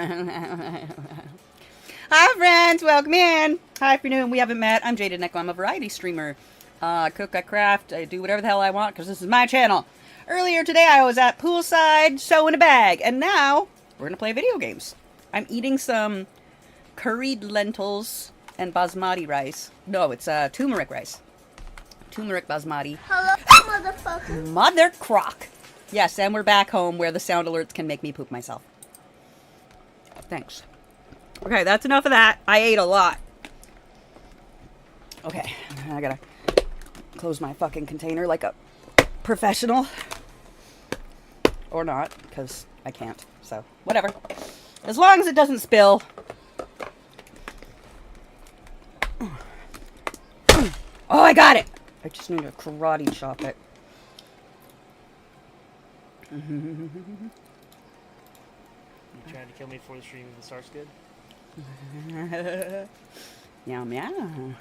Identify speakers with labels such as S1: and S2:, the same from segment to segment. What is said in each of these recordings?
S1: Hi friends, welcome in. Hi afternoon, we haven't met. I'm Jaded Neko. I'm a variety streamer. I cook, I craft, I do whatever the hell I want because this is my channel. Earlier today I was at poolside sewing a bag, and now we're gonna play video games. I'm eating some curried lentils and basmati rice. No, it's turmeric rice. Turmeric basmati.
S2: Hello, motherfucker.
S1: Mother crock. Yes, and we're back home where the sound alerts can make me poop myself. Thanks. Okay, that's enough of that. I ate a lot. Okay, I gotta close my fucking container like a professional. Or not, because I can't. So, whatever. As long as it doesn't spill. Oh, I got it! I just need to karate chop it.
S3: You trying to kill me before the stream even starts good?
S1: Meow meow.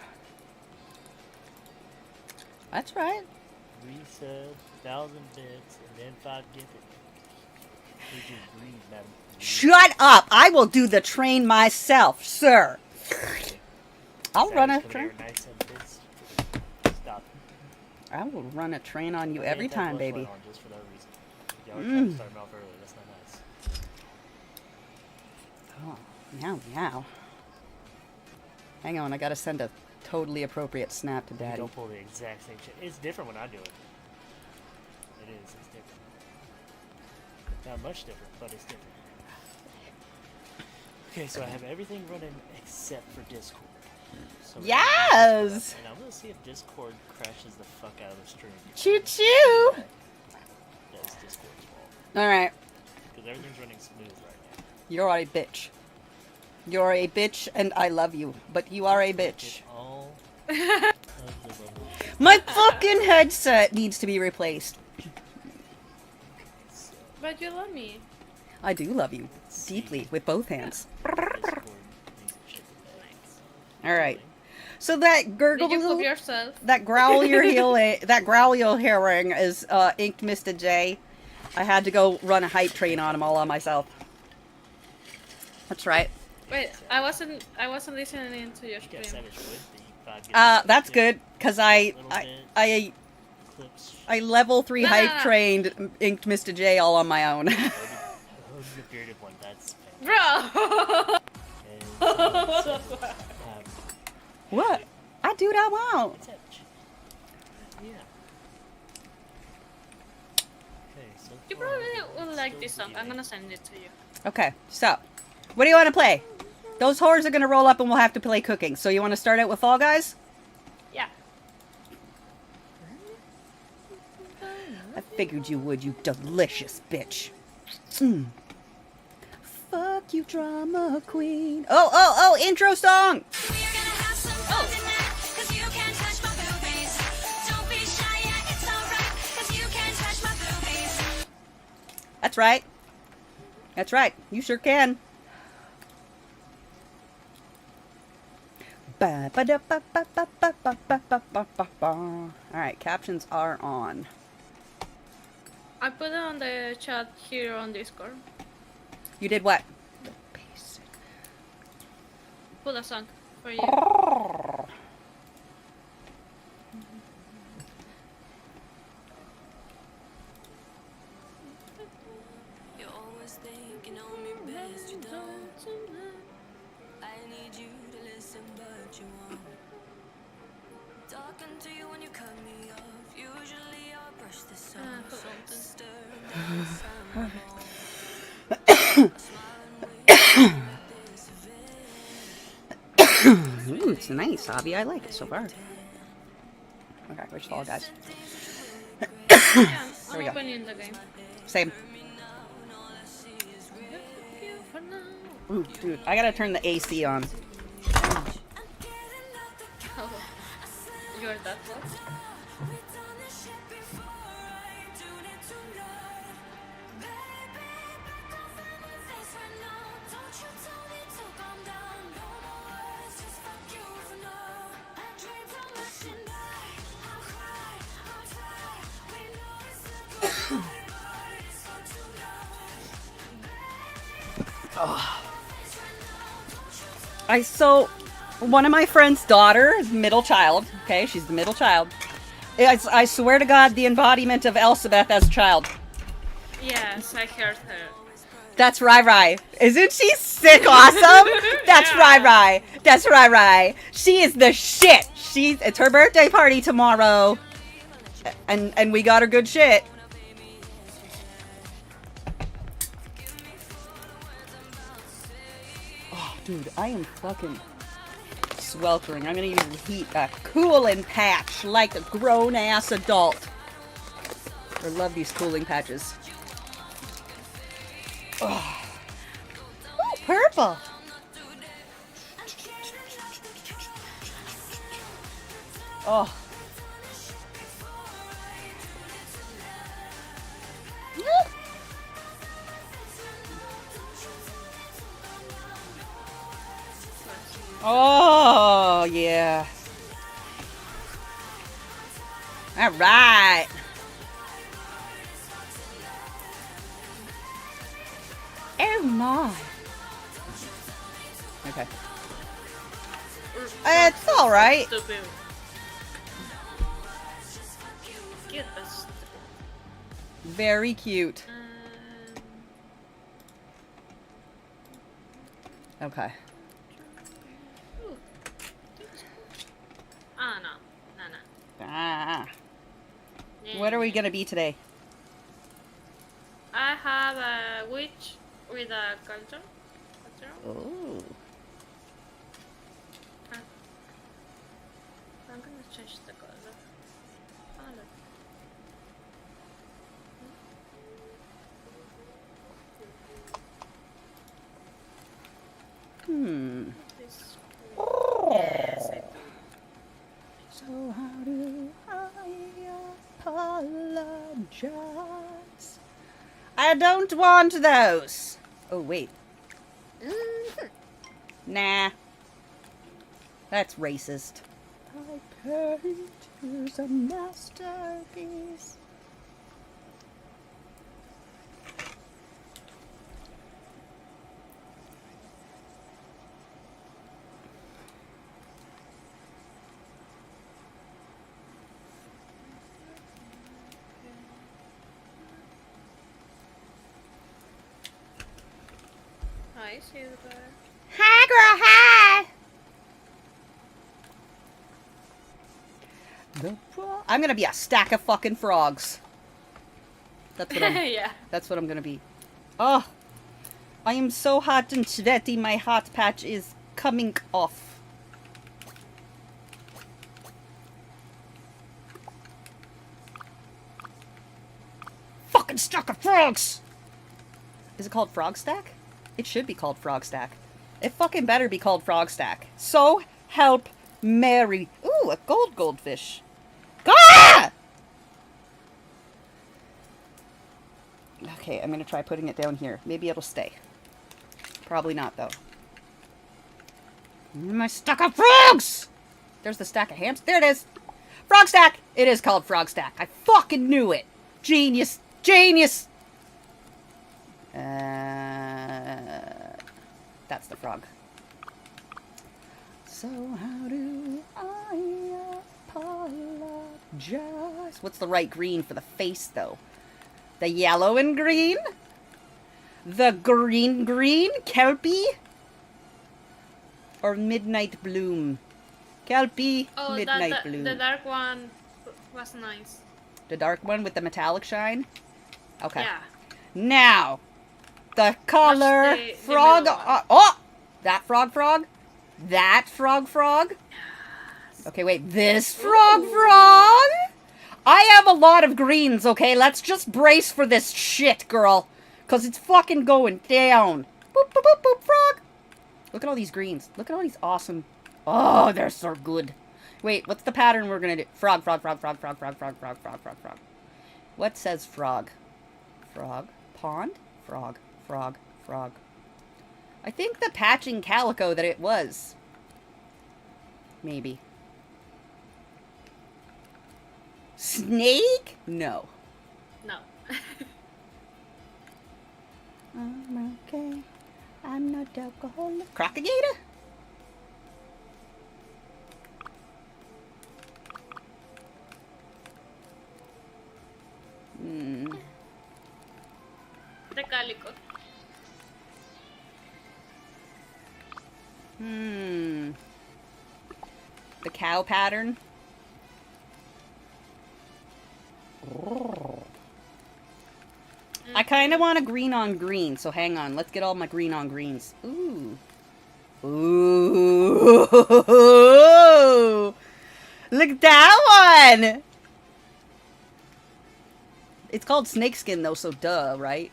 S1: That's right.
S3: 3 subs, 1,000 bits, and then 5 gifted. Would you breathe, madam?
S1: Shut up! I will do the train myself, sir. I'll run a train.
S3: Stop.
S1: I will run a train on you every time, baby.
S3: On just for that reason. Y'all were trying to start me off early. That's not nice.
S1: Oh, meow meow. Hang on, I gotta send a totally appropriate snap to
S3: You
S1: Daddy.
S3: don't pull the exact same shit. It's different when I do it. It is. It's different. Not much different, but it's different. Okay, so I have everything running except for Discord. So
S1: Yes!
S3: and I'm gonna see if Discord crashes the fuck out of the stream.
S1: Choo choo!
S3: That's Discord's fault.
S1: Alright,
S3: Because everything's running smooth right now.
S1: you're a bitch. You're a bitch and I love you, but you are a bitch.
S3: Get all of the bubbles.
S1: My fucking headset needs to be replaced.
S3: So,
S4: But you love me.
S1: I do love you. Deeply, with both hands.
S3: Discord needs to check the bags.
S1: Alright. So that gurgle,
S4: Did you poop yourself?
S1: that growl you're hearing, that growl you're hearing is Inked Mr. J. I had to go run a hype train on him all on myself. That's right.
S4: Wait, I wasn't listening to your
S3: You
S4: stream.
S3: got Savage with the 5 gifted
S1: That's
S3: too.
S1: good, cause I
S3: Clips.
S1: level 3
S4: Nah.
S1: hype trained Inked Mr. J all on my own.
S3: The bearded one. That's
S4: Bro!
S3: fantastic.
S1: What? I do what I want.
S3: It's Savage. Yeah. Okay, so
S4: You
S3: far,
S4: probably
S3: we're
S4: will like
S3: still
S4: this song. I'm
S3: beginning.
S4: gonna send it to you.
S1: Okay, so what do you want to play? Those whores are gonna roll up and we'll have to play cooking. So you want to start out with Fall Guys?
S4: Yeah.
S1: I figured you would, you delicious bitch. Fuck you, drama queen. Oh, intro song! That's right. That's right. You sure can. Alright, captions are on.
S4: I put it on the chat here on Discord.
S1: You did what?
S4: Put a song for you.
S5: You're always thinking on me best, you don't. I need you to listen, but you won't. Talking to you when you cut me off. Usually I brush this off. Something stirred inside my bones.
S1: Ooh, it's nice, Hobby. I like it so far. Okay, where's Fall Guys?
S4: Yeah,
S1: we
S4: I'm
S1: go.
S4: opening the game.
S1: Same. Ooh, dude, I gotta turn the AC on.
S4: Oh, you're that close?
S1: Oh. So one of my friend's daughter, middle child, okay, she's the middle child. I swear to God, the embodiment of Elsabeth as a child.
S4: Yes, I heard her.
S1: That's Rai Rai. Isn't she sick awesome? That's
S4: Yeah.
S1: Rai Rai. That's Rai Rai. She is the shit. It's her birthday party tomorrow. And we got her good shit. Oh, dude, I am fucking sweltering. I'm gonna use the heat, cooling patch like a grown-ass adult. I love these cooling patches. Oh. Ooh, purple. Oh. Oh, yeah. All right. Oh my. Okay. It's all right.
S4: Stupid. Cute, but stupid.
S1: Very cute. Okay.
S4: Ooh. Oh, no.
S1: Ah.
S4: Yeah.
S1: What are we gonna be today?
S4: I have a witch with a culture.
S1: Oh.
S4: I'm gonna change the color. Oh, look. This. Yes, I do.
S1: So how do I apologize? I don't want those. Oh, wait. Nah. That's racist. My paint is a masterpiece.
S4: Hi, Silver.
S1: Hi, girl, hi! I'm gonna be a stack of fucking frogs. That's what I'm.
S4: Yeah.
S1: That's what I'm gonna be. Oh, I am so hot and sweaty. My hot patch is coming off. Fucking stack of frogs. Is it called frog stack? It should be called frog stack. It fucking better be called frog stack. So help Mary. Ooh, a goldfish. Ah! Okay, I'm gonna try putting it down here. Maybe it'll stay. Probably not, though. My stack of frogs! There's the stack of hams. There it is. Frog stack! It is called frog stack. I fucking knew it. Genius. Genius! That's the frog. So how do I apologize? What's the right green for the face, though? The yellow and green? The green? Kelpie? Or midnight bloom? Kelpie,
S4: Oh,
S1: midnight bloom.
S4: the dark one was nice.
S1: The dark one with the metallic shine? Okay.
S4: Yeah.
S1: Now, the color
S4: the
S1: frog.
S4: middle one.
S1: Oh! That frog. That frog. Okay, wait. This frog. I have a lot of greens, okay? Let's just brace for this shit, girl. Because it's fucking going down. Boop, boop, boop, boop, frog. Look at all these greens. Look at all these awesome... Oh, they're so good. Wait, what's the pattern we're going to do? Frog. What says frog? Frog. Pond? Frog. I think the patching calico that it was. Maybe. Snake? No.
S4: No.
S1: I'm okay. I'm not alcoholic. Crocagator?
S4: The calico.
S1: The cow pattern. I kind of want a green on green, so hang on. Let's get all my green on greens. Ooh. Ooh. Look at that one! It's called snakeskin, though, so duh, right?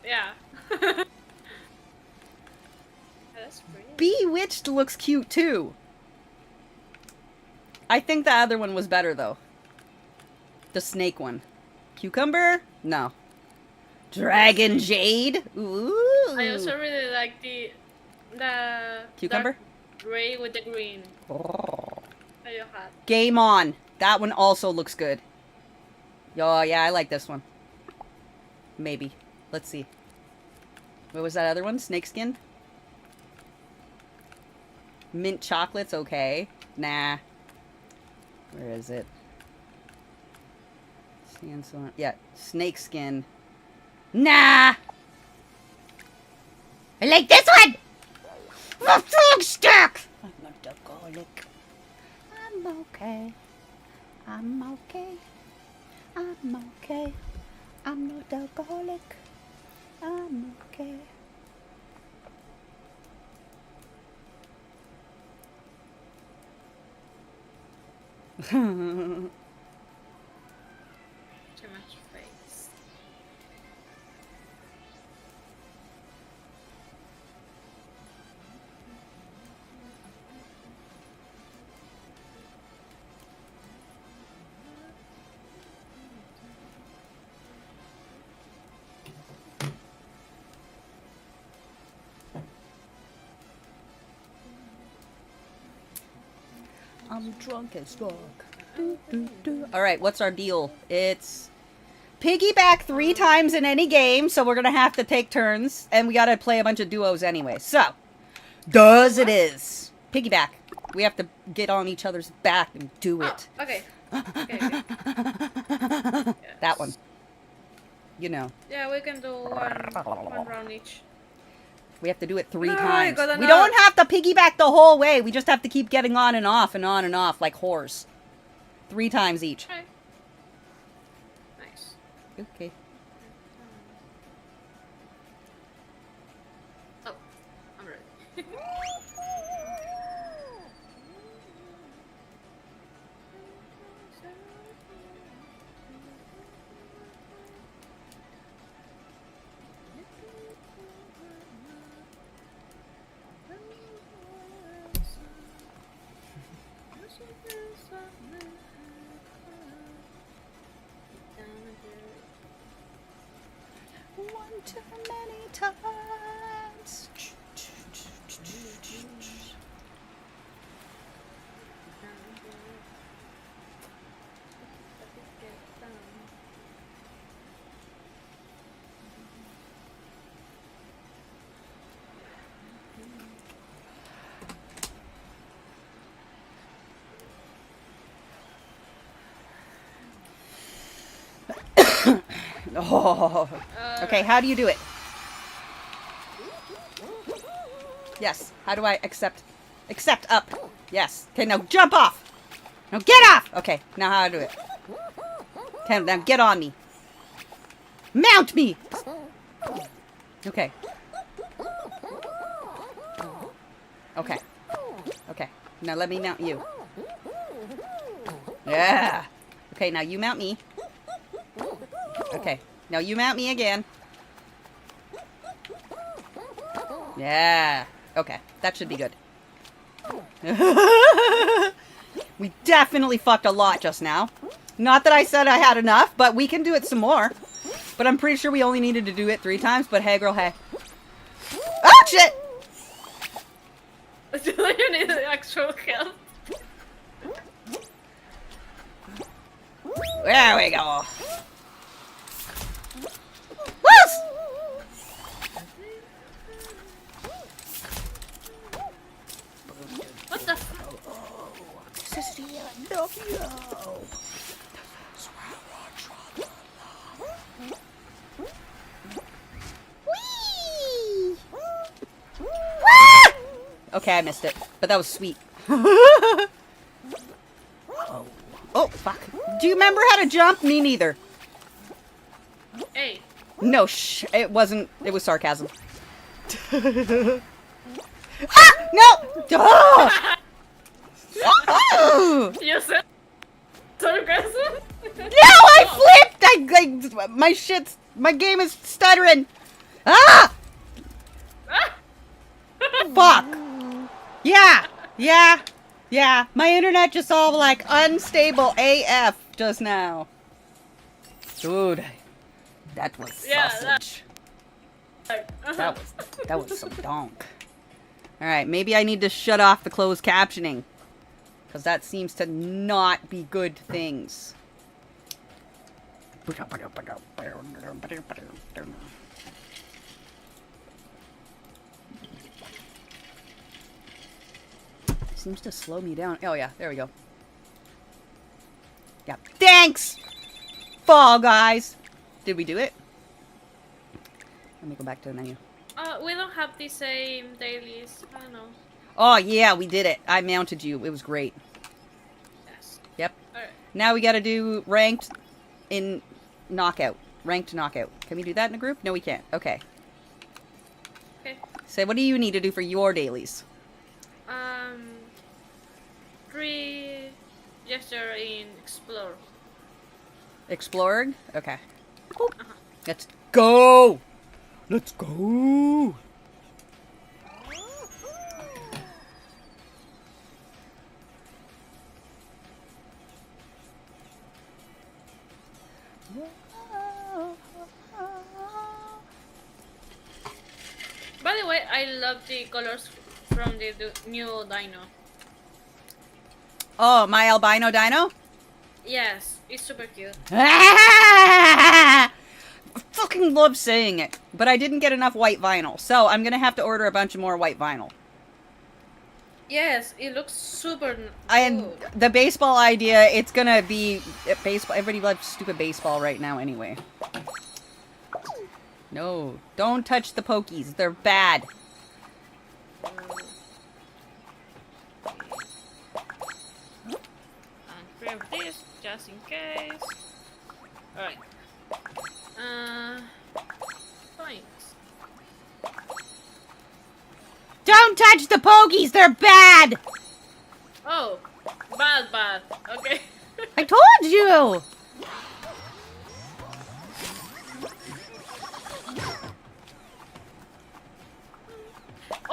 S4: Yeah. That's pretty.
S1: Bewitched looks cute, too. I think the other one was better, though. The snake one. Cucumber? No. Dragon Jade? Ooh.
S4: I also really like the
S1: Cucumber?
S4: dark gray with the green. That you had.
S1: Game on. That one also looks good. Oh, yeah, I like this one. Maybe. Let's see. What was that other one? Snakeskin? Mint chocolate's okay. Nah. Where is it? Sandstone. Yeah, snakeskin. Nah! I like this one! The frog stick! I'm not alcoholic. I'm okay. I'm okay. I'm okay. I'm not alcoholic. I'm okay.
S4: Too much face.
S1: I'm drunk as fuck. Alright, what's our deal? It's piggyback 3 times in any game, so we're gonna have to take turns, and we gotta play a bunch of duos anyway. So, does it is. Piggyback. We have to get on each other's back and do it.
S4: Oh, okay. Okay.
S1: That one. You know.
S4: Yeah, we can do one round each.
S1: We have to do it 3
S4: No, I
S1: times.
S4: got
S1: We
S4: enough.
S1: don't have to piggyback the whole way. We just have to keep getting on and off and on and off like whores. 3 times each.
S4: Okay. Nice.
S1: Okay.
S4: Oh, I'm ready.
S1: One too many times. Oh. Okay, how do you do it? Yes. How do I accept? Accept up. Yes. Okay, now jump off. Now get off. Okay, now how do I do it? Okay, now get on me. Mount me. Okay. Okay. Okay. Now let me mount you. Yeah. Okay, now you mount me. Okay. Now you mount me again. Yeah. Okay. That should be good. We definitely fucked a lot just now. Not that I said I had enough, but we can do it some more. But I'm pretty sure we only needed to do it 3 times, but hey girl, hey. Oh shit!
S4: Do you need actual help?
S1: There we go. Woos!
S4: What the f-
S1: Sissy, I love you. Okay, I missed it. But that was sweet. Oh. Oh, fuck. Do you remember how to jump? Me neither.
S4: Hey.
S1: No, it wasn't. It was sarcasm. Ah! No! Oh! Oh!
S4: You said sarcasm?
S1: No, I flipped! My game is stuttering. Ah! Fuck. Yeah. My internet just all like unstable AF just now. Dude, that was
S4: Yeah,
S1: sausage. That was some donk. All right, maybe I need to shut off the closed captioning, because that seems to not be good things. Seems to slow me down. Oh yeah, there we go. Yeah, thanks, Fall Guys. Did we do it? Let me go back to the menu.
S4: We don't have the same dailies. I don't know.
S1: Oh yeah, we did it. I mounted you. It was great.
S4: Yes.
S1: Yep.
S4: Alright.
S1: Now we gotta do ranked in knockout. Ranked knockout. Can we do that in a group? No, we can't. Okay.
S4: Okay.
S1: So what do you need to do for your dailies?
S4: 3 gesture in explore.
S1: Exploring? Okay. Let's go! Let's go!
S4: By the way, I love the colors from the new dino.
S1: Oh, my albino dino?
S4: Yes, it's super cute.
S1: I fucking love saying it, but I didn't get enough white vinyl, so I'm gonna have to order a bunch of more white vinyl.
S4: Yes, it looks super
S1: And
S4: good.
S1: the baseball idea, it's gonna be baseball. Everybody loves stupid baseball right now anyway. No, don't touch the pokies. They're bad.
S4: And grab this just in case. Alright. Thanks.
S1: Don't touch the pokies. They're bad.
S4: Oh, bad. Okay.
S1: I told you.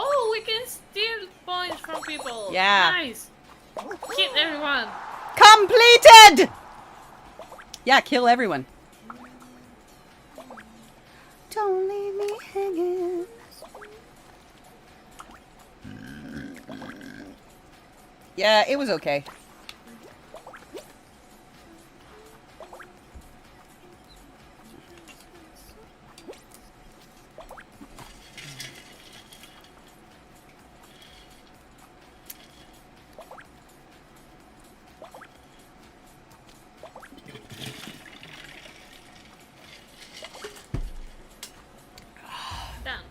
S4: Oh, we can steal points from people.
S1: Yeah.
S4: Nice. Hit everyone.
S1: Completed. Yeah, kill everyone. Don't leave me hanging. Yeah, it was okay.
S4: Done.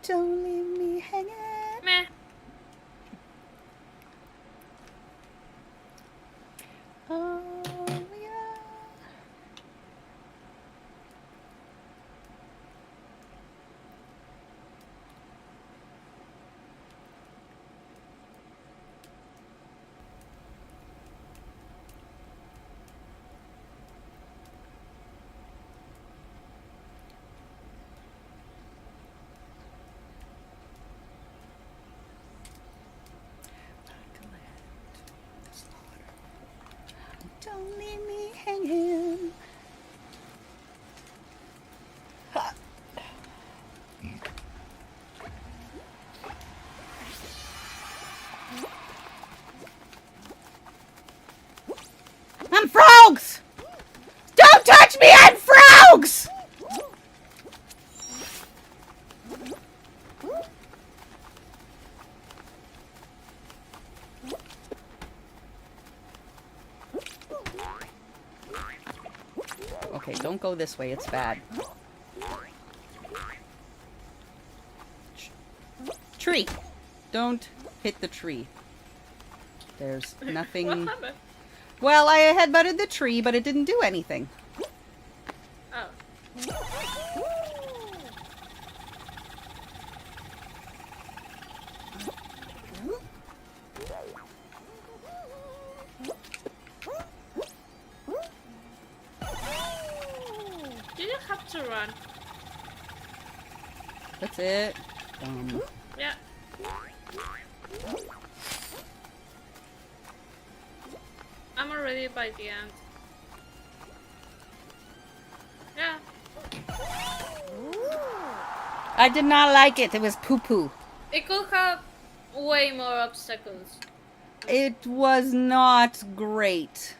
S1: Don't leave me hanging.
S4: Meh.
S1: Oh, yeah. Don't leave me hanging. I'm frogs! Don't touch me, I'm frogs! don't go this way. It's bad. Tree. Don't hit the tree. There's
S4: What
S1: nothing.
S4: happened?
S1: Well, I headbutted the tree, but it didn't do anything.
S4: Oh. You just have to run.
S1: That's it.
S4: Yeah. I'm already by the end. Yeah.
S1: I did not like it. It was poo-poo.
S4: It could have way more obstacles.
S1: It was not great.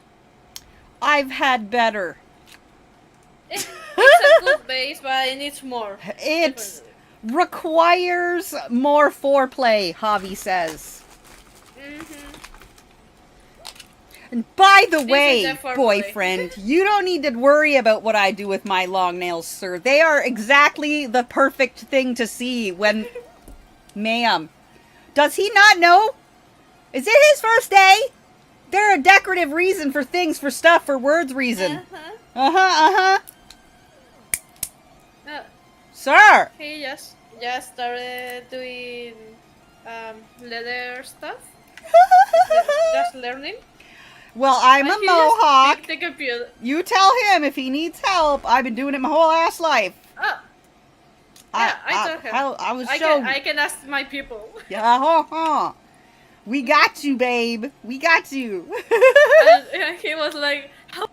S1: I've had better.
S4: It's a good base, but it needs more.
S1: It
S4: Definitely.
S1: requires more foreplay, Javi says. And by the way,
S4: is a foreplay.
S1: boyfriend, you don't need to worry about what I do with my long nails, sir. They are exactly the perfect thing to see when... Ma'am. Does he not know? Is it his first day? They're a decorative reason for things, for stuff, for words reason. Uh-huh.
S4: No,
S1: Sir!
S4: he just started doing leather stuff. Just learning.
S1: Well, I'm a
S4: And he just
S1: mohawk.
S4: picked the computer.
S1: You tell him if he needs help. I've been doing it my whole ass life.
S4: Oh, yeah, I told him.
S1: I was
S4: I
S1: shown.
S4: can ask my people.
S1: Yeah, we got you, babe. We got you.
S4: And he was like, "How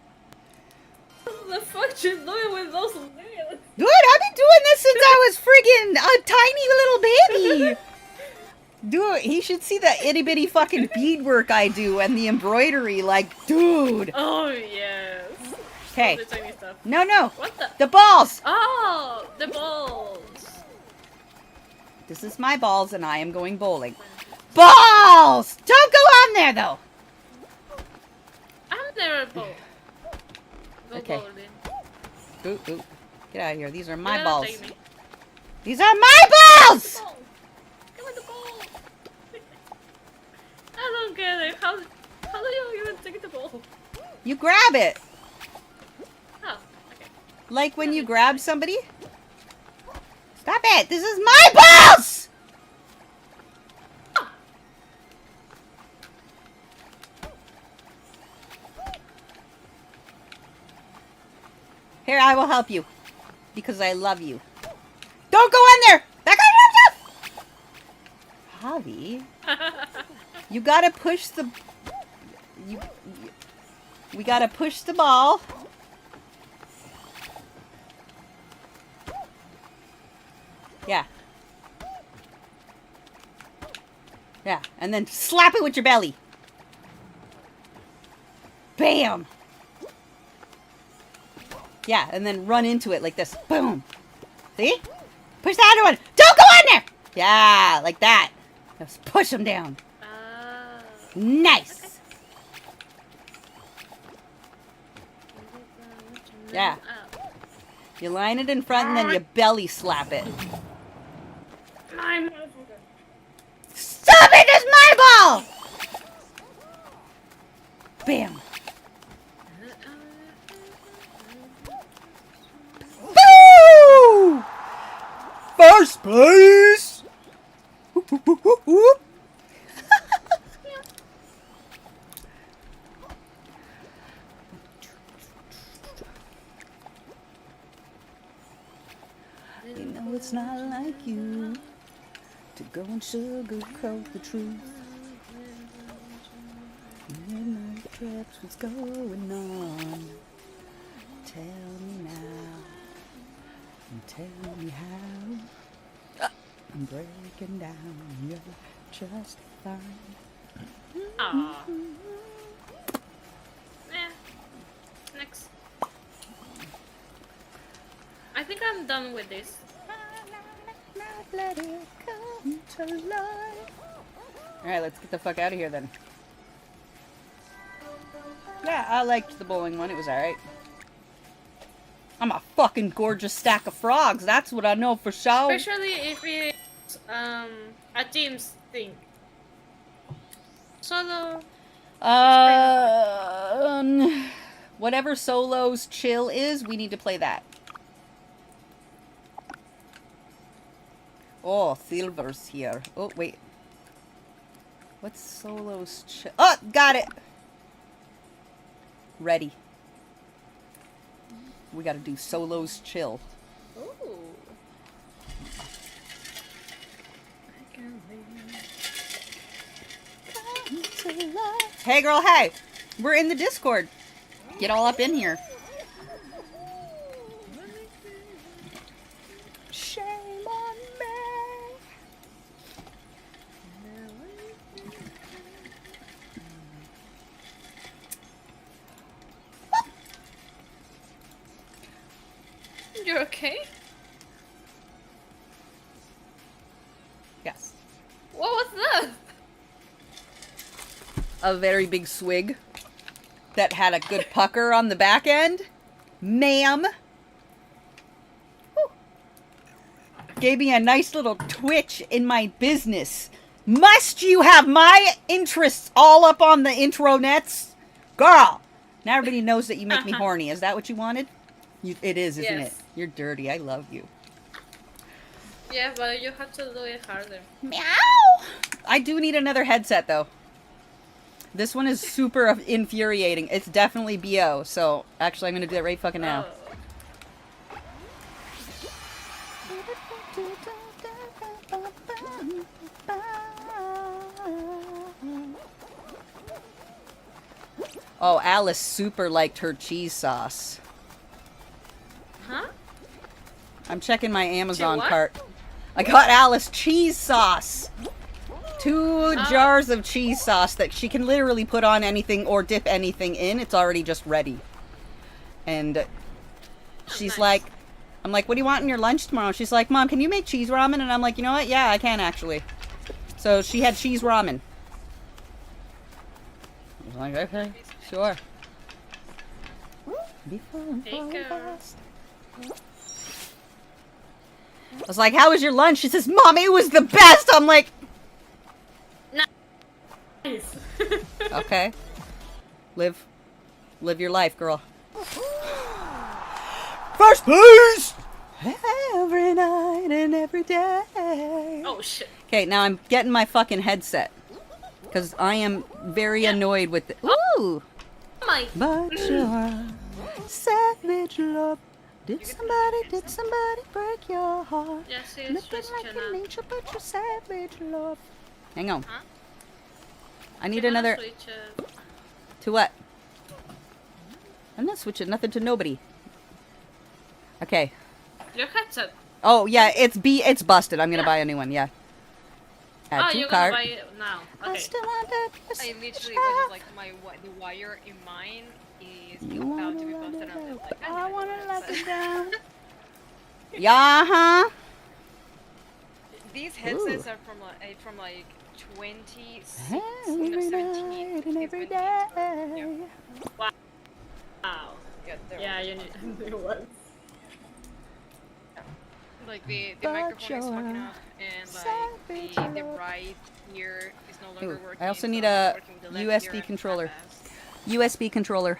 S4: the fuck you doing with those nails?"
S1: Dude, I've been doing this since I was friggin' a tiny little baby. Dude, he should see the itty bitty fucking beadwork I do and the embroidery. Like, dude.
S4: Oh yes.
S1: Okay.
S4: All the tiny stuff.
S1: No.
S4: What the?
S1: The balls.
S4: Oh, the balls.
S1: This is my balls and I am going bowling. Balls! Don't go on there, though.
S4: I'm never bowl. Go
S1: Okay.
S4: bowling.
S1: Ooh. Get out of here. These are my
S4: You're gonna
S1: balls.
S4: take me.
S1: These are my balls!
S4: Ball. Give me the ball. I don't get it. How do you even take the ball?
S1: You grab it.
S4: Oh, okay.
S1: Like when you grab somebody. Stop it. This is my balls! Here, I will help you. Because I love you. Don't go in there! Back on yourself! Javi. You gotta push the... We gotta push the ball. Yeah. Yeah, and then slap it with your belly. Bam! Yeah, and then run into it like this. Boom! See? Push the other one! Don't go in there! Yeah, like that. Just push them down. Nice! Yeah. You line it in front and then you belly slap it.
S4: I'm
S1: Stop it! It's my ball! Bam! Boo! First place! Whoop, whoop, whoop, whoop, whoop. You know it's not like you to go and sugarcoat the truth. Midnight trips, what's going on? Tell me now. And tell me how. I'm breaking down. You're just fine.
S4: Aww. Yeah. Next. I think I'm done with this.
S1: Let it come to life. Alright, let's get the fuck out of here then. Yeah, I liked the bowling one. It was alright. I'm a fucking gorgeous stack of frogs. That's what I know for sure.
S4: Especially if it's a team's thing. Solo.
S1: Whatever Solo's chill is, we need to play that. Oh, Silver's here. Oh, wait. What's Solo's chill? Oh, got it! Ready. We gotta do Solo's chill.
S4: Ooh.
S1: Hey, girl, hey! We're in the Discord. Get all up in here. Shame on me.
S4: You're okay?
S1: Yes.
S4: What was that?
S1: A very big swig that had a good pucker on the back end. Ma'am. Whew. Gave me a nice little twitch in my business. Must you have my interests all up on the intro nets? Girl! Now everybody knows that you make me horny. Is that what you wanted? It is, isn't
S4: Yes.
S1: it? You're dirty. I love you.
S4: Yeah, but you have to do it harder.
S1: Meow! I do need another headset, though. This one is super infuriating. It's definitely BO, so actually I'm going to do that right fucking now. Oh, Alice super liked her cheese sauce.
S4: Huh?
S1: I'm checking my Amazon
S4: what?
S1: cart. I got Alice cheese sauce. 2 jars of cheese sauce that she can literally put on anything or dip anything in. It's already just ready. And she's
S4: nice.
S1: like, I'm like, what do you want in your lunch tomorrow? She's like, Mom, can you make cheese ramen? And I'm like, you know what? Yeah, I can actually. So she had cheese ramen. I was like, okay, sure. Be fun,
S4: Take care.
S1: fast. I was like, how was your lunch? She says, Mom, it was the best. I'm like,
S4: Nice.
S1: okay. Live your life, girl. First place! Every night and every day.
S4: Oh shit.
S1: Okay, now I'm getting my fucking headset. Because I am very annoyed with it. Ooh!
S4: My.
S1: But your savage love. Did somebody break your heart?
S4: Yes, yes,
S1: Looking
S4: yes,
S1: like
S4: Jenna.
S1: an angel, but your savage love. Hang on.
S4: Huh?
S1: I need
S4: Can I
S1: another.
S4: switch it?
S1: To what? I'm not switching nothing to nobody. Okay.
S4: Your headset.
S1: Oh yeah, it's busted. I'm gonna buy a new one. Yeah. Add
S4: Oh,
S1: to
S4: you're
S1: cart.
S4: gonna buy it now.
S1: I
S4: Okay.
S1: still want that
S6: I literally was like, the wire in mine is
S1: You
S6: about
S1: wanna
S6: to be
S1: let
S6: busted.
S1: it
S6: I'm
S1: out,
S6: like,
S1: but
S6: I
S1: I
S6: know
S1: wanna
S6: it,
S1: let
S6: but-
S1: it down. Yeah, huh?
S6: These headsets are from like 2016
S1: Every
S6: or 17.
S1: night and every
S6: It's
S1: day.
S6: when these
S4: Wow.
S6: Yeah, they're
S4: Yeah, you need new ones.
S6: like the
S1: But
S6: microphone is fucking
S1: you're
S6: up, and
S1: savage
S6: like the
S1: love.
S6: right ear is no longer
S1: Ooh,
S6: working.
S1: I also
S6: so
S1: need
S6: I'm
S1: a
S6: working with the left
S1: USB
S6: ear
S1: controller.
S6: half-assed.
S1: USB controller.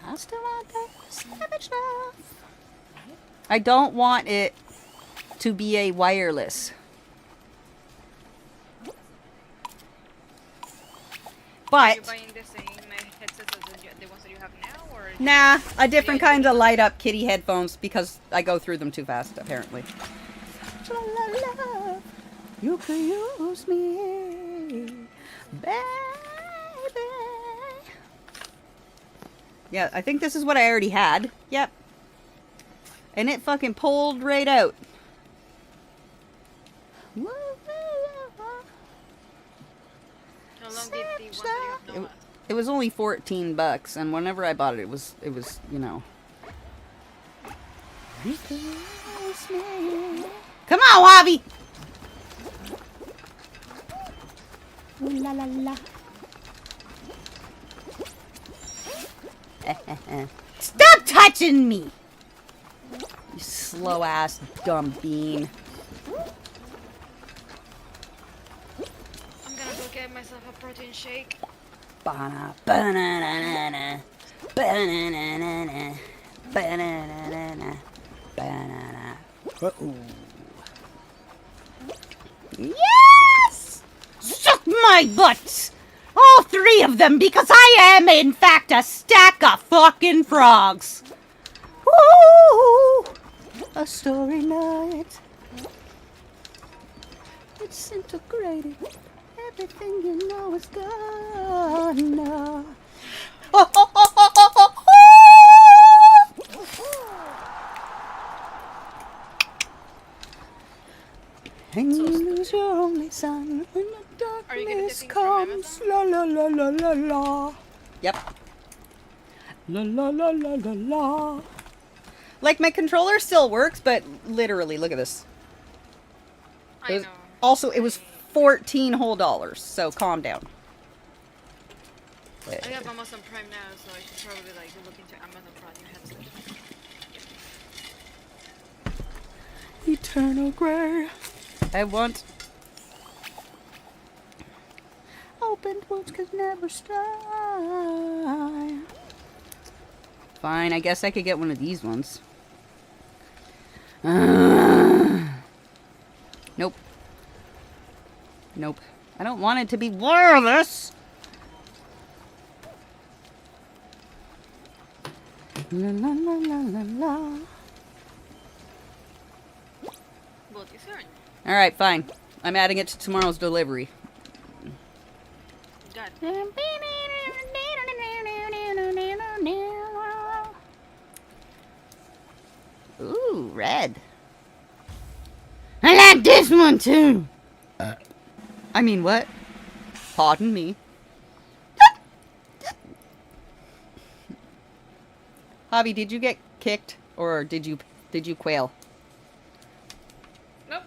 S1: I still want that savage love. I don't want it to be a wireless.
S6: Are you
S1: But
S6: buying the same headsets as the ones that you have now, or?
S1: nah, a different kind of light up kitty headphones because I go through them too fast apparently. You could use me, baby. Yeah, I think this is what I already had. Yep. And it fucking pulled right out.
S6: How long did the ones that you have now last?
S1: It was only $14, and whenever I bought it, it was, you know. You could use me. Come on, Wabi! Ooh, la la la. Stop touching me! You slow ass dumb bean.
S6: I'm gonna go get myself a protein shake.
S1: Banana, banana, banana, banana, banana. Uh-oh. Yes! Suck my butt! All three of them, because I am, in fact, a stack of fucking frogs. Woo! A story night. It's disintegrated. Everything you know is gone now. Oh, oh, oh, oh, oh, oh, oh. And you lose your only son when the
S6: Are you gonna get
S1: darkness
S6: things from
S1: comes. La la la la la la. Yep. La la la la la la. Like, my controller still works, but literally, look at this.
S6: I know.
S1: Also, it was $14 whole, so calm down.
S6: I have Amazon Prime now, so I should probably like look into Amazon Prime new headset.
S1: Eternal grey. I want. Opened wounds could never stop. Fine, I guess I could get one of these ones. Nope. Nope. I don't want it to be wireless. La la la la la la.
S6: What is your
S1: Alright, fine. I'm adding it to tomorrow's delivery.
S6: God?
S1: Ooh, red. I like this one too. I mean, what? Pardon me. Javi, did you get kicked or did you quail?
S4: Nope.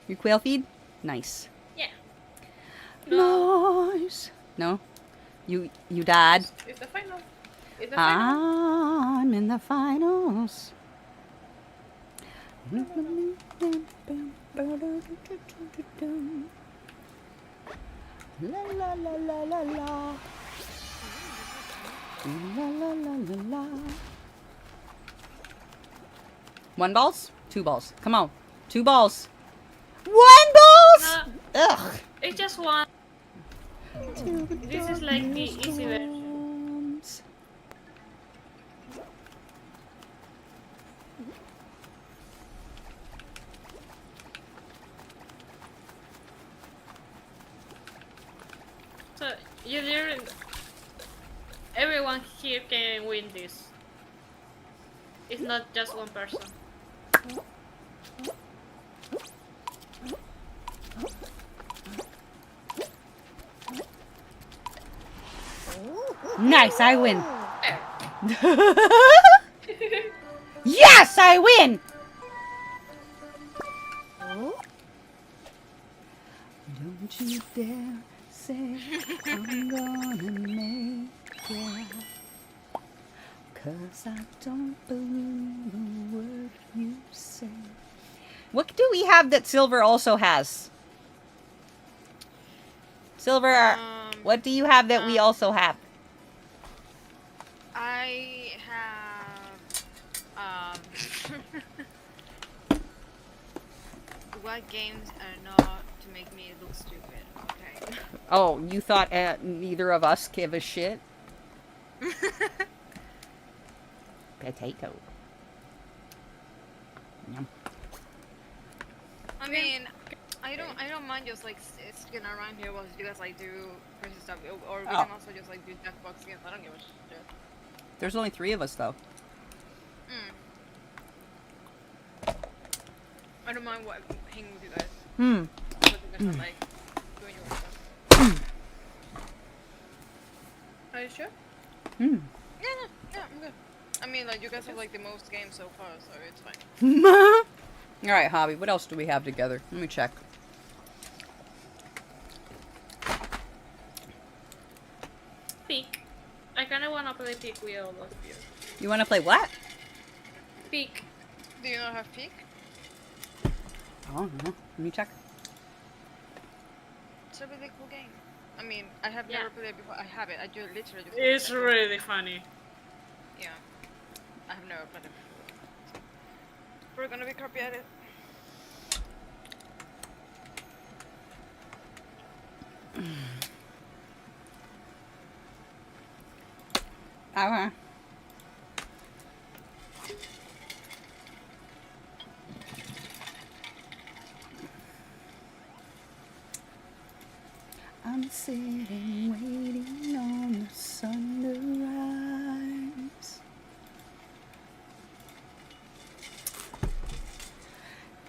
S1: Your quail feed? Nice.
S4: Yeah. No.
S1: Nice. No? You died?
S4: It's the final. It's the final.
S1: I'm in the finals. La la la la la la. La la la la la. 1 balls? 2 balls. Come on. 2 balls. 1 balls?
S4: No,
S1: Ugh.
S4: it's just one. This is like the easy version. So you learn. Everyone here can win this. It's not just one person.
S1: Nice, I win. Yes, I win! Don't you dare say I'm gonna make it. 'Cause I don't believe a word you say. What do we have that Silver also has? Silver, what do you have that we also have?
S6: I have what games are not to make me look stupid? Okay.
S1: Oh, you thought neither of us give a shit? Potato. Yum.
S6: I mean, I don't mind just like sticking around here while you guys like do crazy stuff, or we can also just like do Jackbox games. I don't give a shit.
S1: There's only 3 of us, though.
S6: I don't mind hanging with you guys. But you guys are like doing your stuff.
S4: Are you sure?
S6: Yeah, I'm good. I mean, like you guys have like the most games so far, so it's fine.
S1: Alright, Hobby, what else do we have together? Let me check.
S4: Peek. I we all love you.
S1: You want to play what?
S4: Peak.
S6: Do you not have peak?
S1: Oh, no. Let me check.
S6: It's a really cool game. I mean, I have
S4: Yeah.
S6: never played it before. I have it. I do literally just.
S4: It's
S6: played it.
S4: really funny.
S6: Yeah. I have never played it before. We're gonna be crappy at it.
S1: Okay. I'm sitting waiting on the sun to rise.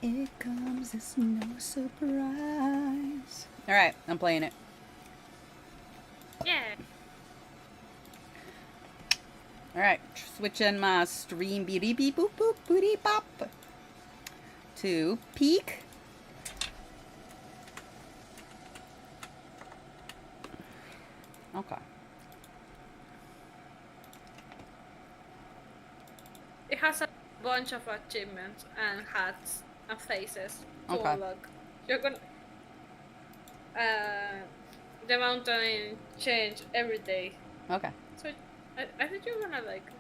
S1: It comes as no surprise. Alright, I'm playing it.
S4: Yeah.
S1: Alright, switching my stream beep beep boop boop booty pop to peak. Okay.
S4: It has a bunch of achievements and hats and faces to
S1: Okay.
S4: unlock. You're gonna. The mountain change every day.
S1: Okay.
S4: So I think you're gonna like.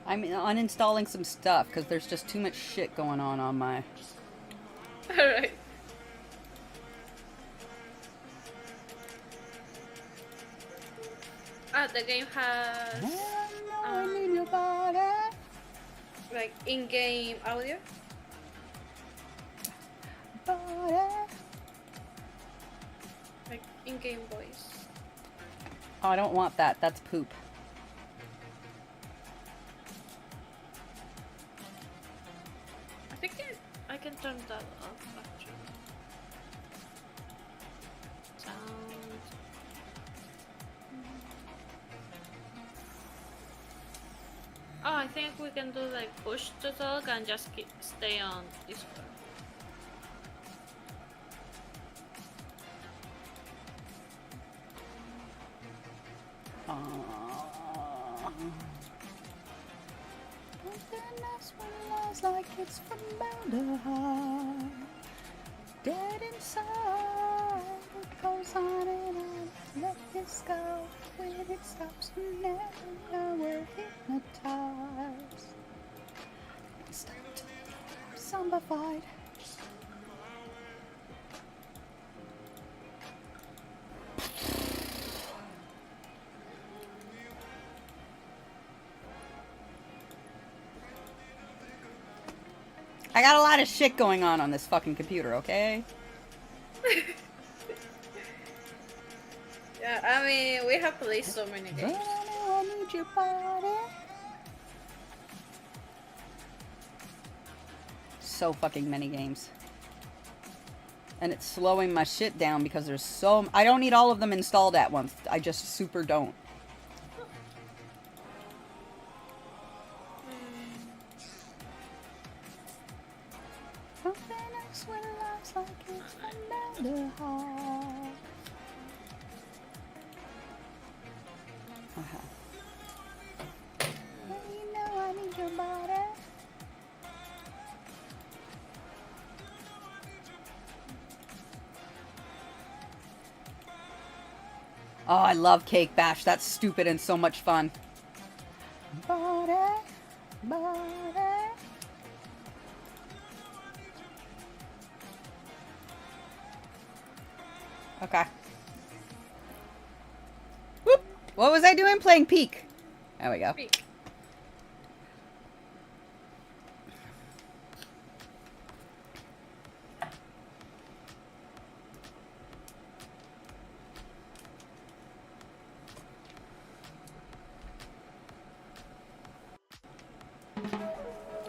S1: I'm uninstalling some stuff because there's just too much shit going on my...
S4: Alright. The game has
S1: I need your body.
S4: like in-game audio.
S1: Body.
S4: Like in-game voice.
S1: Oh, I don't want that. That's poop.
S4: I think I can turn that off actually. Sound. Oh, I think we can do like push to talk and just stay on Discord.
S1: Like it's from the heart, dead inside. It goes on and on. Let this go. When it stops, you never were hypnotized. Stopped. Zombified. I got a lot of shit going on this fucking computer, okay?
S4: Yeah, I mean, we have played so many games.
S1: I need your body. So fucking many games. And it's slowing my shit down because there's so... I don't need all of them installed at once. I just super don't. Something else when life's like it's from the heart. Hey, you know I need your body. Oh, I love Cake Bash. That's stupid and so much fun. Body, body. Okay. Whoop. What was I doing? Playing Peak. There we go.
S4: Peak.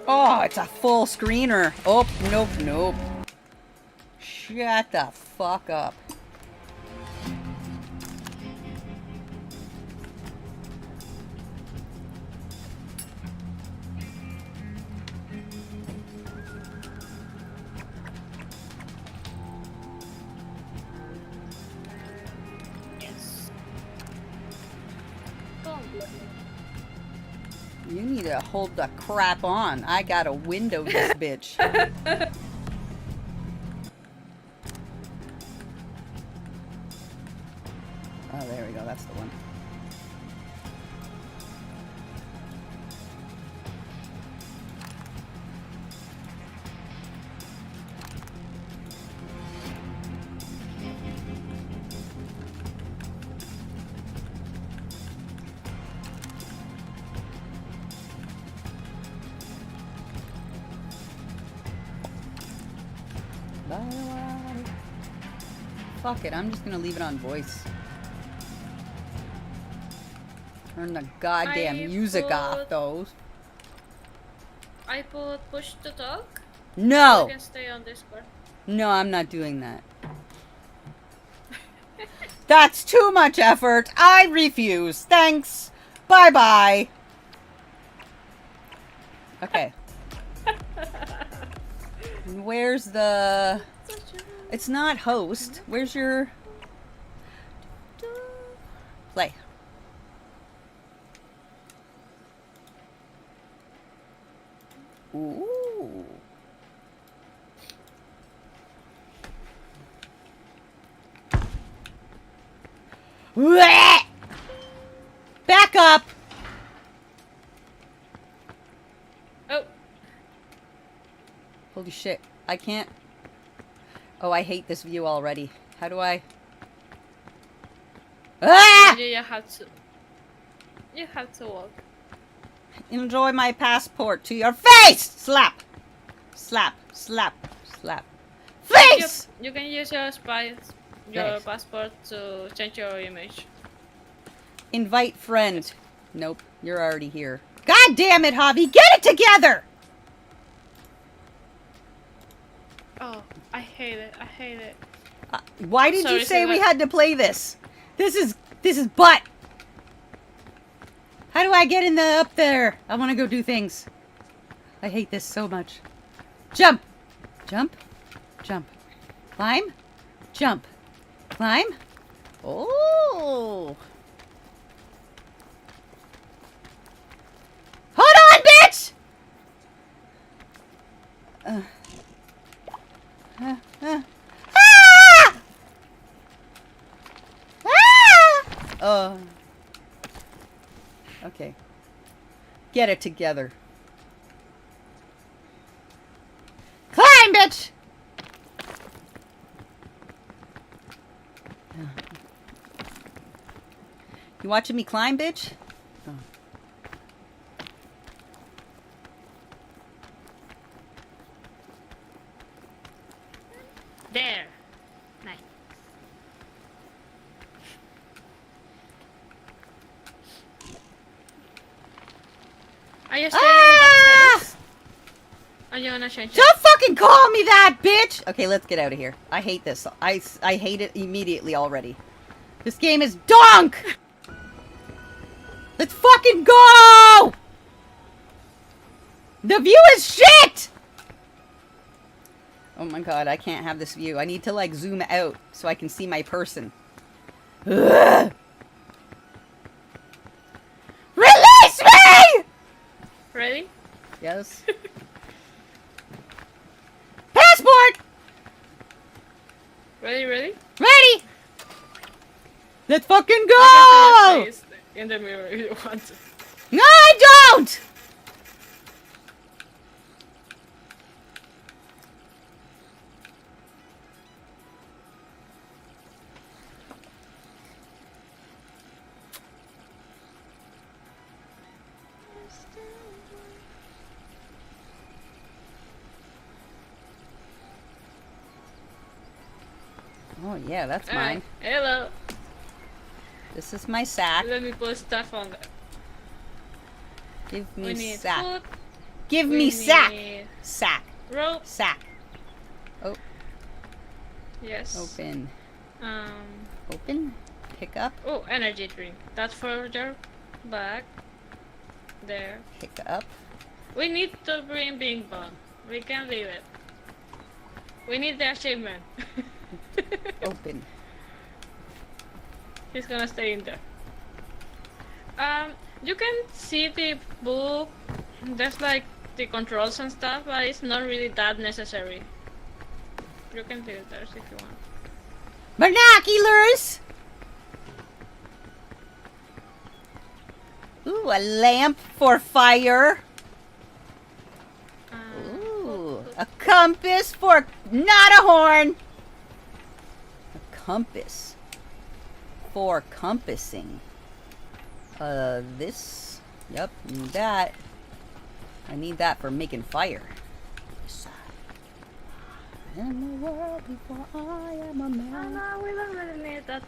S1: Oh, it's a full screener. Oh, nope, nope. Shut the fuck up. You need to hold the crap on. I gotta window this bitch. Oh, there we go. That's the one. Fuck it, I'm just gonna leave it on voice. Turn the goddamn music off, though.
S4: I put push to talk.
S1: No!
S4: You can stay on Discord.
S1: No, I'm not doing that. That's too much effort. I refuse. Thanks. Bye-bye. Okay. Where's the... It's not host. Where's your... Play. Ooh. Blech! Back up!
S4: Oh,
S1: Holy shit. I can't... Oh, I hate this view already. How do I... Ah!
S4: you have to. You have to walk.
S1: Enjoy my passport to your face! Slap! Slap, slap, slap. Face!
S4: You can use your
S1: Thanks.
S4: passport to change your image.
S1: Invite friend. Nope, you're already here. God damn it, Javi! Get it together!
S4: Oh, I hate it. I hate it.
S1: Why did
S4: Sorry,
S1: you say
S4: so
S1: we
S4: what-
S1: had to play this? This is butt. How do I get in the up there? I want to go do things. I hate this so much. Jump, jump, jump, climb, jump, climb. Oh. Hold on, bitch. Ah! Ah! Okay. Get it together. Climb, bitch! You watching me climb, bitch? Oh.
S4: There. Nice. Are you staying in that place? Are you gonna change it?
S1: Don't fucking call me that, bitch! Okay, let's get out of here. I hate this. I hate it immediately already. This game is donk! Let's fucking go! The view is shit! Oh my god, I can't have this view. I need to, like, zoom out so I can see my person. Ugh. Release me!
S4: Ready?
S1: Yes. Passport!
S4: Ready?
S1: Ready! Let's fucking
S4: I
S1: go!
S4: can see your face in the mirror if you want to.
S1: No, I don't! Oh yeah, that's mine.
S4: Hello.
S1: This is my sack.
S4: Let me put stuff on there.
S1: Give
S4: We
S1: me
S4: need
S1: sack.
S4: food.
S1: Give
S4: we
S1: me sack.
S4: need
S1: Sack.
S4: rope.
S1: Sack. Oh,
S4: Yes.
S1: open.
S4: Um.
S1: Open. Pick up.
S4: Oh, energy drink. That's for your bag. There.
S1: Pick up.
S4: We need to bring Bing Bong. We can leave it. We need the achievement.
S1: Open.
S4: He's gonna stay in there. You can see the book. There's like the controls and stuff, but it's not really that necessary. You can do it there if you want.
S1: Binoculars! Ooh, a lamp for fire. Ooh, a compass for not a horn. A compass for compassing. This. Yep, need that. I need that for making fire. In the world before I am a man.
S4: No, we don't really need that.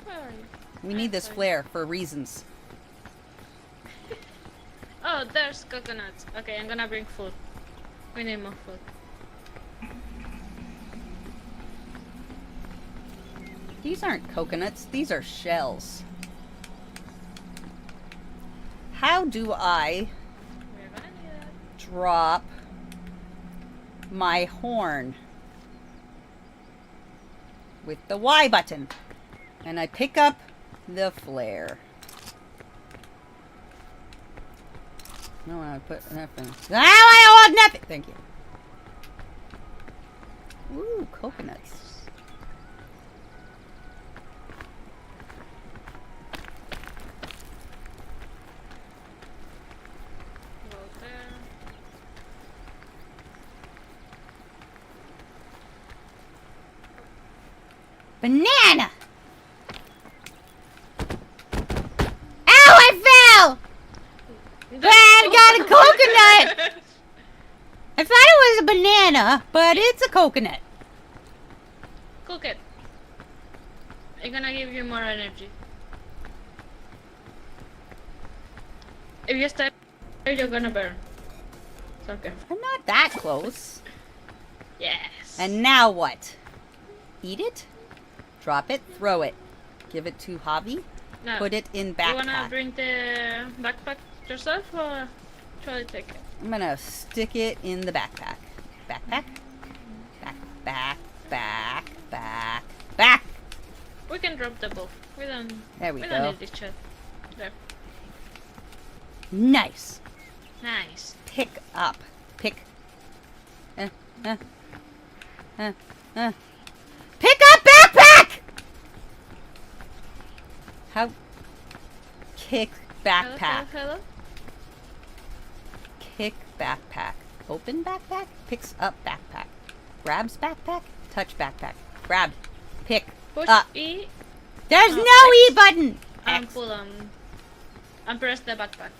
S4: Where are you?
S1: We need this flare for reasons.
S4: Oh, there's coconuts. Okay, I'm gonna bring food. We need more food.
S1: These aren't coconuts, these are shells. How do I
S4: We're gonna need that.
S1: drop my horn? With the Y button. And I pick up the flare. No, I put nothing. I want nothing! Thank you. Ooh, coconuts.
S4: Go there.
S1: Banana! Ow, I fell! I got a coconut! I thought it was a banana, but it's a coconut.
S4: Cook it. I'm gonna give you more energy. If you stay, you're gonna burn. It's okay.
S1: I'm not that close.
S4: Yes.
S1: And now what? Eat it? Drop it? Throw it? Give it to Javi?
S4: now,
S1: Put it in
S4: you wanna
S1: backpack.
S4: bring the backpack yourself or try to take it?
S1: I'm gonna stick it in the backpack. Backpack? Back.
S4: We can drop the book. We don't.
S1: There we
S4: don't
S1: go.
S4: need this chat. There.
S1: Nice.
S4: Nice.
S1: Pick up. Pick. Pick up backpack! How? Kick backpack.
S4: Hello.
S1: Kick backpack. Open backpack. Picks up backpack. Grabs backpack. Touch backpack. Grab. Pick
S4: Push
S1: up.
S4: E
S1: There's
S4: Oh,
S1: no E
S4: X.
S1: button.
S4: and
S1: X.
S4: pull on. And press the backpack.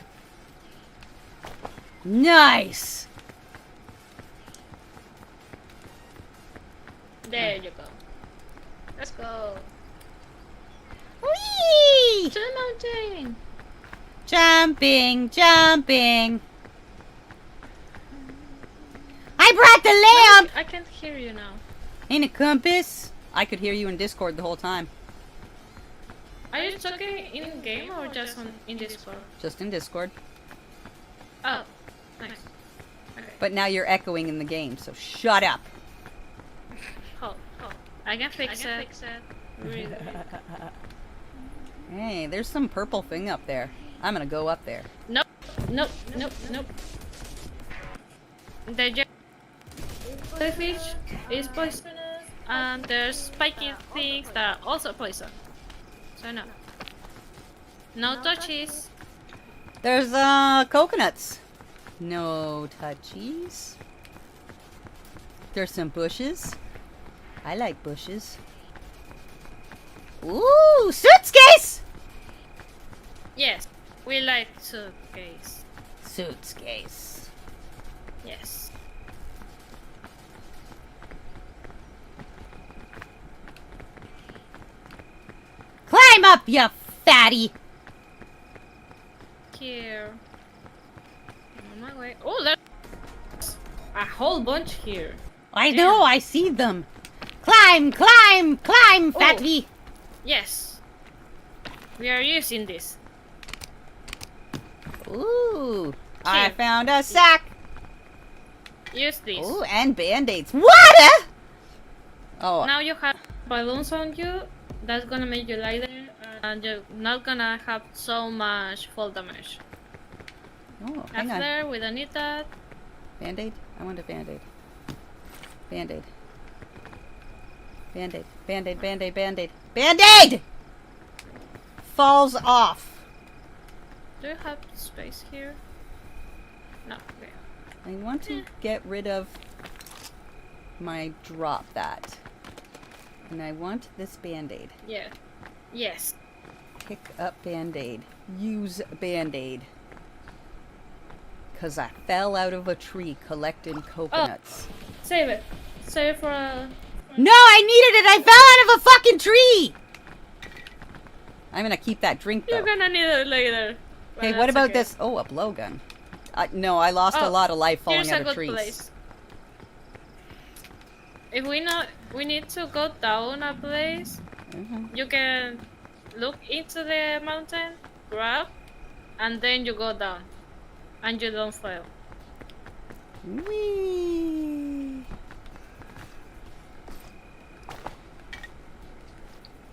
S1: Nice.
S4: There you go. Let's go.
S1: Whee!
S4: To the mountain.
S1: Jumping. I brought the lamp.
S4: I can't hear you now.
S1: Ain't a compass. I could hear you in Discord the whole time.
S4: Are you talking in game or just in Discord?
S1: Just in Discord.
S4: Oh, nice. Okay.
S1: But now you're echoing in the game, so shut up.
S4: Oh, I can fix it. Really.
S1: Hey, there's some purple thing up there. I'm gonna go up there.
S4: Nope. The jellyfish is poisonous, and there's spiky things that are also poison. So no. No touchies.
S1: There's coconuts. No touchies. There's some bushes. I like bushes. Ooh, suitcase!
S4: Yes, we like suitcase.
S1: Suitcase.
S4: Yes.
S1: Climb up, you fatty!
S4: Here. On my way. Oh, there's a whole bunch here.
S1: I know, I see them. Climb, fatty!
S4: Yes. We are using this.
S1: Ooh, I
S4: Here.
S1: found a sack.
S4: Use this.
S1: Ooh, and band-aids. Water! Oh,
S4: Now you have balloons on you. That's gonna make you lighter, and and you're not gonna have so much fall damage.
S1: Oh, hang on.
S4: After, we don't need that.
S1: Band-aid? I want a band-aid. Band-aid. Band-aid. Band-aid, band-aid, band-aid. Band-aid! Falls off.
S4: Do you have space here? No, okay.
S1: I want to get rid of my drop that. And I want this band-aid.
S4: Yeah. Yes.
S1: Pick up band-aid. Use band-aid. Because I fell out of a tree collecting coconuts.
S4: Save it. Save it for
S1: No, I needed it! I fell out of a fucking tree! I'm gonna keep that drink, though.
S4: You're gonna need it later. But
S1: Okay, what
S4: that's
S1: about
S4: okay.
S1: this? Oh, a blowgun. No, I lost a lot of life falling
S4: Here's
S1: out
S4: a
S1: of
S4: good
S1: trees.
S4: place. If we need to go down a place, you can look into the mountain, grab, and then you go down. And you don't fail.
S1: Whee!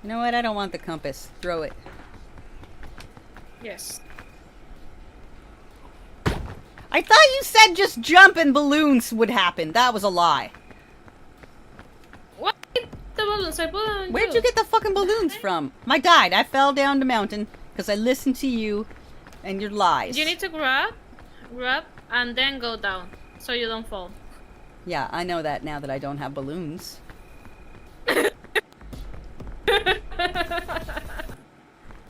S1: You know what? I don't want the compass. Throw it.
S4: Yes.
S1: I thought you said just jump and balloons would happen. That was a lie.
S4: What? The balloons, I put on
S1: Where'd you get the fucking balloons from? My guide, I fell down the mountain because I listened to you and your lies.
S4: You need to grab, and then go down, so you don't fall.
S1: Yeah, I know that now that I don't have balloons.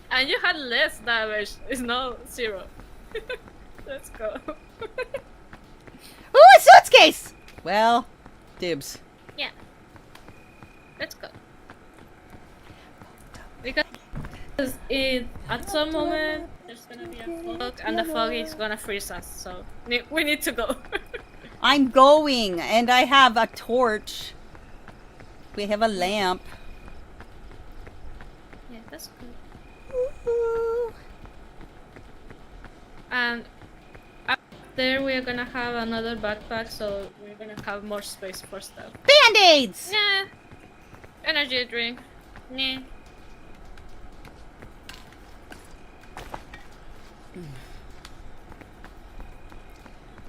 S4: And you had less damage. It's not 0. Let's go.
S1: Ooh, a suitcase! Well, dibs.
S4: Yeah. Let's go. Because at some moment there's gonna be a fog, and the fog is gonna freeze us. So we need to go.
S1: I'm going, and I have a torch. We have a lamp.
S4: Yeah, that's good.
S1: Woohoo.
S4: And up there we are gonna have another backpack, so we're gonna have more space for stuff.
S1: Band-aids!
S4: Nah. Energy drink. Nah.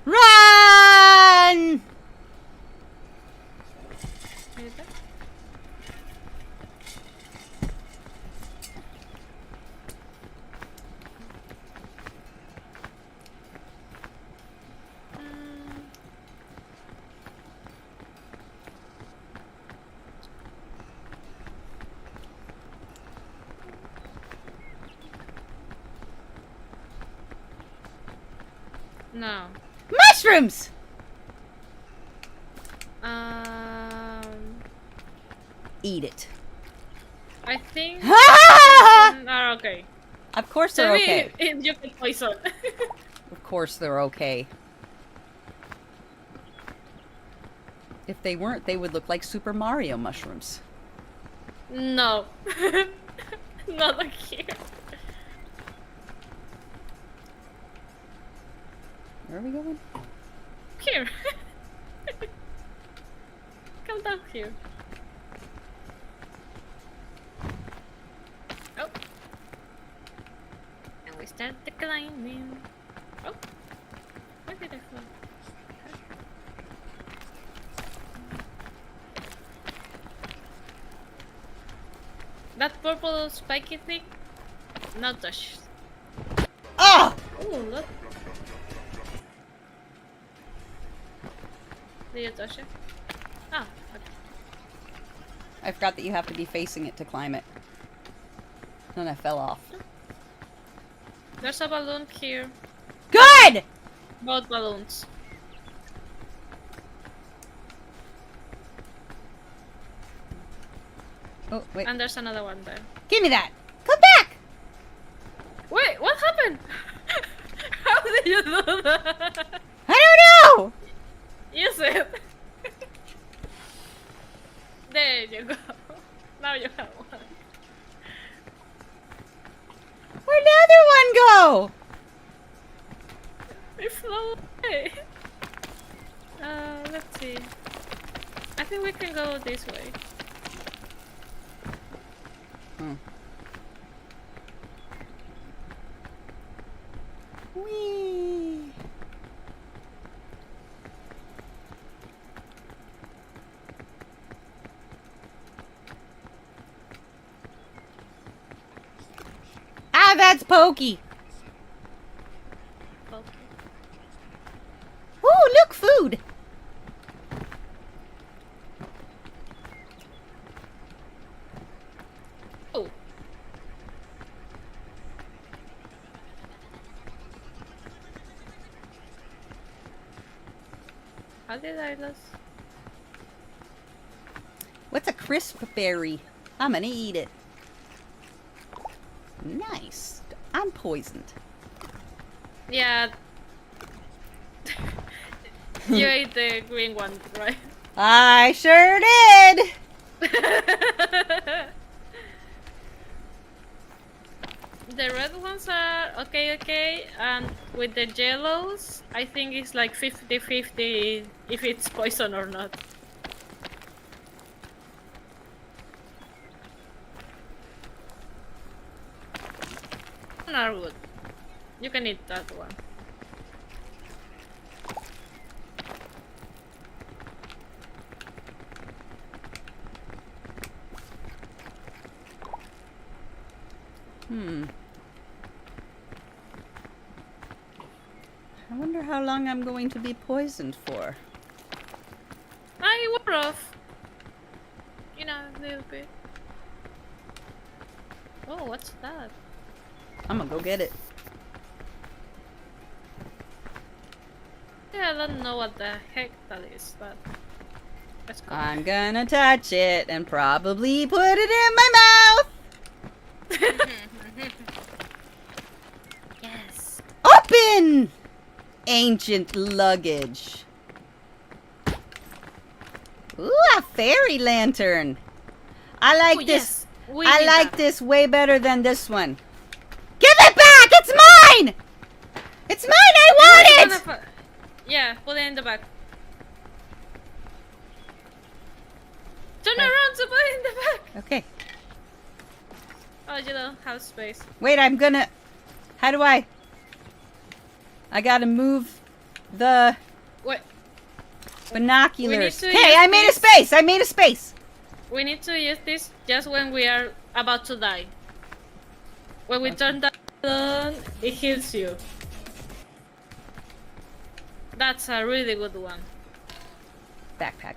S1: Run!
S4: Hear that? No.
S1: Mushrooms! Eat it.
S4: I think
S1: Ah!
S4: are okay.
S1: Of course
S4: Tell
S1: they're
S4: me
S1: okay.
S4: if you can poison.
S1: Of course they're okay. If they weren't, they would look like Super Mario mushrooms.
S4: No. Not like here.
S1: Where are we going?
S4: Here. Come down here. Oh. And we start the climbing. Oh. Where did I fall? That purple spiky thing? Not touch.
S1: Ah!
S4: Oh, look. Did you touch it? Ah, okay.
S1: I forgot that you have to be facing it to climb it. Then I fell off.
S4: There's a balloon here.
S1: Good!
S4: Both balloons.
S1: Oh, wait.
S4: And there's another one there.
S1: Give me that! Come back!
S4: Wait, what happened? How did you do that?
S1: I don't know!
S4: Use it. There you go. Now you have one.
S1: Where'd the other one go?
S4: It flew away. Let's see. I think we can go this way.
S1: Whee! Ah, that's Pokey.
S4: Okay.
S1: Ooh, look, food.
S4: Oh. How did I lose?
S1: What's a crisp berry? I'm gonna eat it. Nice. I'm poisoned.
S4: Yeah. You ate the green one, right?
S1: I sure did.
S4: The red ones are okay, and with the yellows, I think it's like 50-50 if it's poison or not. Are good. You can eat that one.
S1: I wonder how long I'm going to be poisoned for.
S4: I wore off. You know, a little bit. Oh, what's that?
S1: I'm gonna go get it.
S4: Yeah, I don't know what the heck that is, but let's go.
S1: I'm gonna touch it and probably put it in my mouth.
S4: Yes.
S1: Open! Ancient luggage. Ooh, a fairy lantern. I like
S4: Oh,
S1: this.
S4: yes. We
S1: I
S4: need
S1: like
S4: that.
S1: this way better than this one. Give it back! It's mine! It's mine! I want it!
S4: Yeah, put it in the back. Turn
S1: Okay.
S4: around to put it in the back.
S1: Okay.
S4: Oh, you don't have space.
S1: Wait, I'm gonna... How do I gotta move the
S4: Wait,
S1: binoculars.
S4: to
S1: Hey,
S4: use
S1: I made a
S4: this.
S1: space! I made a space!
S4: we need to use this just when we are about to die. When we turn that on, it heals you. That's a really good one.
S1: Backpack.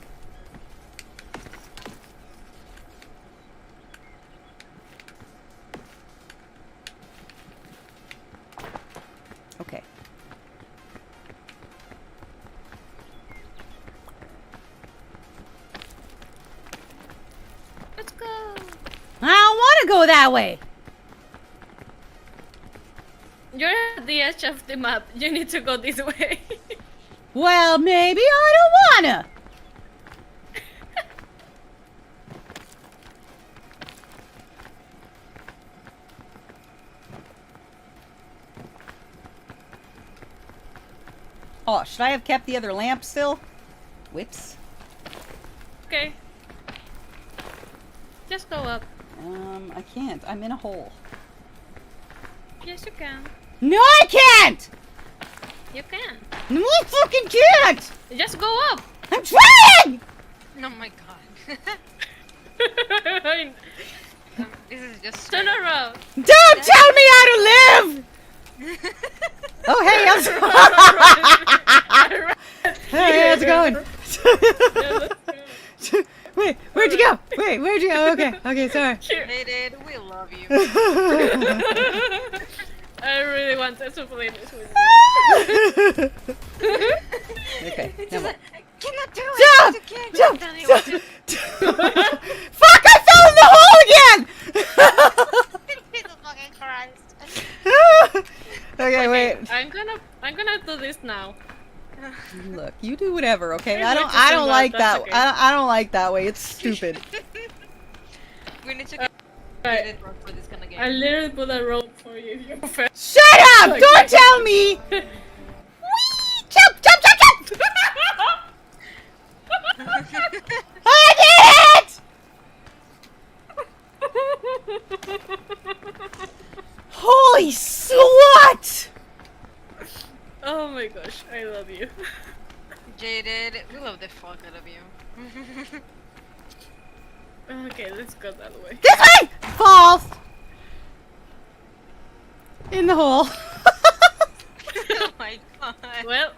S1: Okay.
S4: Let's go.
S1: I don't want to go that way.
S4: You're at the edge of the map. You need to go this way.
S1: Well, maybe I don't wanna. Oh, should I have kept the other lamp still? Whoops.
S4: Okay. Just go up.
S1: I can't. I'm in a hole.
S4: Yes, you can.
S1: No, I can't!
S4: You can.
S1: No, I fucking can't!
S4: Just go up.
S1: I'm trying!
S6: Oh my god. This is just.
S4: Turn around.
S1: Don't tell me how to live! Oh, hey, how's Hey, how's it going? Wait, where'd you go? Wait, where'd you go? Okay, okay, sorry.
S6: Mated, we love you.
S4: I really wanted to play this with you.
S1: Okay, now what?
S6: I cannot do
S1: Jump!
S6: it. You can't
S1: Jump!
S6: tell me what to
S1: Jump! Fuck, I fell in the hole again!
S6: Jesus fucking Christ.
S1: Okay, wait.
S4: I'm gonna do this now.
S1: Look, you do whatever, okay?
S4: I
S1: I
S4: like
S1: don't
S4: to
S1: I
S4: do
S1: don't
S4: that,
S1: like
S4: that's
S1: that.
S4: okay.
S1: I don't like that way. It's stupid.
S6: We need to get
S4: Right.
S6: for this kind of game.
S4: I literally put a rope for you. You fell.
S1: Shut up!
S4: Okay.
S1: Don't tell me! Whee! Jump, jump, jump, jump! I did it! Holy slut!
S4: Oh my gosh, I love you.
S6: Jaded, we love the fuck out of you.
S4: Okay, let's go that way.
S1: This way! False! In the hole.
S6: Oh my god.
S4: Well,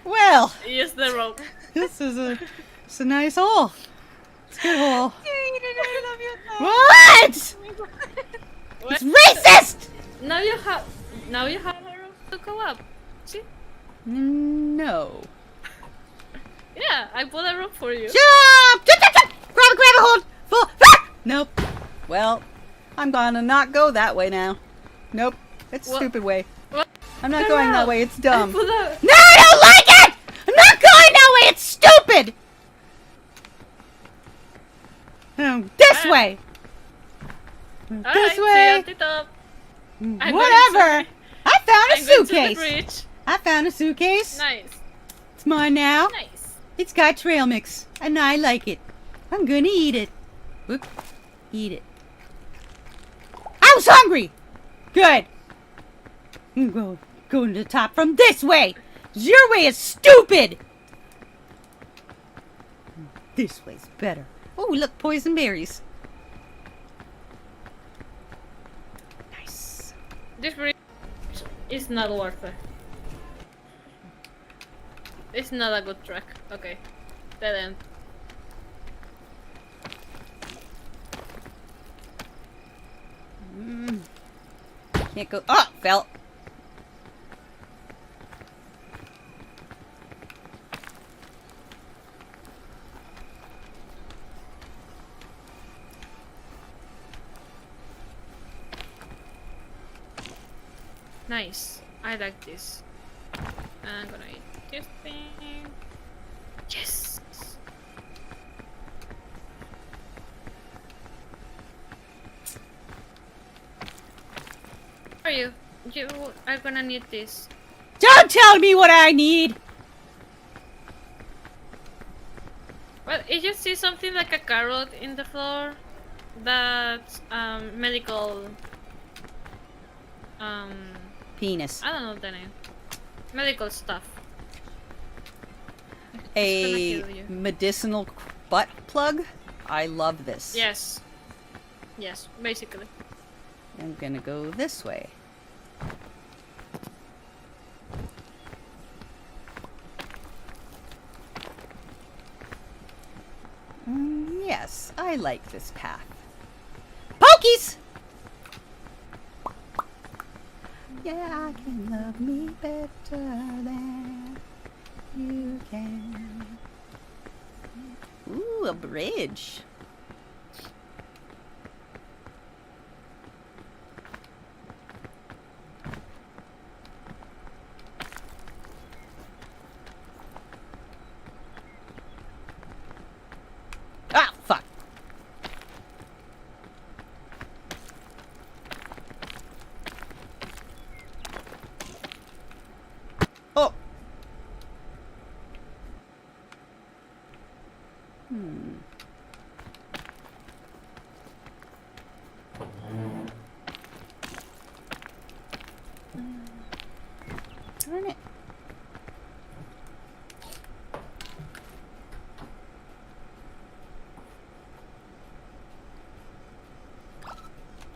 S1: Well,
S4: use the rope.
S1: it's a nice hole. It's a good hole.
S6: Jaded, I love you so
S1: What?
S4: What?
S1: It's racist!
S4: Now you have a rope to go up. See?
S1: No.
S4: Yeah, I put a rope for you.
S1: Jump! Jump, jump, jump! Grab a hold! Full. Ah! Nope. Well, I'm gonna not go that way now. Nope. It's a
S4: What?
S1: stupid way.
S4: What?
S1: I'm not
S4: Turn
S1: going that
S4: around.
S1: way. It's dumb.
S4: I put a...
S1: No, I don't like it! I'm not going that way! It's stupid! This
S4: Alright.
S1: way!
S4: Alright,
S1: This
S4: see you
S1: way!
S4: at the top. I'm going
S1: Whatever! I found a
S4: I'm going to the
S1: suitcase!
S4: bridge.
S1: I found a suitcase.
S4: Nice.
S1: It's mine now.
S4: Nice.
S1: It's got trail mix, and I like it. I'm gonna eat it. Whoop. Eat it. I was hungry! Good. I'm going to the top from this way. Your way is stupid! This way's better. Oh, look, poison berries. Nice.
S4: This bridge is not worth it. It's not a good track. Okay. Dead end.
S1: Can't go. Oh, fell.
S4: Nice. I like this. I'm gonna eat this thing. Yes! Are you? You are gonna need this.
S1: Don't tell me what I need!
S4: Well, if you see something like a carrot in the floor, that's medical.
S1: Penis.
S4: I don't know the name. Medical stuff.
S1: A
S4: kill you.
S1: medicinal butt plug? I love this.
S4: Yes. Yes, basically.
S1: I'm gonna go this way. Yes, I like this path. Pokies! Yeah, I can love me better than you can. Ooh, a bridge. Ah, fuck. Oh. Darn it.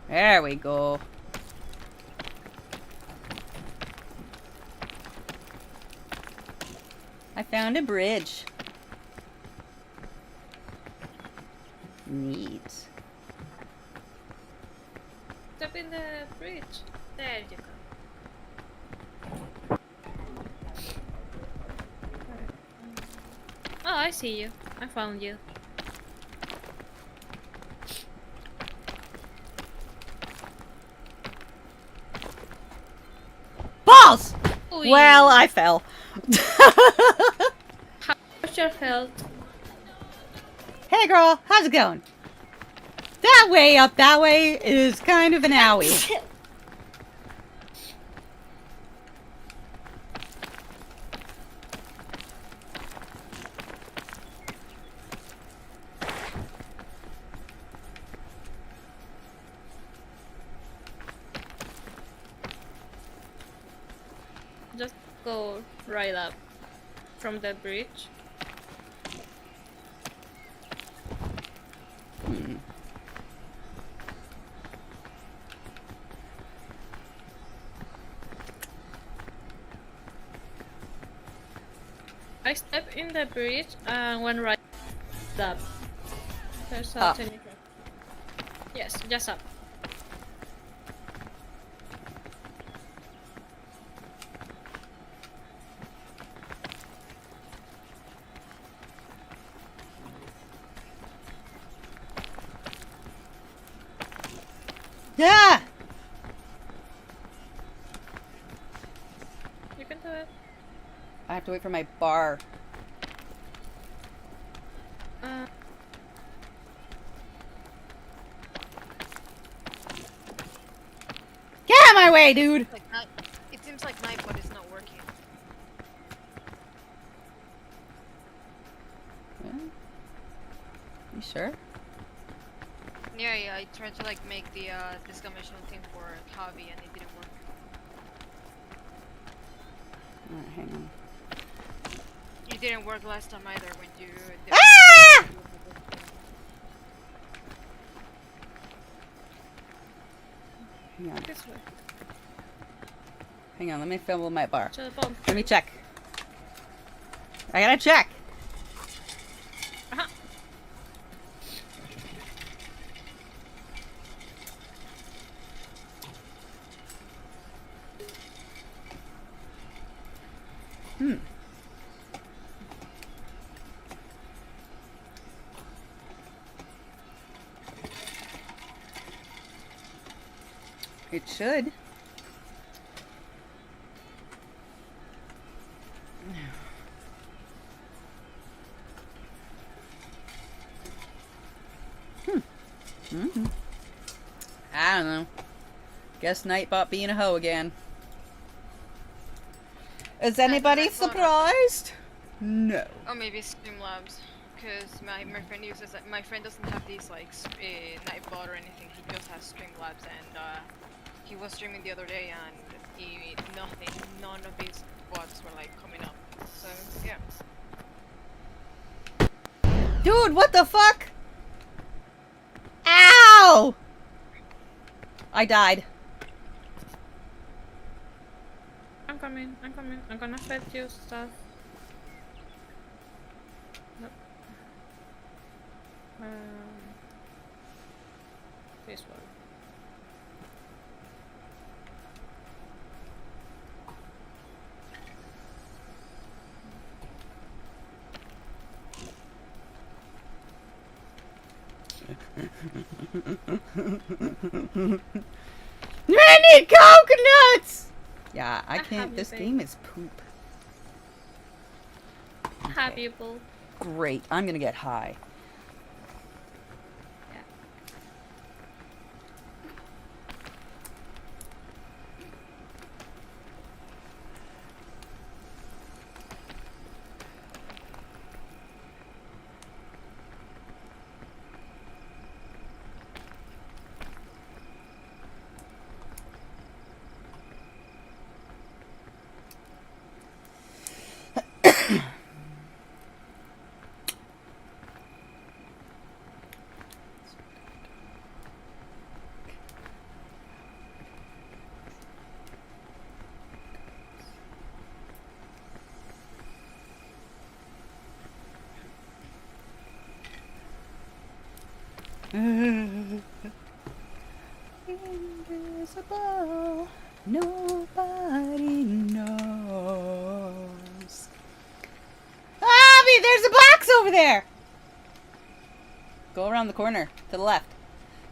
S1: There we go. I found a bridge. Neat.
S4: Step in the bridge. There you go. Oh, I see you. I found you.
S1: Balls!
S4: Ooh.
S1: Well, I fell.
S4: How's your health?
S1: Hey girl, how's it going? That way up that way is kind of an owie.
S4: Just go right up from the bridge. I stepped in the bridge and went right up. There's a
S1: Up.
S4: tiny trap. Yes, just up.
S1: Yeah!
S4: You can do it.
S1: I have to wait for my bar. Get out of my way, dude!
S6: Like not, it seems like Nightbot is not working.
S1: You sure?
S6: Yeah, I tried to like make the exclamation thing for Javi and it didn't work.
S1: Alright, hang on.
S6: It didn't work last time either when you did
S1: Ah! Hang on.
S4: This way.
S1: Hang on, let me fill my bar.
S4: To the bomb.
S1: Let me check. I gotta check.
S4: Uh-huh.
S1: It should. I don't know. Guess Nightbot being a hoe again. Is anybody
S6: I thought of-
S1: surprised? No.
S6: Or maybe Streamlabs, because my friend uses it. My friend doesn't have these like Nightbot or anything. He just has Streamlabs, and he was streaming the other day, and none of his bots were like coming up. So yeah.
S1: Dude, what the fuck? Ow! I died.
S4: I'm coming. I'm gonna fed you stuff. Nope. This one.
S1: I need coconuts! Yeah, I
S4: have
S1: can't.
S4: you,
S1: This
S4: babe.
S1: game is poop.
S4: Have people.
S1: Great. I'm gonna get high.
S4: Yeah.
S1: Invisible, nobody knows. Abby, there's a box over there. Go around the corner to the left.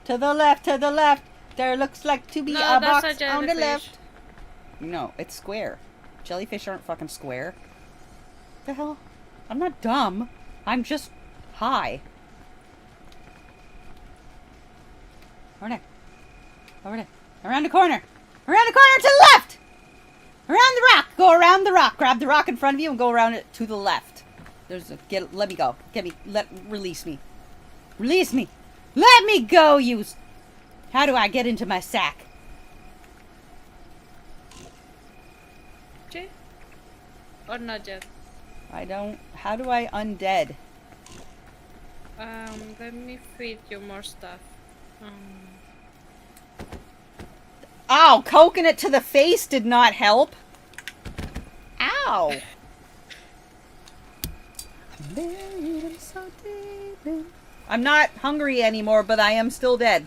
S1: To the left, to the left. There looks like to be
S4: No,
S1: a
S4: that's
S1: box
S4: a
S1: on the
S4: jellyfish.
S1: left. No, it's square. Jellyfish aren't fucking square. The hell? I'm not dumb. I'm just high. Over there. Over there. Around the corner. Around the corner to the left! Around the rock. Go around the rock. Grab the rock in front of you and go around it to the left. There's a let me go. Release me. Release me. Let me go, you. How do I get into my sack?
S4: Jay? Or not yet?
S1: I don't. How do I undead?
S4: Let me feed you more stuff.
S1: Ow! Coconut to the face did not help. Ow! I'm not hungry anymore, but I am still dead.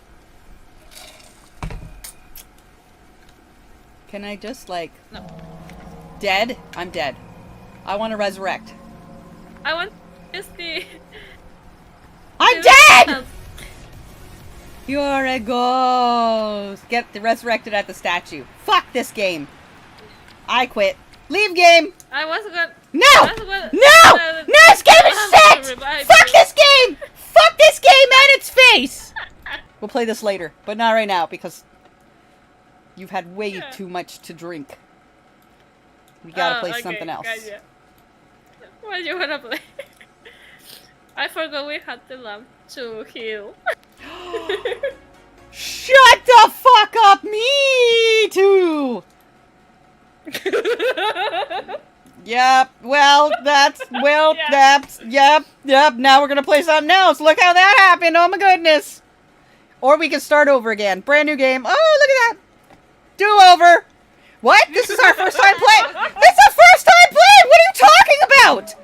S1: Can I just, like...
S4: No.
S1: Dead? I'm dead. I want to resurrect.
S4: I want just the...
S1: I'm dead! You're a ghost. Get resurrected at the statue. Fuck this game. I quit. Leave game.
S4: I was gonna...
S1: No! No! No! This game is shit! Fuck this game! Fuck this game and its face! We'll play this later, but not right now because you've had way too much to drink. We gotta play something else.
S4: Gotcha. What do you wanna play? I forgot we had the lamp to heal.
S1: Shut the fuck up! Me too! Yep, well, that's, yep. Now we're gonna play something else. Look how that happened, oh my goodness. Or we can start over again. Brand new game. Oh, look at that. Do-over. What? This is our first time playing? It's our first time playing! What are you talking about?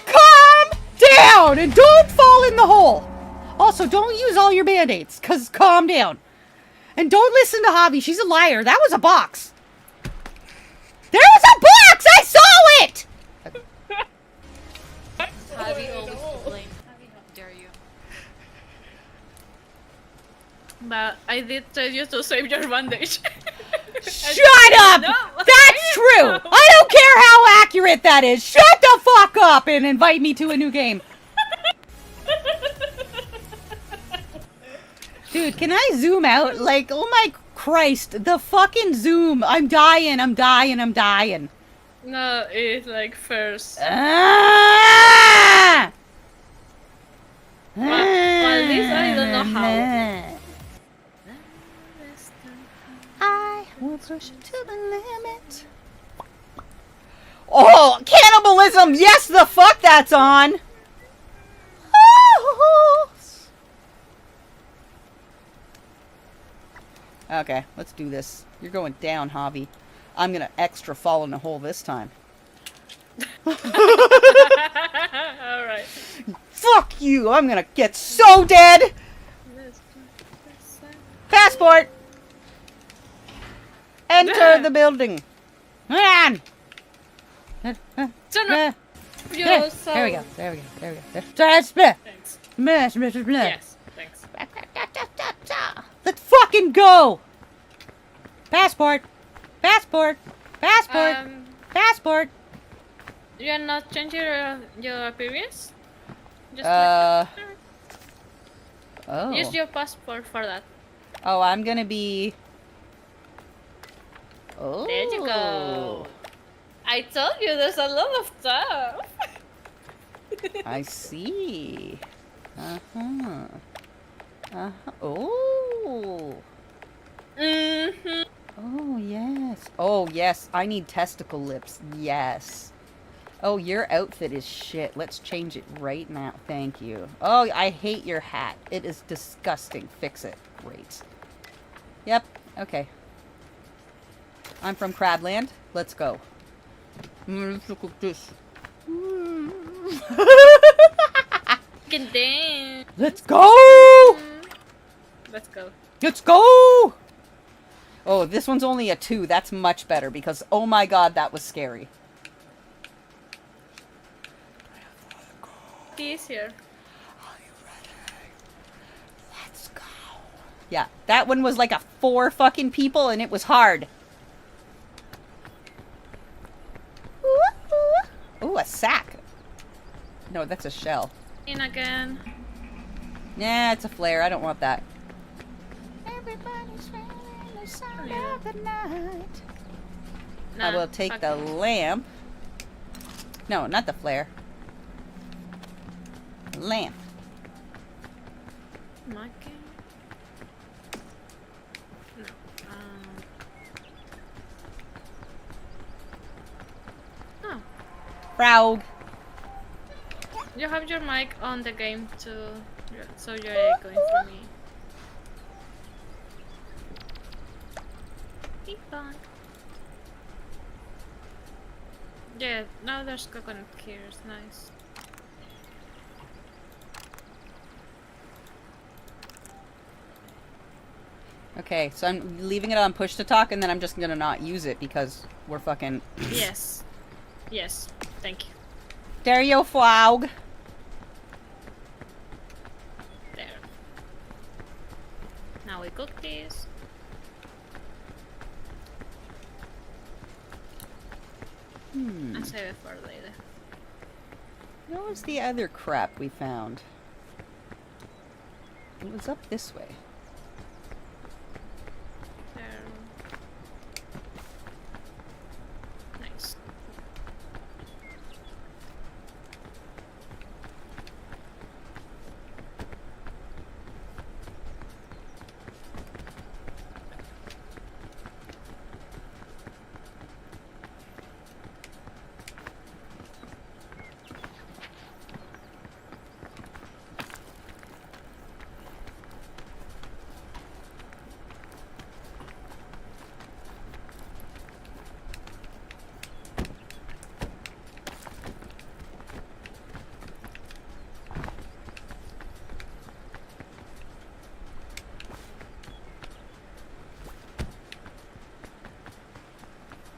S1: Calm down and don't fall in the hole. Also, don't use all your band-aids, because calm down. And don't listen to Javi. She's a liar. That was a box. There was a box! I saw it!
S6: Javi always to blame. How dare you?
S4: But I did tell you to save your bandage.
S1: Shut up!
S4: No.
S1: That's true! I don't care how accurate that is! Shut the fuck up and invite me to a new game. Dude, can I zoom out? Like, oh my Christ, the fucking zoom. I'm dying.
S4: No, it's like first.
S1: Ah!
S4: Well, at least I don't know how.
S1: I will push it to the limit. Oh, cannibalism! Yes, the fuck that's on! Oh. Okay, let's do this. You're going down, Javi. I'm gonna extra fall in the hole this time.
S4: Alright.
S1: Fuck you! I'm gonna get so dead! Passport! Enter the building. Man!
S4: Turn up your
S1: There
S4: soul.
S1: we go. Thanks.
S4: Thanks.
S1: Yes,
S4: Yes, thanks.
S1: let's fucking go! Passport! Passport!
S4: You're not changing your appearance? Just
S1: Oh.
S4: use your passport for that.
S1: Oh, I'm gonna be... Oh.
S4: There you go. I told you there's a lot of stuff.
S1: I see. Uh-huh. Oh.
S4: Mm-hmm.
S1: Oh, yes. Oh, yes. I need testicle lips. Yes. Oh, your outfit is shit. Let's change it right now. Thank you. Oh, I hate your hat. It is disgusting. Fix it. Great. Yep. Okay. I'm from Crabland. Let's go. Let's look at this.
S4: Get down.
S1: Let's go!
S4: Let's go.
S1: Let's go! Oh, this one's only a 2. That's much better because, oh my god, that was scary.
S4: He's here.
S1: Are you ready? Let's go. Yeah, that one was like a 4 fucking people and it was hard. Ooh, a sack. No, that's a shell.
S4: In again.
S1: Nah, it's a flare. I don't want that. Everybody's feeling the sound of the night. I will take the lamp. No, not the flare. Lamp.
S4: Okay. No.
S1: Frog.
S4: You have your mic on the game too, so you're echoing for me. Ping pong. Yeah, now there's coconut here. It's nice.
S1: Okay, so I'm leaving it on push to talk, and then I'm just gonna not use it because we're fucking.
S4: Yes. Yes. Thank you.
S1: There you frog.
S4: There. Now we cook these.
S1: Hmm.
S4: I'll save it for later.
S1: What was the other crap we found? It was up this way.
S4: There. Nice.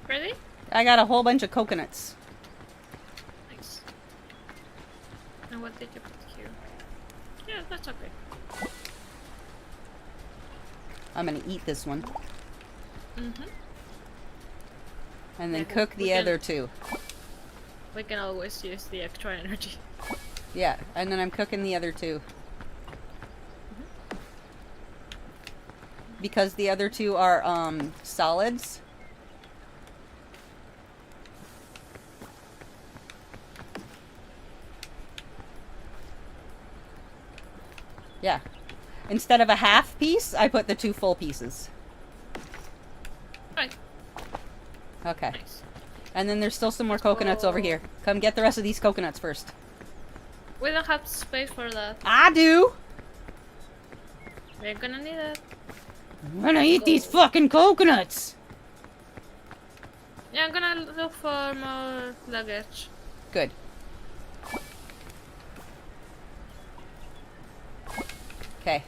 S4: Ready?
S1: I got a whole bunch of coconuts.
S4: Nice. And what did you put here? Yeah, that's okay.
S1: I'm gonna eat this one.
S4: Mm-hmm.
S1: And then
S4: Yeah,
S1: cook
S4: we
S1: the
S4: can-
S1: other two.
S4: We can always use the extra energy.
S1: Yeah, and then I'm cooking the other two. Because the other two are, solids. Yeah. Instead of a half piece, I put the two full pieces.
S4: Right.
S1: Okay.
S4: Nice.
S1: And then there's still some more coconuts over here. Come get the rest of these coconuts first.
S4: We don't have space for that.
S1: I do!
S4: We're gonna need it.
S1: I'm gonna eat these fucking coconuts!
S4: Yeah, I'm gonna look for more luggage.
S1: Good. Okay.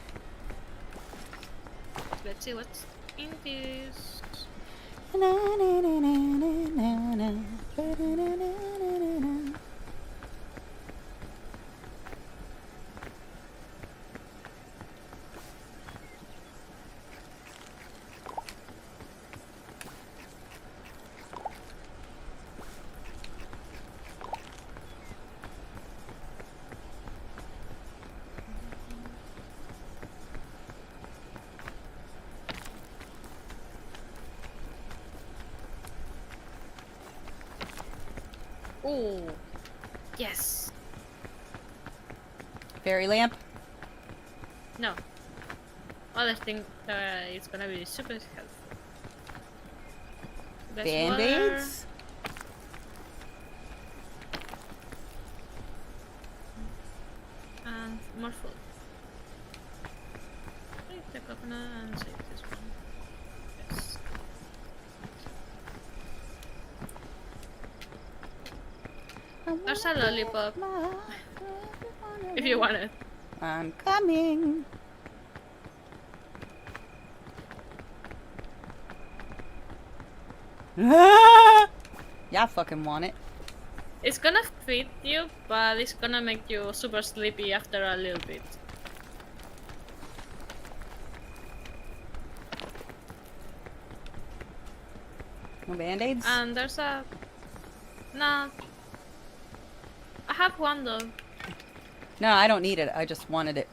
S4: Let's see what's in this. Ooh. Yes.
S1: Fairy lamp.
S4: No. Other thing it's gonna be super helpful. There's
S1: Band-aids.
S4: water and more food. Take the coconut and save this one. Yes. There's a lollipop if you want it.
S1: I'm coming. Yeah, I fucking want it.
S4: It's gonna feed you, but it's gonna make you super sleepy after a little bit.
S1: No band-aids?
S4: And there's a... Nah. I have one though.
S1: No, I don't need it. I just wanted it.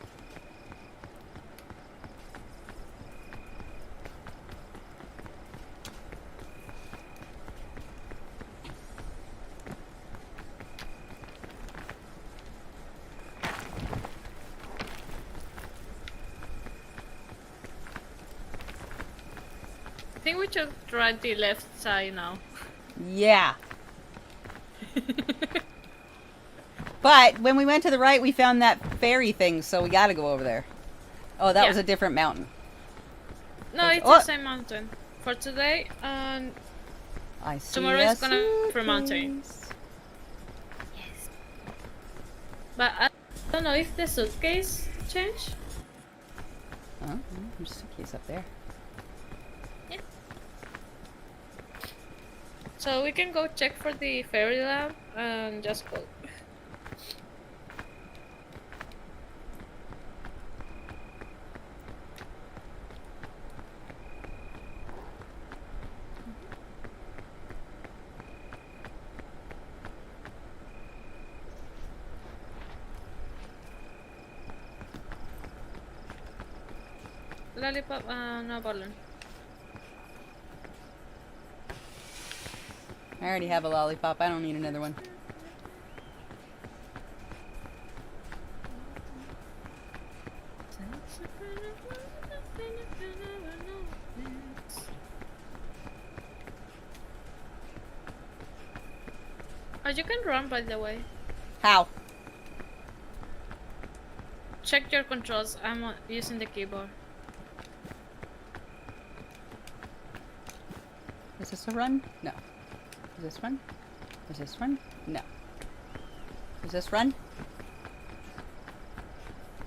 S4: I think we should try the left side now.
S1: Yeah. But when we went to the right, we found that fairy thing, so we gotta go over there. Oh, that
S4: Yeah.
S1: was a different mountain.
S4: No, it's
S1: Oh.
S4: the same mountain. For today, and
S1: I see.
S4: tomorrow
S1: a
S4: is gonna be for mountain.
S1: suitcase.
S4: Yes. But I don't know if the suitcase changed.
S1: Oh, there's a suitcase up there.
S4: So we can go check for the fairy lamp and just go. Lollipop, no problem.
S1: I already have a lollipop. I don't need another one.
S4: Oh, you can run, by the way.
S1: How?
S4: Check your controls. I'm using the keyboard.
S1: Is this a run? No. Is this run? Is this run? No. Is this run?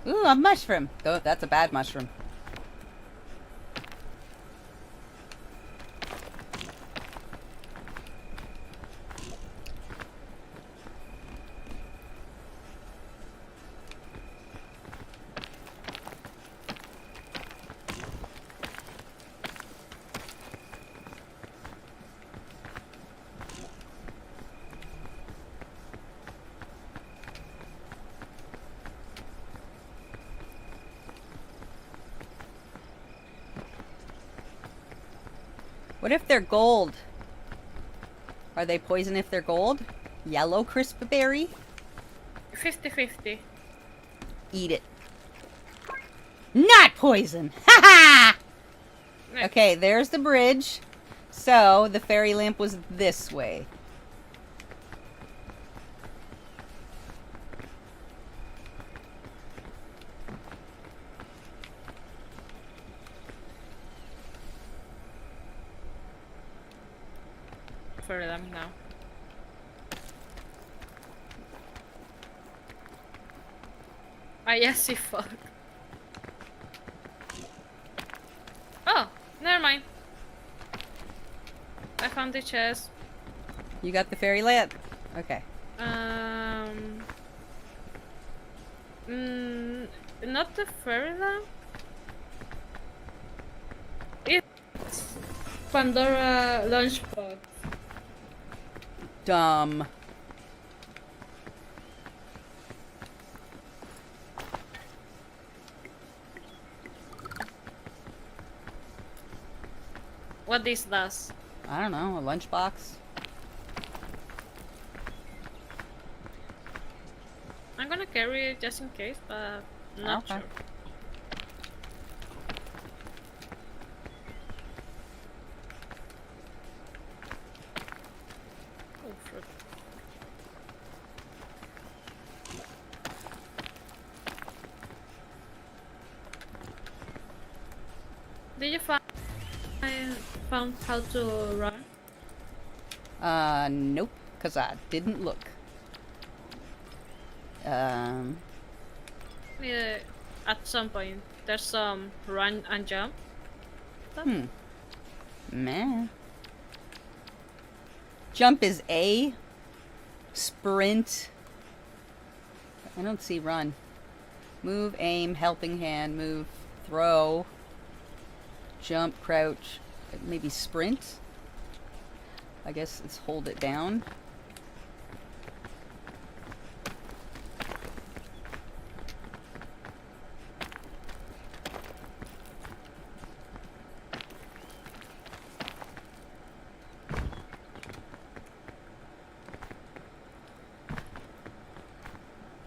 S1: Ooh, a mushroom. Oh, that's a bad mushroom. What if they're gold? Are they poison if they're gold? Yellow crisp berry?
S4: 50-50.
S1: Eat it. Not poison! Ha ha!
S4: Next.
S1: Okay, there's the bridge. So, the fairy lamp was this way.
S4: For them now. Yes, he fuck. Oh, never mind. I found the chest.
S1: You got the fairy lamp? Okay.
S4: Not the fairy lamp. It's Pandora lunchbox.
S1: Dumb.
S4: What this does?
S1: I don't know, a lunchbox?
S4: I'm gonna carry it just in case, but not
S1: Okay.
S4: sure. Oh, fruit. Did you found how to run?
S1: Nope, because I didn't look.
S4: Yeah, at some point, there's some run and jump.
S1: Meh. Jump is A. Sprint. I don't see run. Move, aim, helping hand, move, throw. Jump, crouch. Maybe sprint? I guess it's hold it down.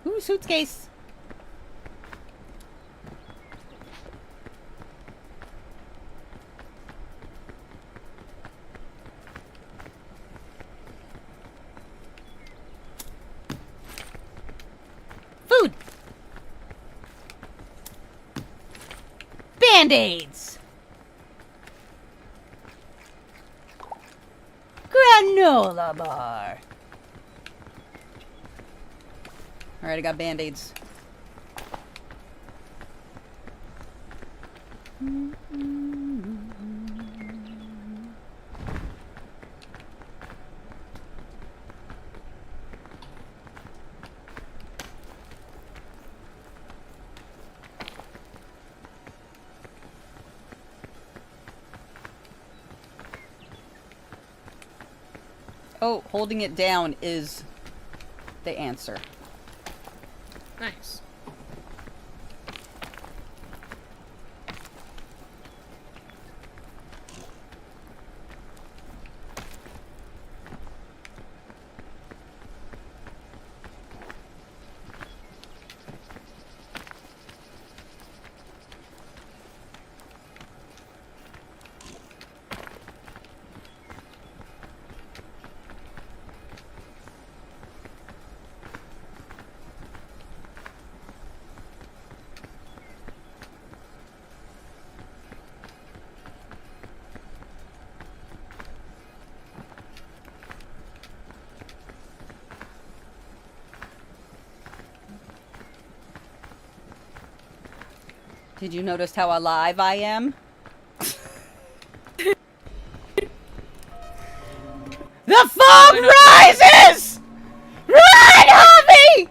S1: Ooh, suitcase. Band-Aids! Granola bar. Alright, I got Band-Aids. Oh, holding it down is the answer.
S4: Nice.
S1: Did you notice how alive I am? The fog rises! Run, Hobby!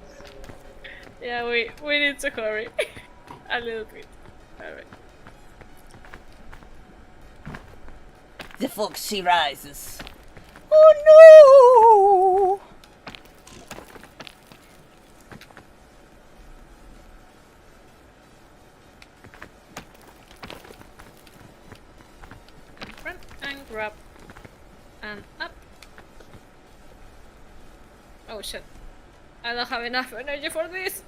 S4: Yeah, we need to hurry. A little bit. Alright.
S1: The fog she rises. Oh no!
S4: And front and grab. And up. Oh shit. I don't have enough energy for this.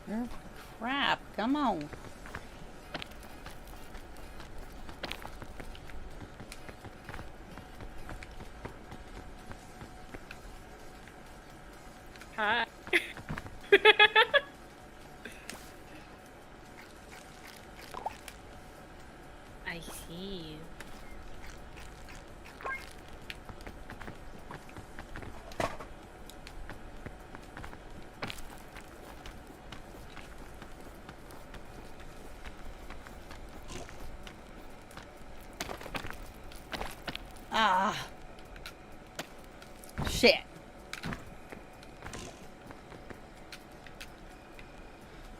S1: Oh, crap, come on.
S4: Hi. I see.
S1: Ah. Shit.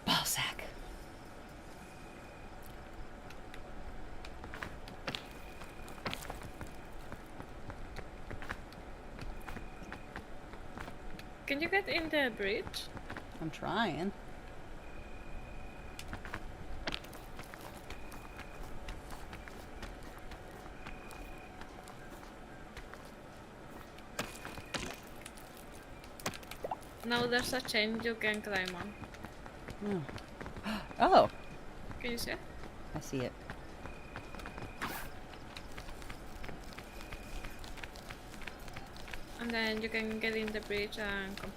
S1: Ballsack.
S4: Can you get in the bridge?
S1: I'm trying.
S4: Now there's a chain you can climb on.
S1: Oh. Oh,
S4: Can you see it?
S1: I see it.
S4: And then you can get in the bridge and come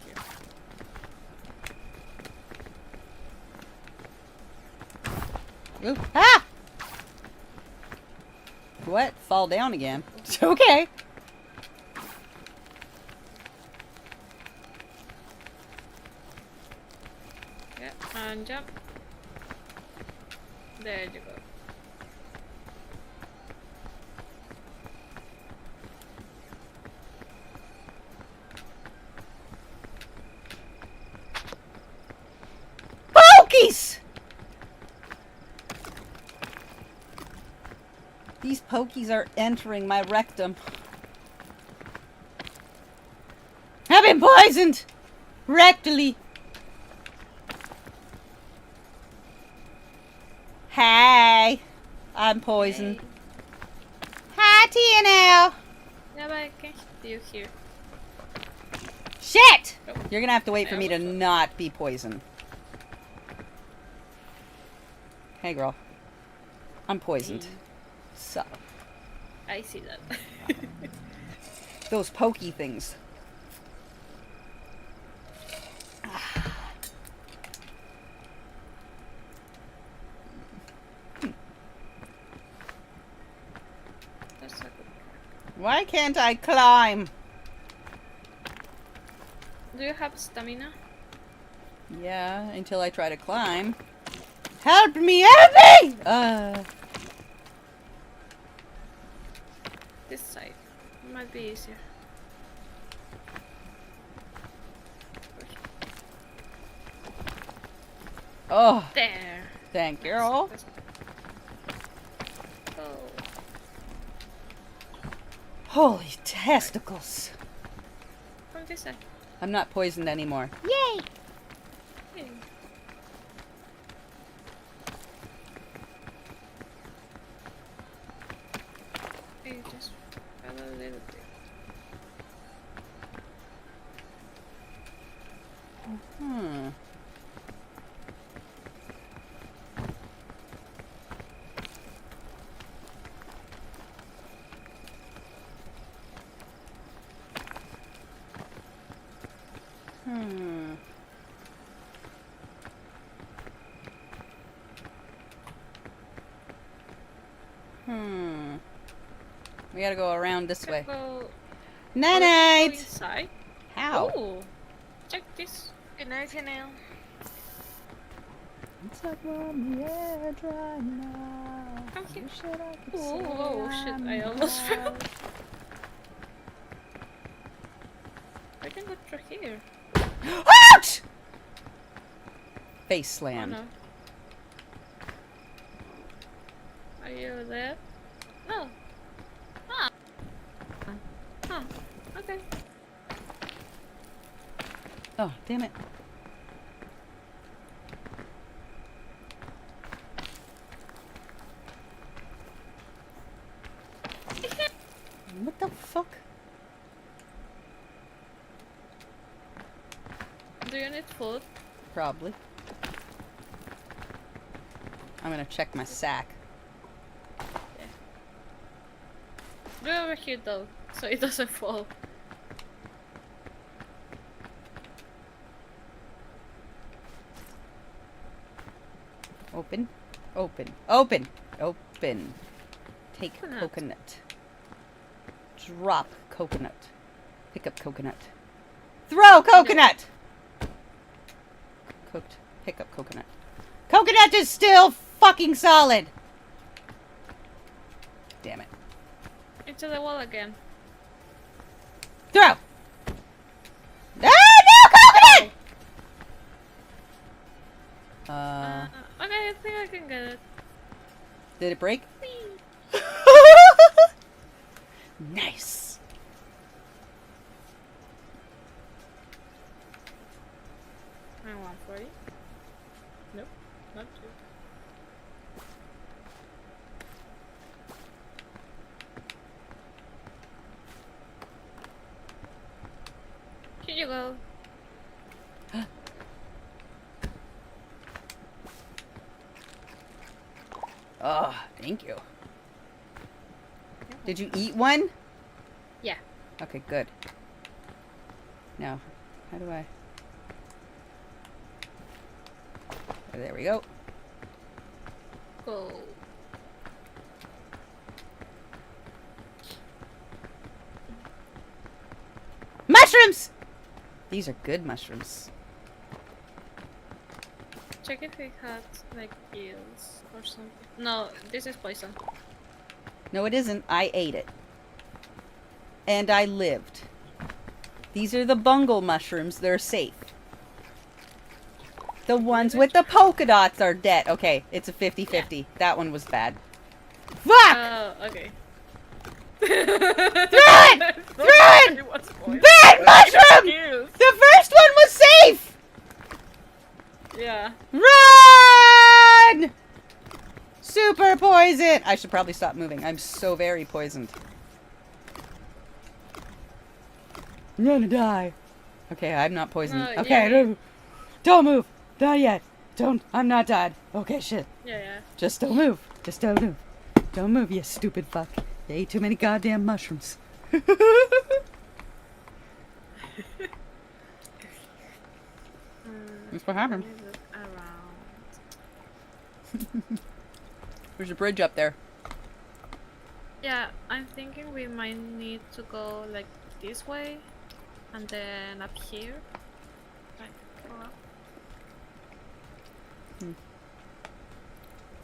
S4: here.
S1: Oop. Ah! What? Fall down again? Okay.
S4: Yeah, and jump. There you go.
S1: Pokies! These pokies are entering my rectum. I've been poisoned! Rectally. Hey. I'm poisoned. Hi, back to you now.
S4: Yeah, but I can see you here.
S1: Shit!
S4: Oh.
S1: You're gonna have to wait for
S4: I
S1: me to
S4: almost-
S1: not be poisoned. Hey, girl. I'm poisoned. So,
S4: I see that.
S1: those pokey things.
S4: That's a good.
S1: Why can't I climb?
S4: Do you have stamina?
S1: Yeah, until I try to climb. Help me! Help me!
S4: This side. It might be easier.
S1: Oh,
S4: There.
S1: thank you.
S4: Nice. Oh.
S1: Holy testicles.
S4: From this side.
S1: I'm not poisoned anymore.
S2: Yay!
S4: Hey. Hey, just fell a little bit.
S1: Hmm. Hmm. Hmm. We gotta go around this way.
S4: Go
S1: Night
S4: go
S1: night!
S4: inside.
S1: How?
S4: Oh, check this.
S6: Good night, now.
S1: It's up on the edge right now.
S4: Come here.
S1: Wish that I could
S4: Oh,
S1: say
S4: oh shit!
S1: I'm
S4: I almost fell.
S1: right.
S4: I can go through here.
S1: Ouch! Face
S4: Oh
S1: slam.
S4: no. Are you there? No. Ah. Huh. Okay.
S1: Oh, damn it. What the fuck?
S4: Do you need food?
S1: Probably. I'm gonna check my sack.
S4: Do over here though, so it doesn't fall.
S1: Open. Open. Open. Open. Take
S4: Coconut.
S1: coconut. Drop coconut. Pick up coconut. Throw coconut! Cooked. Pick up coconut. Coconut is still fucking solid! Damn it.
S4: Into the wall again.
S1: Throw! Ah, no coconut!
S4: Okay, I think I can get it.
S1: Did it break? Nice.
S4: I want 40. Nope, not two. Here you go.
S1: Oh, thank you. Did you eat one?
S4: Yeah.
S1: Okay, good. Now, how do I... There we go.
S4: Go.
S1: Mushrooms! These are good mushrooms.
S4: Check if it had like eels or something. No, this is poison.
S1: No, it isn't. I ate it. And I lived. These are the bungle mushrooms. They're safe. The ones with the polka dots are dead. Okay, it's a 50-50. That one was bad. Fuck!
S4: Oh, okay.
S1: Throw it! Throw it! Bad mushroom!
S4: Eels.
S1: The first one was safe!
S4: Yeah.
S1: Run! Super poison! I should probably stop moving. I'm so very poisoned. I'm gonna die. Okay, I'm not poisoned.
S4: No,
S1: Okay,
S4: yeah.
S1: don't move. Not yet. Don't. I'm not dead. Okay, shit.
S4: Yeah.
S1: Just don't move. Just don't move. Don't move, you stupid fuck. You ate too many goddamn mushrooms. That's what happened.
S4: Let me look around.
S1: There's a bridge up there.
S4: Yeah, I'm thinking we might need to go like this way, and then up here. Like, go up.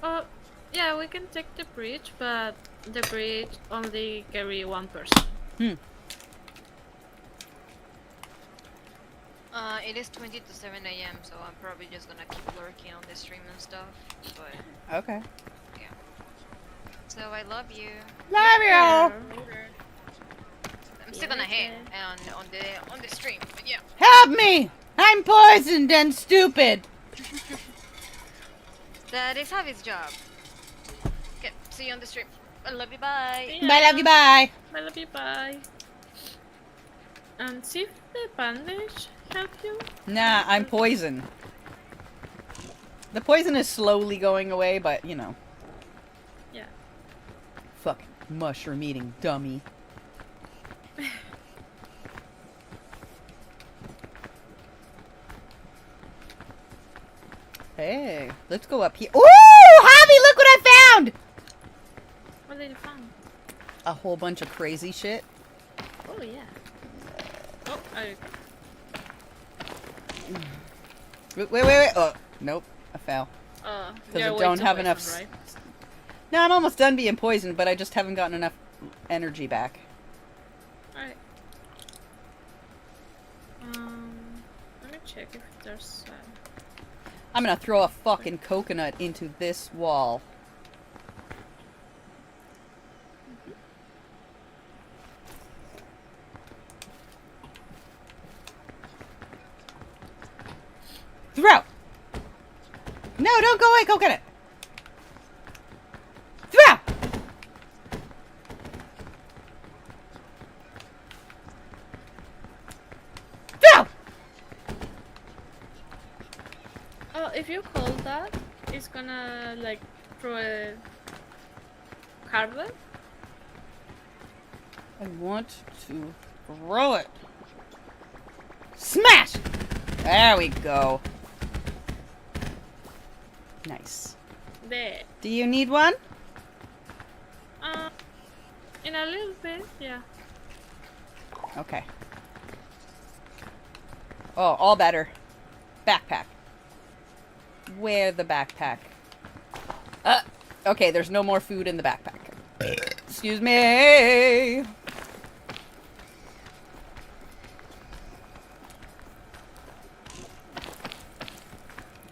S4: Oh, yeah, we can take the bridge, but the bridge only carry one person.
S6: It is 20 to 7 a.m., so I'm probably just gonna keep lurking on the stream and stuff. But
S1: Okay.
S6: yeah. So I love you.
S1: Love you.
S6: Later. I'm still gonna
S4: Yeah.
S6: hang on the stream, but yeah.
S1: Help me! I'm poisoned and stupid.
S6: That is Javi's job. Okay, see you on the stream. I love you. Bye.
S1: Bye, love you, bye.
S4: I love you, bye. And see if the bandage helped you.
S1: Nah, I'm poisoned. The poison is slowly going away, but you know.
S4: Yeah.
S1: Fucking mushroom eating dummy. Hey, let's go up here. Ooh, Javi, look what I found!
S4: What did you find?
S1: A whole bunch of crazy shit.
S4: Oh yeah. Oh, I.
S1: Wait. Oh, nope, I fell.
S4: Because
S1: I don't have enough
S4: Right?
S1: No, I'm almost done being poisoned, but I just haven't gotten enough energy back.
S4: Alright. Let me check if there's.
S1: I'm gonna throw a fucking coconut into this wall. Throw! No, don't go away, coconut! Throw! Throw!
S4: Oh, if you hold that, it's gonna like throw a cardboard.
S1: I want to throw it. Smash! There we go. Nice.
S4: There.
S1: Do you need one?
S4: In a little bit, yeah.
S1: Okay. Oh, all better. Backpack. Where the backpack? Okay, there's no more food in the backpack. Excuse me.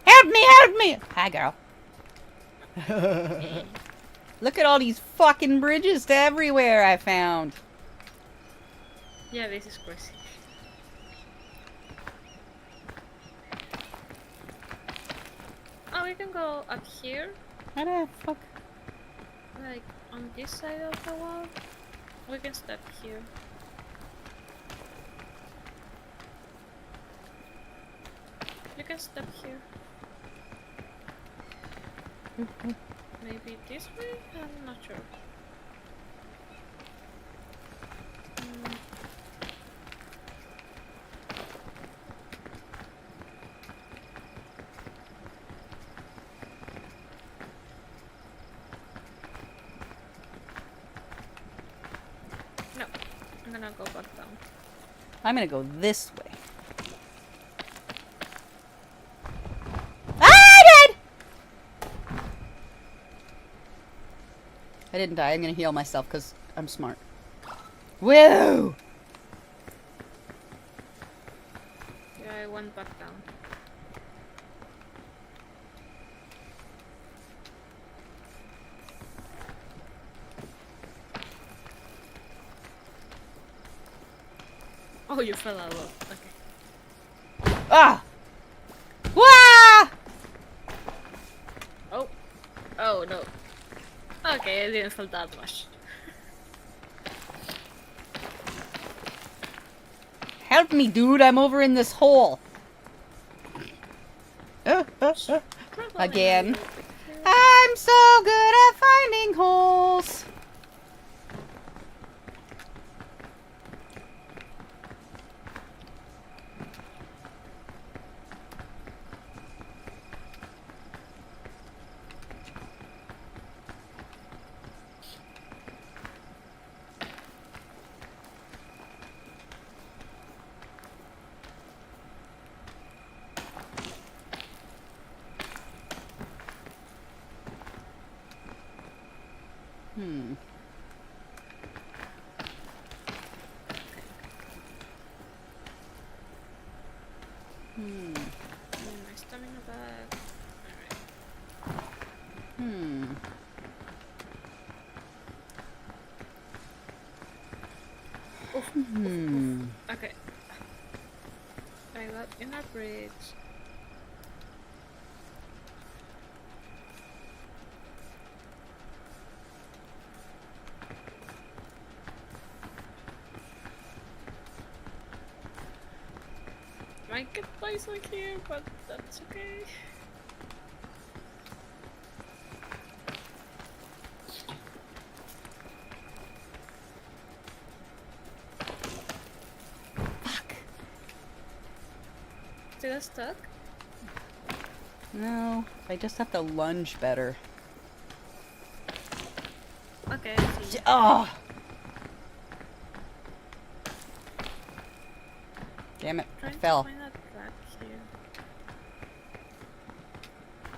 S1: Help me, help me! Hi, girl. Look at all these fucking bridges to everywhere I found.
S4: Yeah, this is crazy. Oh, we can go up here,
S1: How the fuck?
S4: like on this side of the wall. We can step here. You can step here. Maybe this way? I'm not sure. No, I'm gonna go back down.
S1: I'm gonna go this way. I didn't die. I'm gonna heal myself because I'm smart. Woo!
S4: Yeah, I went back down. Oh, you fell out. Okay.
S1: Ah! Wah!
S4: Oh. Oh no. Okay, I didn't fall that much.
S1: Help me, dude. I'm over in this hole. Again. I'm so good at finding holes.
S4: My stamina back. Okay. I got in a bridge. Might get poison here, but that's okay. Still stuck?
S1: No, I just have to lunge better.
S4: Okay, I see.
S1: Oh! Damn it, I
S4: Trying
S1: fell.
S4: to find a track here.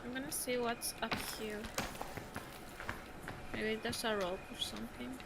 S4: I'm gonna see what's up here. Maybe there's a rope or something.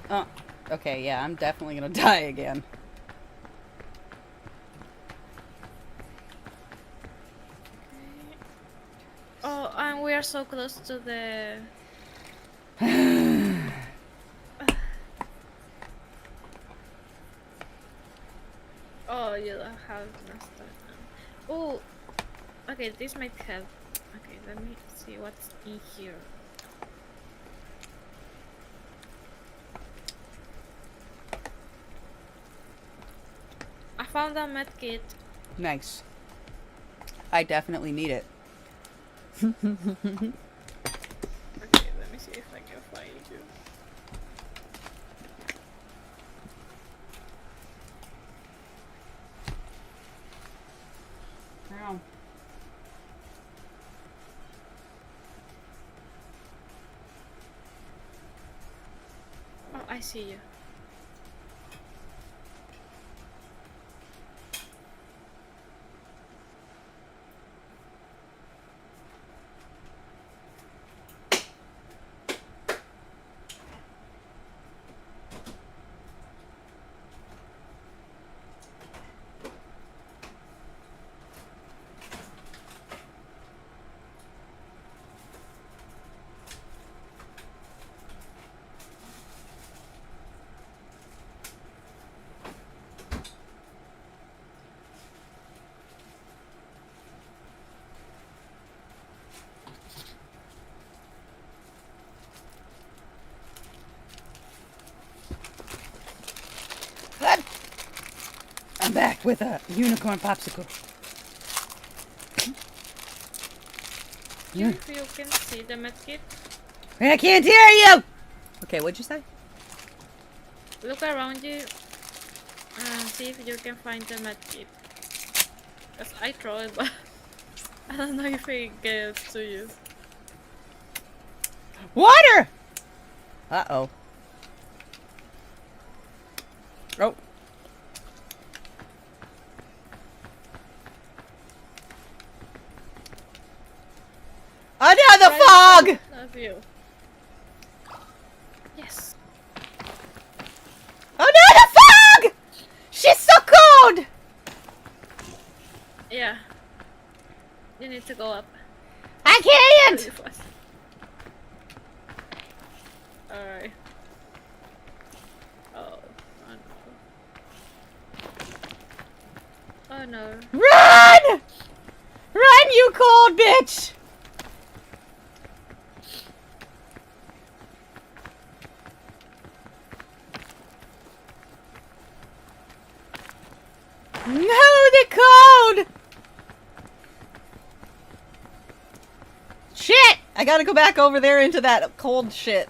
S1: Oh, okay, yeah, I'm definitely gonna die again.
S4: Oh, and we are so close to the. Oh, you don't have enough stuff now. Oh, okay, this might help. Okay, let me see what's in here. I found a med kit.
S1: Nice. I definitely need it.
S4: Okay, let me see if I can find you.
S1: Ow.
S4: Oh, I see you.
S1: I'm back with a unicorn popsicle.
S4: you if you can see the medkit.
S1: I can't hear you! Okay, what'd you say?
S4: Look around you and see if you can find the medkit. Cause I throw it, but I don't know if it gets to you.
S1: Water! Uh-oh. Oh. Another fog!
S4: Love you. Yes.
S1: Another fog! She's so cold!
S4: Yeah. You need to go up.
S1: I
S4: Really
S1: can't!
S4: fast. Alright. Oh. Oh no. Oh no.
S1: Run! Run, you cold bitch! No, the cold! Shit! I gotta go back over there into that cold shit.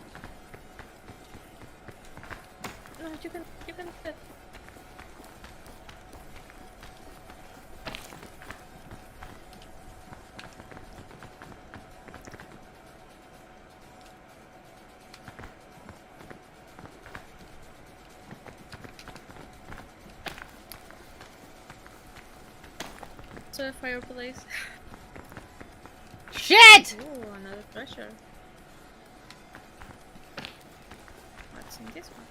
S4: No, you can fit. To a fireplace.
S1: Shit!
S4: Ooh, another treasure. What's in this one?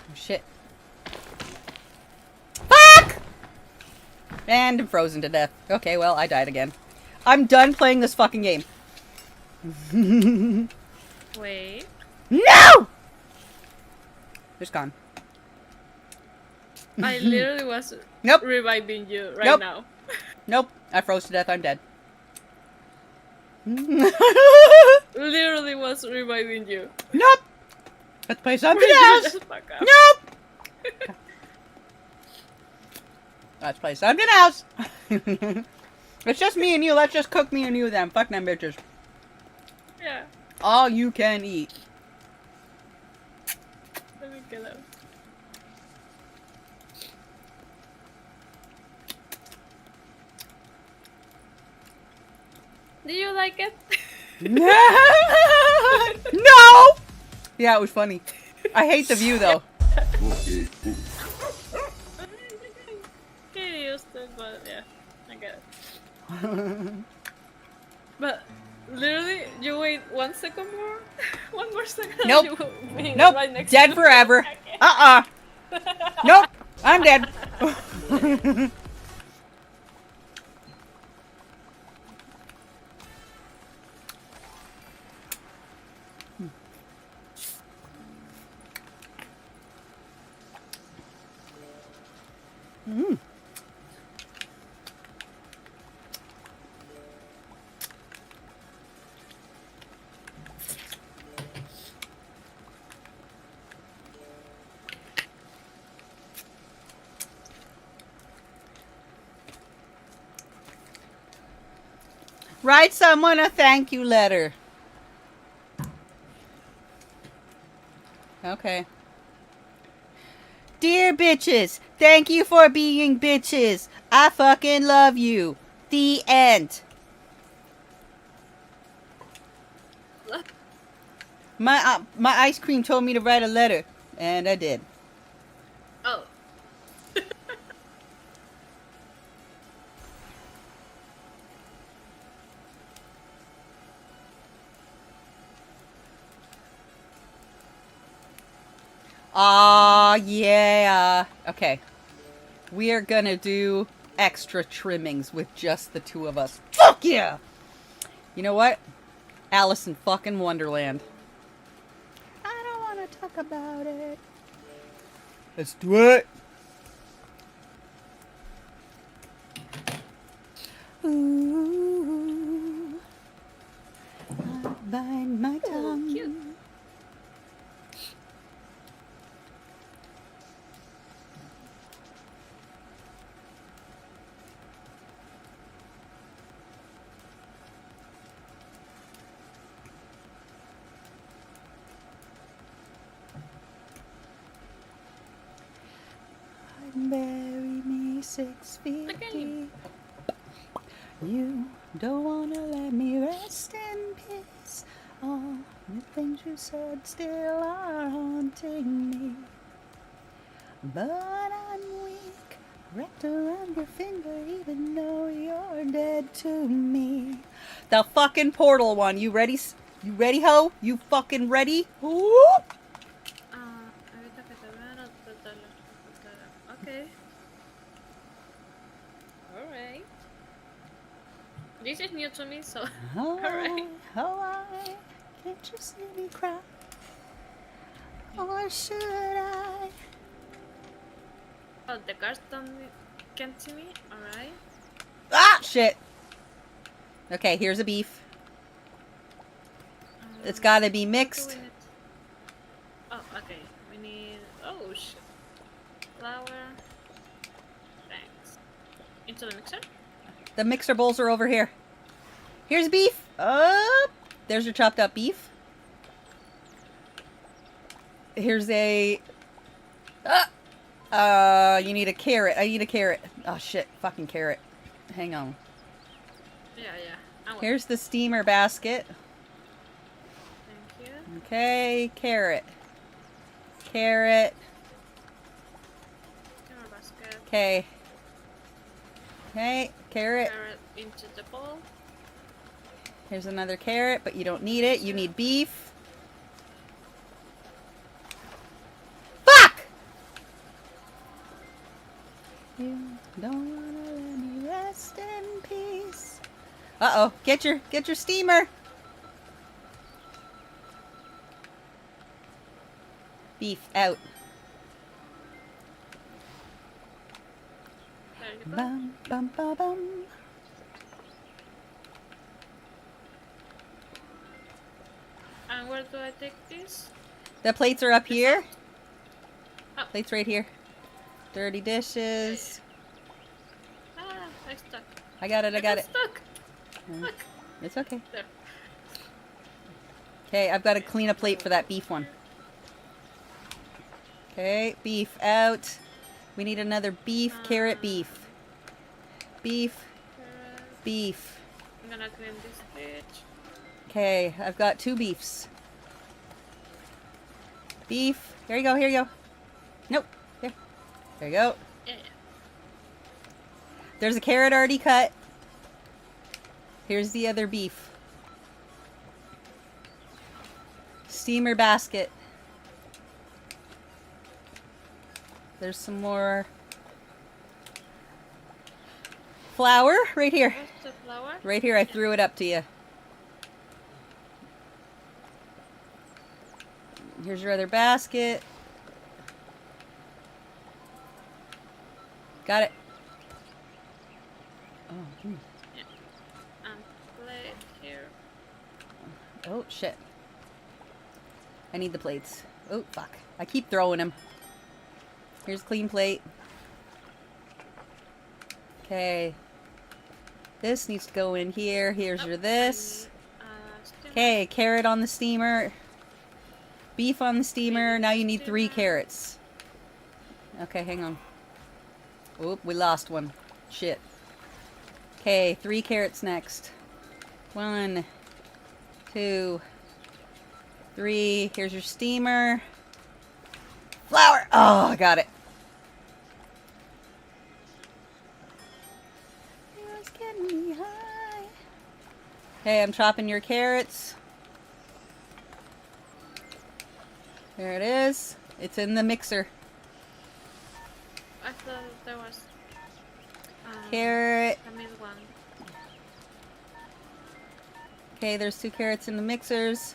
S1: Oh, shit. Fuck! And I'm frozen to death. Okay, well, I died again. I'm done playing this fucking game.
S4: Wait.
S1: No! It's gone.
S4: I literally was
S1: Nope.
S4: reviving you right
S1: Nope.
S4: now.
S1: Nope. I froze to death. I'm dead.
S4: Literally was reviving you.
S1: Nope. Let's play something
S4: You
S1: else.
S4: just fuck up.
S1: Nope. Let's play something else. It's just me and you. Let's just cook me and you then. Fuck them bitches.
S4: Yeah.
S1: All you can eat.
S4: Let me get out. Do you like it?
S1: No. Yeah, it was funny. I hate the view though.
S4: Get used to it, but yeah, I get it. But literally, you wait 1 second more, one more second. and
S1: Nope.
S4: You will be
S1: Nope.
S4: right next
S1: Dead
S4: to
S1: forever.
S4: me. I can't.
S1: Nope. I'm dead. Mm. Write someone a thank you letter. Okay. Dear bitches, thank you for being bitches. I fucking love you. The end. My ice cream told me to write a letter, and I did.
S4: Oh.
S1: Aw, yeah. Okay. We are gonna do extra trimmings with just the two of us. Fuck yeah! You know what? Alice in fucking Wonderland. I don't want to talk about it. Let's do it. Ooh, I bite my tongue.
S4: Cute.
S1: bury me 6 feet
S4: Look at you.
S1: deep. You don't wanna let me rest in peace. All the things you said still are haunting me. But I'm weak, wrapped around your finger, even though you're dead to me. The fucking portal one. You ready? You ready, ho? You fucking ready? Whoop!
S4: Okay. Alright. This is new to me, so.
S1: Oh,
S4: Alright.
S1: I, can't you see me cry? Or should I?
S4: Oh, the guards can't see me? Alright.
S1: Ah, shit. Okay, here's a beef. It's gotta be
S4: What do
S1: mixed.
S4: we need? Oh, okay. We need. Oh, shit. Flour. Thanks. Into the mixer?
S1: The mixer bowls are over here. Here's beef. Oh, there's your chopped up beef. Here's a... you need a carrot. I need a carrot. Oh, shit. Fucking carrot. Hang on.
S4: Yeah. I will.
S1: Here's the steamer basket.
S4: Thank you.
S1: Okay, carrot. Carrot.
S4: Camera basket.
S1: Okay. Okay, carrot.
S4: Carrot into the bowl.
S1: Here's another carrot, but you don't need it. You need beef. Fuck! You don't wanna let me rest in peace. Uh-oh. Get your steamer. Beef out.
S4: There you go.
S1: Bum, bum, ba, bum.
S4: And where do I take this?
S1: The plates are up here.
S4: Oh.
S1: Plates right here. Dirty dishes.
S4: Ah, I stuck.
S1: I got it. I got it.
S4: Stuck. Look.
S1: It's okay.
S4: There.
S1: Okay, I've got to clean a plate for that beef one. Okay, beef out. We need another beef, carrot, beef. Beef,
S4: Carrot.
S1: beef.
S4: I'm gonna clean this bitch.
S1: Okay, I've got 2 beefs. Beef. Here you go, here you go. Nope. Here. There you go.
S4: Yeah.
S1: There's a carrot already cut. Here's the other beef. Steamer basket. There's some more flour right here.
S4: Where's the flour?
S1: Right here, I threw it up to you. Here's your other basket. Got it. Oh,
S4: And plate here.
S1: oh shit. I need the plates. Oh, fuck. I keep throwing them. Here's a clean plate. Okay. This needs to go in here. Here's
S4: Oh,
S1: your this.
S4: steamer.
S1: Okay, carrot on the steamer. Beef on the steamer. Now you need 3 carrots. Okay, hang on. Oop, we lost one. Shit. Okay, 3 carrots next. 1, 2, 3. Here's your steamer. Flour! Oh, I got it. Yours getting me high. Okay, I'm chopping your carrots. There it is. It's in the mixer.
S4: I thought there was
S1: Carrot.
S4: I made one.
S1: Okay, there's 2 carrots in the mixers.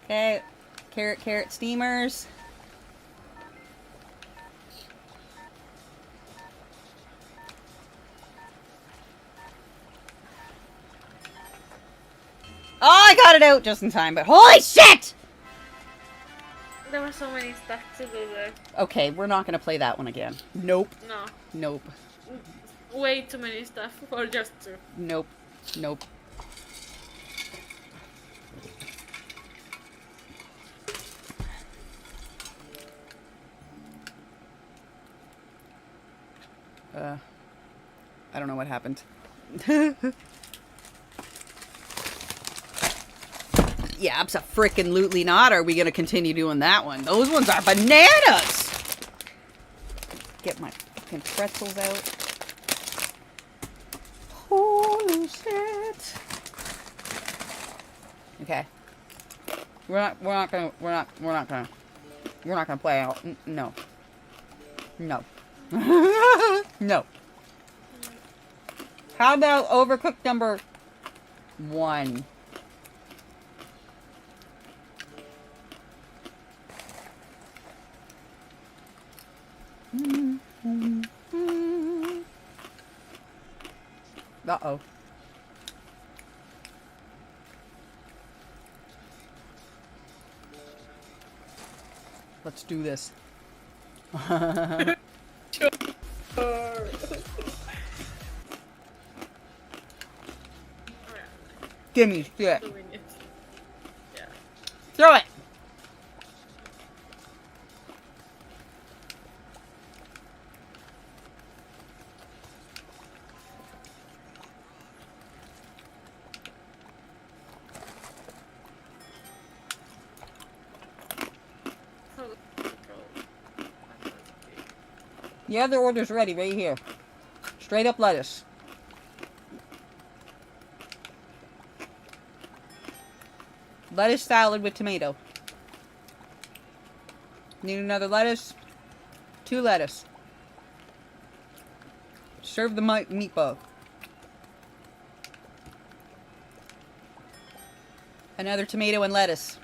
S1: Okay, carrot steamers. Oh, I got it out just in time, but holy shit!
S4: There were so many stuff to do there.
S1: Okay, we're not gonna play that one again. Nope.
S4: No.
S1: Nope.
S4: Way too many stuff for just 2.
S1: Nope. Nope. I don't know what happened. Yeah, abso-frickin-lutely not. Are we going to continue doing that one? Those ones are bananas! Get my fucking pretzels out. Holy shit. Okay. We're not gonna play out. No. No. No. How about overcooked number 1? Uh-oh. Let's do this. Gimme shit.
S4: Doing it. Yeah.
S1: Throw it. The other order's ready right here. Straight up lettuce. Lettuce salad with tomato. Need another lettuce? 2 lettuce. Serve the meatball. Another tomato and lettuce.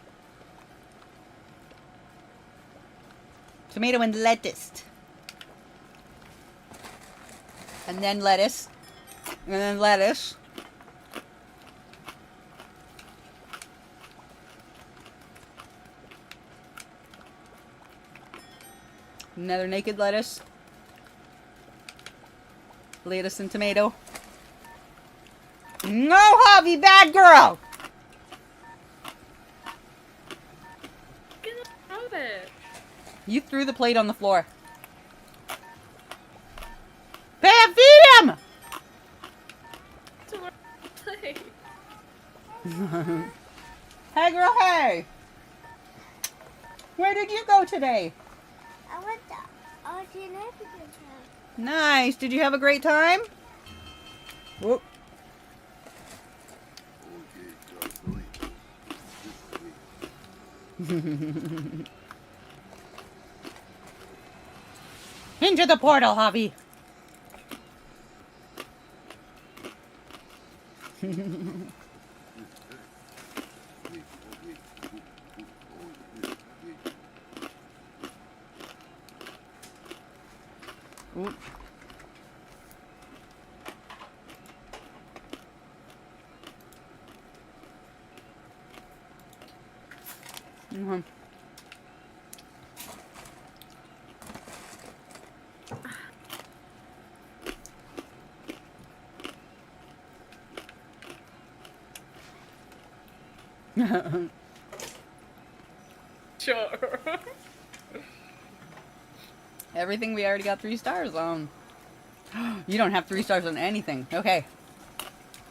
S1: Tomato and lettuce. And then lettuce. And then lettuce. Another naked lettuce. Lettuce and tomato. No, Javi, bad girl!
S4: Get out of it.
S1: You threw the plate on the floor. Pam, feed him!
S4: To play.
S1: Hey, girl, hey! Where did you go today?
S2: I went to R18.
S1: Nice. Did you have a great time? Whoop. Into the portal, Javi. Oop. Mhm.
S4: Sure.
S1: Everything we already got 3 stars on. You don't have 3 stars on anything. Okay.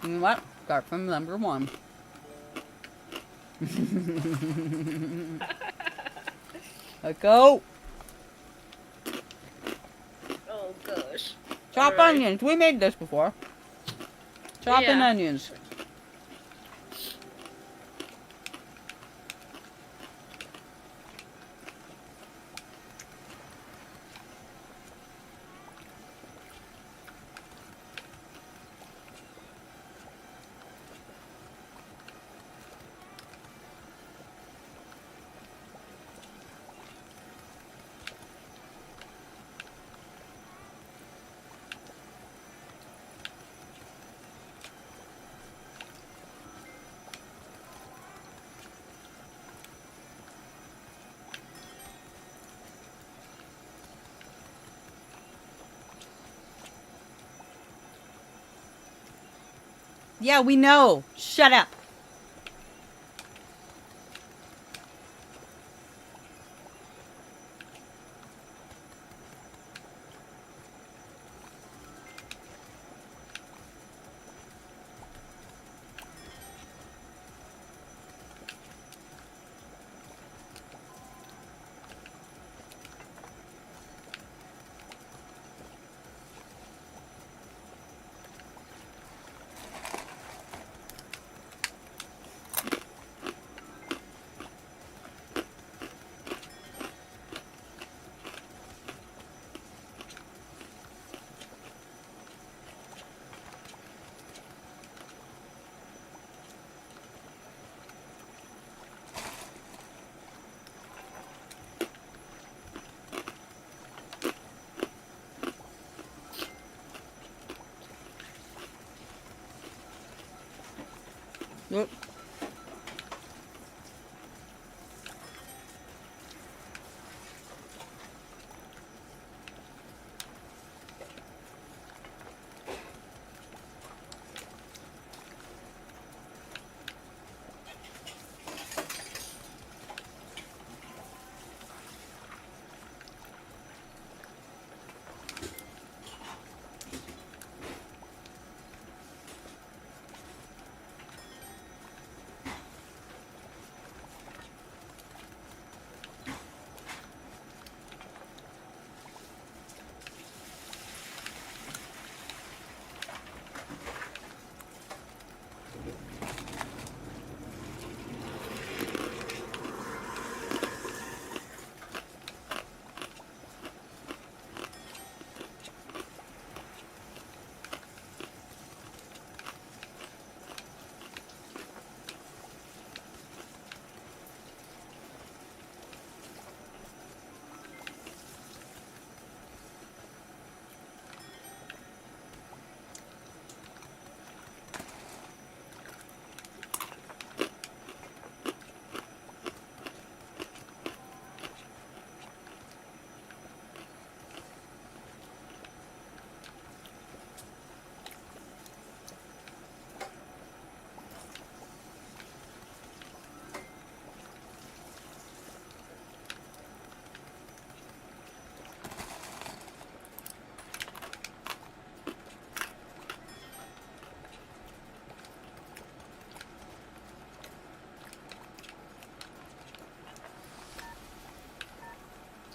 S1: You know what? Start from number 1. Let's go.
S4: Oh gosh.
S1: Chop
S4: Alright.
S1: onions. We made this before. Chopping
S4: Yeah.
S1: onions. Yeah, we know. Shut up.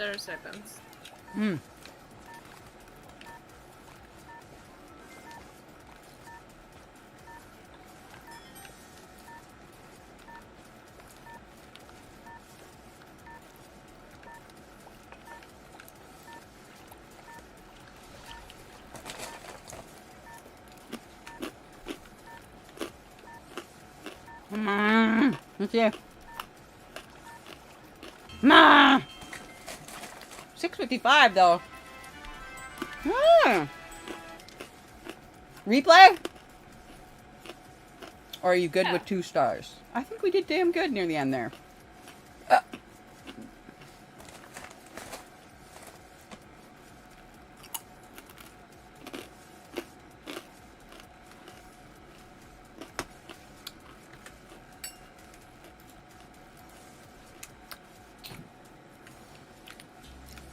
S4: 30 seconds.
S1: Hmm. Let's see. 6:55 though. Replay? Or are you good
S4: Yeah.
S1: with 2 stars? I think we did damn good near the end there.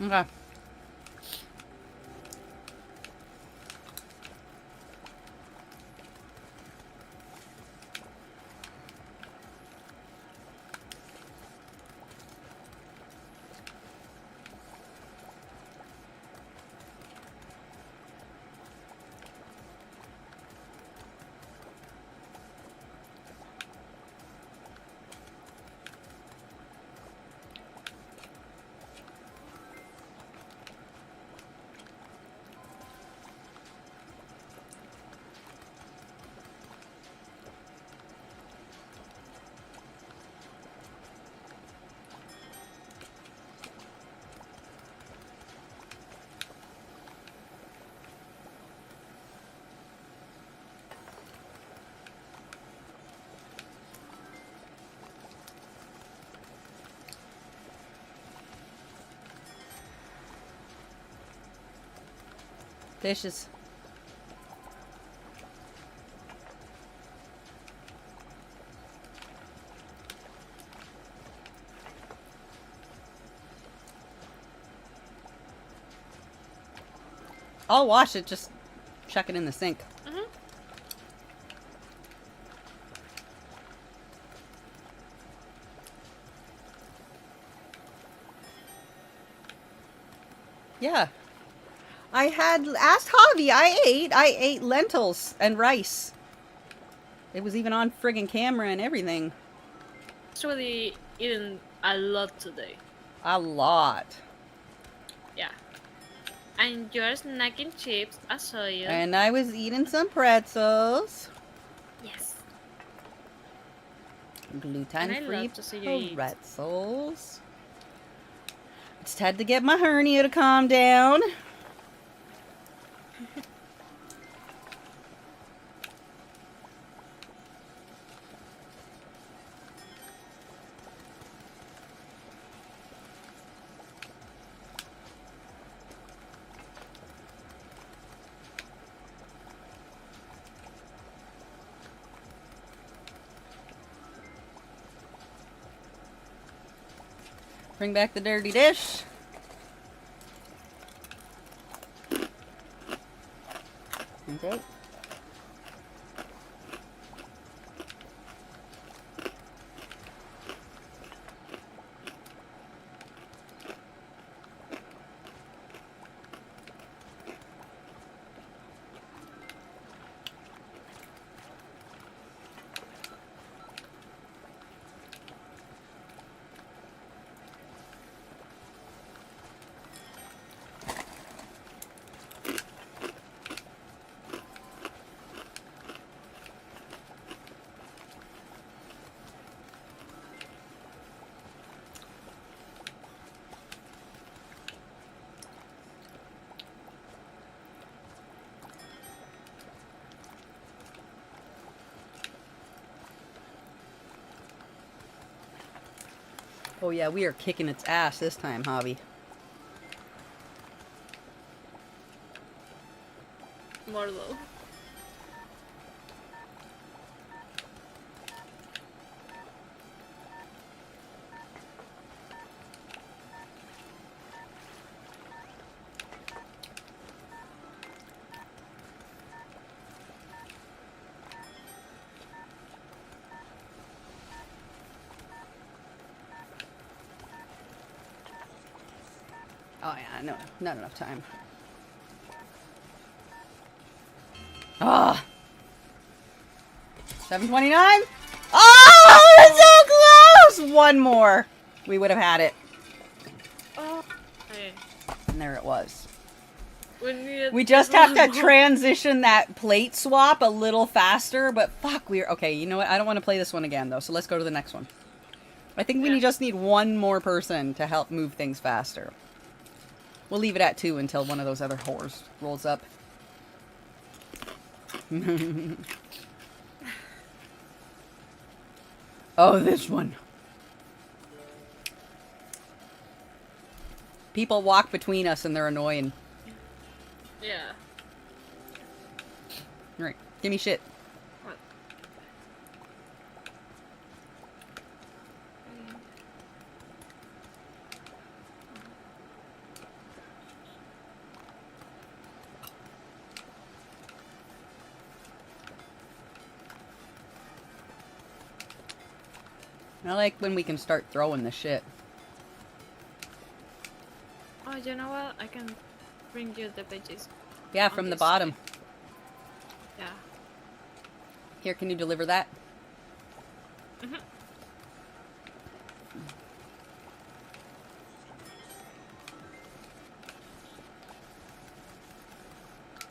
S1: Okay. Dishes. I'll wash it, just chuck it in the sink.
S4: Mhm.
S1: Yeah. I had asked Javi. I ate lentils and rice. It was even on friggin' camera and everything.
S4: Actually, eating a lot today.
S1: A lot.
S4: Yeah. And you're snacking chips, I saw you.
S1: And I was eating some pretzels.
S4: Yes.
S1: Gluten-free
S4: love to see you eat.
S1: pretzels. Just had to get my hernia to calm down. Bring back the dirty dish. Okay. Oh yeah, we are kicking its ass this time, Javi.
S4: More low.
S1: Oh yeah, no, not enough time. Ah, 7:29. Oh, it's so close. One more, we would have had it.
S4: Oh. Hey.
S1: And there it was.
S4: We
S1: just have to transition that plate swap a little faster, but fuck, we're okay. You know what? I don't want to play this one again though, so let's go to the next one. I think we just need one more person to help move things faster. We'll leave it at 2 until one of those other whores rolls up. Oh, this one. People walk between us and they're annoying.
S4: Yeah.
S1: Alright, give me shit.
S4: What?
S1: I like when we can start throwing the shit.
S4: Oh, you know what? I can bring you the veggies.
S1: Yeah,
S4: on
S1: from the
S4: this
S1: bottom.
S4: side. Yeah.
S1: Here, can you deliver that?
S4: Mhm.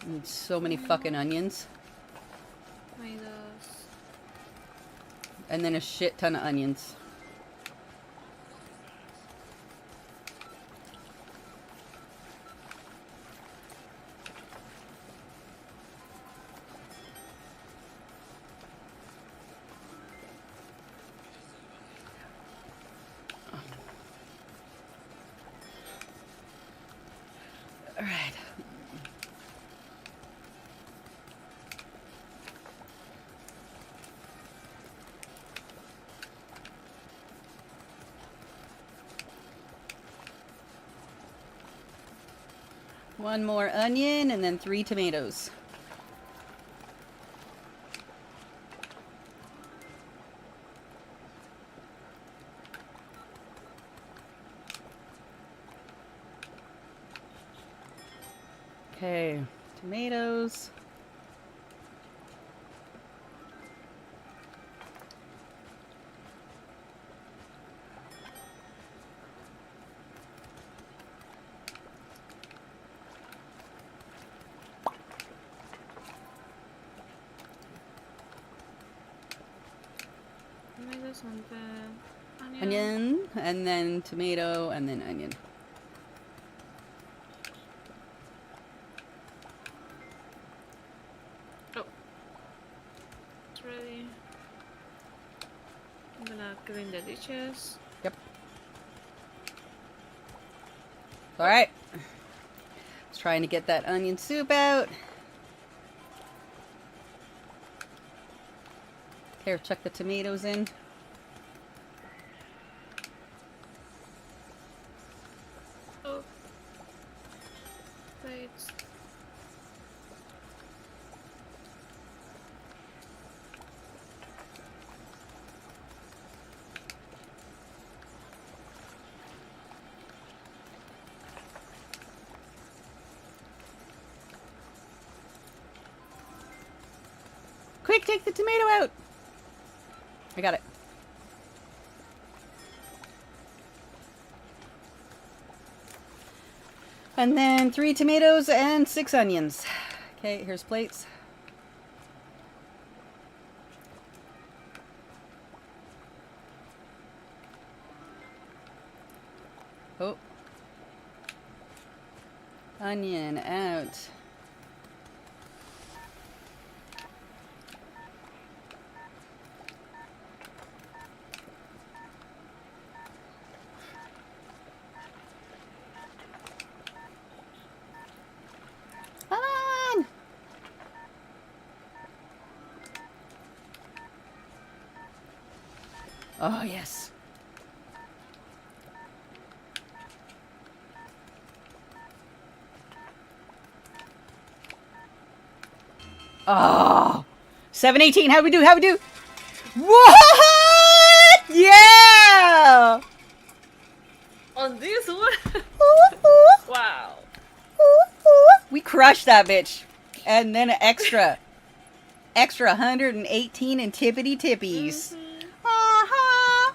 S1: And so many fucking onions.
S4: Tomatoes.
S1: And then a shit ton of onions. All right. One more onion and then 3 tomatoes. Okay, tomatoes.
S4: Tomatoes and the onion.
S1: Onion, and then tomato, and then onion.
S4: Oh. It's ready. I'm gonna clean the dishes.
S1: Yep. Alright. Just trying to get that onion soup out. Here, chuck the tomatoes in.
S4: Oh. Plates.
S1: Quick, take the tomato out. I got it. And then 3 tomatoes and 6 onions. Okay, here's plates. Oh. Onion out. Come on! Oh, yes. Oh! 7:18. How we do? How we do? What? Yeah!
S4: On this one?
S1: Ooh, ooh. crush that bitch. And then an extra 118 in tippity tippies. Uh-huh.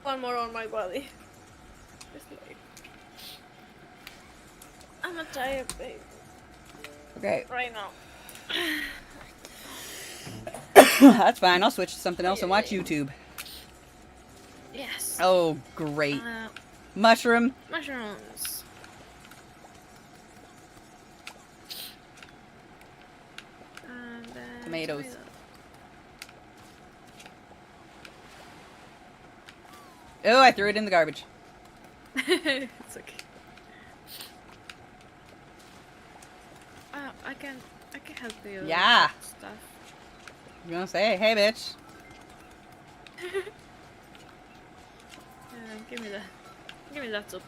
S4: One more on my body. It's like I'm a tired baby
S1: Okay.
S4: right now.
S1: That's fine. I'll switch to something else and watch YouTube.
S4: Yes.
S1: Oh, great. Mushroom.
S4: Mushrooms. And then
S1: Tomatoes. Oh, I threw it in the garbage.
S4: It's okay. I can help you.
S1: Yeah.
S4: With stuff.
S1: You gonna say, hey, bitch.
S4: Give me that. Give me that soup.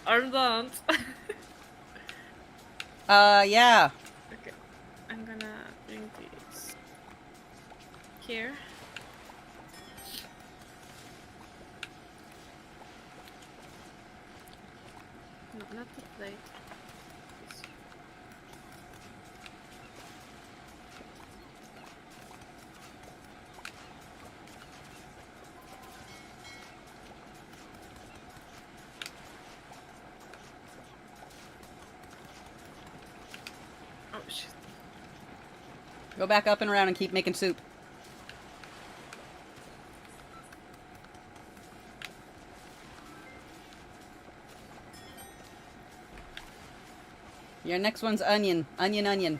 S4: Or don't.
S1: Yeah.
S4: Okay. I'm gonna bring these here. No, not the plate. This. Oh shit.
S1: Go back up and around and keep making soup. Your next one's onion. Onion.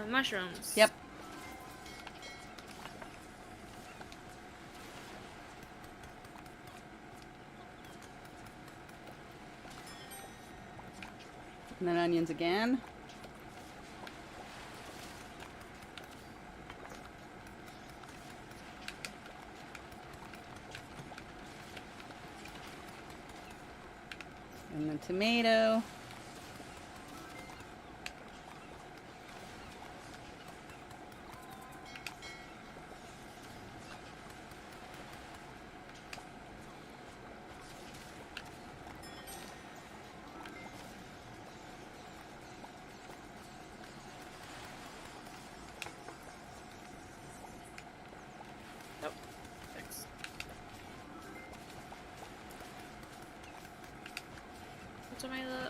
S4: Mushrooms.
S1: Yep. And then onions again. And then tomato.
S4: Nope. Thanks. Tomato.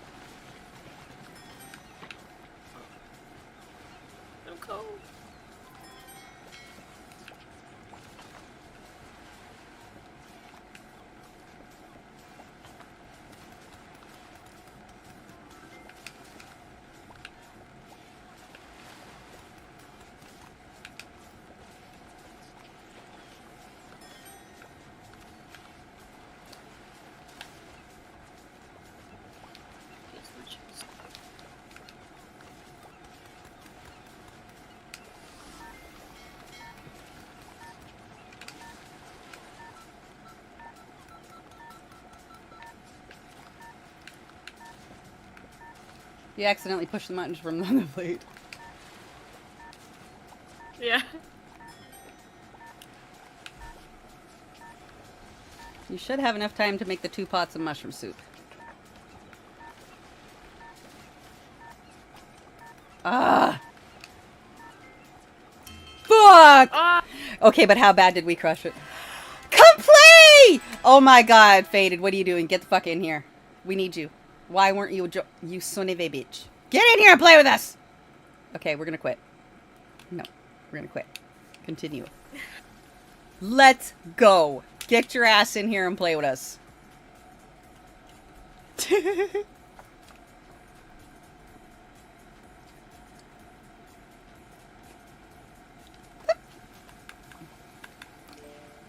S4: I'm cold.
S1: You accidentally pushed the mutton from on the plate.
S4: Yeah.
S1: You should have enough time to make the 2 pots of mushroom soup. Ah! Fuck!
S4: Ah!
S1: Okay, but how bad did we crush it? Complete! Oh my god, Faded, what are you doing? Get the fuck in here. We need you. Why weren't you you son of a bitch? Get in here and play with us! Okay, we're gonna quit. No, we're gonna quit. Continue. Let's go. Get your ass in here and play with us.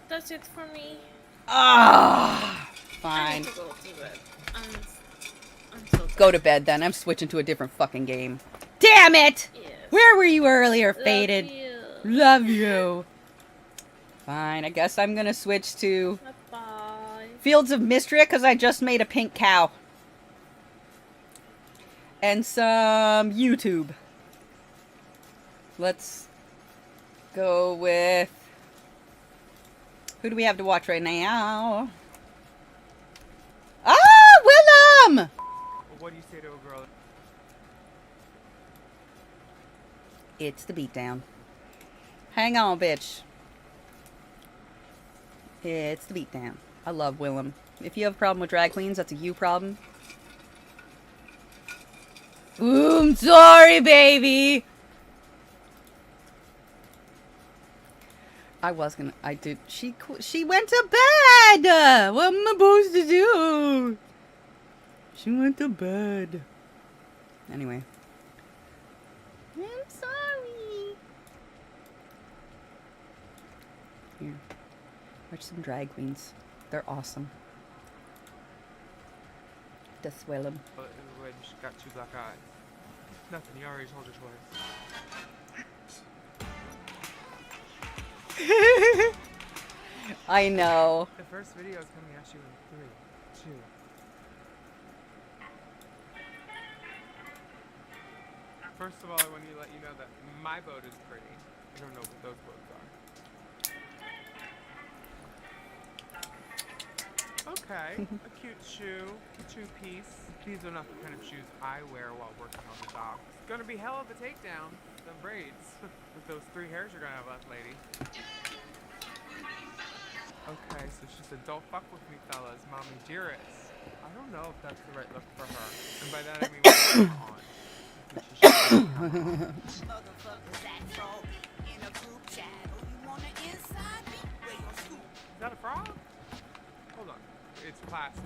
S4: That's it for me.
S1: Ah,
S4: I
S1: fine.
S4: need to go to bed. I'm so tired.
S1: Go to bed then. I'm switching to a different fucking game. Damn it!
S4: Yes.
S1: Where were you earlier,
S4: Love
S1: Faded?
S4: you.
S1: Love you. Fine, I guess I'm gonna switch to
S4: Bye.
S1: Fields of Mistria because I just made a pink cow. And some YouTube. Let's go with... Who do we have to watch right now? Ah, Willem!
S7: Well, what do you say to a girl?
S1: It's the beatdown. Hang on, bitch. It's the beatdown. I love Willem. If you have a problem with drag queens, that's a you problem. Ooh, I'm sorry, baby. I did. She went to bed. What am I supposed to do? She went to bed. Anyway. I'm sorry. Here. Watch some drag queens. They're awesome. Just Willem.
S7: Oh, wait, she's got 2 black eyes. Nothing, you already told her twice.
S1: I know.
S7: The first video is coming at you in 3, 2. First of all, I want to let you know that my boat is pretty. You don't know what those boats are. Okay, a cute shoe, a 2-piece. These are not the kind of shoes I wear while working on the dock. It's gonna be hell of a takedown. The braids. With those 3 hairs you're gonna have left, lady. Okay, so she said, don't fuck with me, fellas, mommy dearest. I don't know if that's the right look for her. And by that I mean what's going on. Which is Is that a frog? Hold on. It's plastic.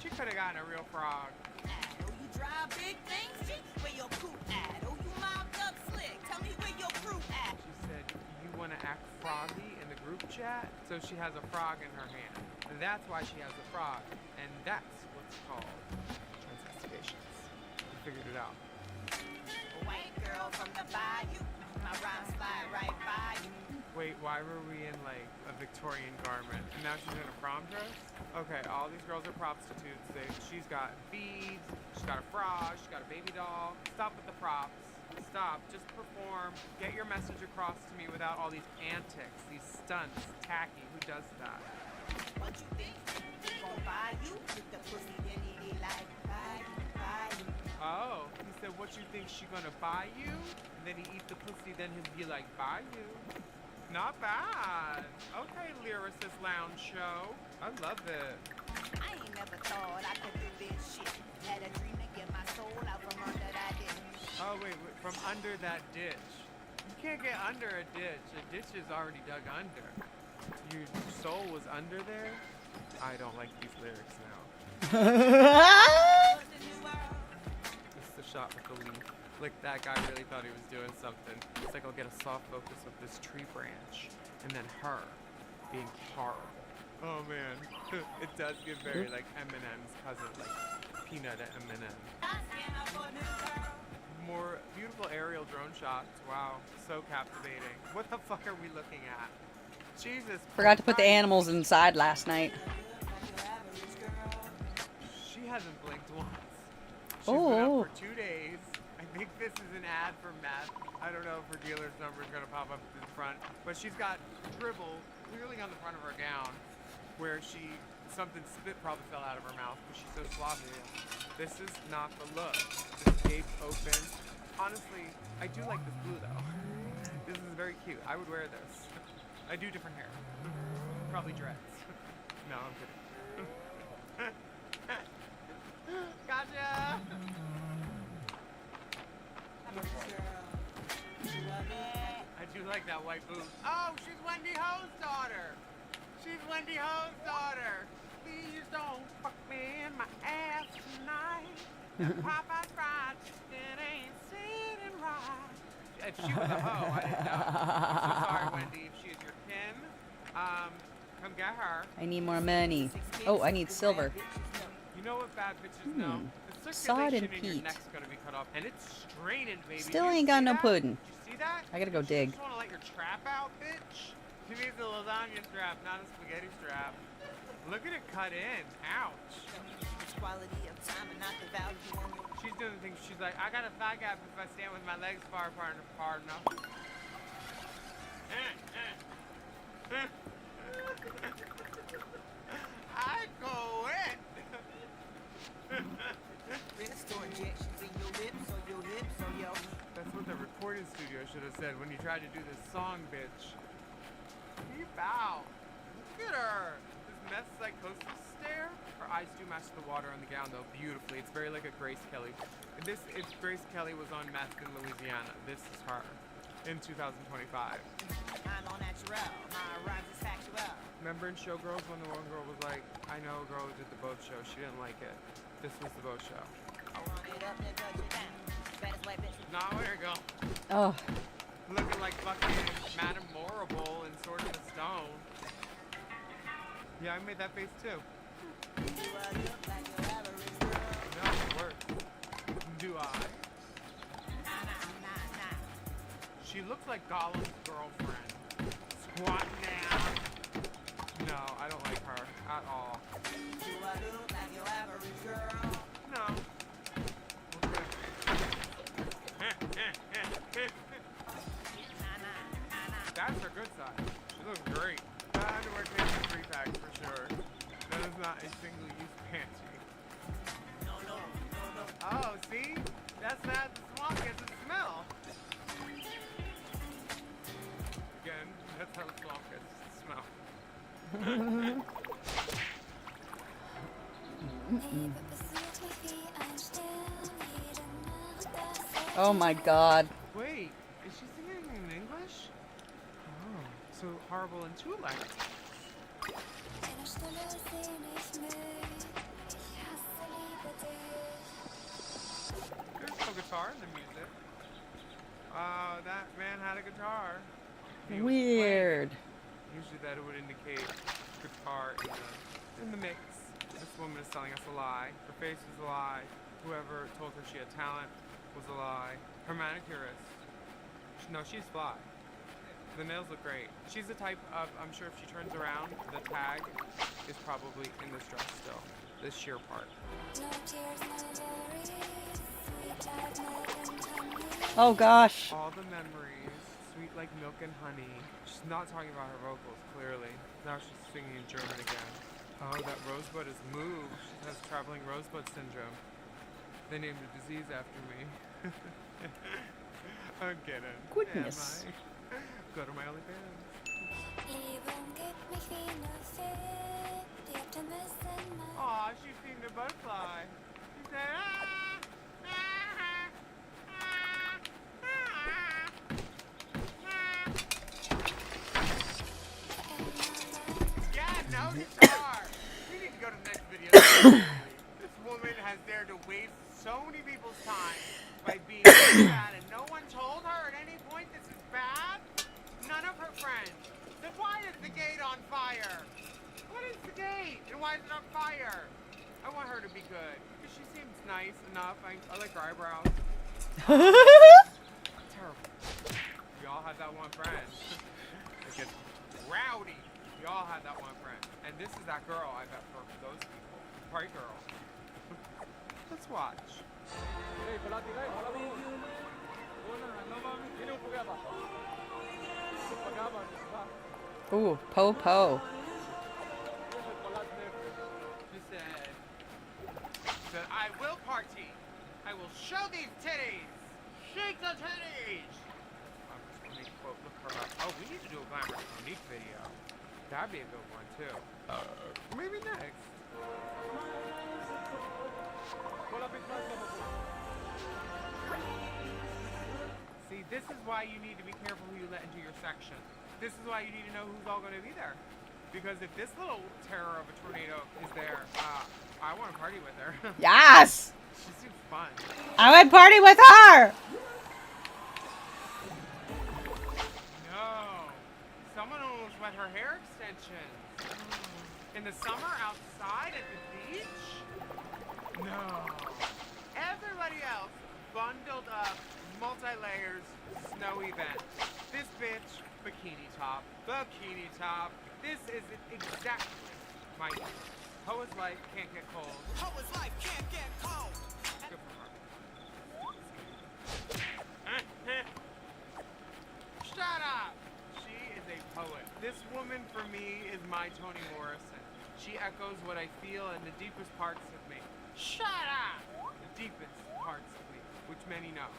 S7: She could have gotten a real frog.
S8: Oh, you drive big things, G? Where your crew at? Oh, you mobbed up slick. Tell me where your crew at.
S7: She said, you want to act froggy in the group chat? So she has a frog in her hand. And that's why she has a frog. And that's what's called transvestigations. We figured it out.
S8: White girl from the bayou. My rhymes fly right by you.
S7: Wait, why were we in like a Victorian garment? And now she's in a prom dress? Okay, all these girls are prostitutes. She's got beads, she's got a frog, she's got a baby doll. Stop with the props. Stop, just perform. Get your message across to me without all these antics, these stunts. Tacky, who does that?
S8: What you think? He gon' buy you? With the pussy, then he like buy you.
S7: Oh, he said, what you think she gonna buy you? And then he eat the pussy, then he'd be like, buy you. Not bad. Okay, Lyricist Lounge Show. I love it.
S8: I ain't never thought I could do this shit. Had a dream to get my soul out from under that ditch.
S7: Oh, wait, from under that ditch. You can't get under a ditch. A ditch is already dug under. Your soul was under there? I don't like these lyrics now. This is the shot with the leaf. Like, that guy really thought he was doing something. It's like, I'll get a soft focus of this tree branch. And then her being horrible. Oh, man. It does get very, like, Eminem's cousin. Like, Peanut and Eminem. More beautiful aerial drone shots. Wow. So captivating. What the fuck are we looking at? Jesus.
S1: Forgot to put the animals inside last night.
S7: She hasn't blinked once. She's been
S1: Oh.
S7: up for 2 days. I think this is an ad for meth. I don't know if her dealer's number is going to pop up in front. But she's got dribble clearly on the front of her gown where something spit probably fell out of her mouth because she's so sloppy. This is not the look. This gape open. Honestly, I do like this blue though. This is very cute. I would wear this. I do different hair. Probably dreads. No, I'm kidding. Gotcha! I do like that white boot. Oh, she's Wendy Ho's daughter! She's Wendy Ho's daughter! Please don't fuck me in my ass tonight. That Popeye's fried chicken ain't sitting right. If she was a hoe, I didn't know. I'm so sorry, Wendy. If she is your kin, come get her.
S1: I need more money. Oh, I need silver.
S7: You know what bad bitches know? The
S1: Sod and
S7: circulation in your
S1: peat.
S7: neck's gonna be cut off, and it's straining, baby.
S1: Still
S7: Do you
S1: ain't got
S7: see
S1: no
S7: that?
S1: pudding.
S7: Did you see that?
S1: I gotta go
S7: You
S1: dig.
S7: just wanna let your trap out, bitch? She needs a lasagna strap, not a spaghetti strap. Look at it cut in. Ouch.
S8: Quality of time and not the value on it.
S7: She's doing the thing. She's like, I got a thigh gap if I stand with my legs far apart enough. I go in.
S8: Restore injections in your lips or your hips or your.
S7: That's what the recording studio should have said when you tried to do this song, bitch. Keep out. Look at her. This meth psychosis stare. Her eyes do match the water on the gown, though, beautifully. It's very like a Grace Kelly. And this, if Grace Kelly was on meth in Louisiana, this is her in 2025.
S8: I'm all natural. My rhymes is factual.
S7: Remember in Showgirls when the one girl was like, I know a girl who did the boat show. She didn't like it. This was the boat show.
S8: I want it up and touch it down. Baddest white bitch.
S7: Nah, there you go.
S1: Oh,
S7: Looking like fucking Madame Morrible and Sword in the Stone. Yeah, I made that face too.
S8: Do I look like your average girl?
S7: No, it works. Do I?
S8: Nah.
S7: She looks like Gollum's girlfriend. Squatting down. No, I don't like her at all.
S8: Do I look like your average girl?
S7: No. That's her good side. She looks great. That underwear takes a 3-pack for sure. That is not a single-use pantry.
S8: No.
S7: Oh, see? That's not the swamp gets a smell. Again, that's how the swamp gets the smell.
S1: oh my God.
S7: Wait, is she singing in English? Oh, so horrible in 2 languages. There's no guitar in the music. That man had a guitar. He was
S1: Weird.
S7: playing. Usually that would indicate guitar in the mix. This woman is telling us a lie. Her face is a lie. Whoever told her she had talent was a lie. Her manicurist. No, she's fly. The nails look great. She's the type of, I'm sure if she turns around, the tag is probably in this dress still. This sheer part.
S1: Oh gosh.
S7: All the memories, sweet like milk and honey. She's not talking about her vocals, clearly. Now she's singing in German again. Oh, that rosebud is moved. She has traveling rosebud syndrome. They named a disease after me. I'm kidding.
S1: Goodness.
S7: Am I? Go to my OnlyFans. Aw, she's seen the butterfly. She said, ah, ah, ah, ah, ah. Yeah, no guitar. We need to go to the next video. This woman has dared to waste so many people's time by being so bad, and no one told her at any point this is bad. None of her friends. Then why is the gate on fire? What is the gate? And why is it on fire? I want her to be good. Because she seems nice enough. I like her eyebrows. Terrible. We all had that one friend. It gets rowdy. We all had that one friend. And this is that girl, I bet, for those people. Right, girl? Let's watch.
S1: Ooh, po.
S7: She said, I will party. I will show these titties. Shake the titties. I'm just going to quote, look her up. Oh, we need to do a Glamorous Monique video. That'd be a good one, too. Maybe next. See, this is why you need to be careful who you let into your section. This is why you need to know who's all going to be there. Because if this little terror of a tornado is there, I want to party with her.
S1: Yes!
S7: She seems fun.
S1: I would party with her!
S7: No. Someone almost wet her hair extensions. In the summer outside at the beach? No. Everybody else bundled up, multi-layers, snow event. This bitch, bikini top. Bikini top. This is exactly my Poa's life can't get cold.
S8: Poet's life can't get cold.
S7: Good for her. Shut up! She is a poet. This woman for me is my Toni Morrison. She echoes what I feel in the deepest parts of me. Shut up! The deepest parts of me, which many know.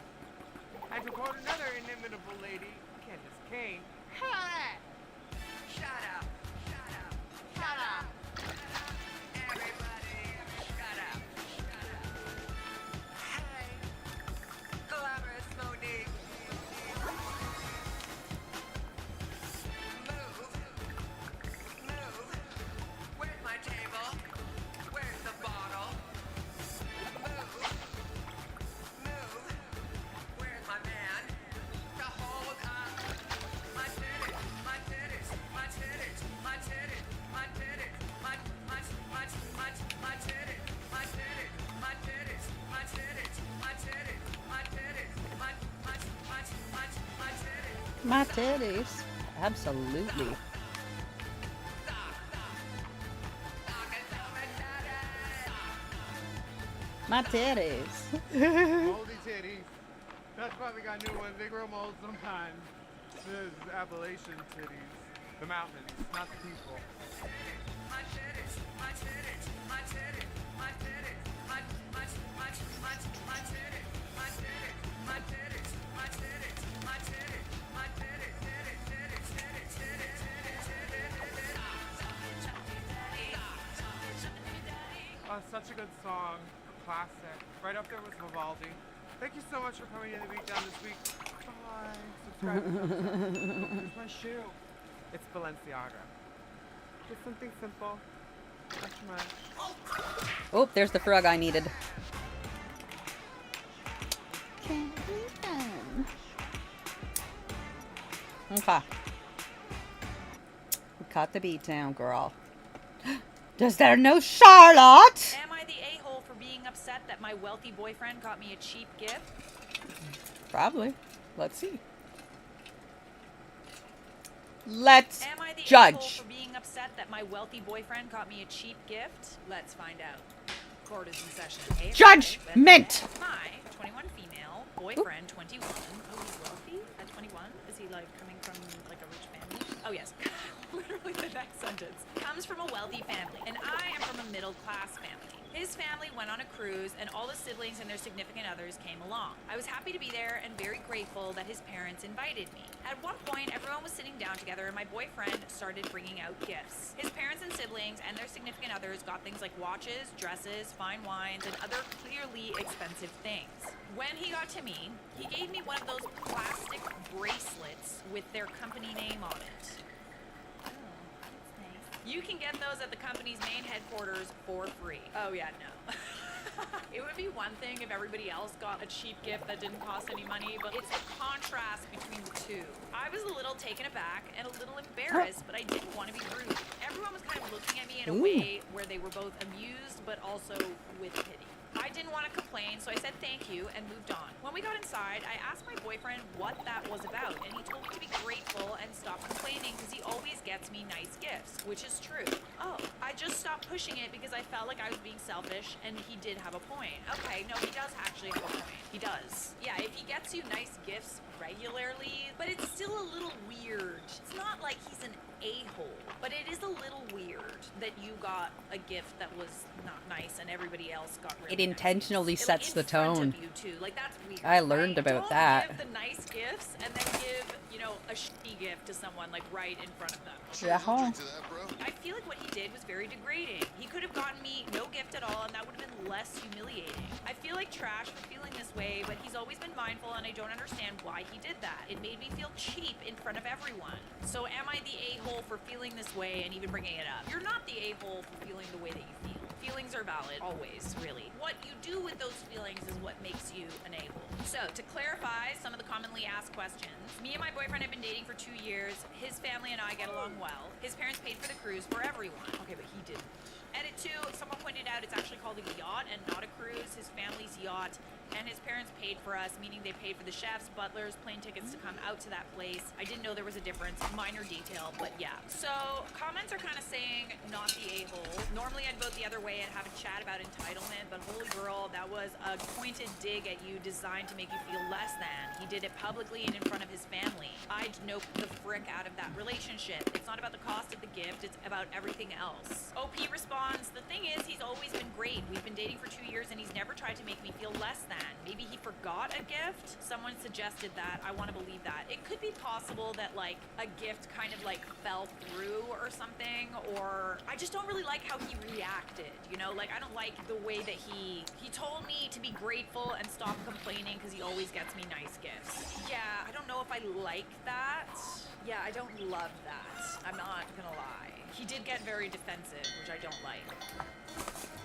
S7: And to quote another inimitable lady, Candace Kane, hey!
S8: Shut up. Shut up. Shut up. Everybody, shut up. Shut up. Hey, glamorous Monique. Move. Move. Where's my table? Where's the bottle? Move. Move. Where's my man? To hold up my titties, my titties, my titties, my titties, my titties, my titties, my titties, my titties, my titties, my titties, my titties, my titties.
S1: My titties. Absolutely. My titties.
S7: Moldy titties. That's why we got new ones. They grow mold sometimes. This is Appalachian titties. The mountains, not the people.
S8: My titties, my titties, my titties, my titties, my titties, my titties, my titties, my titties, my titties, my titties, my titties,
S7: Such a good song, a classic. Right up there with Vivaldi. Thank you so much for coming to the Beat Down this week. Bye. Subscribe to the Here's my shoe. It's Balenciaga. Just something simple. Not too much.
S1: Oh, there's the frog I needed. Okay. We caught the beat down, girl. Does there know Charlotte?
S9: Am I the a-hole for being upset that my wealthy boyfriend got me a cheap gift?
S1: Probably. Let's see. Let's
S9: Am I the a-hole
S1: judge.
S9: for being upset that my wealthy boyfriend got me a cheap gift? Let's find out. Court is in session. Hey,
S1: Judgment!
S9: My 21 female boyfriend, 21. Oh, he's wealthy at 21? Is he like coming from like a rich family? Oh yes. Literally the next sentence. Comes from a wealthy family, and I am from a middle class family. His family went on a cruise, and all the siblings and their significant others came along. I was happy to be there and very grateful that his parents invited me. At one point, everyone was sitting down together, and my boyfriend started bringing out gifts. His parents and siblings and their significant others got things like watches, dresses, fine wines, and other clearly expensive things. When he got to me, he gave me one of those plastic bracelets with their company name on it. You can get those at the company's main headquarters for free. Oh yeah, no. It would be one thing if everybody else got a cheap gift that didn't cost any money, but it's the contrast between the two. I was a little taken aback and a little embarrassed, but I didn't want to be rude. Everyone was kind of looking at me in a way where they were both amused, but also with pity. I didn't want to complain, so I said thank you and moved on. When we got inside, I asked my boyfriend what that was about, and he told me to be grateful and stop complaining because he always gets me nice gifts, which is true. Oh, I just stopped pushing it because I felt like I was being selfish, and he did have a point. Okay, no, he does actually have a point. He does. Yeah, if he gets you nice gifts regularly, but it's still a little weird. It's not like he's an a-hole, but it is a little weird that you got a gift that was not nice and everybody else got really
S1: It intentionally
S9: nice gifts.
S1: sets the
S9: In front
S1: tone.
S9: of you too. Like that's weird.
S1: I learned
S9: Like,
S1: about
S9: don't
S1: that.
S9: Give the nice gifts and then give, you know, a shitty gift to someone like right in front of them.
S1: Yeah.
S9: I feel like what he did was very degrading. He could have gotten me no gift at all, and that would have been less humiliating. I feel like trash for feeling this way, but he's always been mindful, and I don't understand why he did that. It made me feel cheap in front of everyone. So am I the a-hole a-hole for feeling this way and even bringing it up. You're not the a-hole for feeling the way that you feel. Feelings are valid, always, really. What you do with those feelings is what makes you an a-hole. So, to clarify some of the commonly asked questions, me and my boyfriend have been dating for 2 years. His family and I get along well. His parents paid for the cruise for everyone. Okay, but he didn't. Edit 2, someone pointed out it's actually called a yacht and not a cruise. His family's yacht, and his parents paid for us, meaning they paid for the chefs, butlers, plane tickets to come out to that place. I didn't know there was a difference, minor detail, but yeah. So, comments are kind of saying not the a-hole. Normally I'd vote the other way and have a chat about entitlement, but holy girl, that was a pointed dig at you designed to make you feel less than. He did it publicly and in front of his family. I'd nope the frick out of that relationship. It's not about the cost of the gift, it's about everything else. OP responds, the thing is, he's always been great. We've been dating for 2 years and he's never tried to make me feel less than. Maybe he forgot a gift? Someone suggested that. I want to believe that. It could be possible that, like, a gift kind of, like, fell through or something, or I just don't really like how he reacted, you know? Like, I don't like the way that he told me to be grateful and stop complaining because he always gets me nice gifts. Yeah, I don't know if I like that. Yeah, I don't love that. I'm not gonna lie. He did get very defensive, which I don't like.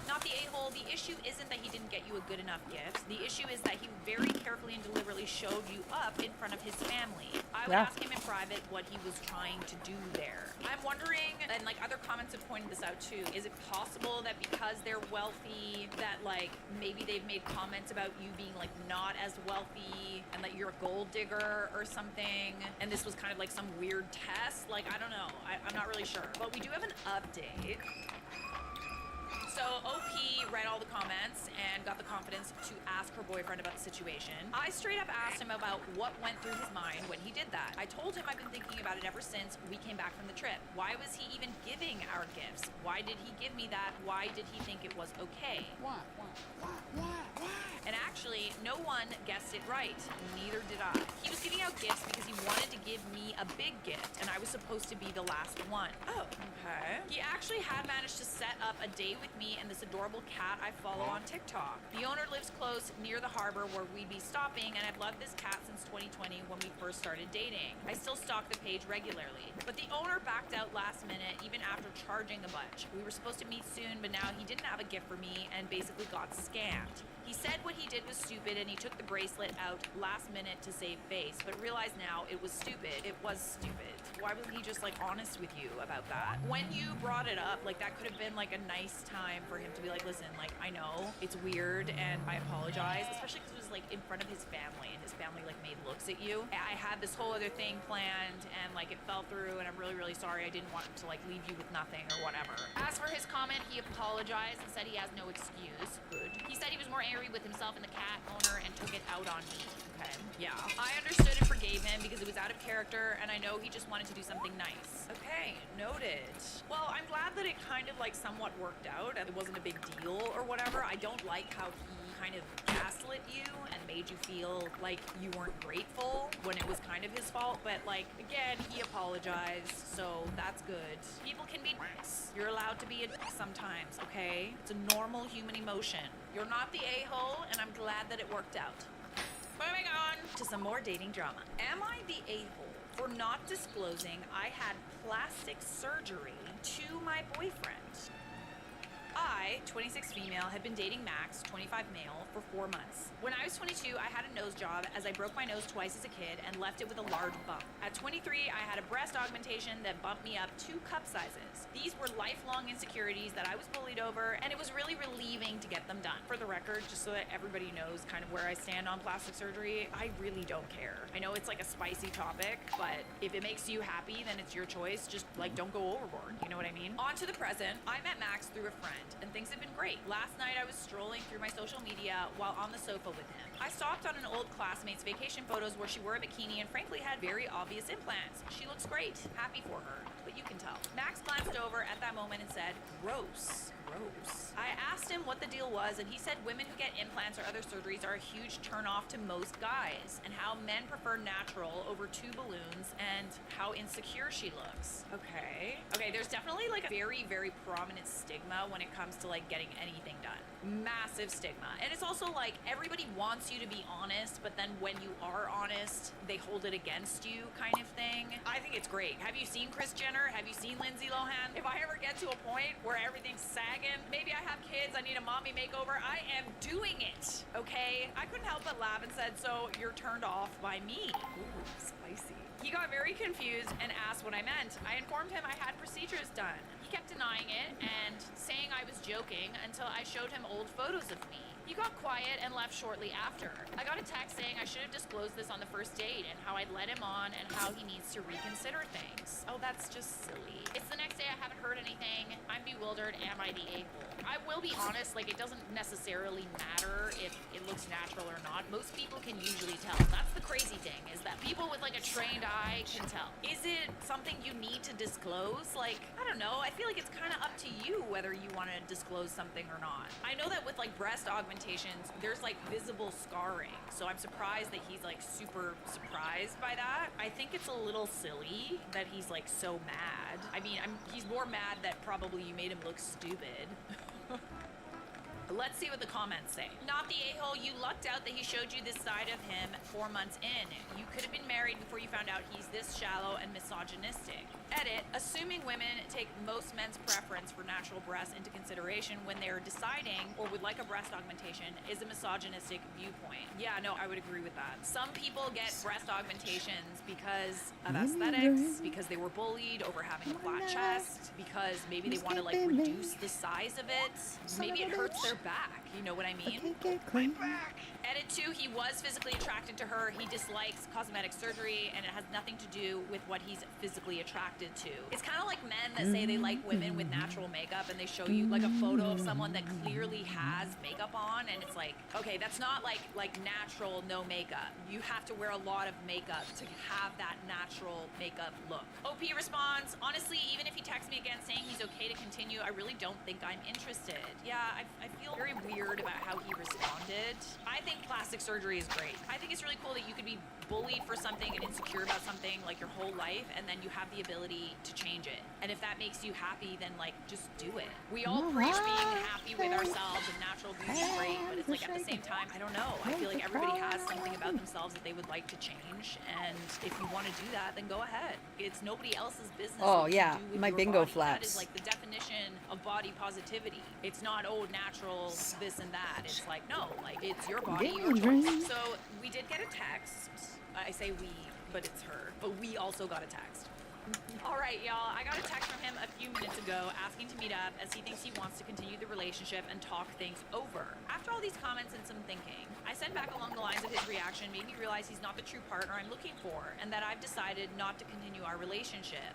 S9: Not the a-hole. The issue isn't that he didn't get you a good enough gift. The issue is that he very carefully and deliberately showed you up in front of his family. I would ask him in private what he was trying to do there. I'm wondering, and like other comments have pointed this out too, is it possible that because they're wealthy, that like maybe they've made comments about you being like not as wealthy and that you're a gold digger or something, and this was kind of like some weird test? Like, I don't know. I'm not really sure. But we do have an update. So OP read all the comments and got the confidence to ask her boyfriend about the situation. I straight up asked him about what went through his mind when he did that. I told him I've been thinking about it ever since we came back from the trip. Why was he even giving our gifts? Why did he give me that? Why did he think it was okay?
S1: Why?
S9: And actually, no one guessed it right. Neither did I. He was giving out gifts because he wanted to give me a big gift, and I was supposed to be the last one. Oh, okay. He actually had managed to set up a date with me and this adorable cat I follow on TikTok. The owner lives close near the harbor where we'd be stopping, and I've loved this cat since 2020 when we first started dating. I still stalk the page regularly. But the owner backed out last minute, even after charging a bunch. We were supposed to meet soon, but now he didn't have a gift for me and basically got scammed. He said what he did was stupid and he took the bracelet out last minute to save face, but realized now it was stupid. It was stupid. Why wasn't he just like honest with you about that? When you brought it up, like that could have been like a nice time for him to be like, listen, like I know it's weird and I apologize, especially because it was like in front of his family and his family like made looks at you. I had this whole other thing planned and like it fell through and I'm really, really sorry. I didn't want him to like leave you with nothing or whatever. As for his comment, he apologized and said he has no excuse. Good. He said he was more angry with himself and the cat owner and took it out on me. Okay. Yeah. I understood and forgave him because it was out of character and I know he just wanted to do something nice. Okay. Noted. Well, I'm glad that it kind of like somewhat worked out and it wasn't a big deal or whatever. I don't like how he kind of gaslit you and made you feel like you weren't grateful when it was kind of his fault, but like again, he apologized, so that's good. People can be dicks. You're allowed to be a dick sometimes, okay? It's a normal human emotion. You're not the a-hole, and I'm glad that it worked out. Moving on to some more dating drama. Am I the a-hole for not disclosing I had plastic surgery to my boyfriend? I, 26 female, had been dating Max, 25 male, for 4 months. When I was 22, I had a nose job as I broke my nose twice as a kid and left it with a large bump. At 23, I had a breast augmentation that bumped me up 2 cup sizes. These were lifelong insecurities that I was bullied over, and it was really relieving to get them done. For the record, just so that everybody knows kind of where I stand on plastic surgery, I really don't care. I know it's like a spicy topic, but if it makes you happy, then it's your choice. Just like don't go overboard, you know what I mean? On to the present. I met Max through a friend, and things have been great. Last night I was strolling through my social media while on the sofa with him. I stopped on an old classmate's vacation photos where she wore a bikini and frankly had very obvious implants. She looks great. Happy for her, but you can tell. Max glanced over at that moment and said, gross. Gross. I asked him what the deal was, and he said women who get implants or other surgeries are a huge turnoff to most guys, and how men prefer natural over 2 balloons, and how insecure she looks. Okay. Okay, there's definitely like a very, very prominent stigma when it comes to like getting anything done. Massive stigma. And it's also like everybody wants you to be honest, but then when you are honest, they hold it against you kind of thing. I think it's great. Have you seen Kris Jenner? Have you seen Lindsay Lohan? If I ever get to a point where everything's sagging, maybe I have kids, I need a mommy makeover, I am doing it, okay? I couldn't help but laugh and said, so you're turned off by me. Ooh, spicy. He got very confused and asked what I meant. I informed him I had procedures done. He kept denying it and saying I was joking until I showed him old photos of me. He got quiet and left shortly after. I got a text saying I should have disclosed this on the first date and how I'd led him on and how he needs to reconsider things. Oh, that's just silly. It's the next day, I haven't heard anything. I'm bewildered. Am I the a-hole? I will be honest, like, it doesn't necessarily matter if it looks natural or not. Most people can usually tell. That's the crazy thing, is that people with like a trained eye can tell. Is it something you need to disclose? Like, I don't know. I feel like it's kind of up to you whether you want to disclose something or not. I know that with like breast augmentations, there's like visible scarring. So I'm surprised that he's like super surprised by that. I think it's a little silly that he's like so mad. I mean, he's more mad that probably you made him look stupid. Let's see what the comments say. Not the a-hole, you lucked out that he showed you this side of him 4 months in. You could have been married before you found out he's this shallow and misogynistic. Edit, assuming women take most men's preference for natural breasts into consideration when they're deciding or would like a breast augmentation is a misogynistic viewpoint. Yeah, no, I would agree with that. Some people get breast augmentations because of aesthetics, because they were bullied over having a flat chest, because maybe they want to like reduce the size of it. Maybe it hurts their back, you know what I mean? Edit 2, he was physically attracted to her. He dislikes cosmetic surgery, and it has nothing to do with what he's physically attracted to. It's kind of like men that say they like women with natural makeup, and they show you like a photo of someone that clearly has makeup on, and it's like, okay, that's not like natural no makeup. You have to wear a lot of makeup to have that natural makeup look. OP responds, honestly, even if he texts me again saying he's okay to continue, I really don't think I'm interested. Yeah, I feel very weird about how he responded. I think plastic surgery is great. I think it's really cool that you could be bullied for something and insecure about something like your whole life, and then you have the ability to change it. And if that makes you happy, then like just do it. We all preach being happy with ourselves and natural beauty is great, but it's like at the same time, I don't know. I feel like everybody has something about themselves that they would like to change, and if you want to do that, then go ahead. It's nobody else's business.
S1: Oh
S9: what you
S1: yeah,
S9: do with
S1: my
S9: your
S1: bingo
S9: body.
S1: flaps.
S9: That is like the definition of body positivity. It's not natural this and that. It's like no, like it's your body, your choice. So we did get a text. I say we, but it's her. But we also got a text. All right, y'all. I got a text from him a few minutes ago asking to meet up as he thinks he wants to continue the relationship and talk things over. After all these comments and some thinking, I sent back along the lines of his reaction made me realize he's not the true partner I'm looking for, and that I've decided not to continue our relationship.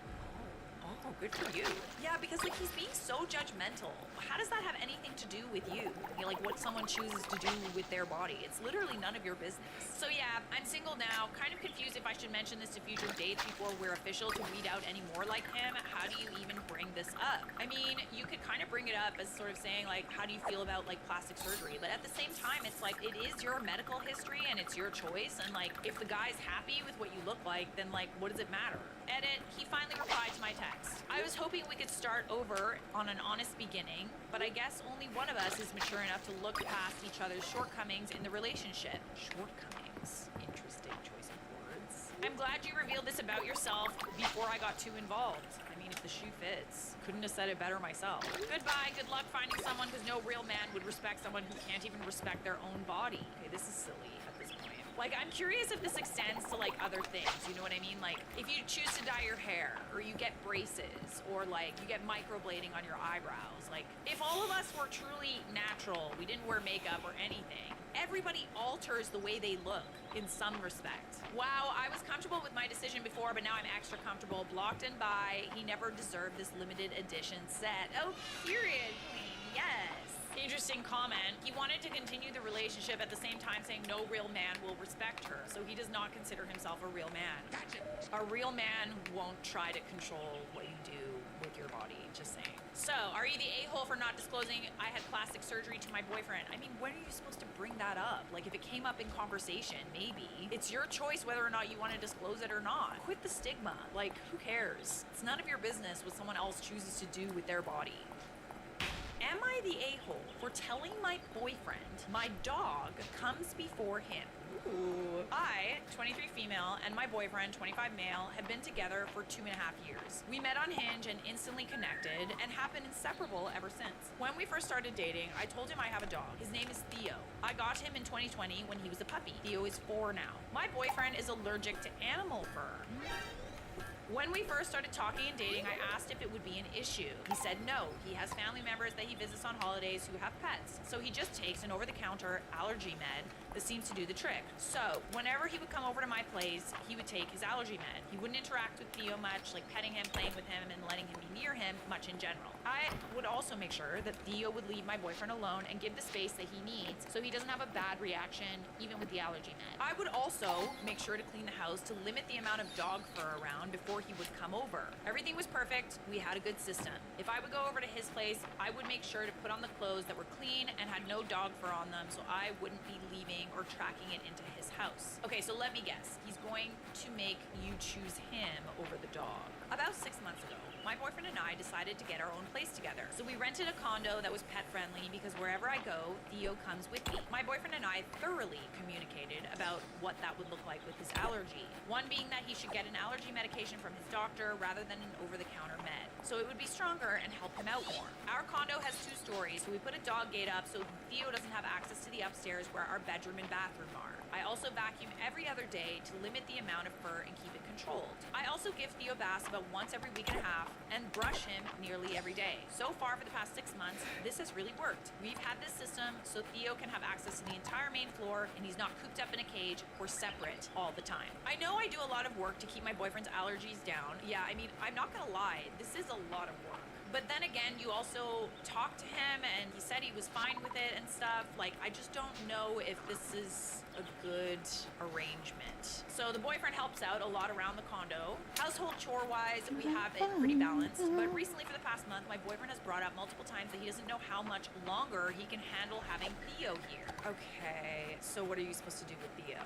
S9: Oh, good for you. Yeah, because like he's being so judgmental. How does that have anything to do with you? You know, like what someone chooses to do with their body. It's literally none of your business. So yeah, I'm single now. Kind of confused if I should mention this to future dates before we're official to weed out any more like him. How do you even bring this up? I mean, you could kind of bring it up as sort of saying like, how do you feel about like plastic surgery? But at the same time, it's like it is your medical history and it's your choice. And like, if the guy's happy with what you look like, then like, what does it matter? Edit, he finally replied to my text. I was hoping we could start over on an honest beginning, but I guess only one of us is mature enough to look past each other's shortcomings in the relationship. Shortcomings. Interesting choice of words. I'm glad you revealed this about yourself before I got too involved. I mean, if the shoe fits. Couldn't have said it better myself. Goodbye, good luck finding someone, because no real man would respect someone who can't even respect their own body. Okay, this is silly at this point. Like, I'm curious if this extends to, like, other things, you know what I mean? Like, if you choose to dye your hair, or you get braces, or, like, you get microblading on your eyebrows. Like, if all of us were truly natural, we didn't wear makeup or anything, everybody alters the way they look, in some respect. Wow, I was comfortable with my decision before, but now I'm extra comfortable. Blocked and by. He never deserved this limited edition set. Oh, period, queen, yes. Interesting comment. He wanted to continue the relationship at the same time saying no real man will respect her. So he does not consider himself a real man. Gotcha. A real man won't try to control what you do with your body. Just saying. So, are you the a-hole for not disclosing I had plastic surgery to my boyfriend? I mean, when are you supposed to bring that up? Like, if it came up in conversation, maybe. It's your choice whether or not you want to disclose it or not. Quit the stigma. Like, who cares? It's none of your business what someone else chooses to do with their body. Am I the a-hole for telling my boyfriend my dog comes before him? Ooh. I, 23 female, and my boyfriend, 25 male, have been together for 2.5 years. We met on Hinge and instantly connected and have been inseparable ever since. When we first started dating, I told him I have a dog. His name is Theo. I got him in 2020 when he was a puppy. Theo is 4 now. My boyfriend is allergic to animal fur. When we first started talking and dating, I asked if it would be an issue. He said no. He has family members that he visits on holidays who have pets. So he just takes an over-the-counter allergy med that seems to do the trick. So whenever he would come over to my place, he would take his allergy med. He wouldn't interact with Theo much, like petting him, playing with him, and letting him be near him much in general. I would also make sure that Theo would leave my boyfriend alone and give the space that he needs so he doesn't have a bad reaction, even with the allergy med. I would also make sure to clean the house to limit the amount of dog fur around before he would come over. Everything was perfect. We had a good system. If I would go over to his place, I would make sure to put on the clothes that were clean and had no dog fur on them so I wouldn't be leaving or tracking it into his house. Okay, so let me guess. He's going to make you choose him over the dog. About 6 months ago, my boyfriend and I decided to get our own place together. So we rented a condo that was pet friendly because wherever I go, Theo comes with me. My boyfriend and I thoroughly communicated about what that would look like with his allergy. One being that he should get an allergy medication from his doctor rather than an over-the-counter med. So it would be stronger and help him out more. Our condo has 2 stories, so we put a dog gate up so Theo doesn't have access to the upstairs where our bedroom and bathroom are. I also vacuum every other day to limit the amount of fur and keep it controlled. I also give Theo baths about once every week and a half and brush him nearly every day. So far for the past 6 months, this has really worked. We've had this system so Theo can have access to the entire main floor and he's not cooped up in a cage or separate all the time. I know I do a lot of work to keep my boyfriend's allergies down. Yeah, I mean, I'm not gonna lie, this is a lot of work. But then again, you also talked to him and he said he was fine with it and stuff. Like, I just don't know if this is a good arrangement. So the boyfriend helps out a lot around the condo. Household chore-wise, we have it pretty balanced. But recently, for the past month, my boyfriend has brought up multiple times that he doesn't know how much longer he can handle having Theo here. Okay, so what are you supposed to do with Theo?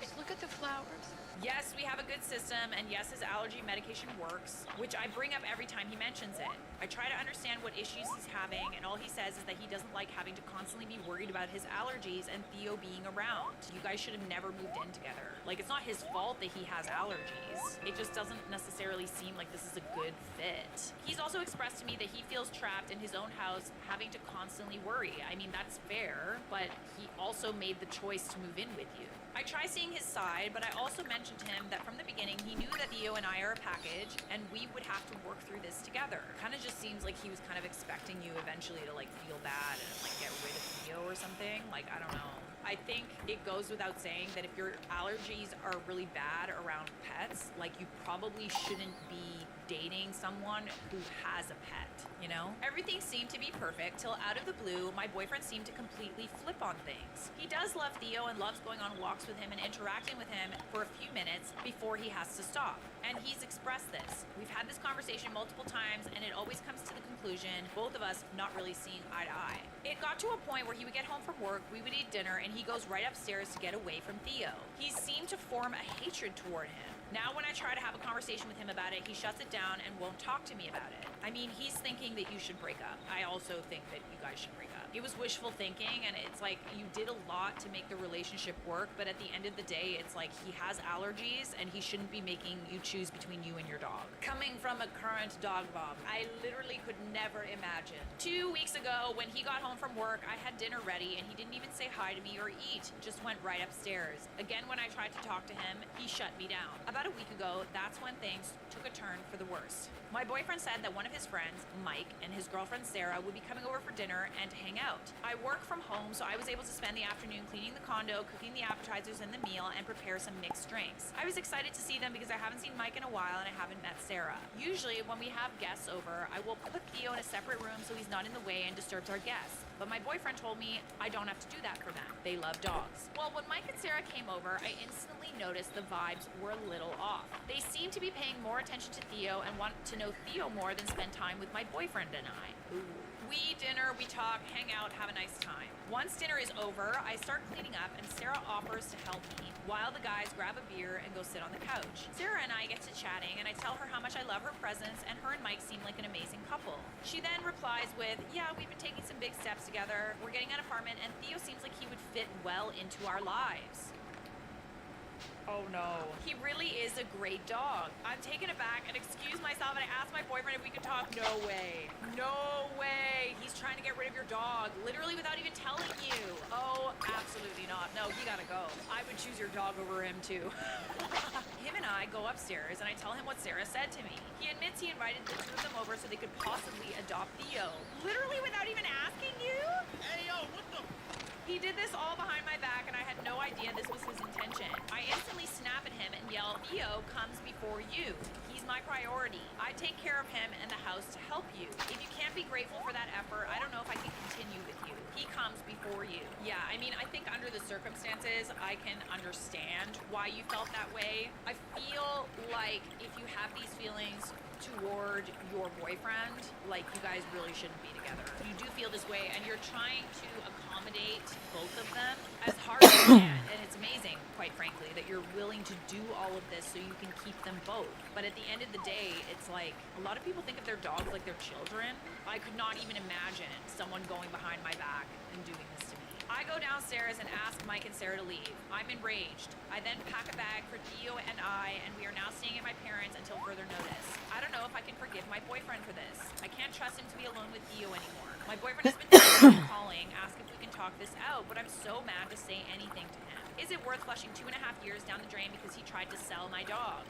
S6: Just look at the flowers.
S9: Yes, we have a good system, and yes, his allergy medication works, which I bring up every time he mentions it. I try to understand what issues he's having, and all he says is that he doesn't like having to constantly be worried about his allergies and Theo being around. You guys should have never moved in together. Like, it's not his fault that he has allergies. It just doesn't necessarily seem like this is a good fit. He's also expressed to me that he feels trapped in his own house, having to constantly worry. I mean, that's fair, but he also made the choice to move in with you. I try seeing his side, but I also mentioned to him that from the beginning, he knew that Theo and I are a package, and we would have to work through this together. Kind of just seems like he was kind of expecting you eventually to, like, feel bad and, like, get rid of Theo or something. Like, I don't know. I think it goes without saying that if your allergies are really bad around pets, like, you probably shouldn't be dating someone who has a pet, you know? Everything seemed to be perfect till out of the blue, my boyfriend seemed to completely flip on things. He does love Theo and loves going on walks with him and interacting with him for a few minutes before he has to stop. And he's expressed this. We've had this conversation multiple times and it always comes to the conclusion, both of us not really seeing eye to eye. It got to a point where he would get home from work, we would eat dinner, and he goes right upstairs to get away from Theo. He seemed to form a hatred toward him. Now when I try to have a conversation with him about it, he shuts it down and won't talk to me about it. I mean, he's thinking that you should break up. I also think that you guys should break up. It was wishful thinking, and it's like you did a lot to make the relationship work, but at the end of the day, it's like he has allergies and he shouldn't be making you choose between you and your dog. Coming from a current dog mom, I literally could never imagine. 2 weeks ago, when he got home from work, I had dinner ready and he didn't even say hi to me or eat, just went right upstairs. Again, when I tried to talk to him, he shut me down. About a week ago, that's when things took a turn for the worst. My boyfriend said that one of his friends, Mike, and his girlfriend Sarah would be coming over for dinner and to hang out. I work from home, so I was able to spend the afternoon cleaning the condo, cooking the appetizers and the meal, and prepare some mixed drinks. I was excited to see them because I haven't seen Mike in a while and I haven't met Sarah. Usually, when we have guests over, I will put Theo in a separate room so he's not in the way and disturbs our guests. but my boyfriend told me I don't have to do that for them. They love dogs. Well, when Mike and Sarah came over, I instantly noticed the vibes were a little off. They seemed to be paying more attention to Theo and want to know Theo more than spend time with my boyfriend and I. Ooh. We eat dinner, we talk, hang out, have a nice time. Once dinner is over, I start cleaning up and Sarah offers to help me while the guys grab a beer and go sit on the couch. Sarah and I get to chatting and I tell her how much I love her presence and her and Mike seem like an amazing couple. She then replies with, yeah, we've been taking some big steps together. We're getting an apartment and Theo seems like he would fit well into our lives. Oh no. He really is a great dog. I'm taken aback and excuse myself and I asked my boyfriend if we could talk. No way. No way. He's trying to get rid of your dog, literally without even telling you. Oh, absolutely not. No, he gotta go. I would choose your dog over him too. Him and I go upstairs and I tell him what Sarah said to me. He admits he invited the two of them over so they could possibly adopt Theo. Literally without even asking you?
S3: Hey, yo, what the?
S9: He did this all behind my back and I had no idea this was his intention. I instantly snap at him and yell, Theo comes before you. He's my priority. I take care of him and the house to help you. If you can't be grateful for that effort, I don't know if I can continue with you. He comes before you. Yeah, I mean, I think under the circumstances, I can understand why you felt that way. I feel like if you have these feelings toward your boyfriend, like you guys really shouldn't be together. You do feel this way and you're trying to accommodate both of them as hard as you can. And it's amazing, quite frankly, that you're willing to do all of this so you can keep them both. But at the end of the day, it's like a lot of people think of their dogs like their children. I could not even imagine someone going behind my back and doing this to me. I go downstairs and ask Mike and Sarah to leave. I'm enraged. I then pack a bag for Theo and we are now staying at my parents until further notice. I don't know if I can forgive my boyfriend for this. I can't trust him to be alone with Theo anymore. My boyfriend has been calling, ask if we can talk this out, but I'm so mad to say anything to him. Is it worth flushing 2.5 years down the drain because he tried to sell my dog?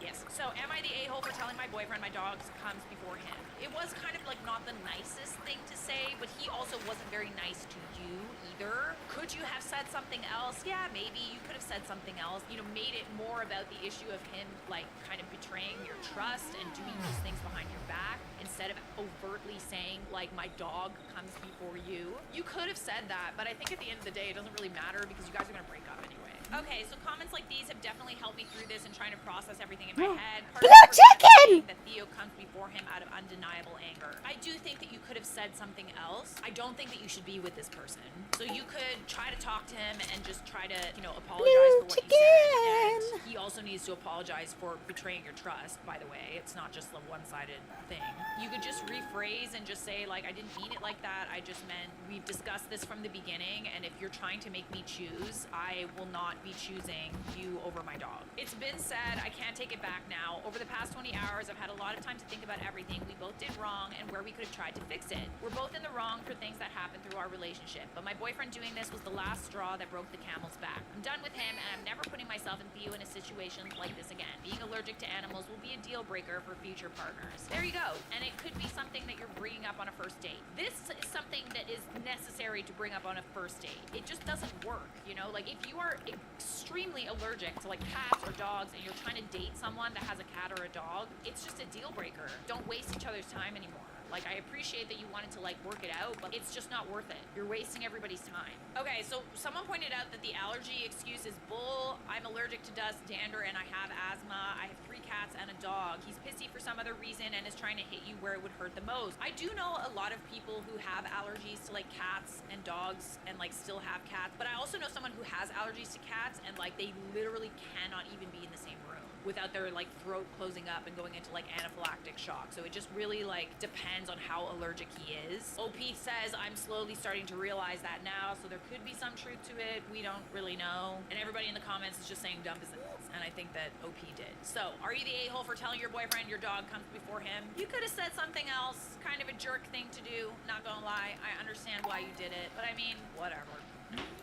S9: Yes. So am I the a-hole for telling my boyfriend my dog comes before him? It was kind of like not the nicest thing to say, but he also wasn't very nice to you either. Could you have said something else? Yeah, maybe you could have said something else. You know, made it more about the issue of him like kind of betraying your trust and doing these things behind your back instead of overtly saying like my dog comes before you. You could have said that, but I think at the end of the day it doesn't really matter because you guys are gonna break up anyway. Okay, so comments like these have definitely helped me through this and trying to process everything in my head.
S1: Blue chicken!
S9: That Theo comes before him out of undeniable anger. I do think that you could have said something else. I don't think that you should be with this person. So you could try to talk to him and just try to, you know, apologize for what you said. And he also needs to apologize for betraying your trust, by the way. It's not just a one-sided thing. You could just rephrase and just say, like, I didn't mean it like that. I just meant we've discussed this from the beginning, and if you're trying to make me choose, I will not be choosing you over my dog. It's been said, I can't take it back now. Over the past 20 hours, I've had a lot of time to think about everything we both did wrong and where we could have tried to fix it. We're both in the wrong for things that happened through our relationship, but my boyfriend doing this was the last straw that broke the camel's back. I'm done with him, and I'm never putting myself and Theo in a situation like this again. Being allergic to animals will be a deal breaker for future partners. There you go. And it could be something that you're bringing up on a first date. This is something that is necessary to bring up on a first date. It just doesn't work, you know? Like, if you are extremely allergic to, like, cats or dogs and you're trying to date someone that has a cat or a dog, it's just a deal breaker. Don't waste each other's time anymore. Like, I appreciate that you wanted to, like, work it out, but it's just not worth it. You're wasting everybody's time. Okay, so someone pointed out that the allergy excuse is bull. I'm allergic to dust, dander, and I have asthma. I have 3 cats and a dog. He's pissy for some other reason and is trying to hit you where it would hurt the most. I do know a lot of people who have allergies to, like, cats and dogs and, like, still have cats, but I also know someone who has allergies to cats and, like, they literally cannot even be in the same room without their, like, throat closing up and going into, like, anaphylactic shock. So it just really, like, depends on how allergic he is. OP says, I'm slowly starting to realize that now, so there could be some truth to it. We don't really know. And everybody in the comments is just saying dumb business. And I think that OP did. So, are you the a-hole for telling your boyfriend your dog comes before him? You could have said something else. Kind of a jerk thing to do. Not gonna lie. I understand why you did it. But I mean, whatever.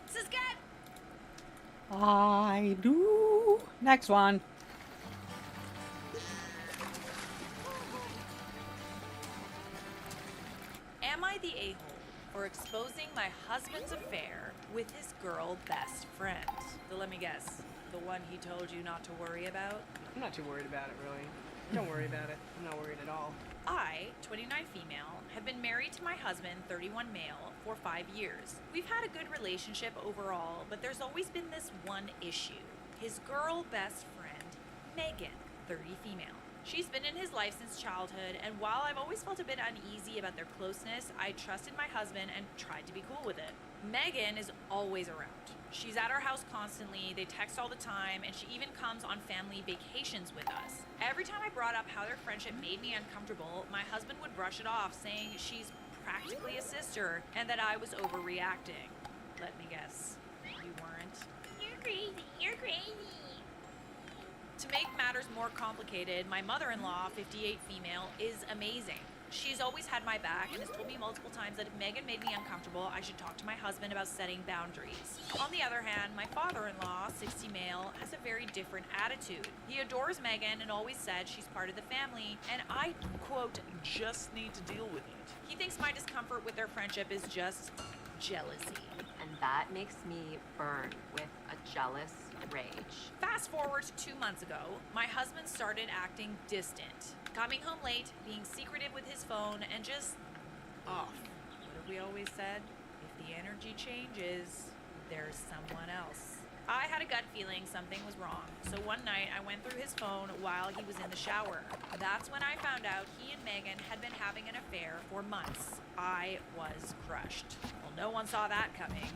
S9: This is good.
S1: I do. Next one.
S9: Am I the a-hole for exposing my husband's affair with his girl best friend? So let me guess, the one he told you not to worry about?
S10: I'm not too worried about it, really. Don't worry about it. I'm not worried at all.
S9: I, 29 female, have been married to my husband, 31 male, for 5 years. We've had a good relationship overall, but there's always been this one issue. His girl best friend, Megan, 30 female. She's been in his life since childhood, and while I've always felt a bit uneasy about their closeness, I trusted my husband and tried to be cool with it. Megan is always around. She's at our house constantly, they text all the time, and she even comes on family vacations with us. Every time I brought up how their friendship made me uncomfortable, my husband would brush it off, saying she's practically a sister and that I was overreacting. Let me guess, you weren't?
S2: You're crazy. You're crazy.
S9: To make matters more complicated, my mother-in-law, 58 female, is amazing. She's always had my back and has told me multiple times that if Megan made me uncomfortable, I should talk to my husband about setting boundaries. On the other hand, my father-in-law, 60 male, has a very different attitude. He adores Megan and always said she's part of the family, and I, quote, just need to deal with it. He thinks my discomfort with their friendship is just jealousy.
S11: And that makes me burn with a jealous rage.
S9: Fast forward to 2 months ago, my husband started acting distant. Coming home late, being secretive with his phone, and just off. What have we always said? If the energy changes, there's someone else. I had a gut feeling something was wrong, so one night I went through his phone while he was in the shower. That's when I found out he and Megan had been having an affair for months. I was crushed. Well, no one saw that coming.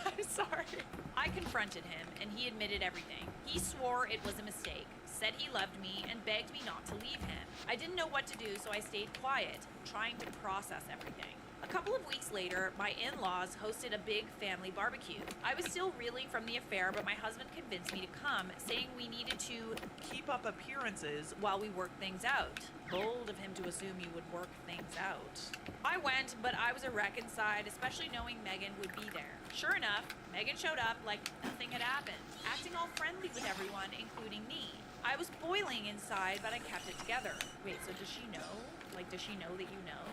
S9: I'm sorry. I confronted him, and he admitted everything. He swore it was a mistake, said he loved me, and begged me not to leave him. I didn't know what to do, so I stayed quiet, trying to process everything. A couple of weeks later, my in-laws hosted a big family barbecue. I was still reeling from the affair, but my husband convinced me to come, saying we needed to keep up appearances while we worked things out. Bold of him to assume you would work things out. I went, but I was a wreck inside, especially knowing Megan would be there. Sure enough, Megan showed up like nothing had happened, acting all friendly with everyone, including me. I was boiling inside, but I kept it together. Wait, so does she know? Like, does she know that you know?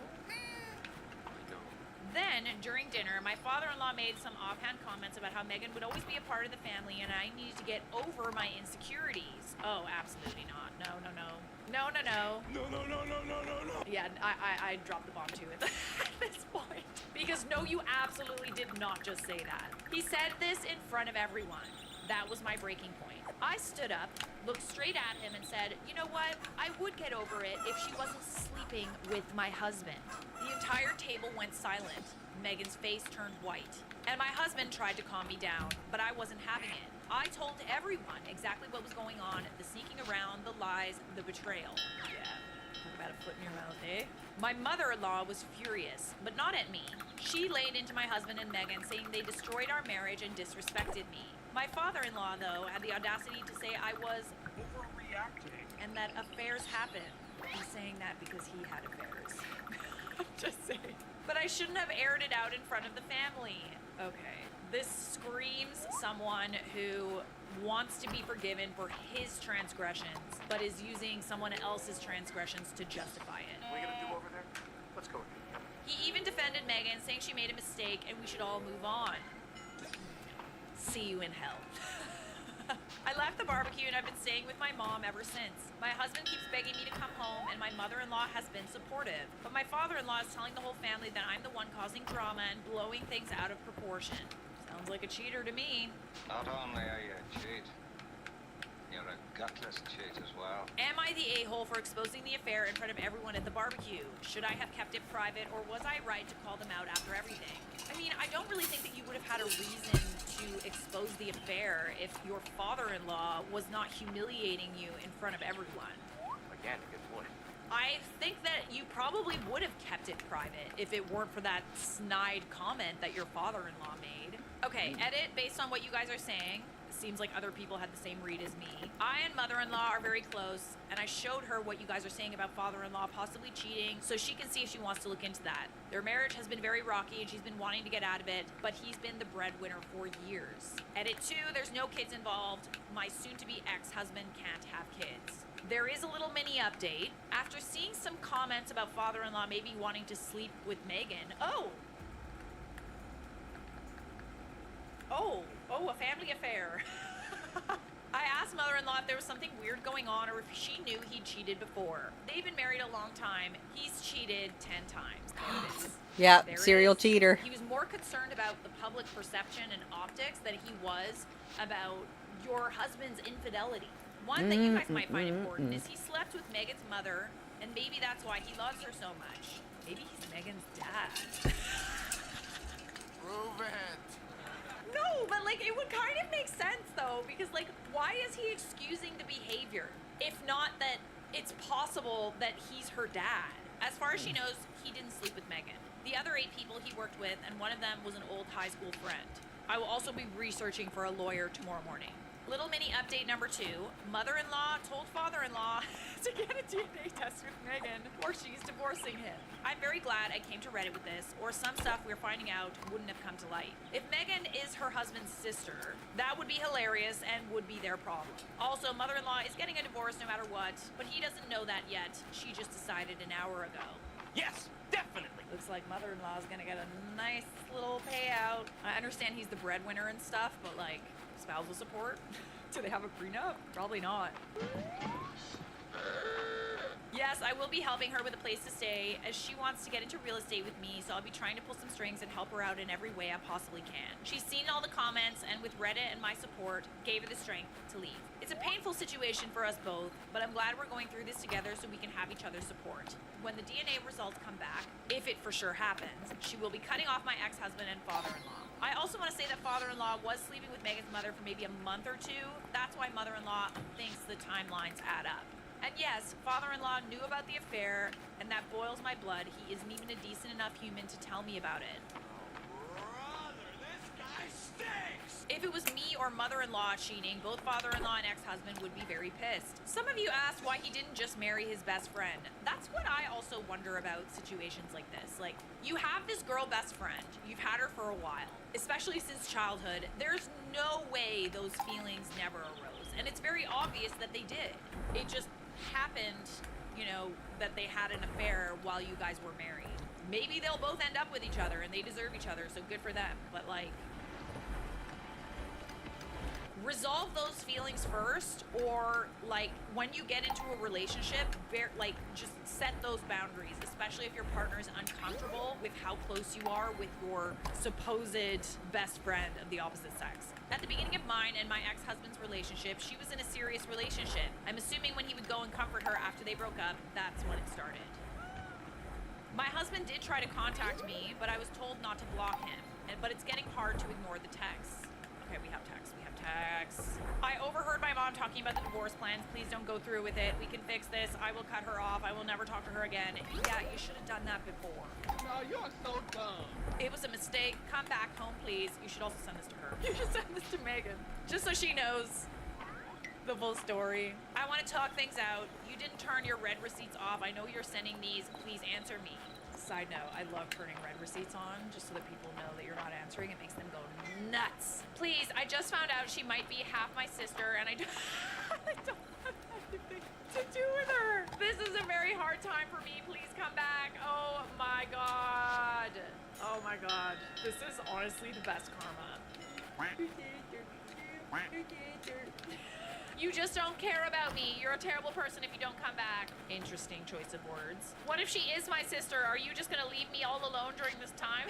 S9: Then, during dinner, my father-in-law made some offhand comments about how Megan would always be a part of the family and I needed to get over my insecurities. Oh, absolutely not. No. No. Yeah, I dropped the bomb too at this point. Because no, you absolutely did not just say that. He said this in front of everyone. That was my breaking point. I stood up, looked straight at him and said, you know what? I would get over it if she wasn't sleeping with my husband. The entire table went silent. Megan's face turned white. And my husband tried to calm me down, but I wasn't having it. I told everyone exactly what was going on, the sneaking around, the lies, the betrayal. Yeah, talk about a foot in your mouth, eh? My mother-in-law was furious, but not at me. She laid into my husband and Megan, saying they destroyed our marriage and disrespected me. My father-in-law, though, had the audacity to say I was overreacting and that affairs happen. He's saying that because he had affairs. I'm just saying. But I shouldn't have aired it out in front of the family. Okay. This screams someone who wants to be forgiven for his transgressions, but is using someone else's transgressions to justify it.
S12: What are we gonna do over there? Let's go.
S9: He even defended Megan, saying she made a mistake and we should all move on. See you in hell. I left the barbecue and I've been staying with my mom ever since. My husband keeps begging me to come home and my mother-in-law has been supportive. But my father-in-law is telling the whole family that I'm the one causing drama and blowing things out of proportion. Sounds like a cheater to me.
S12: Not only are you a cheat, you're a gutless cheat as well.
S9: Am I the a-hole for exposing the affair in front of everyone at the barbecue? Should I have kept it private, or was I right to call them out after everything? I mean, I don't really think that you would have had a reason to expose the affair if your father-in-law was not humiliating you in front of everyone.
S12: Again, a good point.
S9: I think that you probably would have kept it private if it weren't for that snide comment that your father-in-law made. Okay, edit based on what you guys are saying. Seems like other people had the same read as me. I and mother-in-law are very close, and I showed her what you guys are saying about father-in-law possibly cheating, so she can see if she wants to look into that. Their marriage has been very rocky, and she's been wanting to get out of it, but he's been the breadwinner for years. Edit 2, there's no kids involved. My soon-to-be ex-husband can't have kids. There is a little mini update. After seeing some comments about father-in-law maybe wanting to sleep with Megan. Oh, a family affair. I asked mother-in-law if there was something weird going on or if she knew he'd cheated before. They've been married a long time. He's cheated 10 times. There it is.
S1: Yeah,
S9: There it
S1: serial
S9: is.
S1: cheater.
S9: He was more concerned about the public perception and optics than he was about your husband's infidelity. One that you guys might find important is he slept with Megan's mother, and maybe that's why he loves her so much. Maybe he's Megan's dad.
S7: Prove it.
S9: No, but like it would kind of make sense though, because like why is he excusing the behavior if not that it's possible that he's her dad? As far as she knows, he didn't sleep with Megan. The other 8 people he worked with, and one of them was an old high school friend. I will also be researching for a lawyer tomorrow morning. Little mini update number 2. Mother-in-law told father-in-law to get a DNA test with Megan or she's divorcing him. I'm very glad I came to Reddit with this, or some stuff we're finding out wouldn't have come to light. If Megan is her husband's sister, that would be hilarious and would be their problem. Also, mother-in-law is getting a divorce no matter what, but he doesn't know that yet. She just decided an hour ago.
S3: Yes, definitely.
S9: Looks like mother-in-law is gonna get a nice little payout. I understand he's the breadwinner and stuff, but like, spousal support? Do they have a prenup? Probably not. Yes, I will be helping her with a place to stay as she wants to get into real estate with me, so I'll be trying to pull some strings and help her out in every way I possibly can. She's seen all the comments and with Reddit and my support, gave her the strength to leave. It's a painful situation for us both, but I'm glad we're going through this together so we can have each other's support. When the DNA results come back, if it for sure happens, she will be cutting off my ex-husband and father-in-law. I also want to say that father-in-law was sleeping with Megan's mother for maybe a month or 2. That's why mother-in-law thinks the timelines add up. And yes, father-in-law knew about the affair, and that boils my blood. He isn't even a decent enough human to tell me about it.
S8: Brother, this guy stinks!
S9: If it was me or mother-in-law cheating, both father-in-law and ex-husband would be very pissed. Some of you asked why he didn't just marry his best friend. That's what I also wonder about situations like this. Like, you have this girl best friend. You've had her for a while, especially since childhood. There's no way those feelings never arose. And it's very obvious that they did. It just happened, you know, that they had an affair while you guys were married. Maybe they'll both end up with each other and they deserve each other, so good for them. But like, resolve those feelings first, or like when you get into a relationship, like just set those boundaries, especially if your partner is uncomfortable with how close you are with your supposed best friend of the opposite sex. At the beginning of mine and my ex-husband's relationship, she was in a serious relationship. I'm assuming when he would go and comfort her after they broke up, that's when it started. My husband did try to contact me, but I was told not to block him. But it's getting hard to ignore the texts. Okay, we have texts. I overheard my mom talking about the divorce plans. Please don't go through with it. We can fix this. I will cut her off. I will never talk to her again. Yeah, you should have done that before.
S8: No, you are so dumb.
S9: It was a mistake. Come back home, please. You should also send this to her. You should send this to Megan, just so she knows the full story. I want to talk things out. You didn't turn your red receipts off. I know you're sending these. Please answer me. Side note, I love turning red receipts on just so that people know that you're not answering. It makes them go nuts. Please, I just found out she might be half my sister, and I don't have anything to do with her. This is a very hard time for me. Please come back. Oh my god. Oh my god. This is honestly the best karma. You just don't care about me. You're a terrible person if you don't come back. Interesting choice of words. What if she is my sister? Are you just gonna leave me all alone during this time?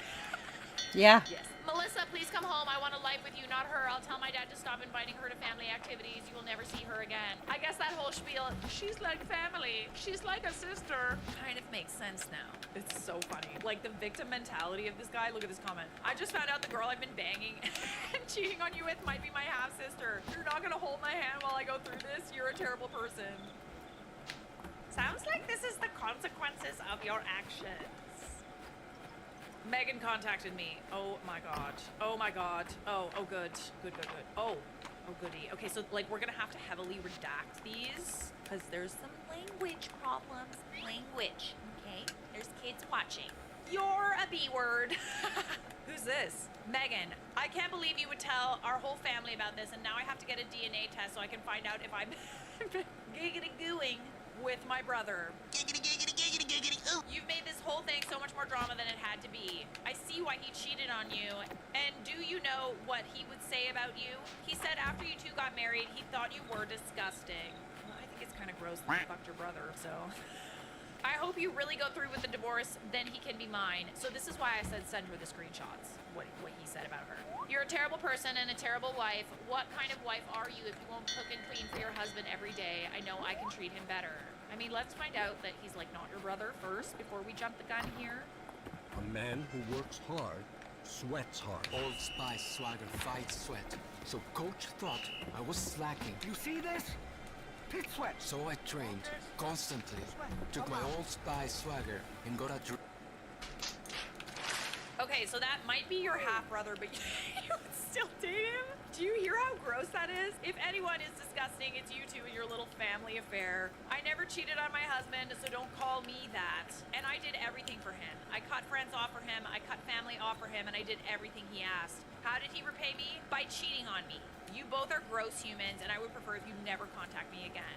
S1: Yeah.
S9: Yes. Melissa, please come home. I want a life with you, not her. I'll tell my dad to stop inviting her to family activities. You will never see her again. I guess that whole spiel, she's like family, she's like a sister, kind of makes sense now. It's so funny. Like the victim mentality of this guy. Look at this comment. I just found out the girl I've been banging and cheating on you with might be my half-sister. You're not gonna hold my hand while I go through this? You're a terrible person. Sounds like this is the consequences of your actions. Megan contacted me. Oh my god. Oh my god. Oh good. Good. Oh goody. Okay, so like we're gonna have to heavily redact these because there's some language problems. Language, okay? There's kids watching. You're a B word. Who's this? Megan, I can't believe you would tell our whole family about this, and now I have to get a DNA test so I can find out if I'm giggity gooing with my brother. Giggity giggity giggity You've made this whole thing so much more drama than it had to be. I see why he cheated on you. And do you know what he would say about you? He said after you two got married, he thought you were disgusting. Well, I think it's kind of gross that you fucked your brother, so... I hope you really go through with the divorce, then he can be mine. So this is why I said send her the screenshots, what he said about her. You're a terrible person and a terrible wife. What kind of wife are you if you won't cook and clean for your husband every day? I know I can treat him better. I mean, let's find out that he's like not your brother first before we jump the gun here.
S13: A man who works hard sweats hard.
S14: Old Spice swagger fights sweat. So coach thought I was slacking.
S13: You see this? Pit sweat.
S14: So I trained constantly. Took my Old Spice swagger and got a
S9: Okay, so that might be your half-brother, but you would still date him? Do you hear how gross that is? If anyone is disgusting, it's you two and your little family affair. I never cheated on my husband, so don't call me that. And I did everything for him. I cut friends off for him, I cut family off for him, and I did everything he asked. How did he repay me? By cheating on me. You both are gross humans, and I would prefer if you never contact me again.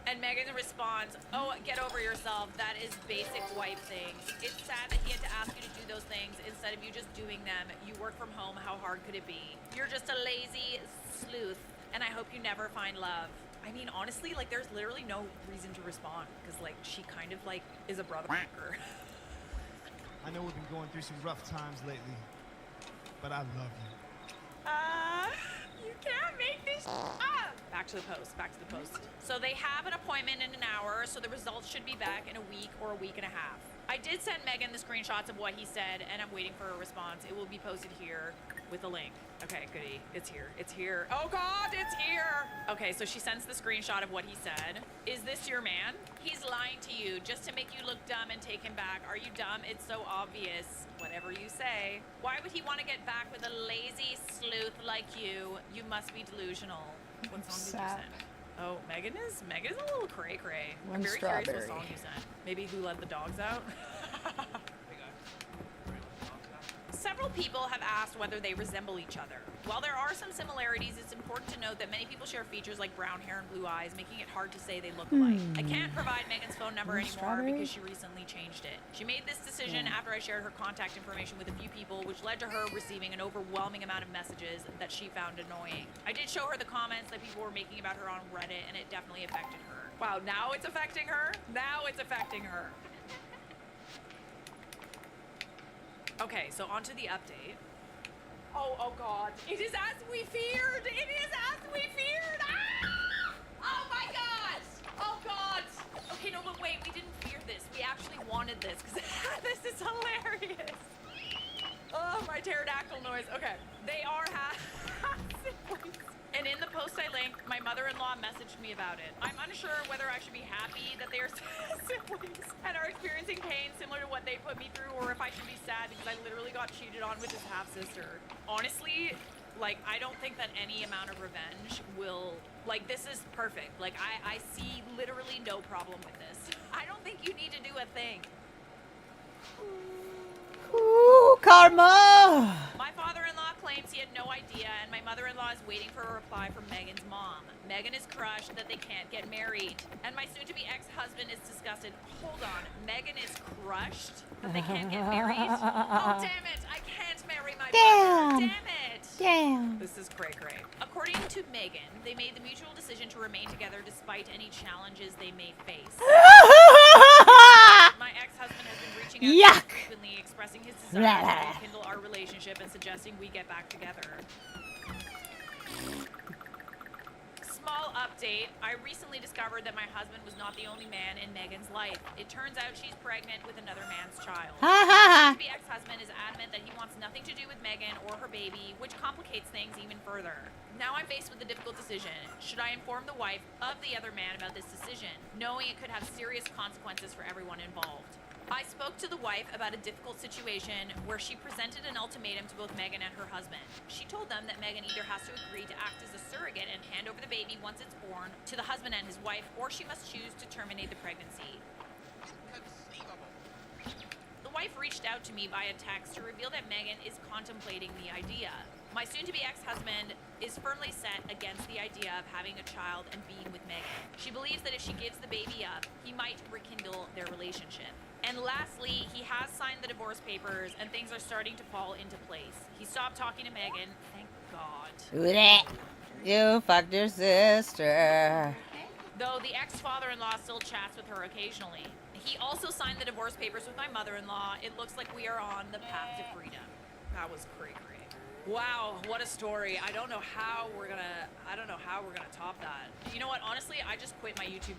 S9: And Megan responds, oh, get over yourself. That is basic wife things. It's sad that he had to ask you to do those things instead of you just doing them. You work from home. How hard could it be? You're just a lazy sleuth, and I hope you never find love. I mean, honestly, like, there's literally no reason to respond because, like, she kind of, like, is a brother fucker.
S15: I know we've been going through some rough times lately, but I love you.
S9: You can't make this up. Back to the post. So they have an appointment in an hour, so the results should be back in a week or a week and a half. I did send Megan the screenshots of what he said, and I'm waiting for a response. It will be posted here with a link. Okay, goody. It's here. Oh God, it's here. Okay, so she sends the screenshot of what he said. Is this your man? He's lying to you just to make you look dumb and take him back. Are you dumb? It's so obvious. Whatever you say. Why would he want to get back with a lazy sleuth like you? You must be delusional. What song did you send? Oh, Megan is a little cray-cray. I'm very curious what song you sent. Maybe Who Let the Dogs Out? Several people have asked whether they resemble each other. While there are some similarities, it's important to note that many people share features like brown hair and blue eyes, making it hard to say they look alike. I can't provide Megan's phone number anymore because she recently changed it. She made this decision after I shared her contact information with a few people, which led to her receiving an overwhelming amount of messages that she found annoying. I did show her the comments that people were making about her on Reddit, and it definitely affected her. Wow, now it's affecting her? Now it's affecting her. Okay, so on to the update. Oh God. It is as we feared! It is as we feared! Ah! Oh my God! Oh God! Okay, no, but wait, we didn't fear this. We actually wanted this, because this is hilarious. Oh, my pterodactyl noise. Okay, they are siblings. And in the post I linked, my mother-in-law messaged me about it. I'm unsure whether I should be happy that they are siblings and are experiencing pain similar to what they put me through, or if I should be sad because I literally got cheated on with his half-sister. Honestly, like, I don't think that any amount of revenge will... Like, this is perfect. Like, I see literally no problem with this. I don't think you need to do a thing.
S1: Ooh, karma!
S9: My father-in-law claims he had no idea, and my mother-in-law is waiting for a reply from Megan's mom. Megan is crushed that they can't get married, and my soon-to-be ex-husband is disgusted. Hold on, Megan is crushed that they can't get married? Oh, damn it! I can't marry my brother! Damn it!
S1: Damn.
S9: This is cray-cray. According to Megan, they made the mutual decision to remain together despite any challenges they may face. My ex-husband has been reaching out to me frequently, expressing his desire to rekindle our relationship and suggesting we get back together. Small update. I recently discovered that my husband was not the only man in Megan's life. It turns out she's pregnant with another man's child. My ex-husband is adamant that he wants nothing to do with Megan or her baby, which complicates things even further. Now I'm faced with a difficult decision. Should I inform the wife of the other man about this decision, knowing it could have serious consequences for everyone involved? I spoke to the wife about a difficult situation where she presented an ultimatum to both Megan and her husband. She told them that Megan either has to agree to act as a surrogate and hand over the baby once it's born to the husband and his wife, or she must choose to terminate the pregnancy. The wife reached out to me via text to reveal that Megan is contemplating the idea. My soon-to-be ex-husband is firmly set against the idea of having a child and being with Megan. She believes that if she gives the baby up, he might rekindle their relationship. And lastly, he has signed the divorce papers and things are starting to fall into place. He stopped talking to Megan, thank God.
S1: You fucked your sister.
S9: Though the ex-father-in-law still chats with her occasionally. He also signed the divorce papers with my mother-in-law. It looks like we are on the path to freedom. That was cray. Wow, what a story. I don't know how we're gonna top that. You know what, honestly, I just quit my YouTube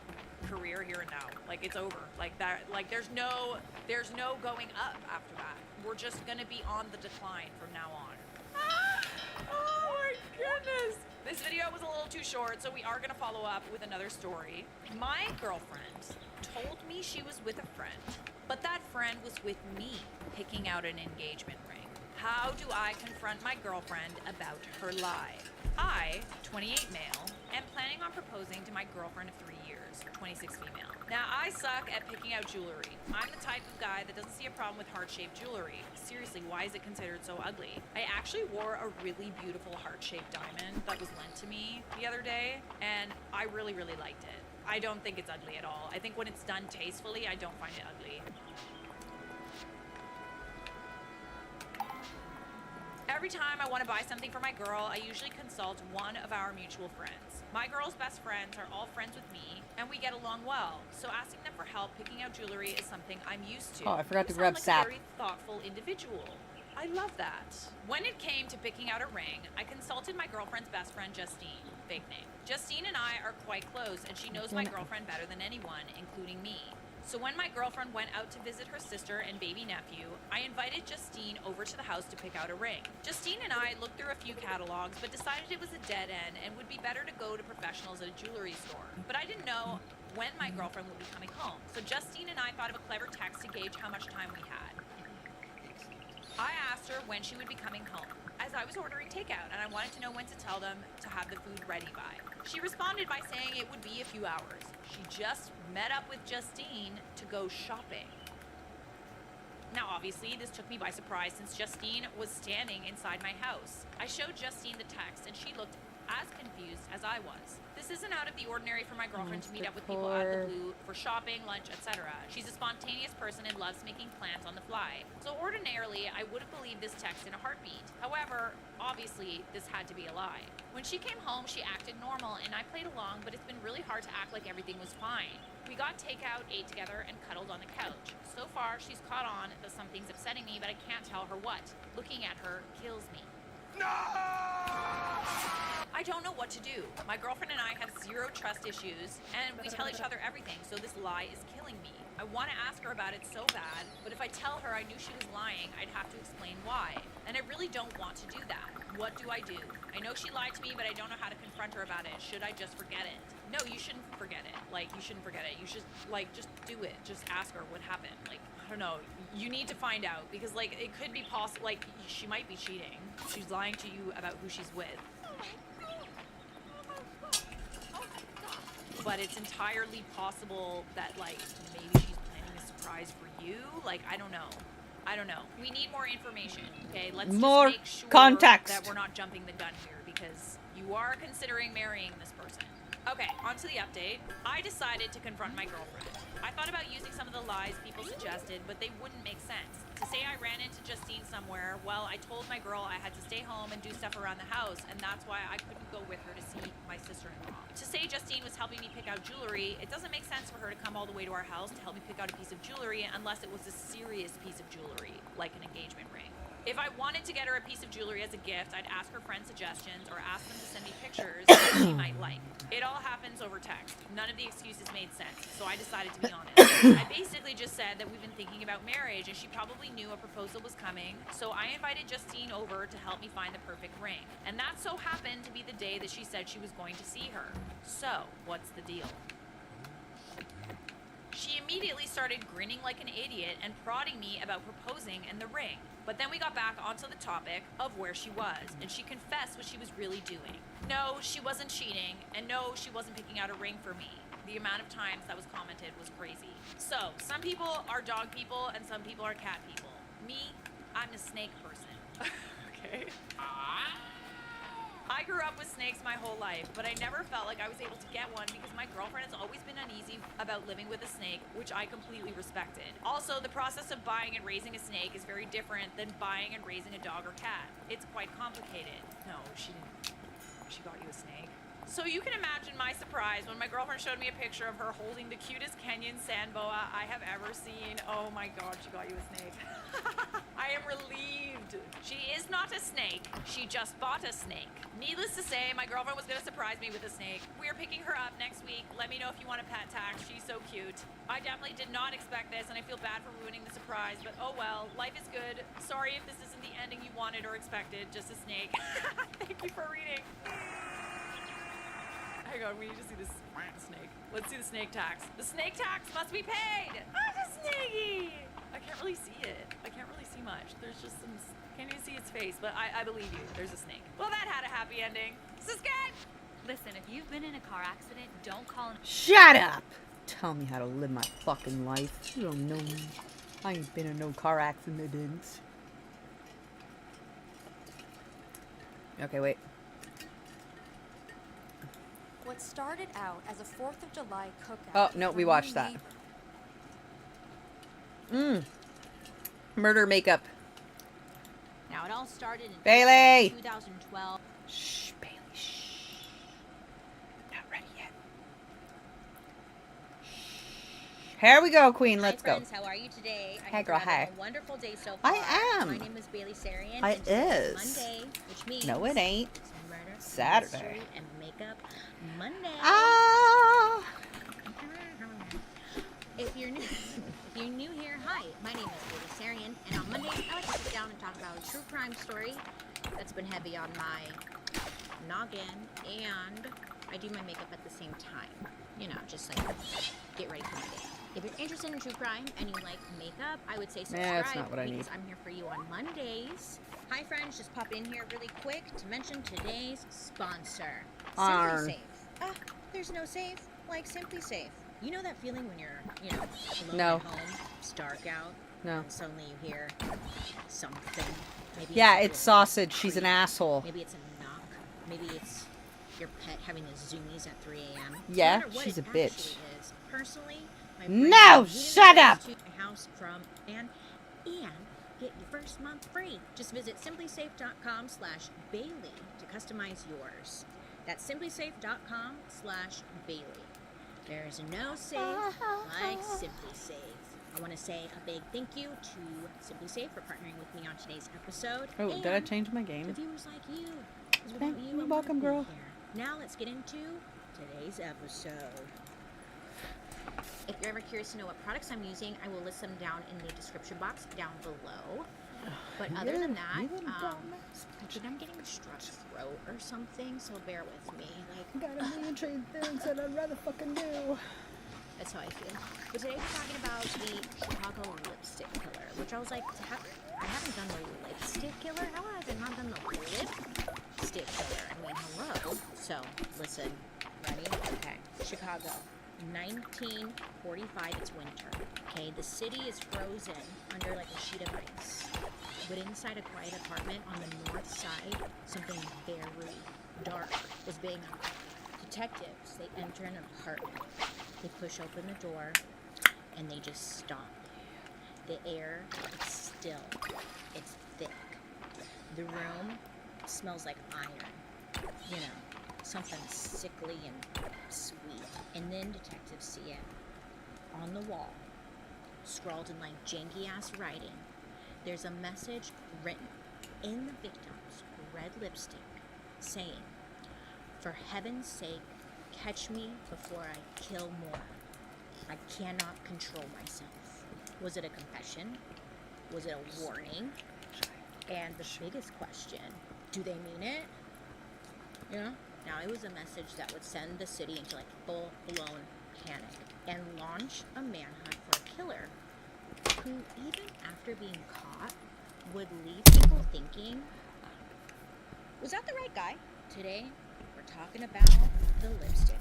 S9: career here and now. Like, it's over. Like that, like there's no going up after that. We're just gonna be on the decline from now on. Oh my goodness. This video was a little too short, so we are gonna follow up with another story. My girlfriend told me she was with a friend, but that friend was with me picking out an engagement ring. How do I confront my girlfriend about her lie? I, 28 male, am planning on proposing to my girlfriend of 3 years, 26 female. Now, I suck at picking out jewelry. I'm the type of guy that doesn't see a problem with heart-shaped jewelry. Seriously, why is it considered so ugly? I actually wore a really beautiful heart-shaped diamond that was lent to me the other day, and I really, really liked it. I don't think it's ugly at all. I think when it's done tastefully, I don't find it ugly. Every time I want to buy something for my girl, I usually consult one of our mutual friends. My girl's best friends are all friends with me, and we get along well. So asking them for help picking out jewelry is something I'm used to.
S1: Oh, I forgot to
S9: You
S1: grab
S9: sound like
S1: sap.
S9: a very thoughtful individual. I love that. When it came to picking out a ring, I consulted my girlfriend's best friend, Justine, fake name. Justine and I are quite close, and she knows my girlfriend better than anyone, including me. So when my girlfriend went out to visit her sister and baby nephew, I invited Justine over to the house to pick out a ring. Justine and I looked through a few catalogs, but decided it was a dead end and would be better to go to professionals at a jewelry store. But I didn't know when my girlfriend would be coming home. So Justine and I thought of a clever text to gauge how much time we had. I asked her when she would be coming home, as I was ordering takeout and I wanted to know when to tell them to have the food ready by. She responded by saying it would be a few hours. She just met up with Justine to go shopping. Now, obviously, this took me by surprise since Justine was standing inside my house. I showed Justine the text and she looked as confused as I was. This isn't out of the ordinary for my girlfriend to meet up with people out of the blue for shopping, lunch, etc. She's a spontaneous person and loves making plans on the fly. So ordinarily, I would have believed this text in a heartbeat. However, obviously, this had to be a lie. When she came home, she acted normal and I played along, but it's been really hard to act like everything was fine. We got takeout, ate together, and cuddled on the couch. So far, she's caught on that something's upsetting me, but I can't tell her what. Looking at her kills me. No! I don't know what to do. My girlfriend and I have zero trust issues, and we tell each other everything, so this lie is killing me. I want to ask her about it so bad, but if I tell her I knew she was lying, I'd have to explain why. And I really don't want to do that. What do I do? I know she lied to me, but I don't know how to confront her about it. Should I just forget it? No, you shouldn't forget it. Like, you shouldn't forget it. You should, like, just do it. Just ask her what happened. Like, I don't know. You need to find out, because, like, it could be possible. Like, she might be cheating. She's lying to you about who she's with. But it's entirely possible that, like, maybe she's planning a surprise for you. Like, I don't know. I don't know. We need more information, okay? Let's
S1: More
S9: just make sure
S1: context.
S9: that we're not jumping the gun here, because you are considering marrying this person. Okay, on to the update. I decided to confront my girlfriend. I thought about using some of the lies people suggested, but they wouldn't make sense. To say I ran into Justine somewhere, well, I told my girl I had to stay home and do stuff around the house, and that's why I couldn't go with her to see my sister-in-law. To say Justine was helping me pick out jewelry, it doesn't make sense for her to come all the way to our house to help me pick out a piece of jewelry unless it was a serious piece of jewelry, like an engagement ring. If I wanted to get her a piece of jewelry as a gift, I'd ask her friends suggestions or ask them to send me pictures that she might like. It all happens over text. None of the excuses made sense, so I decided to be honest. I basically just said that we've been thinking about marriage and she probably knew a proposal was coming, so I invited Justine over to help me find the perfect ring. And that so happened to be the day that she said she was going to see her. So, what's the deal? She immediately started grinning like an idiot and prodding me about proposing and the ring. But then we got back onto the topic of where she was, and she confessed what she was really doing. No, she wasn't cheating, and no, she wasn't picking out a ring for me. The amount of times that was commented was crazy. So, some people are dog people, and some people are cat people. Me, I'm a snake person. Okay. I grew up with snakes my whole life, but I never felt like I was able to get one because my girlfriend has always been uneasy about living with a snake, which I completely respected. Also, the process of buying and raising a snake is very different than buying and raising a dog or cat. It's quite complicated. No, she didn't. She got you a snake. So you can imagine my surprise when my girlfriend showed me a picture of her holding the cutest Kenyan sand boa I have ever seen. Oh my god, she got you a snake. I am relieved. She is not a snake. She just bought a snake. Needless to say, my girlfriend was going to surprise me with a snake. We're picking her up next week. Let me know if you want a pet tag. She's so cute. I definitely did not expect this, and I feel bad for ruining the surprise, but oh well. Life is good. Sorry if this isn't the ending you wanted or expected. Just a snake. Thank you for reading. Hang on, we need to see this snake. Let's see the snake tax. The snake tax must be paid! Ah, the snakey! I can't really see it. I can't really see much. There's just some... Can't even see its face, but I believe you. There's a snake. Well, that had a happy ending. This is good!
S16: Listen, if you've been in a car accident, don't call an...
S1: Shut up! Tell me how to live my fucking life. You don't know me. I ain't been in no car accidents. Okay, wait.
S17: What started out as a 4th of July cookout.
S1: Oh, no, we watched that. Murder makeup.
S18: Now, it all started in
S1: Bailey!
S18: 2012.
S1: Shh, Bailey, shh. Not ready yet. Shh. Here we go, Queen. Let's
S18: Hi, friends. How are you today?
S1: Hi,
S18: hope
S1: girl,
S18: you're having
S1: hi.
S18: A wonderful day so far.
S1: I am.
S18: My name is Bailey Sarian.
S1: I
S18: and today
S1: is.
S18: Monday, which means
S1: No, it ain't.
S18: it's Murder,
S1: Saturday.
S18: Mystery, and Makeup Monday.
S1: Ah!
S18: If you're new here, hi. My name is Bailey Sarian, and on Mondays I like to sit down and talk about a true crime story that's been heavy on my noggin, and I do my makeup at the same time. You know, just like get ready for my day. If you're interested in true crime and you like makeup, I would say subscribe
S1: that's not what I
S18: because
S1: need.
S18: I'm here for you on Mondays. Hi friends, just pop in here really quick to mention today's sponsor,
S1: Arn.
S18: Simply Safe. There's no safe like Simply Safe. You know that feeling when you're, alone
S1: No.
S18: at home, it's dark out,
S1: No.
S18: and suddenly you hear something. Maybe
S1: Yeah,
S18: a
S1: it's
S18: little
S1: sausage. She's an
S18: creak.
S1: asshole.
S18: Maybe it's a knock. Maybe it's your pet having the zoomies at 3 a.m.
S1: Yeah,
S18: No matter what
S1: she's
S18: it
S1: a bitch.
S18: actually is, personally, my
S1: No,
S18: friend
S1: shut up!
S18: to my house from and get your first month free. Just visit simplysafe.com/Bailey to customize yours. That's simplysafe.com/Bailey. There's no safe like Simply Safe. I want to say a big thank you to Simply Safe for partnering with me on today's episode.
S1: Oh,
S18: and
S1: did I change my
S18: to
S1: game?
S18: viewers like you. 'Cause without
S1: Thank
S18: you,
S1: you.
S18: I
S1: You're
S18: wouldn't
S1: welcome,
S18: be
S1: girl.
S18: here. Now let's get into today's episode. If you're ever curious to know what products I'm using, I will list them down in the description box down below. But other than that, I think I'm getting a strep throat or something, so bear with me. Like,
S1: got a million trade things that I'd rather fucking do.
S18: That's how I feel. But today we're talking about the Chicago lipstick killer, which I was like, I haven't done the lipstick killer. How have I not done the lipstick killer? I mean, hello. So, listen. Ready? Okay. Chicago. 1945, it's winter. Okay, the city is frozen under like a sheet of ice. But inside a quiet apartment on the north side, something very dark is being done. Detectives, they enter an apartment. They push open the door, and they just stop. The air is still. It's thick. The room smells like iron. You know, something sickly and sweet. And then detectives see it on the wall, scrawled in like janky-ass writing. There's a message written in the victim's red lipstick saying, "For heaven's sake, catch me before I kill more. I cannot control myself." Was it a confession? Was it a warning? And the biggest question, do they mean it? You know? Now, it was a message that would send the city into like full-blown panic and launch a manhunt for a killer who, even after being caught, would leave people thinking, was that the right guy? Today, we're talking about the lipstick.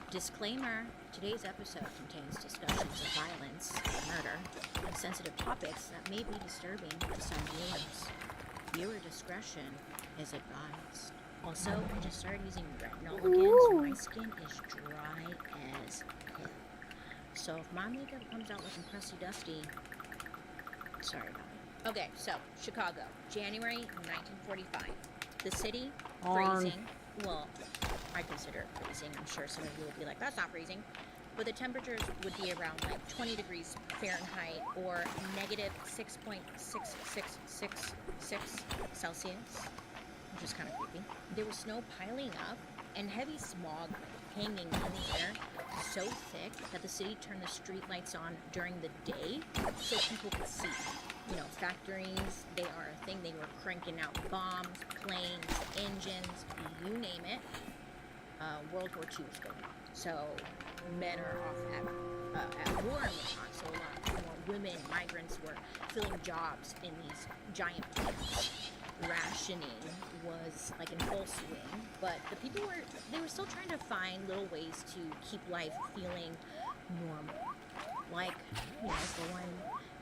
S18: Disclaimer, today's episode contains discussions of violence, murder, and sensitive topics that may be disturbing to some viewers. Viewer discretion is advised. Also, I just started using retinol again, so my skin is dry as hell. So if my makeup comes out looking crusty dusty, sorry about it. Okay, so Chicago, January 1945. The city, freezing. Well, I consider it freezing. I'm sure some of you will be like, that's not freezing. But the temperatures would be around like 20 degrees Fahrenheit or negative 6.6666 Celsius, which is kind of creepy. There was snow piling up and heavy smog hanging in the air so thick that the city turned the street lights on during the day so people could see. You know, factories, they are a thing. They were cranking out bombs, planes, engines, you name it. World War II was going on. So men are off at war and whatnot. So a lot more women, migrants were filling jobs in these giant plants. Rationing was like in full swing, but the people were still trying to find little ways to keep life feeling normal. Like, you know, going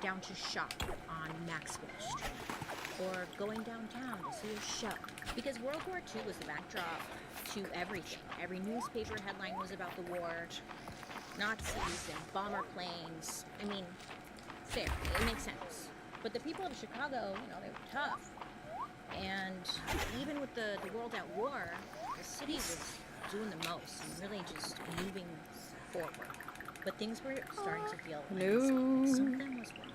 S18: down to shop on Maxwell Street or going downtown to see a show. Because World War II was the backdrop to everything. Every newspaper headline was about the war, Nazis and bomber planes. I mean, fair, it makes sense. But the people of Chicago, you know, they were tough. And even with the world at war, the city was doing the most and really just moving forward. But things were starting to feel uneasy. Something was wrong.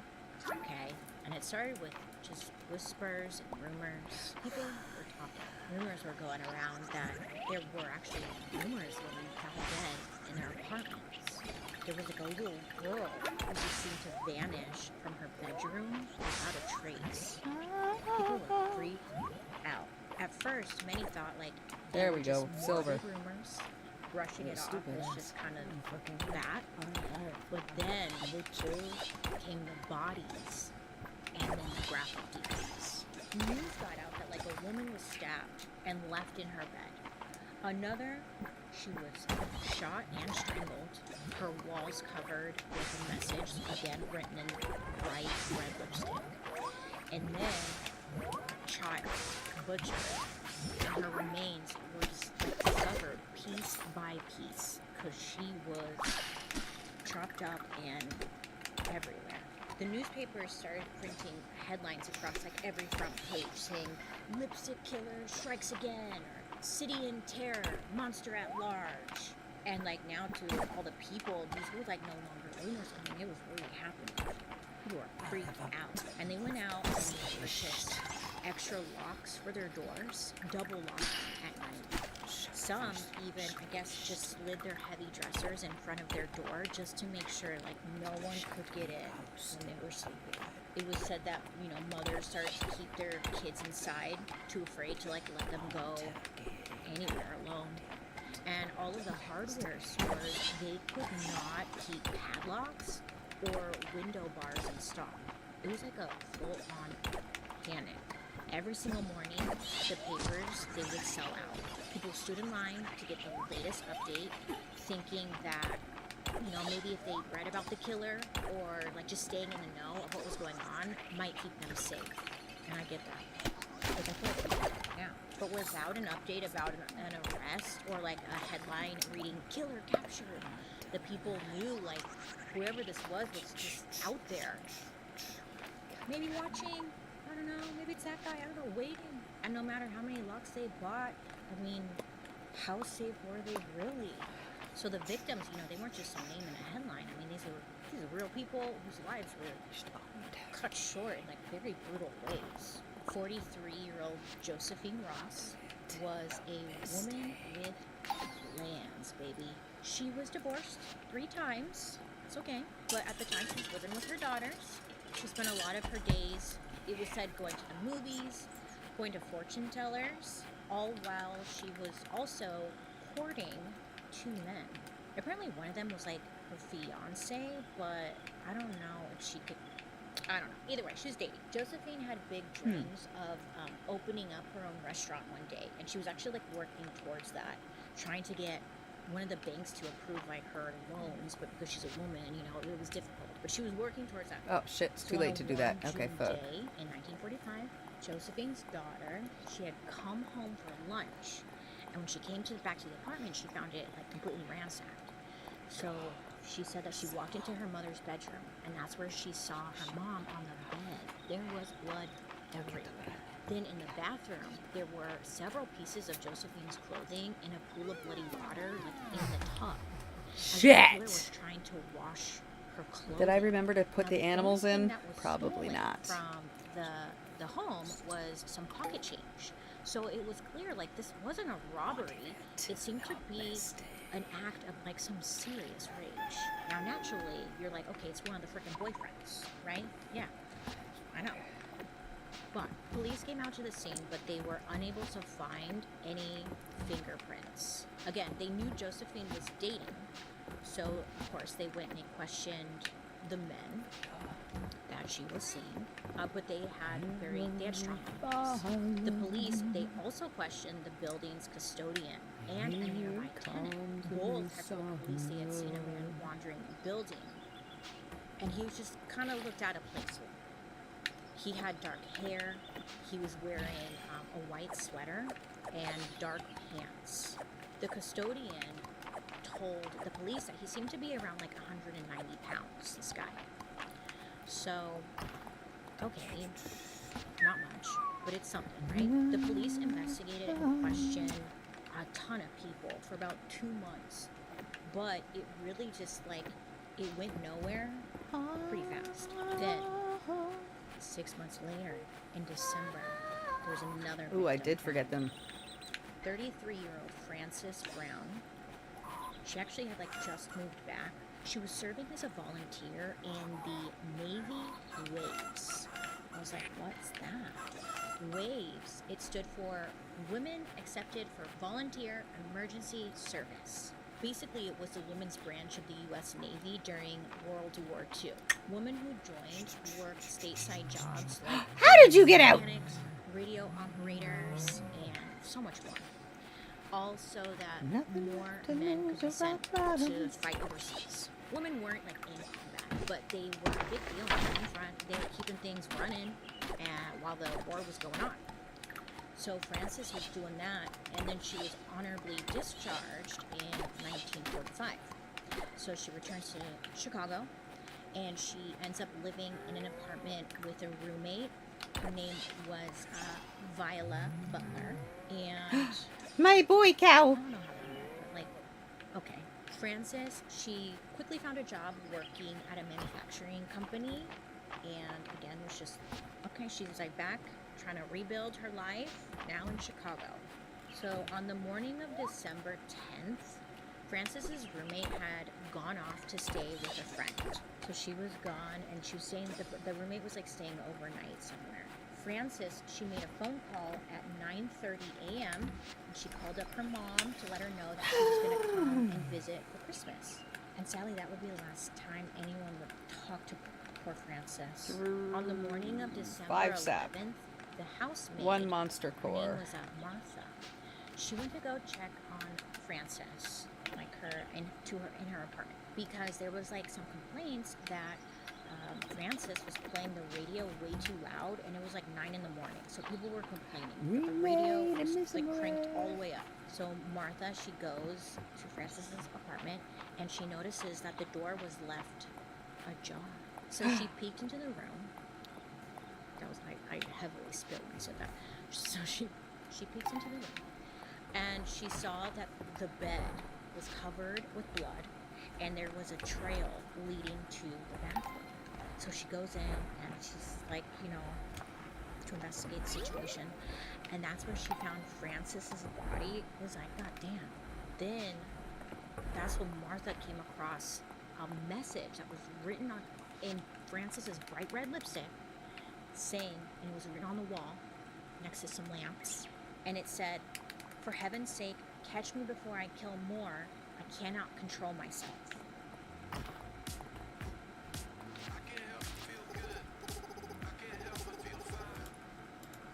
S18: Okay? And it started with just whispers and rumors. People were talking. Rumors were going around that there were actually rumors women found dead in their apartments. There was like a little girl who just seemed to vanish from her bedroom without a trace. People were freaked out. At first, many thought like
S1: there we go, silver.
S18: Rumors, brushing it off as just kind of that. But then came the bodies and then the graphic details. News got out that like a woman was stabbed and left in her bed. Another, she was shot and strangled. Her walls covered with a message, again written in bright red lipstick. And then child butchered, and her remains were discovered piece by piece because she was chopped up and everywhere. The newspapers started printing headlines across like every front page saying lipstick killer strikes again or city in terror, monster at large. And like now to all the people, these were like no longer rumors. I mean, it was really happening. People were freaked out. And they went out and they purchased extra locks for their doors, double locks at night. Some even, I guess, just slid their heavy dressers in front of their door just to make sure like no one could get in when they were sleeping. It was said that, you know, mothers started to keep their kids inside, too afraid to like let them go anywhere alone. And all of the hardware stores, they could not keep padlocks or window bars in stock. It was like a full-on panic. Every single morning, the papers, they would sell out. People stood in line to get the latest update, thinking that, you know, maybe if they read about the killer or like just staying in the know of what was going on might keep them safe. And I get that. Like I feel like now. But without an update about an arrest or like a headline reading "Killer Captured," the people knew like whoever this was just out there. Maybe watching, I don't know, maybe it's that guy, I don't know, waiting. And no matter how many locks they bought, I mean, how safe were they really? So the victims, you know, they weren't just some name in a headline. I mean, these are real people whose lives were cut short in like very brutal ways. 43-year-old Josephine Ross was a woman with plans, baby. She was divorced 3 times. It's okay. But at the time, she was living with her daughters. She spent a lot of her days, it was said, going to the movies, going to fortune tellers, all while she was also courting 2 men. Apparently one of them was like her fiance, but I don't know if she could, I don't know. Either way, she was dating. Josephine had big dreams of opening up her own restaurant one day, and she was actually like working towards that, trying to get one of the banks to approve like her loans, but because she's a woman, you know, it was difficult. But she was working towards that.
S1: Oh shit, it's too late to do that. Okay, fuck.
S18: Day in 1945, Josephine's daughter, she had come home for lunch, and when she came back to the apartment, she found it like completely ransacked. So she said that she walked into her mother's bedroom, and that's where she saw her mom on the bed. There was blood everywhere. Then in the bathroom, there were several pieces of Josephine's clothing in a pool of bloody water, like in the tub. As the killer was trying to wash her clothing.
S1: Did I remember to put
S18: Now,
S1: the animals
S18: only thing
S1: in?
S18: that was
S1: Probably
S18: stolen
S1: not.
S18: From the home was some pocket change. So it was clear, like, this wasn't a robbery. It seemed to be an act of, like, some serious rage. Now, naturally, you're like, okay, it's one of the freaking boyfriends, right? Yeah, I know. But police came out to the scene, but they were unable to find any fingerprints. Again, they knew Josephine was dating, so, of course, they went and they questioned the men that she was seeing, but they had strong motives. The police, they also questioned the building's custodian and a nearby tenant. Both had told police they had seen a man wandering the building, and he was just kind of looked out of place. He had dark hair, he was wearing a white sweater and dark pants. The custodian told the police that he seemed to be around like 190 pounds, this guy. So, okay, not much, but it's something, right? The police investigated and questioned a ton of people for about 2 months, but it really just, like, it went nowhere pretty fast. Then, 6 months later, in December, there was another
S1: Ooh, I
S18: victim
S1: did forget them.
S18: 33-year-old Frances Brown. She actually had, like, just moved back. She was serving as a volunteer in the Navy Waves. I was like, what's that? Waves. It stood for Women Accepted for Volunteer Emergency Service. Basically, it was the women's branch of the U.S. Navy during World War II. Women who joined worked stateside jobs like
S1: How did you get out?
S18: mechanics, radio operators, and so much more. Also, that more men could be sent to fight overseas. Women weren't like in combat, but they were a big deal on the front. They were keeping things running while the war was going on. So Frances was doing that, and then she was honorably discharged in 1945. So she returns to Chicago, and she ends up living in an apartment with a roommate. Her name was Viola Butler, and
S1: My boy cow.
S18: I don't know how they met, but like, okay. Frances, she quickly found a job working at a manufacturing company, and again was just, okay, she was like back, trying to rebuild her life, now in Chicago. So on the morning of December 10th, Frances's roommate had gone off to stay with a friend. So she was gone, and she was staying, the roommate was like staying overnight somewhere. Frances, she made a phone call at 9:30 a.m. and she called up her mom to let her know that she was going to come and visit for Christmas. And sadly, that would be the last time anyone would talk to poor Frances. On the morning of December 11th, the housemaid,
S1: One monster
S18: her
S1: core.
S18: name was Martha. She went to go check on Frances, like in her apartment, because there was like some complaints that Frances was playing the radio way too loud, and it was like 9 in the morning, so people were complaining. The radio was like cranked all the way up. So Martha, she goes to Frances's apartment, and she notices that the door was left ajar. So she peeked into the room. That was I heavily spilled when I said that. So she peeks into the room, and she saw that the bed was covered with blood, and there was a trail leading to the bathroom. So she goes in, and she's like, to investigate the situation, and that's where she found Frances's body. It was like, God damn. Then that's when Martha came across a message that was written in Frances's bright red lipstick, saying, and it was written on the wall next to some lamps, and it said, "For heaven's sake, catch me before I kill more. I cannot control myself."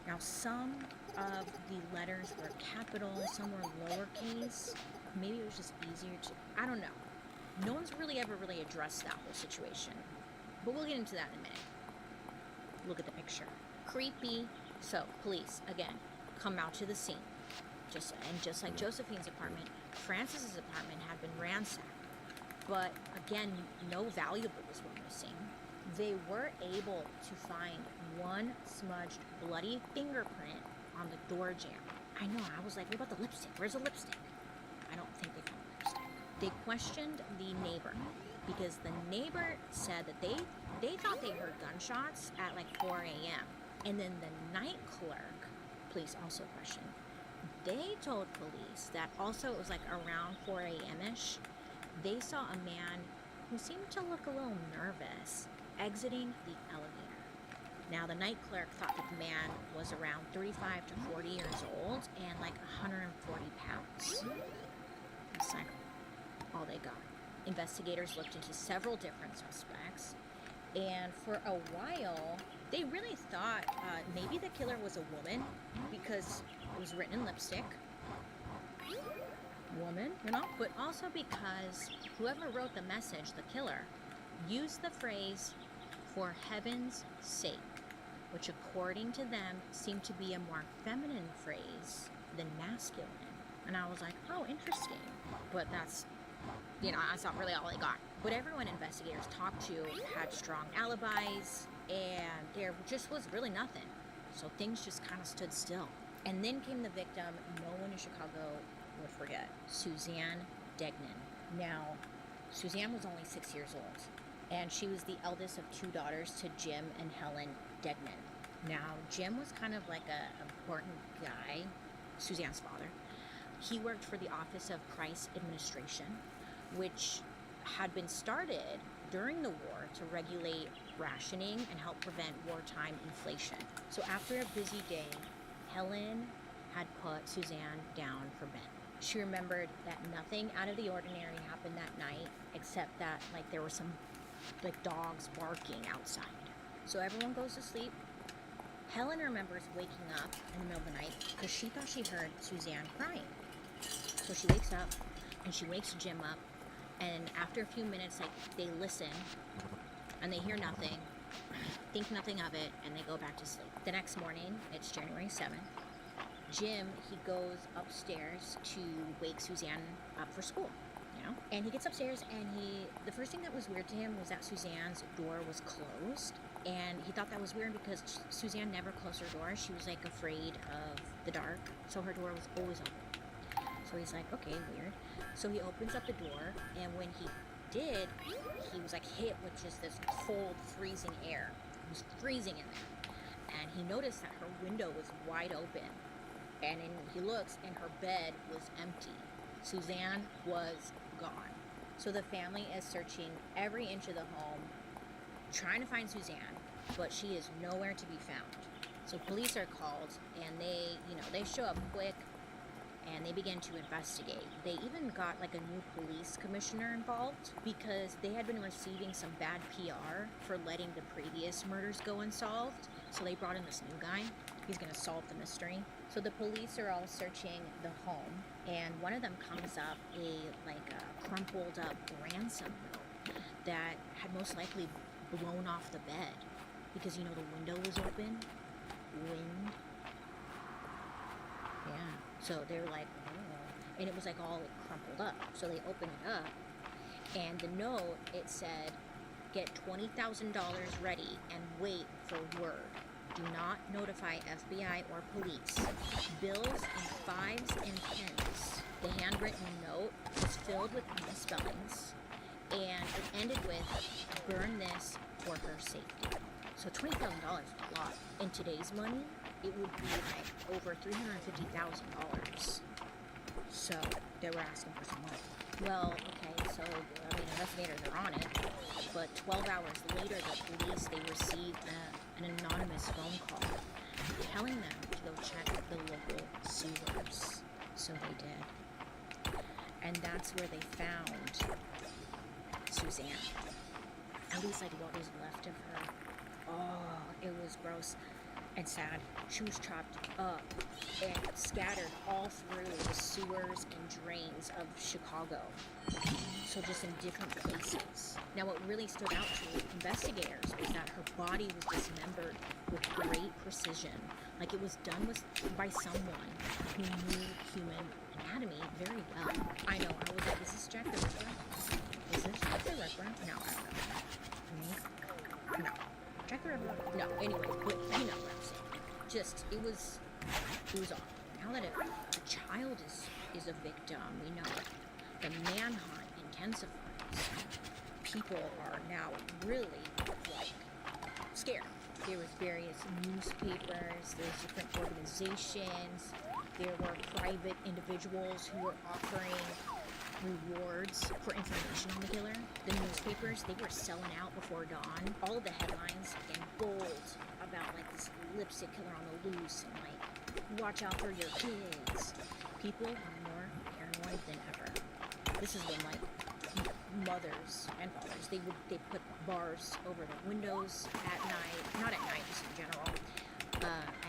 S18: Now, some of the letters were capital, some were lowercase. Maybe it was just easier to, I don't know. No one's really ever really addressed that whole situation. But we'll get into that in a minute. Look at the picture. Creepy. So police, again, come out to the scene. Just like Josephine's apartment, Francis's apartment had been ransacked. But again, no valuables were missing. They were able to find one smudged, bloody fingerprint on the door jamb. I know, I was like, what about the lipstick? Where's the lipstick? I don't think they found the lipstick. They questioned the neighbor because the neighbor said that they thought they heard gunshots at like 4 a.m. And then the night clerk, police also questioned, they told police that also it was like around 4 a.m.-ish, they saw a man who seemed to look a little nervous exiting the elevator. Now, the night clerk thought that the man was around 35 to 40 years old and like 140 pounds. That's like all they got. Investigators looked into several different suspects, and for a while, they really thought maybe the killer was a woman because it was written in lipstick. Woman, but also because whoever wrote the message, the killer, used the phrase, "for heaven's sake," which according to them seemed to be a more feminine phrase than masculine. And I was like, oh, interesting. But that's not really all they got. But everyone investigators talked to had strong alibis, and there just was really nothing. So things just kind of stood still. And then came the victim no one in Chicago would forget, Suzanne Degnan. Now, Suzanne was only 6 years old, and she was the eldest of two daughters to Jim and Helen Degnan. Now, Jim was kind of like an important guy, Suzanne's father. He worked for the Office of Price Administration, which had been started during the war to regulate rationing and help prevent wartime inflation. So after a busy day, Helen had put Suzanne down for bed. She remembered that nothing out of the ordinary happened that night, except that there were some dogs barking outside. So everyone goes to sleep. Helen remembers waking up in the middle of the night because she thought she heard Suzanne crying. So she wakes up and she wakes Jim up, and after a few minutes, they listen and they hear nothing, think nothing of it, and they go back to sleep. The next morning, it's January 7th. Jim, he goes upstairs to wake Suzanne up for school, and he gets upstairs, and the first thing that was weird to him was that Suzanne's door was closed, and he thought that was weird because Suzanne never closed her door. She was afraid of the dark, so her door was always open. So he's like, okay, weird. So he opens up the door, and when he did, he was hit with just this cold, freezing air. It was freezing in there, and he noticed that her window was wide open. And then he looks, and her bed was empty. Suzanne was gone. So the family is searching every inch of the home, trying to find Suzanne, but she is nowhere to be found. So police are called, and they show up quick, and they begin to investigate. They even got a new police commissioner involved because they had been receiving some bad PR for letting the previous murders go unsolved. So they brought in this new guy. He's gonna solve the mystery. So the police are all searching the home, and one of them comes up a crumpled up ransom note that had most likely blown off the bed because the window was open. Wind. Yeah. So they're like, oh. And it was all crumpled up. So they open it up, and the note, it said, get $20,000 ready and wait for word. Do not notify FBI or police. Bills in fives and tens. The handwritten note was filled with misspellings, and it ended with, burn this for her safety. So $20,000 is a lot. In today's money, it would be over $350,000. So they were asking for some money. Well, okay, so investigators are on it, but 12 hours later, the police, they received an anonymous phone call telling them to go check the local sewers. So they did. And that's where they found Suzanne. At least what was left of her. Oh, it was gross and sad. She was chopped up and scattered all through the sewers and drains of Chicago. So just in different places. Now what really stood out to investigators was that her body was dismembered with great precision. Like, it was done by someone who knew human anatomy very well. I know, I was like, is this Jack the Ripper? Is this Jack the Ripper? No, I don't know. No. Jack the Ripper? No, anyway, but you know what I'm saying. Just, it was off. Now that a child is a victim, you know, the manhunt intensifies. People are now really, like, scared. There was various newspapers, there's different organizations, there were private individuals who were offering rewards for information on the killer. The newspapers, they were selling out before dawn. All of the headlines in bold about like this lipstick killer on the loose and like, watch out for your kids. People were more paranoid than ever. This is when like mothers and fathers, they put bars over the windows at night, not at night, just in general.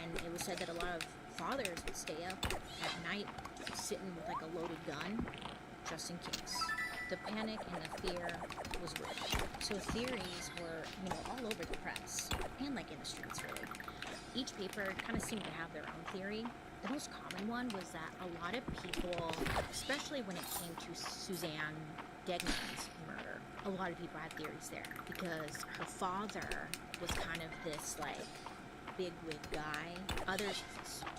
S18: And it was said that a lot of fathers would stay up at night sitting with like a loaded gun just in case. The panic and the fear was real. So theories were, you know, all over the press and like in the streets really. Each paper kind of seemed to have their own theory. The most common one was that a lot of people, especially when it came to Suzanne Degman's murder, a lot of people had theories there because her father was kind of this like bigwig guy. Others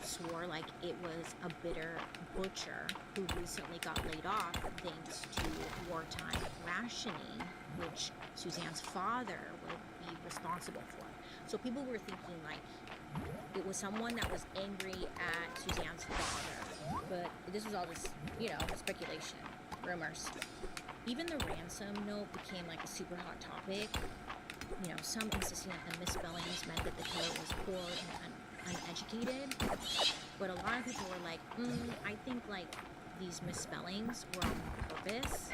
S18: swore like it was a bitter butcher who recently got laid off thanks to wartime rationing, which Suzanne's father would be responsible for. So people were thinking like it was someone that was angry at Suzanne's father. But this was all just, you know, speculation, rumors. Even the ransom note became like a super hot topic. You know, some insisting that the misspellings meant that the killer was poor and uneducated. But a lot of people were like, I think like these misspellings were on purpose.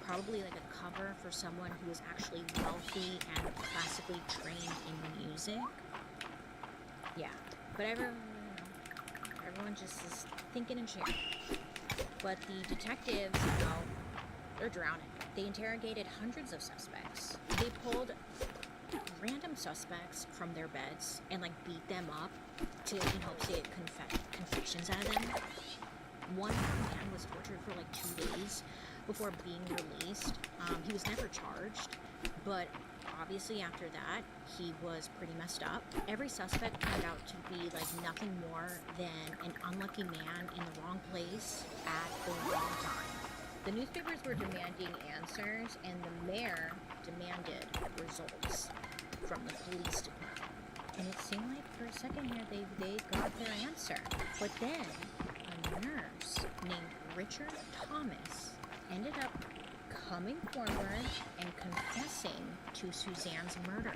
S18: Probably like a cover for someone who was actually wealthy and classically trained in music. Yeah, but everyone just is thinking and sharing. But the detectives, you know, they're drowning. They interrogated hundreds of suspects. They pulled random suspects from their beds and like beat them up in hopes to get confessions out of them. One man was tortured for like 2 days before being released. He was never charged, but obviously after that, he was pretty messed up. Every suspect turned out to be like nothing more than an unlucky man in the wrong place at the wrong time. The newspapers were demanding answers, and the mayor demanded results from the police department. And it seemed like for a second here they got their answer. But then a nurse named Richard Thomas ended up coming forward and confessing to Suzanne's murder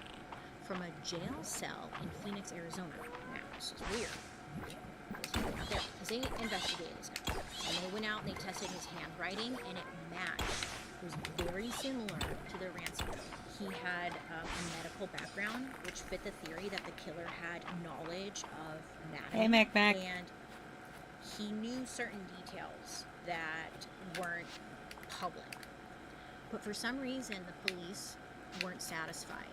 S18: from a jail cell in Phoenix, Arizona. Now, this is weird. Out there, because they investigated this guy. And they went out and they tested his handwriting, and it matched. It was very similar to the ransom note. He had a medical background, which fit the theory that the killer had knowledge of anatomy.
S1: Hey, Mac.
S18: And he knew certain details that weren't public. But for some reason, the police weren't satisfied.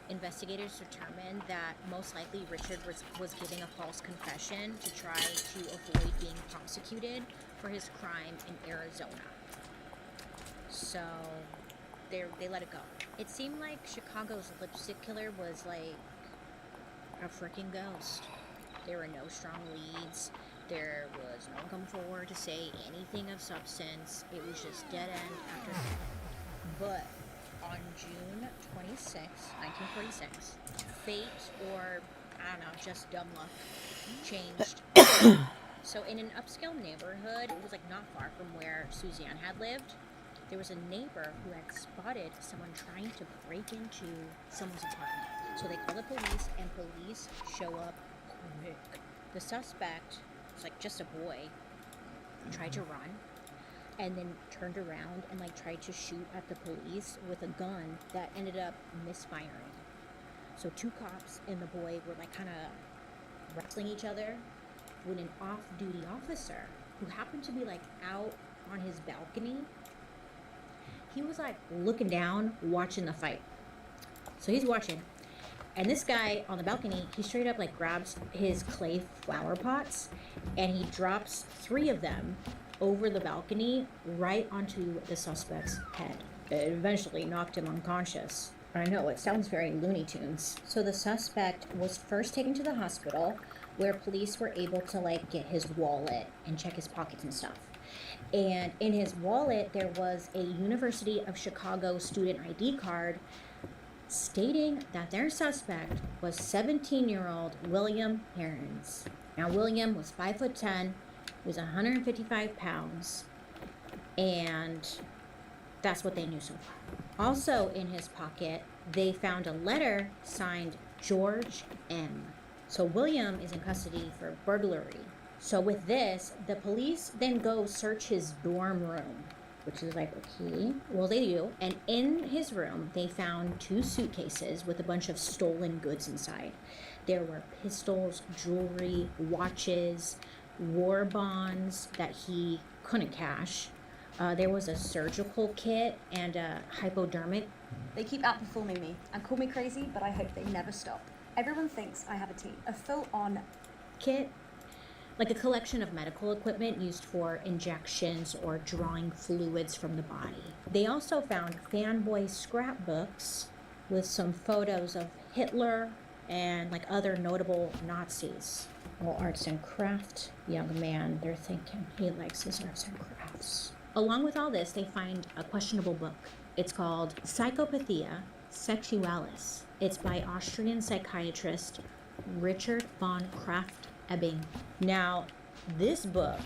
S18: Investigators determined that most likely Richard was giving a false confession to try to avoid being prosecuted for his crime in Arizona. So they let it go. It seemed like Chicago's lipstick killer was like a freaking ghost. There were no strong leads. There was no one come forward to say anything of substance. It was just dead end after dead end. But on June 26, 1946, fate, or I don't know, just dumb luck, changed. So in an upscale neighborhood, it was like not far from where Suzanne had lived, there was a neighbor who had spotted someone trying to break into someone's apartment. So they called the police, and police show up quick. The suspect was like just a boy, tried to run, and then turned around and like tried to shoot at the police with a gun that ended up misfiring. So two cops and the boy were like kind of wrestling each other when an off-duty officer who happened to be like out on his balcony, he was like looking down, watching the fight. So he's watching, And this guy on the balcony, he straight up like grabs his clay flower pots and he drops 3 of them over the balcony right onto the suspect's head. It eventually knocked him unconscious. I know, it sounds very Looney Tunes. So the suspect was first taken to the hospital where police were able to like get his wallet and check his pockets and stuff. And in his wallet, there was a University of Chicago student ID card stating that their suspect was 17-year-old William Herons. Now, William was 5'10", he was 155 pounds, and that's what they knew so far. Also in his pocket, they found a letter signed George M. So William is in custody for burglary. So with this, the police then go search his dorm room, which is like, okay, well they do. And in his room, they found 2 suitcases with a bunch of stolen goods inside. There were pistols, jewelry, watches, war bonds that he couldn't cash. There was a surgical kit and a hypodermic.
S17: They keep outperforming me and call me crazy, but I hope they never stop. Everyone thinks I have a team, a full-on
S18: kit, like a collection of medical equipment used for injections or drawing fluids from the body. They also found fanboy scrapbooks with some photos of Hitler and like other notable Nazis. Well, arts and craft young man, they're thinking he likes his arts and crafts. Along with all this, they find a questionable book. It's called Psychopathia Sexualis. It's by Austrian psychiatrist Richard von Krafft-Ebing. Now, this book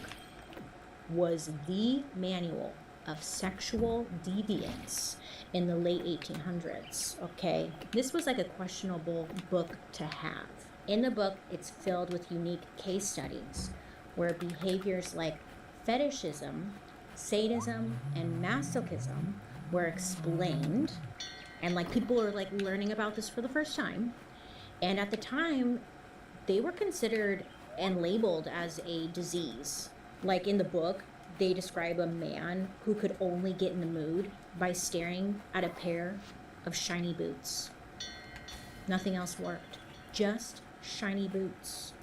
S18: was the manual of sexual deviance in the late 1800s, okay? This was like a questionable book to have. In the book, it's filled with unique case studies where behaviors like fetishism, sadism, and masochism were explained, and like people are like learning about this for the first time. And at the time, they were considered and labeled as a disease. Like in the book, they describe a man who could only get in the mood by staring at a pair of shiny boots. Nothing else worked. Just shiny boots.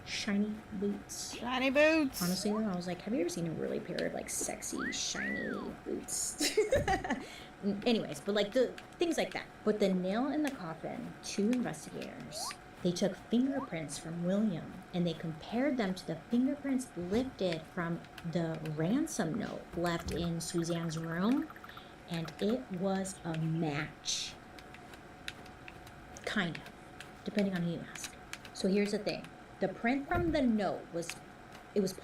S18: Shiny boots.
S1: Shiny boots.
S18: Honestly though, I was like, have you ever seen a really pair of like sexy shiny boots? Anyways, but like the things like that. But the nail in the coffin, 2 investigators, they took fingerprints from William and they compared them to the fingerprints lifted from the ransom note left in Suzanne's room, and it was a match. Kind of, depending on who you ask. So here's the thing. The print from the note was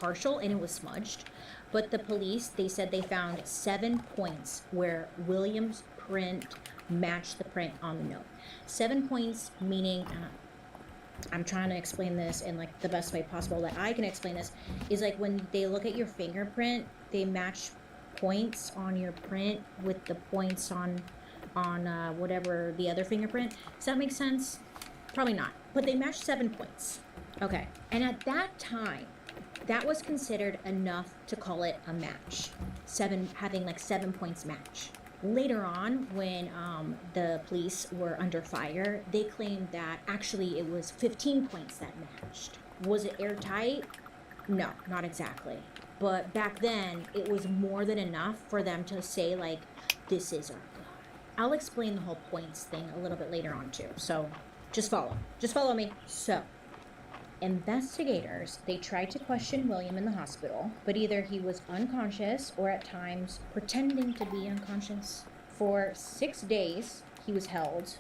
S18: partial and it was smudged, but the police, they said they found 7 points where William's print matched the print on the note. 7 points meaning, I'm trying to explain this in like the best way possible that I can explain this, is like when they look at your fingerprint, they match points on your print with the points on whatever the other fingerprint. Does that make sense? Probably not, but they matched 7 points. Okay, and at that time, that was considered enough to call it a match. Having like 7 points match. Later on, when the police were under fire, they claimed that actually it was 15 points that matched. Was it airtight? No, not exactly. But back then, it was more than enough for them to say like, this is our God. I'll explain the whole points thing a little bit later on too, so just follow me. So, investigators, they tried to question William in the hospital, but either he was unconscious or at times pretending to be unconscious. For 6 days, he was held,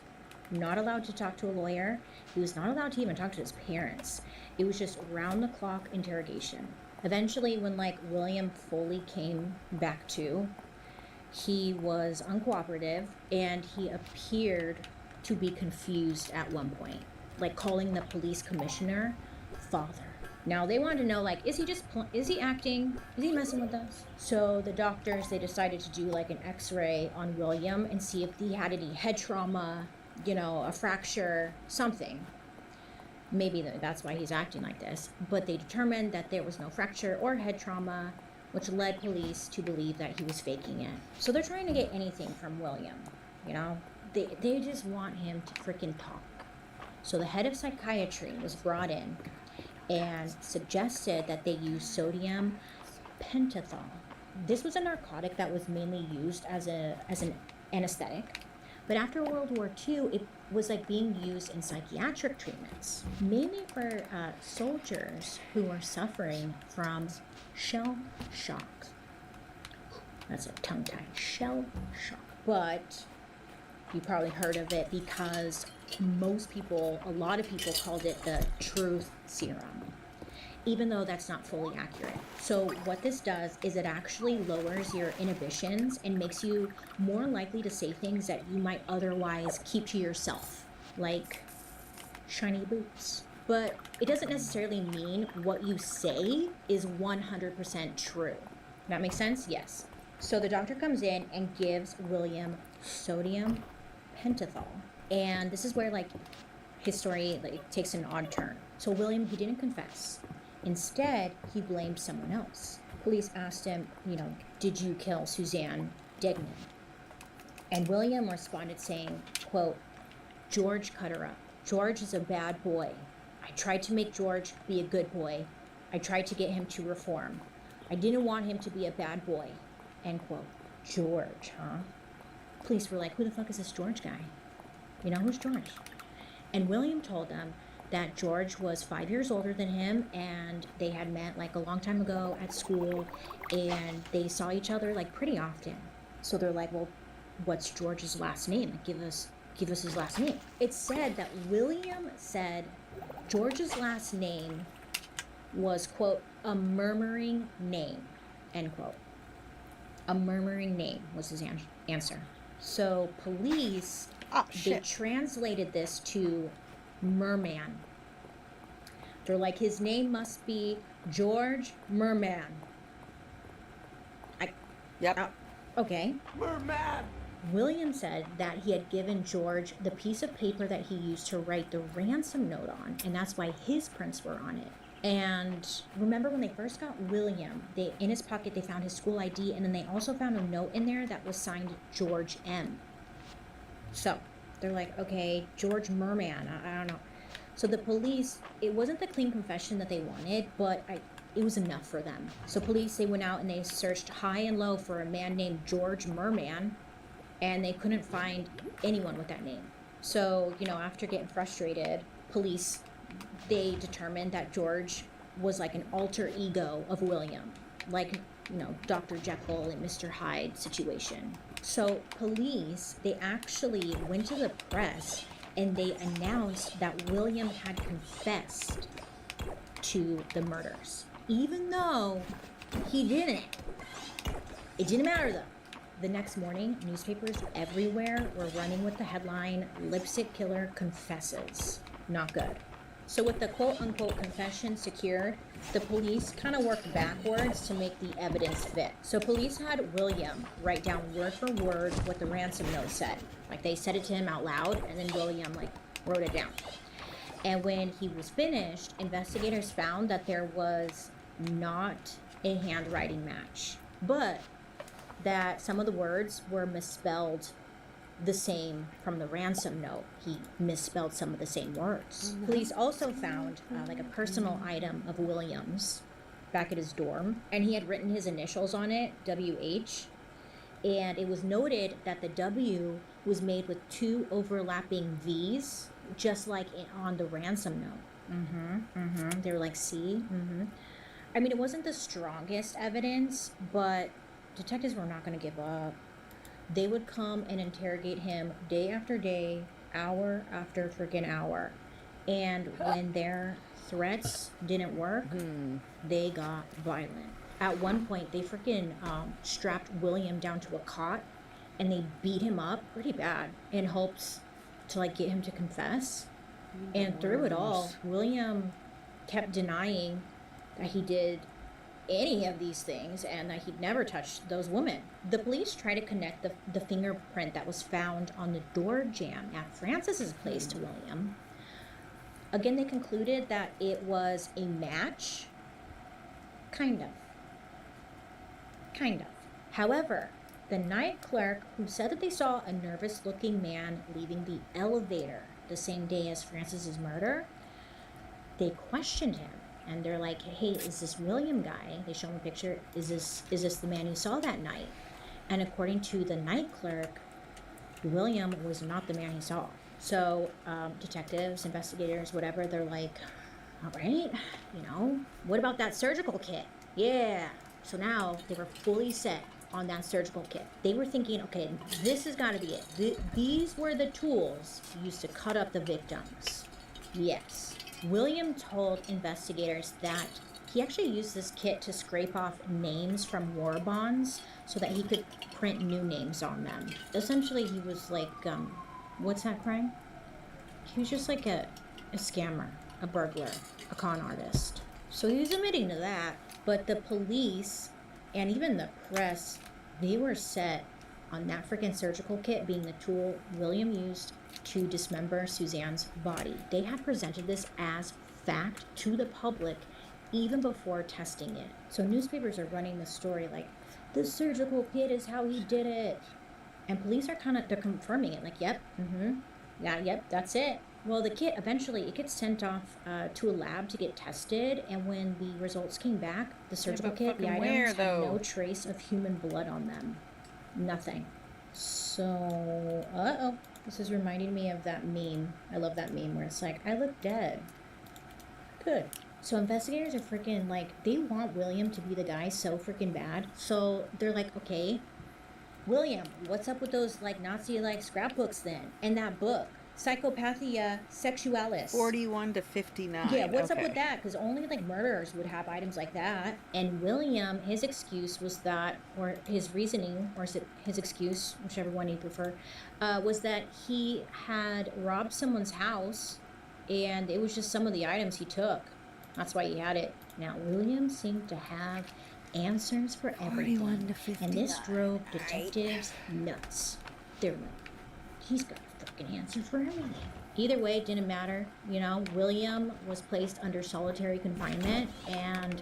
S18: not allowed to talk to a lawyer. He was not allowed to even talk to his parents. It was just round-the-clock interrogation. Eventually, when like William fully came back to, he was uncooperative and he appeared to be confused at one point, like calling the police commissioner father. Now they wanted to know, like, is he acting? Is he messing with us? So the doctors, they decided to do like an x-ray on William and see if he had any head trauma, you know, a fracture, something. Maybe that's why he's acting like this. But they determined that there was no fracture or head trauma, which led police to believe that he was faking it. So they're trying to get anything from William, you know? They just want him to freaking talk. So the head of psychiatry was brought in and suggested that they use sodium pentothal. This was a narcotic that was mainly used as an anesthetic. But after World War II, it was like being used in psychiatric treatments, mainly for soldiers who were suffering from shell shock. That's a tongue tie. Shell shock. But you probably heard of it because a lot of people called it the truth serum, even though that's not fully accurate. So what this does is it actually lowers your inhibitions and makes you more likely to say things that you might otherwise keep to yourself, like shiny boots. But it doesn't necessarily mean what you say is 100% true. That makes sense? Yes. So the doctor comes in and gives William sodium pentothal. And this is where like his story takes an odd turn. So William, he didn't confess. Instead, he blamed someone else. Police asked him, did you kill Suzanne Degnan? And William responded saying, quote, George cut her up. George is a bad boy. I tried to make George be a good boy. I tried to get him to reform. I didn't want him to be a bad boy. End quote. George, huh? Police were like, who the fuck is this George guy? Who's George? And William told them that George was 5 years older than him, and they had met like a long time ago at school, and they saw each other like pretty often. So they're like, well, what's George's last name? Give us his last name. It said that William said George's last name was, quote, a murmuring name, end quote. A murmuring name was his answer. So police, they translated this to merman. They're like, his name must be George Merman. Okay.
S1: Merman!
S18: William said that he had given George the piece of paper that he used to write the ransom note on, and that's why his prints were on it. And remember when they first got William, in his pocket they found his school ID, and then they also found a note in there that was signed George M. So they're like, okay, George Merman, I don't know. So the police, it wasn't the clean confession that they wanted, but it was enough for them. So police, they went out and they searched high and low for a man named George Merman, and they couldn't find anyone with that name. So, after getting frustrated, police, they determined that George was like an alter ego of William, like, Dr. Jekyll and Mr. Hyde situation. So police, they actually went to the press and they announced that William had confessed to the murders, even though he didn't. It didn't matter though. The next morning, newspapers everywhere were running with the headline, Lipstick Killer Confesses. Not good. So with the quote-unquote confession secured, the police kind of worked backwards to make the evidence fit. So police had William write down word for word what the ransom note said. Like they said it to him out loud, and then William wrote it down. And when he was finished, investigators found that there was not a handwriting match, but that some of the words were misspelled the same from the ransom note. He misspelled some of the same words. Police also found like a personal item of William's back at his dorm, and he had written his initials on it, WH, and it was noted that the W was made with 2 overlapping V's, just like on the ransom note. They were like, see? I mean, it wasn't the strongest evidence, but detectives were not going to give up. They would come and interrogate him day after day, hour after freaking hour. And when their threats didn't work, they got violent. At one point, they freaking strapped William down to a cot and they beat him up pretty bad in hopes to get him to confess. And through it all, William kept denying that he did any of these things and that he'd never touched those women. The police tried to connect the fingerprint that was found on the door jamb at Francis's place to William. Again, they concluded that it was a match. Kind of. However, The night clerk, who said that they saw a nervous-looking man leaving the elevator the same day as Francis's murder, they questioned him. And they're like, hey, is this William guy? They show him a picture. Is this the man you saw that night? And according to the night clerk, William was not the man he saw. So detectives, investigators, whatever, they're like, all right, what about that surgical kit? Yeah. So now they were fully set on that surgical kit. They were thinking, okay, this has got to be it. These were the tools used to cut up the victims. Yes. William told investigators that he actually used this kit to scrape off names from war bonds so that he could print new names on them. Essentially, he was like, what's that crime? He was just like a scammer, a burglar, a con artist. So he was admitting to that. But the police and even the press, they were set on that freaking surgical kit being the tool William used to dismember Suzanne's body. They had presented this as fact to the public even before testing it. So newspapers are running the story like, the surgical kit is how he did it. And police are they're confirming it, like, yep, that's it. Well, the kit, eventually, it gets sent off to a lab to get tested, and when the results came back, the surgical kit, the items had no trace of human blood on them. Nothing. So, this is reminding me of that meme. I love that meme where it's like, I look dead. Good. So investigators are freaking like, they want William to be the guy so freaking bad. So they're like, okay, William, what's up with those like Nazi like scrapbooks then? And that book, Psychopathia Sexualis.
S1: 41 to 59.
S18: Yeah, what's up with that? Because only like murderers would have items like that. And William, his excuse was that, or his reasoning, or is it his excuse, whichever one you prefer, was that he had robbed someone's house and it was just some of the items he took. That's why he had it. Now, William seemed to have answers for everything. And this drove detectives nuts. They're like, he's got a freaking answer for everything. Either way, it didn't matter. William was placed under solitary confinement and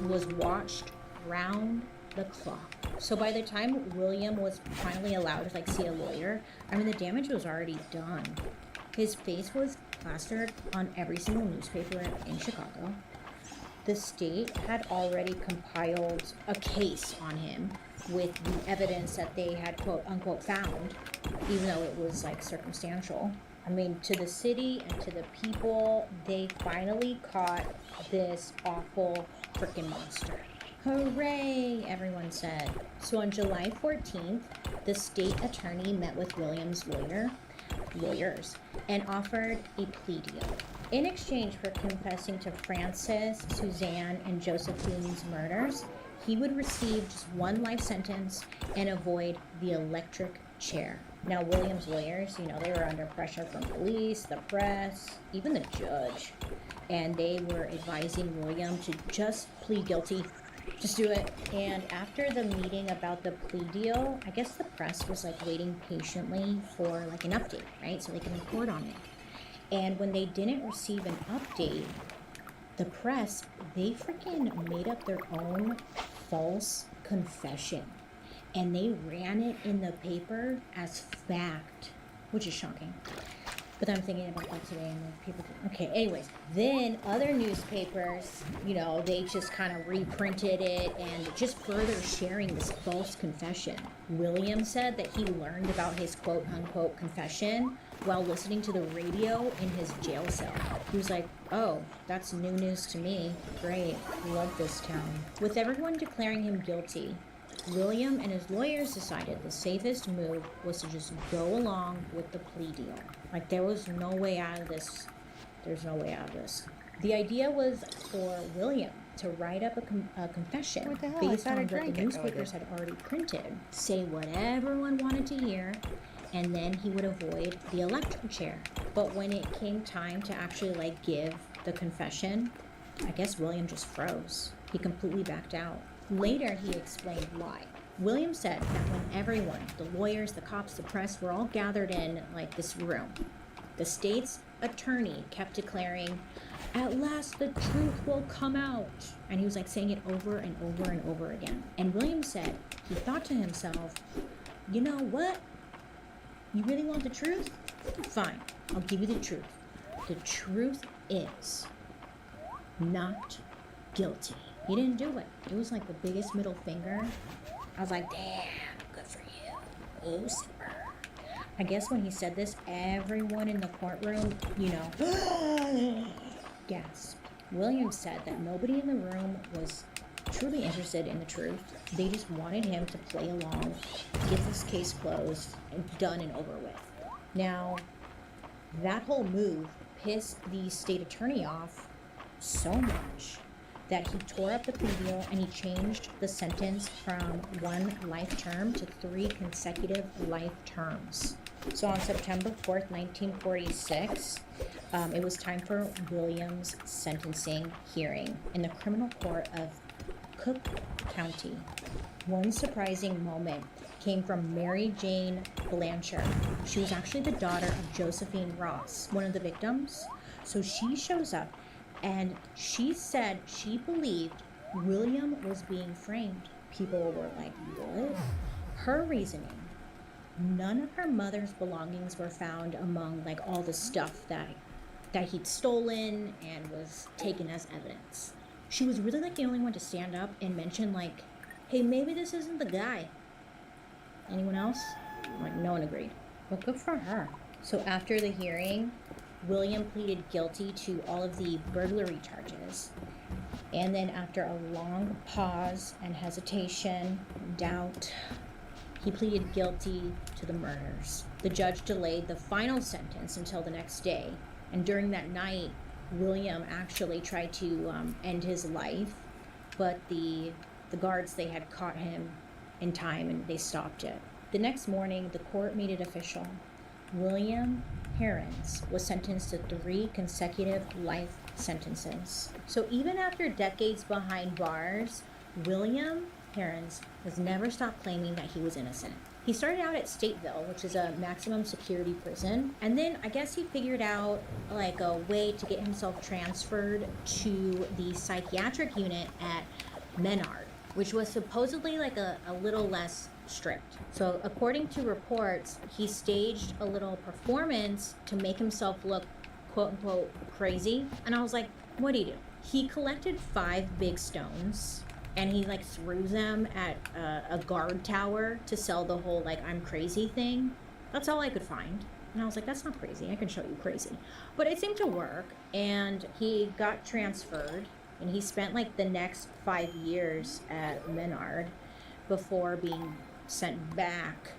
S18: was watched round the clock. So by the time William was finally allowed to see a lawyer, the damage was already done. His face was plastered on every single newspaper in Chicago. The state had already compiled a case on him with the evidence that they had quote unquote found, even though it was circumstantial. To the city and to the people, they finally caught this awful freaking monster. Hooray, everyone said. So on July 14th, the state attorney met with William's lawyers and offered a plea deal. In exchange for confessing to Francis, Suzanne, and Josephine's murders, he would receive just one life sentence and avoid the electric chair. Now, William's lawyers, they were under pressure from police, the press, even the judge. And they were advising William to just plead guilty. Just do it. And after the meeting about the plea deal, I guess the press was waiting patiently for an update, right? So they can report on it. And when they didn't receive an update, the press, they freaking made up their own false confession. And they ran it in the paper as fact, which is shocking. But I'm thinking about that today, and people do. Okay, anyways, then other newspapers, they just kind of reprinted it and just further sharing this false confession. William said that he learned about his quote-unquote confession while listening to the radio in his jail cell. He was like, oh, that's new news to me. Great, love this town. With everyone declaring him guilty, William and his lawyers decided the safest move was to just go along with the plea deal. There was no way out of this. There's no way out of this. The idea was for William to write up a confession based on what the newspapers had already printed, say what everyone wanted to hear, and then he would avoid the electric chair. But when it came time to actually give the confession, I guess William just froze. He completely backed out. Later, he explained why. William said that when everyone, the lawyers, the cops, the press, were all gathered in this room, the state's attorney kept declaring, at last the truth will come out. And he was saying it over and over and over again. And William said he thought to himself, you know what? You really want the truth? Fine, I'll give you the truth. The truth is not guilty. He didn't do it. It was like the biggest middle finger. I was like, damn, good for you. Oh, super. I guess when he said this, everyone in the courtroom, gasped. Williams said that nobody in the room was truly interested in the truth. They just wanted him to play along, get this case closed, and done and over with. Now, that whole move pissed the state attorney off so much that he tore up the plea deal and he changed the sentence from 1 life term to 3 consecutive life terms. So on September 4th, 1946, it was time for Williams' sentencing hearing in the criminal court of Cook County. One surprising moment came from Mary Jane Blanchard. She was actually the daughter of Josephine Ross, one of the victims. So she shows up and she said she believed William was being framed. People were like, what? Her reasoning: none of her mother's belongings were found among like all the stuff that he'd stolen and was taken as evidence. She was really like the only one to stand up and mention like, hey, maybe this isn't the guy. Anyone else? Like, no one agreed. But good for her. So after the hearing, William pleaded guilty to all of the burglary charges. And then after a long pause and hesitation, doubt, he pleaded guilty to the murders. The judge delayed the final sentence until the next day. And during that night, William actually tried to end his life, but the guards, they had caught him in time and they stopped it. The next morning, the court made it official. William Herons was sentenced to 3 consecutive life sentences. So even after decades behind bars, William Herons has never stopped claiming that he was innocent. He started out at Stateville, which is a maximum security prison, and then I guess he figured out like a way to get himself transferred to the psychiatric unit at Menard, which was supposedly like a little less strict. So according to reports, he staged a little performance to make himself look quote unquote crazy. And I was like, what do you do? He collected 5 big stones and he like threw them at a guard tower to sell the whole like I'm crazy thing. That's all I could find. And I was like, that's not crazy. I can show you crazy. But it seemed to work, and he got transferred, and he spent like the next 5 years at Menard before being sent back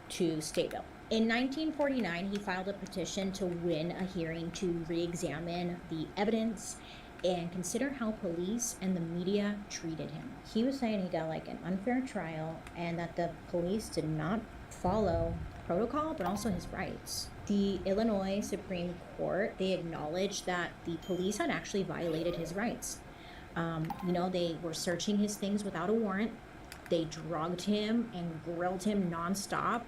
S18: to Stateville. In 1949, he filed a petition to win a hearing to re-examine the evidence and consider how police and the media treated him. He was saying he got like an unfair trial and that the police did not follow protocol, but also his rights. The Illinois Supreme Court, they acknowledged that the police had actually violated his rights. They were searching his things without a warrant. They drugged him and grilled him nonstop.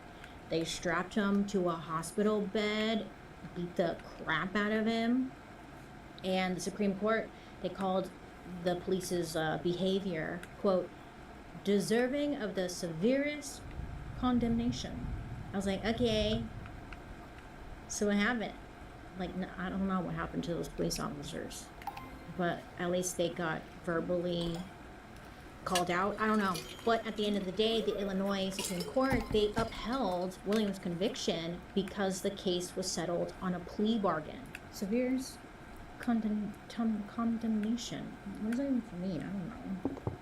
S18: They strapped him to a hospital bed, beat the crap out of him. And the Supreme Court, they called the police's behavior, quote, deserving of the severest condemnation. I was like, okay, so what happened? Like, I don't know what happened to those police officers, but at least they got verbally called out. I don't know. But at the end of the day, the Illinois Supreme Court, they upheld Williams' conviction because the case was settled on a plea bargain. Severest condemnation. What does that even mean? I don't know.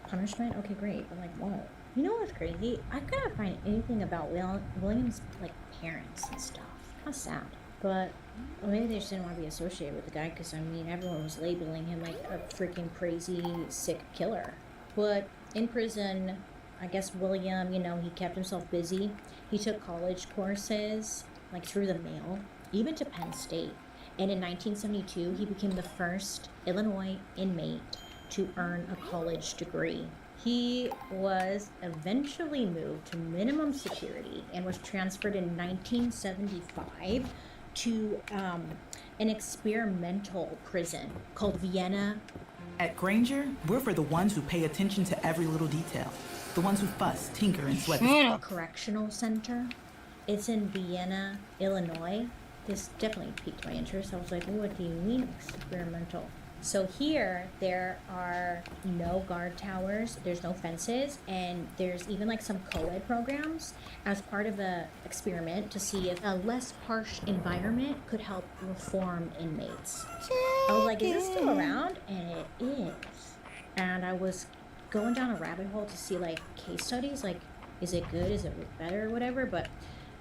S18: Punishment? Okay, great. But like what? You know what's crazy? I couldn't find anything about Williams' like parents and stuff. How sad. But maybe they just didn't want to be associated with the guy because I mean everyone was labeling him like a freaking crazy sick killer. But in prison, I guess William, he kept himself busy. He took college courses like through the mail, even to Penn State. And in 1972, he became the first Illinois inmate to earn a college degree. He was eventually moved to minimum security and was transferred in 1975 to an experimental prison called Vienna
S19: At Granger, we're for the ones who pay attention to every little detail. The ones who fuss, tinker, and sweat.
S18: Correctional Center. It's in Vienna, Illinois. This definitely piqued my interest. I was like, what do you mean experimental? So here, there are no guard towers, there's no fences, and there's even like some co-ed programs as part of the experiment to see if a less harsh environment could help reform inmates. I was like, is this still around? And it is. And I was going down a rabbit hole to see like case studies, like, is it good, is it better, or whatever, but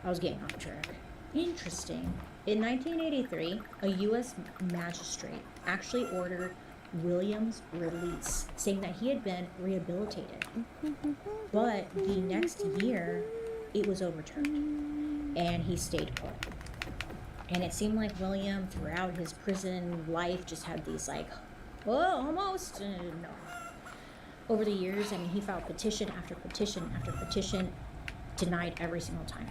S18: I was getting off track. Interesting. In 1983, a U.S. magistrate actually ordered William's release, saying that he had been rehabilitated. But the next year, it was overturned, and he stayed put. And it seemed like William, throughout his prison life, just had these like, well, almost, no. Over the years, I mean, he filed petition after petition after petition, denied every single time.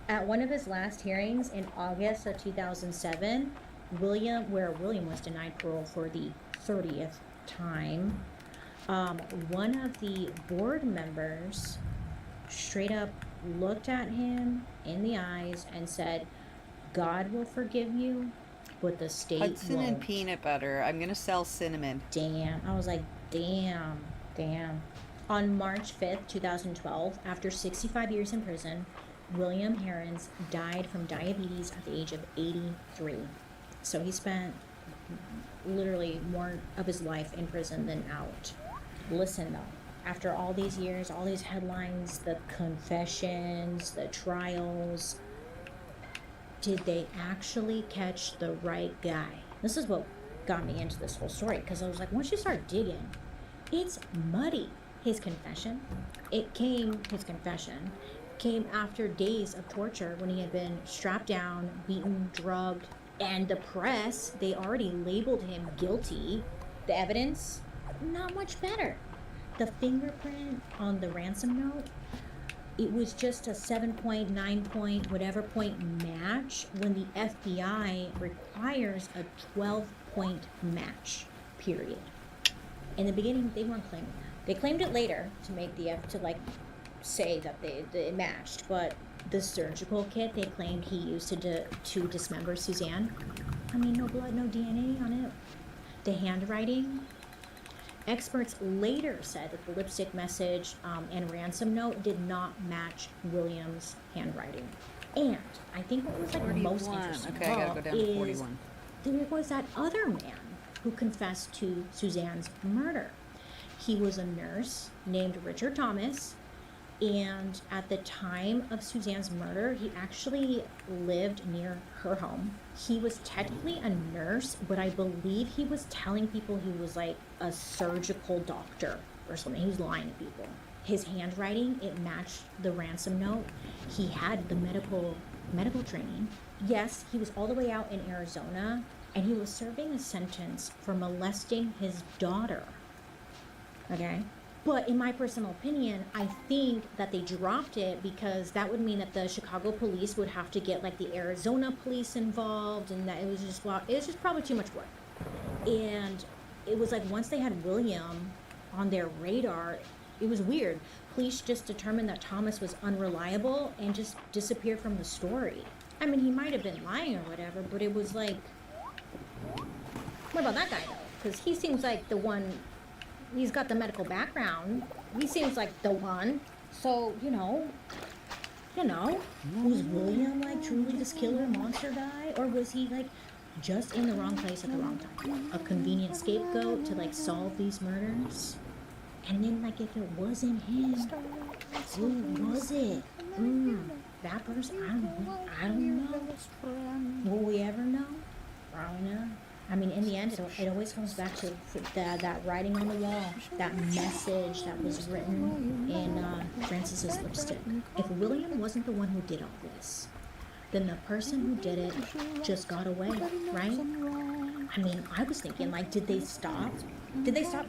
S18: At one of his last hearings in August of 2007, William was denied parole for the 30th time, one of the board members straight up looked at him in the eyes and said, God will forgive you, but the state
S1: Hudson
S18: won't.
S1: and peanut butter. I'm gonna sell cinnamon.
S18: Damn. I was like, damn. On March 5th, 2012, after 65 years in prison, William Herons died from diabetes at the age of 83. So he spent literally more of his life in prison than out. Listen though, after all these years, all these headlines, the confessions, the trials, did they actually catch the right guy? This is what got me into this whole story, because I was like, once you start digging, it's muddy. His confession came after days of torture when he had been strapped down, beaten, drugged, and the press, they already labeled him guilty. The evidence, not much better. The fingerprint on the ransom note, it was just a 7.9 point, whatever point match when the FBI requires a 12-point match, period. In the beginning, they weren't claiming that. They claimed it later to make say that they matched, but the surgical kit they claimed he used to dismember Suzanne, I mean, no blood, no DNA on it. The handwriting, experts later said that the lipstick message and ransom note did not match William's handwriting. And I think what was like
S1: 41.
S18: most interesting
S1: Okay, I gotta go down to
S18: is
S1: 41.
S18: there was that other man who confessed to Suzanne's murder. He was a nurse named Richard Thomas, and at the time of Suzanne's murder, he actually lived near her home. He was technically a nurse, but I believe he was telling people he was like a surgical doctor or something. He was lying to people. His handwriting, it matched the ransom note. He had the medical training. Yes, he was all the way out in Arizona, and he was serving a sentence for molesting his daughter. Okay? But in my personal opinion, I think that they dropped it because that would mean that the Chicago police would have to get like the Arizona police involved, and that it was just probably too much work. And it was like once they had William on their radar, it was weird. Police just determined that Thomas was unreliable and just disappeared from the story. I mean, he might have been lying or whatever, but it was like, what about that guy though? Because he seems like the one. He's got the medical background. He seems like the one. So, you know, was William like truly this killer monster guy? Or was he like just in the wrong place at the wrong time? A convenient scapegoat to like solve these murders? And then like if it wasn't him, who was it? That person? I don't know. Will we ever know? Probably not. I mean, in the end, it always comes back to that writing on the wall, that message that was written in Francis's lipstick. If William wasn't the one who did all this, then the person who did it just got away, right? I mean, I was thinking, like, did they stop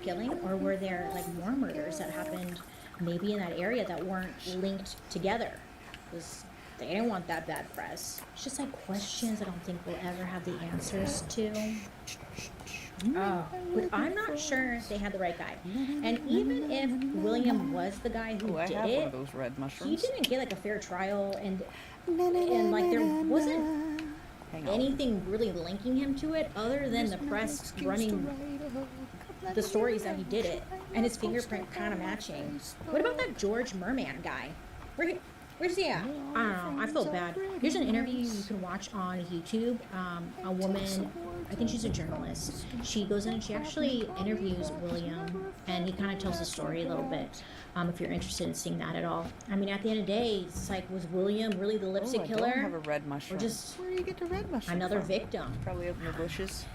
S18: killing, or were there like more murders that happened maybe in that area that weren't linked together? Because they didn't want that bad press. It's just like questions I don't think we'll ever have the answers to. But I'm not sure they had the right guy. And even if William was the guy who
S1: Oh, I
S18: did
S1: have
S18: it,
S1: one of those red
S18: he
S1: mushrooms.
S18: didn't get like a fair trial, and like there wasn't
S1: Hang on.
S18: anything really linking him to it other than the press running the stories that he did it and his fingerprint kind of matching. What about that George Merman guy? Where's he at? I don't know. I feel bad. Here's an interview you can watch on YouTube. A woman, I think she's a journalist. She goes in and she actually interviews William, and he kind of tells the story a little bit. If you're interested in seeing that at all. I mean, at the end of the day, it's like, was William really the lipstick
S1: I
S18: killer?
S1: don't have a red mushroom.
S18: Or just
S1: where do you get the red mushroom
S18: another
S1: from?
S18: victim?
S1: Probably up in the bushes.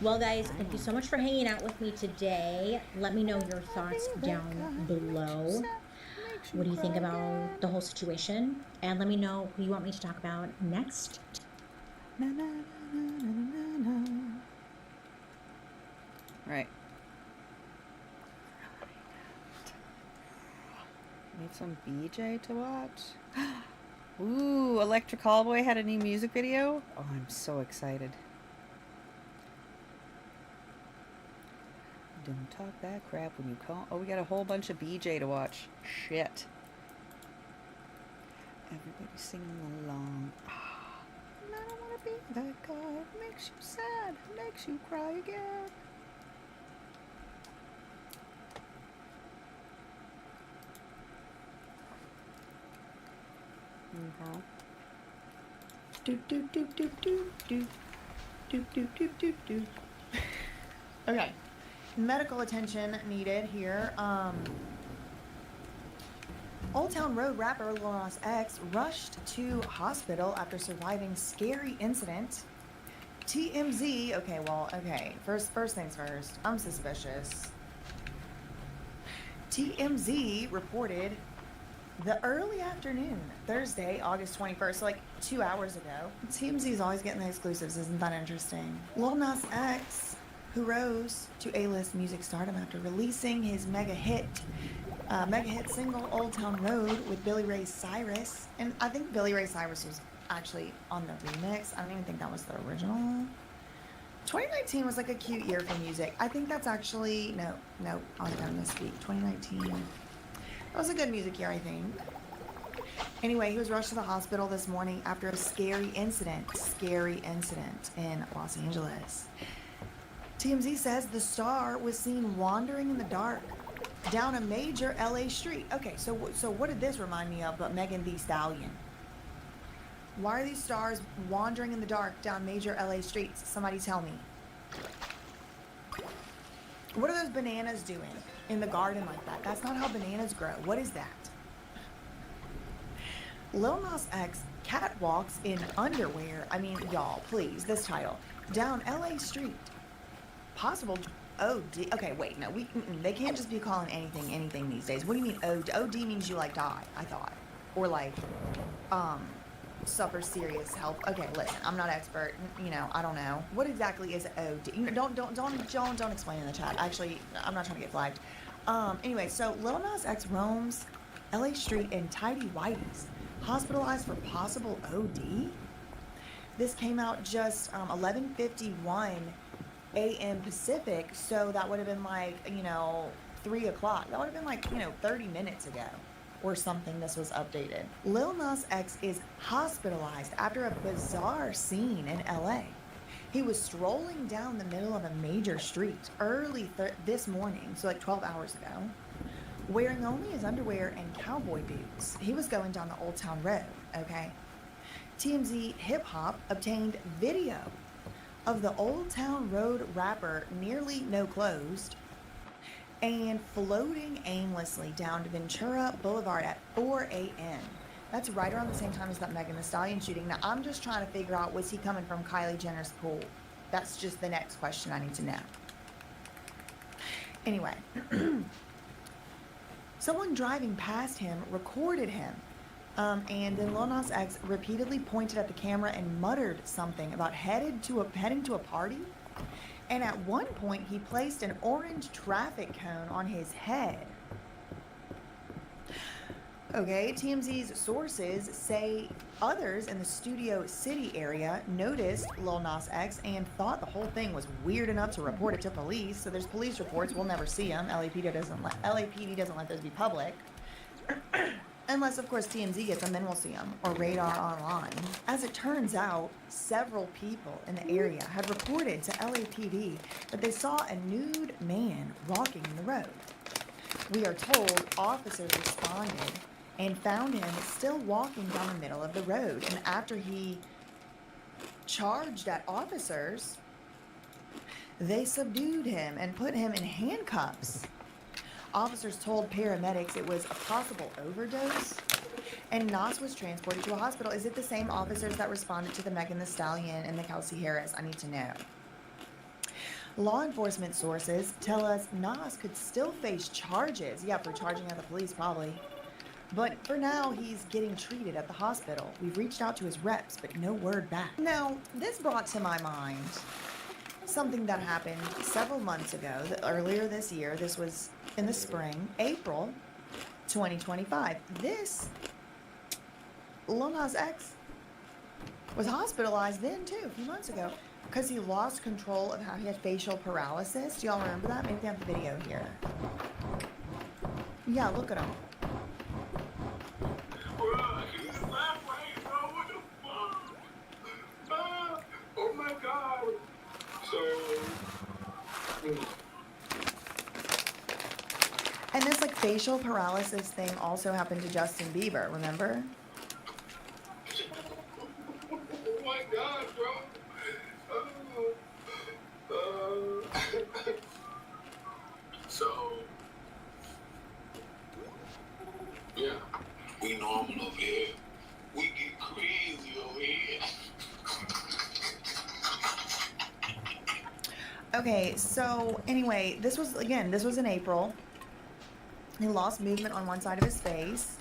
S18: Well, guys, thank you so much for hanging out with me today. Let me know your thoughts down below. What do you think about the whole situation? And let me know who you want me to talk about next.
S1: Right. Need some BJ to watch. Ooh, Electric Callboy had a new music video. Oh, I'm so excited. Don't talk that crap when you call. Oh, we got a whole bunch of BJ to watch. Shit. Everybody singing along. I don't want to be that guy. It makes you sad. It makes you cry again.
S10: Do do do do do do do do do do do. Okay, medical attention needed here. Old Town Road rapper Lil Nas X rushed to hospital after surviving scary incident. TMZ. Okay. First things first. I'm suspicious. TMZ reported the early afternoon, Thursday, August 21st, so like 2 hours ago. TMZ's always getting the exclusives, isn't that interesting? Lil Nas X, who rose to A-list music stardom after releasing his mega hit single Old Town Road with Billy Ray Cyrus. And I think Billy Ray Cyrus was actually on the remix. I don't even think that was the original. 2019 was like a cute year for music. I think that's actually, no, I was done this week. 2019. That was a good music year, I think. Anyway, he was rushed to the hospital this morning after a scary incident in Los Angeles. TMZ says the star was seen wandering in the dark down a major LA street. Okay, so what did this remind me of but Megan Thee Stallion? Why are these stars wandering in the dark down major LA streets? Somebody tell me. What are those bananas doing in the garden like that? That's not how bananas grow. What is that? Lil Nas X catwalks in underwear. I mean, y'all, please, this title. Down LA street. Possible OD. Okay, wait, no, they can't just be calling anything these days. What do you mean OD? OD means you like die, I thought. Or like, suffer serious health. Okay, listen, I'm not expert. I don't know. What exactly is OD? Don't explain in the chat. Actually, I'm not trying to get flagged. Anyway, so Lil Nas X roams LA street in tidy whities, hospitalized for possible OD. This came out just 11:51 a.m. Pacific, so that would have been like 3 o'clock. That would have been like 30 minutes ago or something. This was updated. Lil Nas X is hospitalized after a bizarre scene in LA. He was strolling down the middle of a major street early this morning, so like 12 hours ago, wearing only his underwear and cowboy boots. He was going down the Old Town Road, okay? TMZ Hip Hop obtained video of the Old Town Road rapper nearly no clothes and floating aimlessly down to Ventura Boulevard at 4 a.m. That's right around the same time as that Megan Thee Stallion shooting. Now, I'm just trying to figure out, was he coming from Kylie Jenner's pool? That's just the next question I need to know. Anyway, someone driving past him recorded him. And then Lil Nas X repeatedly pointed at the camera and muttered something about heading to a party. And at one point, he placed an orange traffic cone on his head. Okay, TMZ's sources say others in the Studio City area noticed Lil Nas X and thought the whole thing was weird enough to report it to police. So there's police reports. We'll never see them. LAPD doesn't let those be public. Unless, of course, TMZ gets them, then we'll see them. Or Radar Online. As it turns out, several people in the area had reported to LAPD that they saw a nude man walking in the road. We are told officers responded and found him still walking down the middle of the road. And after he charged at officers, they subdued him and put him in handcuffs. Officers told paramedics it was a possible overdose, and Nas was transported to a hospital. Is it the same officers that responded to the Megan Thee Stallion and the Kelsey Harris? I need to know. Law enforcement sources tell us Nas could still face charges. Yeah, for charging at the police, probably. But for now, he's getting treated at the hospital. We've reached out to his reps, but no word back. Now, this brought to my mind something that happened several months ago, earlier this year. This was in the spring, April 2025. This, Lil Nas X was hospitalized then too, a few months ago, because he lost control of how he had facial paralysis. Do y'all remember that? Maybe they have the video here. Yeah, look at him.
S20: Oh my God.
S10: And this like facial paralysis thing also happened to Justin Bieber, remember?
S20: Oh my God, bro. So, yeah, we normal over here. We get crazy over here.
S10: Okay, so anyway, this was in April. He lost movement on one side of his face.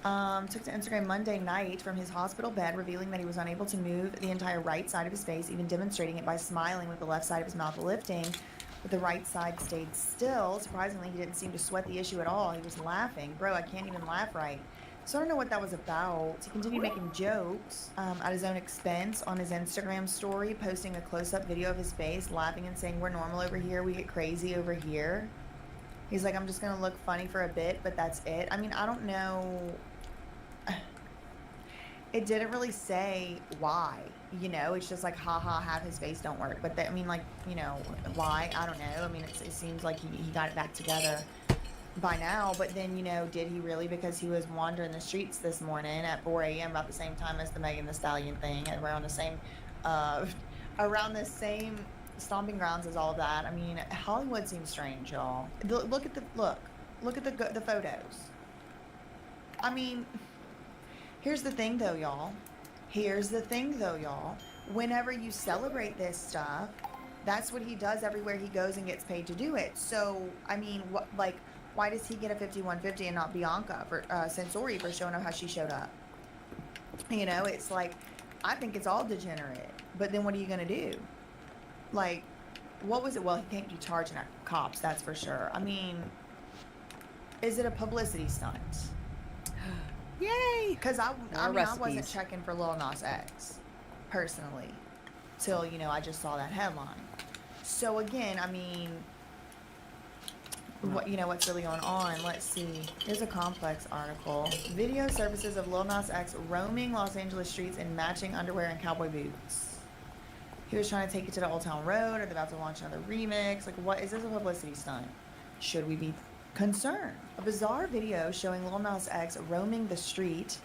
S10: Took to Instagram Monday night from his hospital bed, revealing that he was unable to move the entire right side of his face, even demonstrating it by smiling with the left side of his mouth lifting, but the right side stayed still. Surprisingly, he didn't seem to sweat the issue at all. He was laughing. Bro, I can't even laugh right. So I don't know what that was about. He continued making jokes at his own expense on his Instagram story, posting a close-up video of his face, laughing and saying, "We're normal over here. We get crazy over here." He's like, "I'm just going to look funny for a bit, but that's it." I mean, I don't know. It didn't really say why, you know, it's just like, haha, half his face don't work. But I mean, like, you know, why? I don't know. I mean, it seems like he got it back together by now, but then, you know, did he really? Because he was wandering the streets this morning at 4 a.m. about the same time as the Megan Thee Stallion thing, and around the same stomping grounds as all of that. I mean, Hollywood seems strange, y'all. Look at the photos. I mean, here's the thing though, y'all. Whenever you celebrate this stuff, that's what he does everywhere he goes and gets paid to do it. So, I mean, why does he get a 5150 and not Bianca for Sensori for showing up how she showed up? You know, it's like, I think it's all degenerate. But then what are you gonna do? Like, what was it? Well, he can't be charging at cops, that's for sure. I mean, is it a publicity stunt?
S1: Yay!
S10: Because I wasn't checking for Lil Nas X, personally, till, you know, I just saw that headline. So again, I mean, what's really going on? Let's see. Here's a Complex article. Video surfaces of Lil Nas X roaming Los Angeles streets in matching underwear and cowboy boots. He was trying to take it to the Old Town Road. Are they about to launch another remix? Like, what is this a publicity stunt? Should we be concerned? A bizarre video showing Lil Nas X roaming a street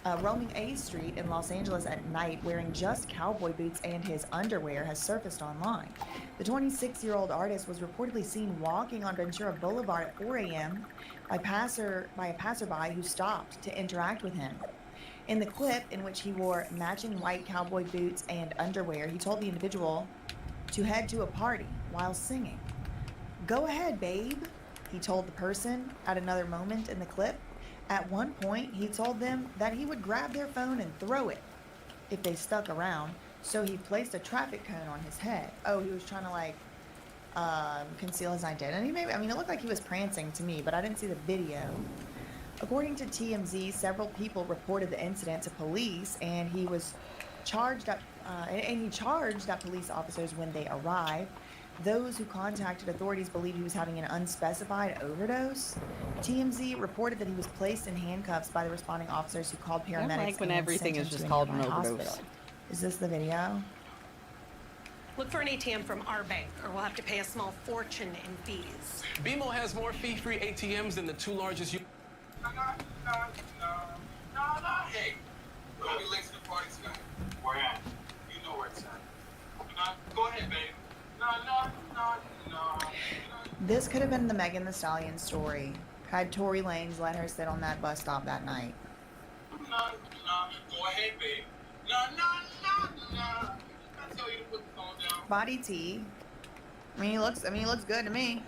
S10: in Los Angeles at night wearing just cowboy boots and his underwear has surfaced online. The 26-year-old artist was reportedly seen walking on Ventura Boulevard at 4 a.m. by a passerby who stopped to interact with him. In the clip, in which he wore matching white cowboy boots and underwear, he told the individual to head to a party while singing. "Go ahead, babe," he told the person at another moment in the clip. At one point, he told them that he would grab their phone and throw it if they stuck around, so he placed a traffic cone on his head. Oh, he was trying to, like, conceal his identity, maybe? I mean, it looked like he was prancing to me, but I didn't see the video. According to TMZ, several people reported the incident to police, and he was charged up. And he charged at police officers when they arrived. Those who contacted authorities believed he was having an unspecified overdose. TMZ reported that he was placed in handcuffs by the responding officers who called
S1: I don't
S10: paramedics
S1: like when
S10: and
S1: everything
S10: sent
S1: is
S10: him
S1: just
S10: to a
S1: called an
S10: nearby
S1: overdose.
S10: hospital. Is this the video?
S21: Look for an ATM from our bank, or we'll have to pay a small fortune in fees.
S14: BMO has more fee-free ATMs than the two largest.
S20: No, hey. We'll be late to the party tonight. Where at? You know where it's at. No, go ahead, babe. No.
S10: This could have been the Megan Thee Stallion story had Tory Lanez let her sit on that bus stop that night.
S20: No. Go ahead, babe. No. I tell you to put the phone down.
S10: Body T. I mean, he looks good to me.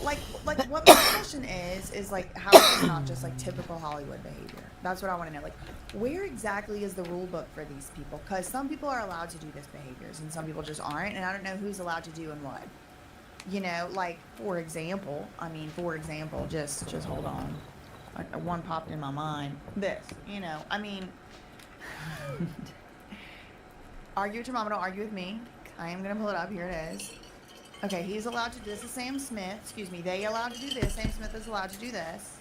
S10: Like what my question is like, how is this not just like typical Hollywood behavior? That's what I want to know. Like, where exactly is the rule book for these people? Because some people are allowed to do this behaviors and some people just aren't, and I don't know who's allowed to do and what. You know, like for example, just hold on. One popped in my mind. This, you know, I mean, argue with your mama, don't argue with me. I am gonna pull it up. Here it is. Okay, he's allowed to do this. Is Sam Smith. Excuse me. They allowed to do this. Sam Smith is allowed to do this.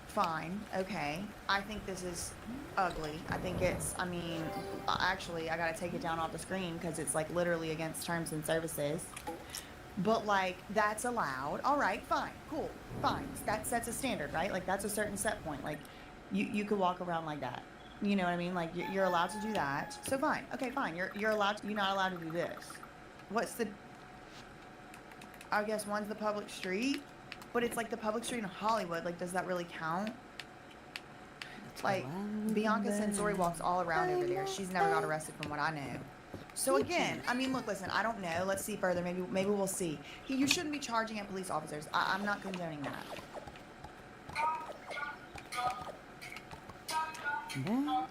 S10: Fine. Okay. I think this is ugly. I think it's, I mean, actually, I gotta take it down off the screen because it's like literally against terms and services. But like, that's allowed. All right, fine, cool, fine. That sets a standard, right? Like that's a certain set point. Like you could walk around like that. You know what I mean? Like you're allowed to do that. So fine. Okay, fine. You're allowed to, you're not allowed to do this. What's the, I guess one's the public street, but it's like the public street in Hollywood. Like, does that really count? Like, Bianca Censori walks all around over there. She's never got arrested from what I know. So again, I mean, look, listen, I don't know. Let's see further. Maybe we'll see. You shouldn't be charging at police officers. I'm not condoning that.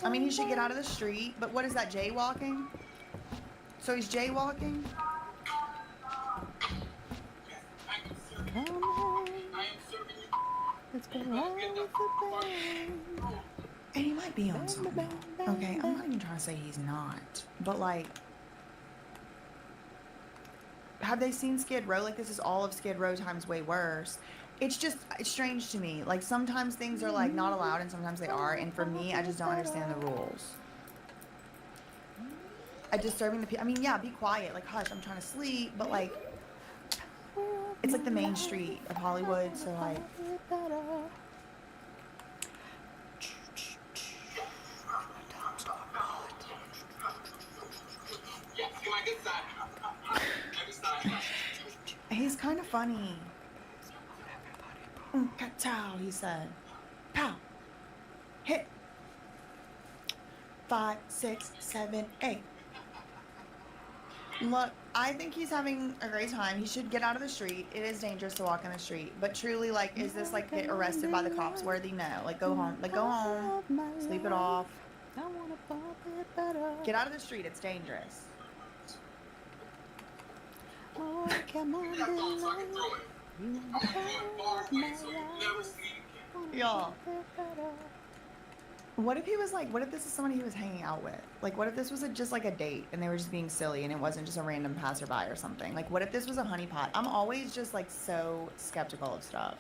S10: I mean, he should get out of the street, but what is that, jaywalking? So he's jaywalking?
S1: Come on. Let's go out with the band.
S10: And he might be on something. Okay, I'm not even trying to say he's not. But like, have they seen Skid Row? Like, this is all of Skid Row times way worse. It's just, it's strange to me. Like, sometimes things are like not allowed and sometimes they are. And for me, I just don't understand the rules. Disturbing the people. I mean, yeah, be quiet. Like, hush, I'm trying to sleep. But like, it's like the main street of Hollywood. So like, he's kind of funny. Ka-chow, he said. Pow. Hit. 5, 6, 7, 8. Look, I think he's having a great time. He should get out of the street. It is dangerous to walk in the street. But truly, like, is this like get arrested by the cops worthy? No. Like, go home. Like, go home. Sleep it off. Get out of the street. It's dangerous.
S1: Oh, come on,
S10: Y'all. What if he was like, what if this is somebody he was hanging out with? Like, what if this was just like a date and they were just being silly and it wasn't just a random passerby or something? Like, what if this was a honeypot? I'm always just like so skeptical of stuff.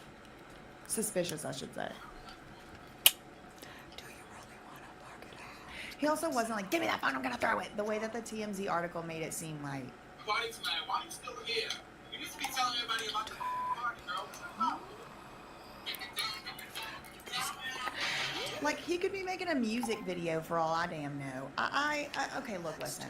S10: Suspicious, I should say. He also wasn't like, give me that phone, I'm gonna throw it. The way that the TMZ article made it seem like.
S20: Party tonight. Why are you still here? You need to be telling everybody about the party, girl.
S10: Like, he could be making a music video for all I damn know. Okay, look, listen.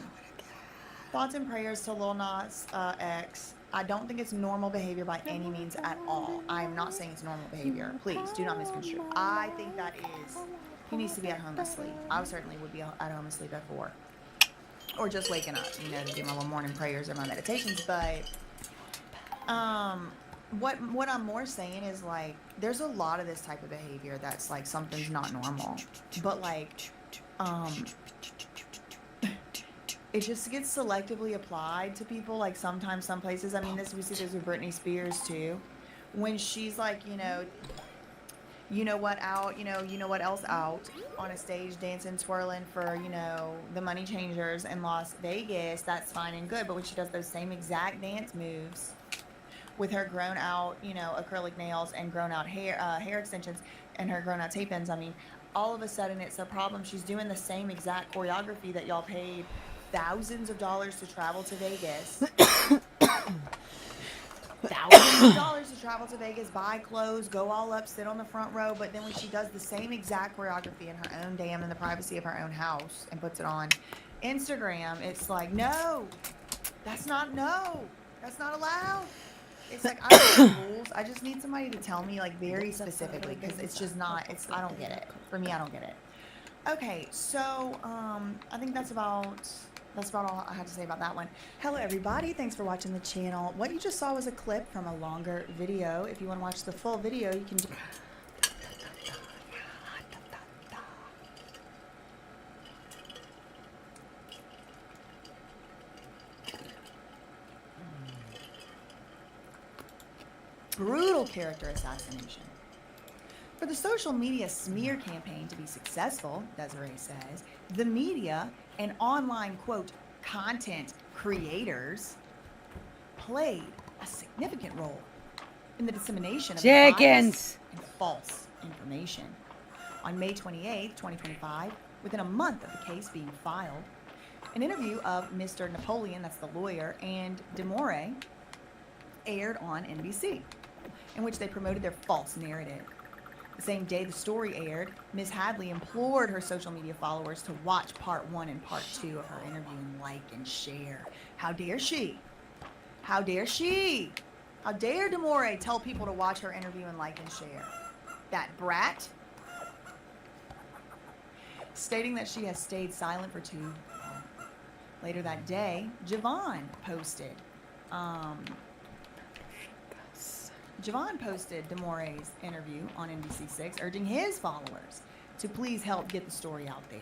S10: Thoughts and prayers to Lil Nas X. I don't think it's normal behavior by any means at all. I am not saying it's normal behavior. Please, do not misconstrue. I think that is, he needs to be at home asleep. I certainly would be at home asleep at 4. Or just waking up, you know, to do my little morning prayers or my meditations. But, what I'm more saying is, like, there's a lot of this type of behavior that's like something's not normal, but like it just gets selectively applied to people. Like, sometimes some places, I mean, we see this with Britney Spears too, when she's like, you know what out, you know what else out on a stage dancing, twirling for, the Money Changers in Las Vegas, that's fine and good. But when she does those same exact dance moves with her grown out, acrylic nails and grown out hair extensions and her grown out tape ends, I mean, all of a sudden it's a problem. She's doing the same exact choreography that y'all paid thousands of dollars to travel to Vegas. Thousands of dollars to travel to Vegas, buy clothes, go all up, sit on the front row. But then when she does the same exact choreography in her own damn, in the privacy of her own house, and puts it on Instagram, it's like, no, that's not allowed. It's like, I don't know the rules. I just need somebody to tell me, like, very specifically, because it's just not, I don't get it. For me, I don't get it. Okay, so I think that's about all I had to say about that one. Hello everybody, thanks for watching the channel. What you just saw was a clip from a longer video. If you want to watch the full video, you can do brutal character assassination. For the social media smear campaign to be successful, Desiree says, the media and online, quote, content creators played a significant role in the dissemination of biased and false information. On May 28, 2025, within a month of the case being filed, an interview of Mr. Napoleon, that's the lawyer, and DeMore aired on NBC, in which they promoted their false narrative. The same day the story aired, Ms. Hadley implored her social media followers to watch part 1 and part 2 of her interview and like and share. How dare she? How dare she? How dare DeMore tell people to watch her interview and like and share? That brat? Stating that she has stayed silent for too long. Later that day, Javon posted DeMore's interview on NBC6, urging his followers to please help get the story out there.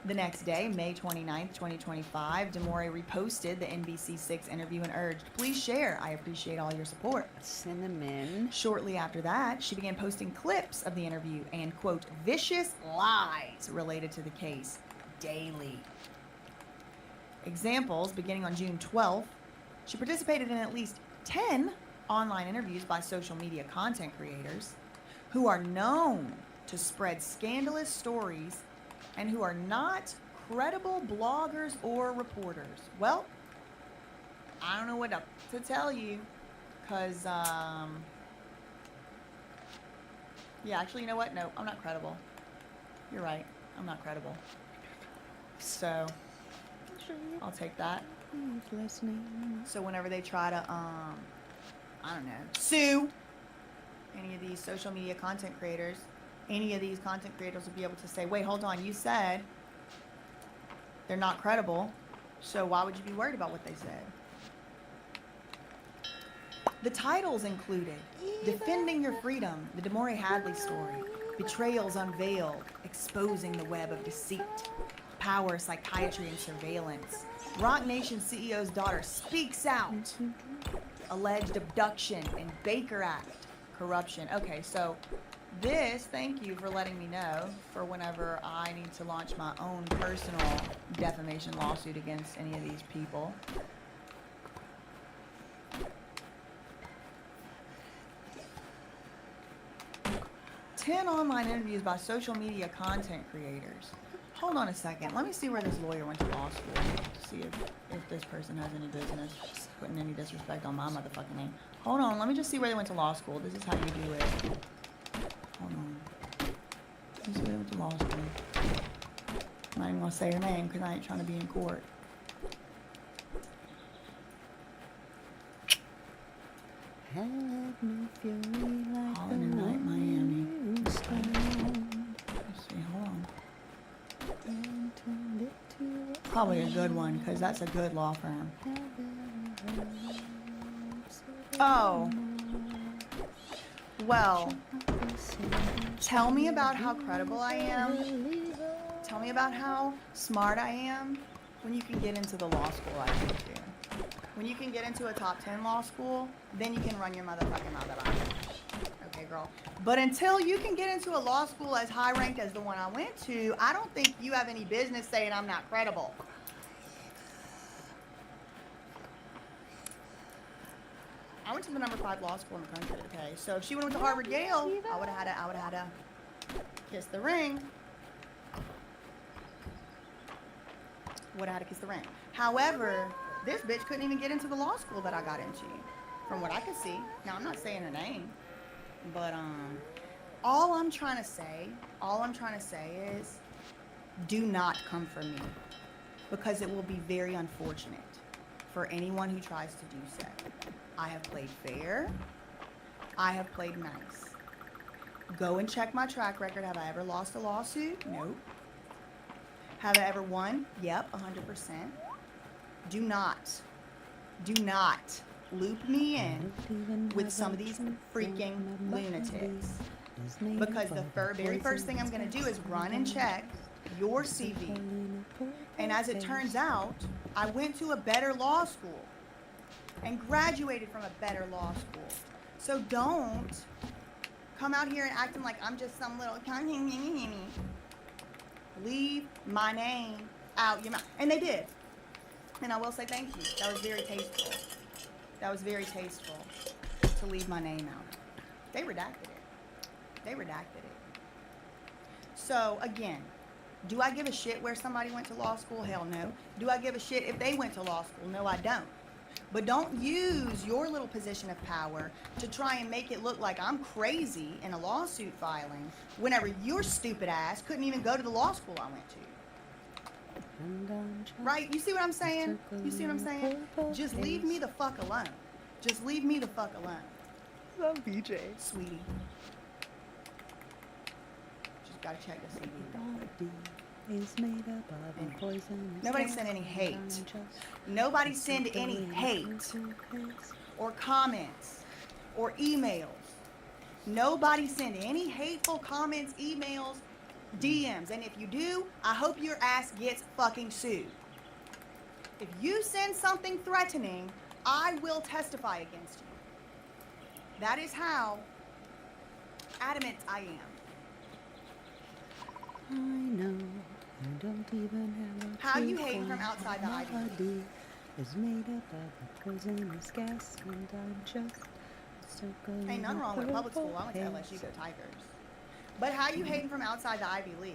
S10: The next day, May 29th, 2025, DeMore reposted the NBC6 interview and urged, please share. I appreciate all your support.
S1: Cinnamon.
S10: Shortly after that, she began posting clips of the interview and, quote, vicious lies related to the case daily. Examples, beginning on June 12th, she participated in at least 10 online interviews by social media content creators who are known to spread scandalous stories and who are not credible bloggers or reporters. Well, I don't know what to tell you, because, yeah, actually, you know what? No, I'm not credible. You're right. I'm not credible. So, I'll take that. So whenever they try to, I don't know, sue any of these social media content creators, any of these content creators will be able to say, wait, hold on, you said they're not credible, so why would you be worried about what they said? The titles included Defending Your Freedom, the DeMore Hadley story, Betrayals Unveiled, Exposing the Web of Deceit, Power, Psychiatry, and Surveillance, Rock Nation CEO's daughter speaks out, alleged abduction, and Baker Act corruption. Okay, so this, thank you for letting me know for whenever I need to launch my own personal defamation lawsuit against any of these people. Ten online interviews by social media content creators. Hold on a second. Let me see where this lawyer went to law school. See if this person has any business putting any disrespect on my motherfucking name. Hold on. Let me just see where they went to law school. This is how you do it. Hold on. Let me see where they went to law school. I'm not even going to say her name because I ain't trying to be in court. Holland Night, Miami. Let's see. Hold on. Probably a good one, because that's a good law firm. Oh. Well, tell me about how credible I am. Tell me about how smart I am when you can get into the law school I went to. When you can get into a top 10 law school, then you can run your motherfucking mouth about it. Okay, girl. But until you can get into a law school as high ranked as the one I went to, I don't think you have any business saying I'm not credible. I went to the number 5 law school in the country, okay? So if she went to Harvard Yale, I would have had to kiss the ring. Would have had to kiss the ring. However, this bitch couldn't even get into the law school that I got into, from what I could see. Now, I'm not saying her name, but all I'm trying to say is, do not come for me, because it will be very unfortunate for anyone who tries to do so. I have played fair. I have played nice. Go and check my track record. Have I ever lost a lawsuit? Nope. Have I ever won? Yep, 100%. Do not loop me in with some of these freaking lunatics. Because the very first thing I'm going to do is run and check your CV. And as it turns out, I went to a better law school and graduated from a better law school. So don't come out here and acting like I'm just some little... Leave my name out your mouth. And they did. And I will say thank you. That was very tasteful. That was very tasteful to leave my name out. They redacted it. So, again, do I give a shit where somebody went to law school? Hell no. Do I give a shit if they went to law school? No, I don't. But don't use your little position of power to try and make it look like I'm crazy in a lawsuit filing whenever your stupid ass couldn't even go to the law school I went to. Right? You see what I'm saying? Just leave me the fuck alone. Just leave me the fuck alone. Love BJ. Sweetie. Just gotta check the CV.
S1: Is made up of poison.
S10: Nobody send any hate. Nobody send any hate or comments or emails. Nobody send any hateful comments, emails, DMs. And if you do, I hope your ass gets fucking sued. If you send something threatening, I will testify against you. That is how adamant I am.
S1: I know. I don't even have a
S10: How you hating from outside the Ivy League?
S1: Is made up of a poisonous gas, and I'm just circling.
S10: Ain't nothing wrong with public school. I went to LSU, go Tigers. But how you hating from outside the Ivy League?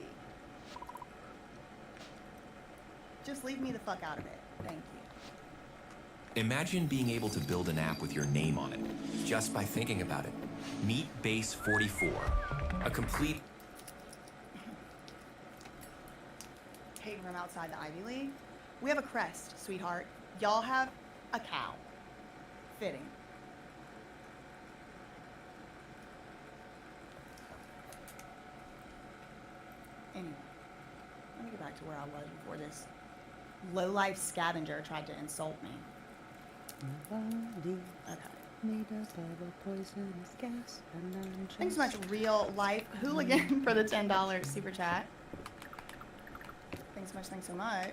S10: Just leave me the fuck out of it. Thank you.
S5: Imagine being able to build an app with your name on it, just by thinking about it. Meet Base 44, a complete...
S10: Hating from outside the Ivy League? We have a crest, sweetheart. Y'all have a cow. Fitting. Anyway, let me get back to where I was before this low-life scavenger tried to insult me. Okay.
S1: Made up of a poisonous gas, and I'm just...
S10: Thanks so much, Real Life Hooligan, for the $10 super chat. Thanks so much.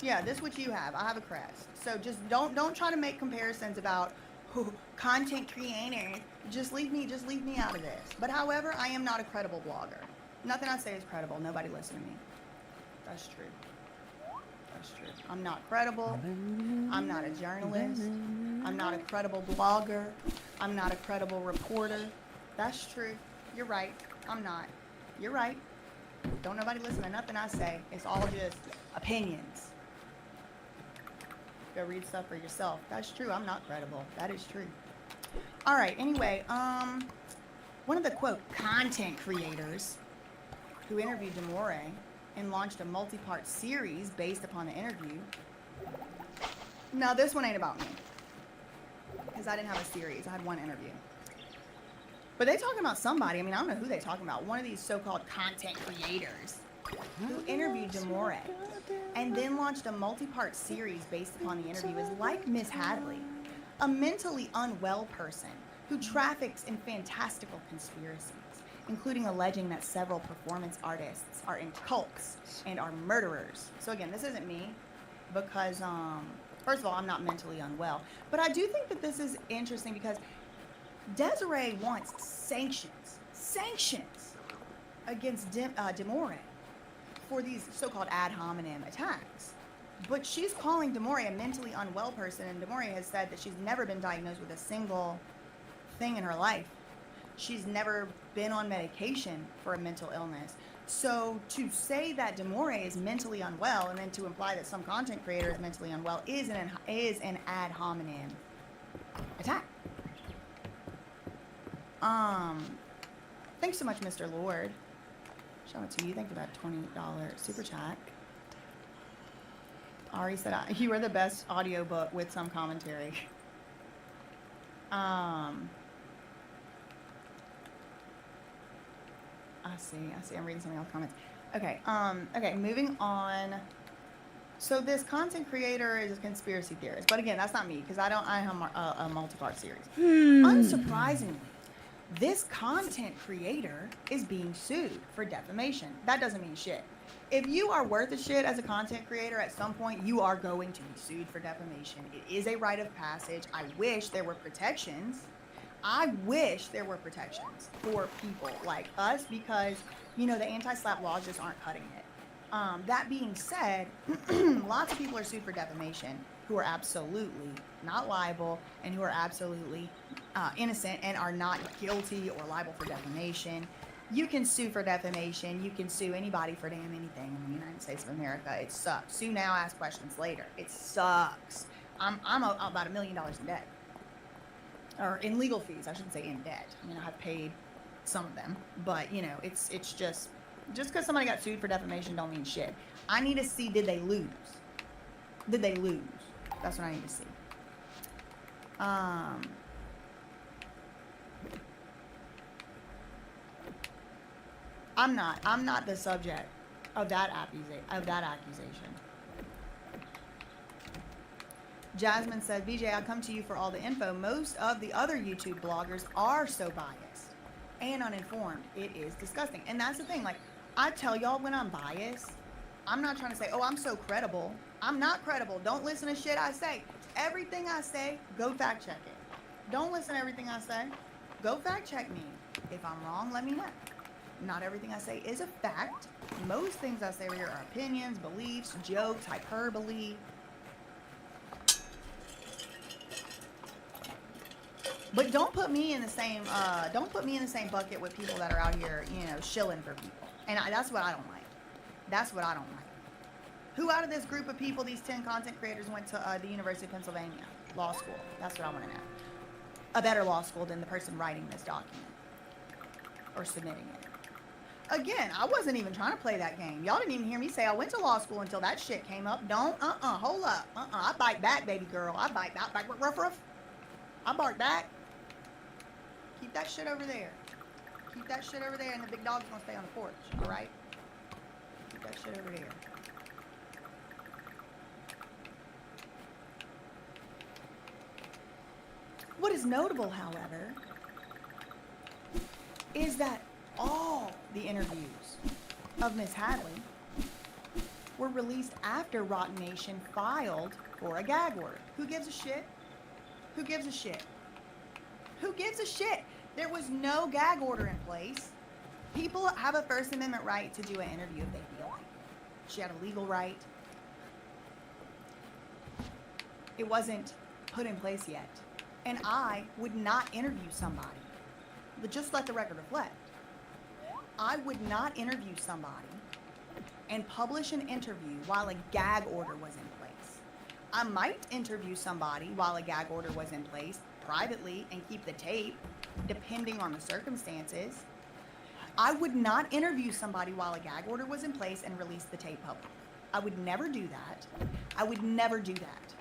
S10: Yeah, this is what you have. I have a crest. So just don't try to make comparisons about content creators. Just leave me out of this. But however, I am not a credible blogger. Nothing I say is credible. Nobody listen to me. That's true. I'm not credible. I'm not a journalist. I'm not a credible blogger. I'm not a credible reporter. That's true. You're right. I'm not. You're right. Don't nobody listen to nothing I say. It's all just opinions. Go read stuff for yourself. That's true. I'm not credible. That is true. All right. Anyway, one of the quote content creators who interviewed Demore and launched a multi-part series based upon the interview. Now this one ain't about me, because I didn't have a series. I had one interview. But they talking about somebody. I mean, I don't know who they talking about. One of these so-called content creators who interviewed Demore and then launched a multi-part series based upon the interview is like Miss Hadley, a mentally unwell person who traffics in fantastical conspiracies, including alleging that several performance artists are in cults and are murderers. So again, this isn't me, because First of all, I'm not mentally unwell. But I do think that this is interesting because Desiree wants sanctions against Demore for these so-called ad hominem attacks. But she's calling Demore a mentally unwell person, and Demore has said that she's never been diagnosed with a single thing in her life. She's never been on medication for a mental illness. So to say that Demore is mentally unwell and then to imply that some content creator is mentally unwell is an ad hominem attack. Thanks so much, Mr. Lord. Shout out to you. Thank you for that $20 super chat. Ari said, you are the best audiobook with some commentary. I see. I'm reading some of y'all's comments. Okay. Okay. Moving on. So this content creator is a conspiracy theorist, but again, that's not me because I have a multi-part series. Unsurprisingly, this content creator is being sued for defamation. That doesn't mean shit. If you are worth a shit as a content creator, at some point you are going to be sued for defamation. It is a rite of passage. I wish there were protections. I wish there were protections for people like us because, you know, the anti-slap laws just aren't cutting it. That being said, lots of people are sued for defamation who are absolutely not liable and who are absolutely innocent and are not guilty or liable for defamation. You can sue for defamation. You can sue anybody for damn anything in the United States of America. It sucks. Sue now, ask questions later. It sucks. I'm about $1 million in debt. Or in legal fees. I shouldn't say in debt. I mean, I have paid some of them. But, you know, it's just because somebody got sued for defamation don't mean shit. I need to see, did they lose? Did they lose? That's what I need to see. I'm not the subject of that accusation. Jasmine said, BJ, I come to you for all the info. Most of the other YouTube bloggers are so biased and uninformed. It is disgusting. And that's the thing. Like, I tell y'all when I'm biased, I'm not trying to say, oh, I'm so credible. I'm not credible. Don't listen to shit I say. Everything I say, go fact check it. Don't listen to everything I say. Go fact check me. If I'm wrong, let me know. Not everything I say is a fact. Most things I say here are opinions, beliefs, jokes, hyperbole. But don't put me in the same bucket with people that are out here, you know, shilling for people. And that's what I don't like. That's what I don't like. Who out of this group of people, these 10 content creators, went to the University of Pennsylvania law school? That's what I want to know. A better law school than the person writing this document or submitting it. Again, I wasn't even trying to play that game. Y'all didn't even hear me say I went to law school until that shit came up. Hold up. I bite back, baby girl. I bite back, ruff. I bark back. Keep that shit over there. Keep that shit over there, and the big dog's gonna stay on the porch, all right? Keep that shit over there. What is notable, however, is that all the interviews of Miss Hadley were released after Rock Nation filed for a gag order. Who gives a shit? Who gives a shit? Who gives a shit? There was no gag order in place. People have a First Amendment right to do an interview if they feel like it. She had a legal right. It wasn't put in place yet. And I would not interview somebody. But just let the record reflect. I would not interview somebody and publish an interview while a gag order was in place. I might interview somebody while a gag order was in place privately and keep the tape, depending on the circumstances. I would not interview somebody while a gag order was in place and release the tape publicly. I would never do that. I would never do that.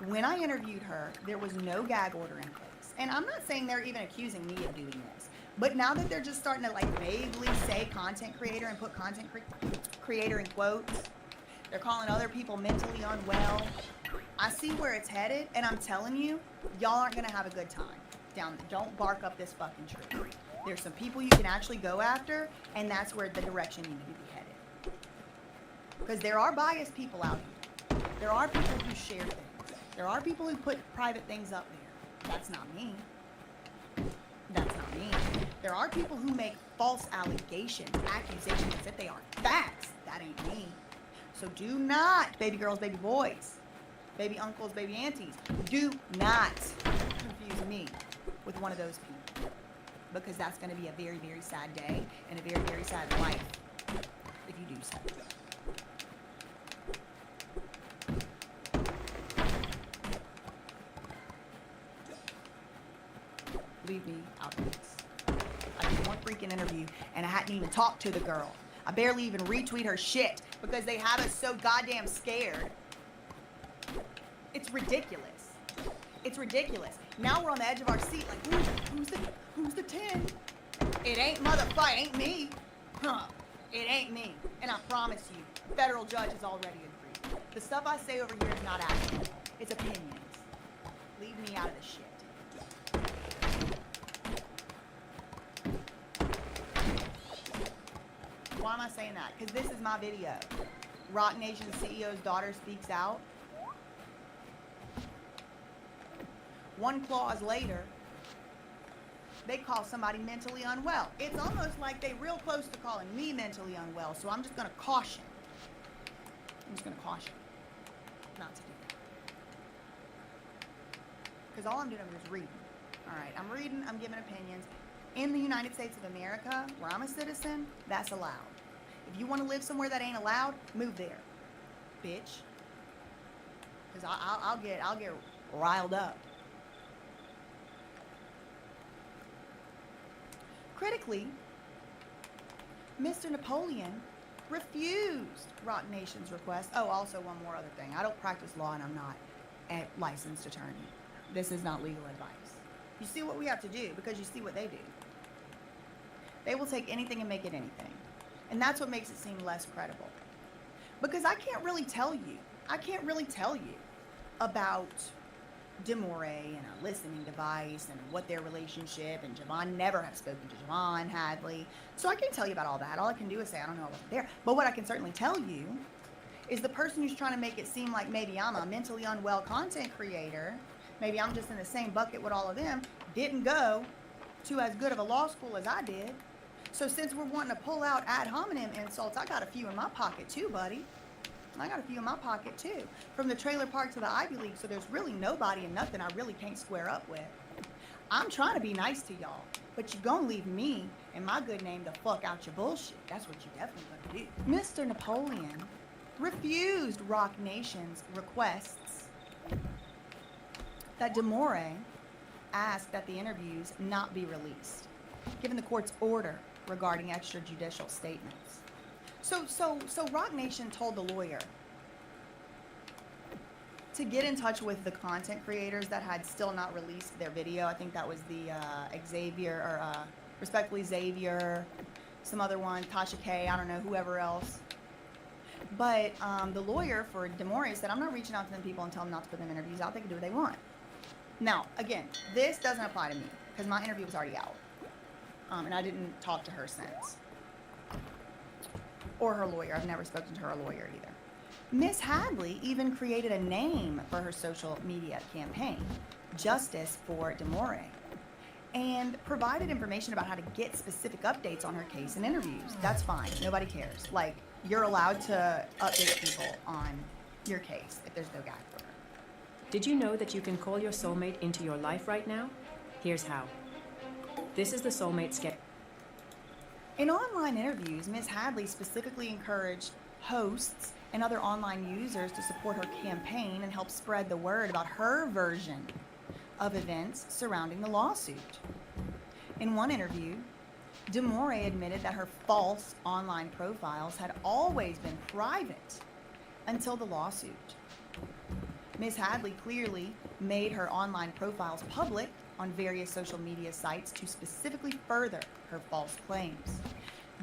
S10: When I interviewed her, there was no gag order in place. And I'm not saying they're even accusing me of doing this. But now that they're just starting to like vaguely say content creator and put content creator in quotes, they're calling other people mentally unwell. I see where it's headed, and I'm telling you, y'all aren't gonna have a good time down there. Don't bark up this fucking tree. There's some people you can actually go after, and that's where the direction you need to be headed. Because there are biased people out here. There are people who share things. There are people who put private things up there. That's not me. That's not me. There are people who make false allegations, accusations as if they are facts. That ain't me. So do not, baby girls, baby boys, baby uncles, baby aunties, do not confuse me with one of those people. Because that's going to be a very, very sad day and a very, very sad life if you do so. Leave me out of this. I did one freaking interview and I hadn't even talked to the girl. I barely even retweet her shit because they have us so goddamn scared. It's ridiculous. It's ridiculous. Now we're on the edge of our seat like, who's the 10? It ain't motherfucker, ain't me. Huh. It ain't me. And I promise you, federal judge has already agreed. The stuff I say over here is not actionable. It's opinions. Leave me out of this shit. Why am I saying that? Because this is my video. Rock Nation CEO's daughter speaks out. One clause later, they call somebody mentally unwell. It's almost like they real close to calling me mentally unwell, so I'm just going to caution. I'm just going to caution not to do that. Because all I'm doing is reading. All right, I'm reading, I'm giving opinions. In the United States of America, where I'm a citizen, that's allowed. If you want to live somewhere that ain't allowed, move there, bitch. Because I'll get riled up. Critically, Mr. Napoleon refused Rock Nation's request. Oh, also one more other thing. I don't practice law and I'm not a licensed attorney. This is not legal advice. You see what we have to do because you see what they do. They will take anything and make it anything. And that's what makes it seem less credible. Because I can't really tell you about Demore and a listening device and what their relationship, and Javon never have spoken to Javon Hadley. So I can't tell you about all that. All I can do is say I don't know what's there. But what I can certainly tell you is the person who's trying to make it seem like maybe I'm a mentally unwell content creator, maybe I'm just in the same bucket with all of them, didn't go to as good of a law school as I did. So since we're wanting to pull out ad hominem insults, I got a few in my pocket too, buddy. I got a few in my pocket too. From the trailer park to the Ivy League, so there's really nobody and nothing I really can't square up with. I'm trying to be nice to y'all, but you're gonna leave me and my good name the fuck out your bullshit. That's what you definitely gonna do. Mr. Napoleon refused Rock Nation's requests that Demore asked that the interviews not be released, given the court's order regarding extrajudicial statements. So Rock Nation told the lawyer to get in touch with the content creators that had still not released their video. I think that was the Xavier, or respectfully Xavier, some other one, Tasha K, I don't know, whoever else. But the lawyer for Demore said, I'm not reaching out to them people and telling them not to put them interviews out. They can do what they want. Now, again, this doesn't apply to me because my interview was already out. And I didn't talk to her since. Or her lawyer. I've never spoken to her lawyer either. Miss Hadley even created a name for her social media campaign, Justice for Demore, and provided information about how to get specific updates on her case and interviews. That's fine. Nobody cares. Like, you're allowed to update people on your case if there's no gag order.
S4: Did you know that you can call your soulmate into your life right now? Here's how. This is the soulmate sketch.
S10: In online interviews, Ms. Hadley specifically encouraged hosts and other online users to support her campaign and help spread the word about her version of events surrounding the lawsuit. In one interview, Demore admitted that her false online profiles had always been private until the lawsuit. Ms. Hadley clearly made her online profiles public on various social media sites to specifically further her false claims.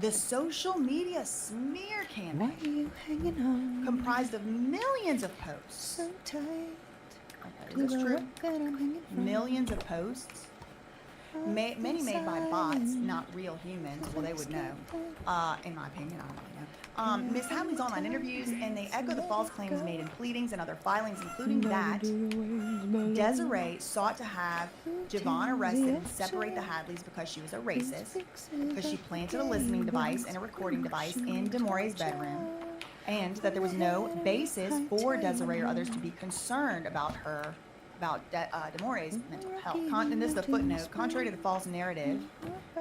S10: The social media smear campaign comprised of millions of posts. So tight. Okay, is this true? Millions of posts. Many made by bots, not real humans. Well, they would know. In my opinion, I don't really know. Miss Hadley's online interviews, and they echo the false claims made in pleadings and other filings, including that Desiree sought to have Javon arrested and separate the Hadleys because she was a racist, because she planted a listening device and a recording device in Demore's bedroom, and that there was no basis for Desiree or others to be concerned about Demore's mental health. And this is the footnote. Contrary to the false narrative,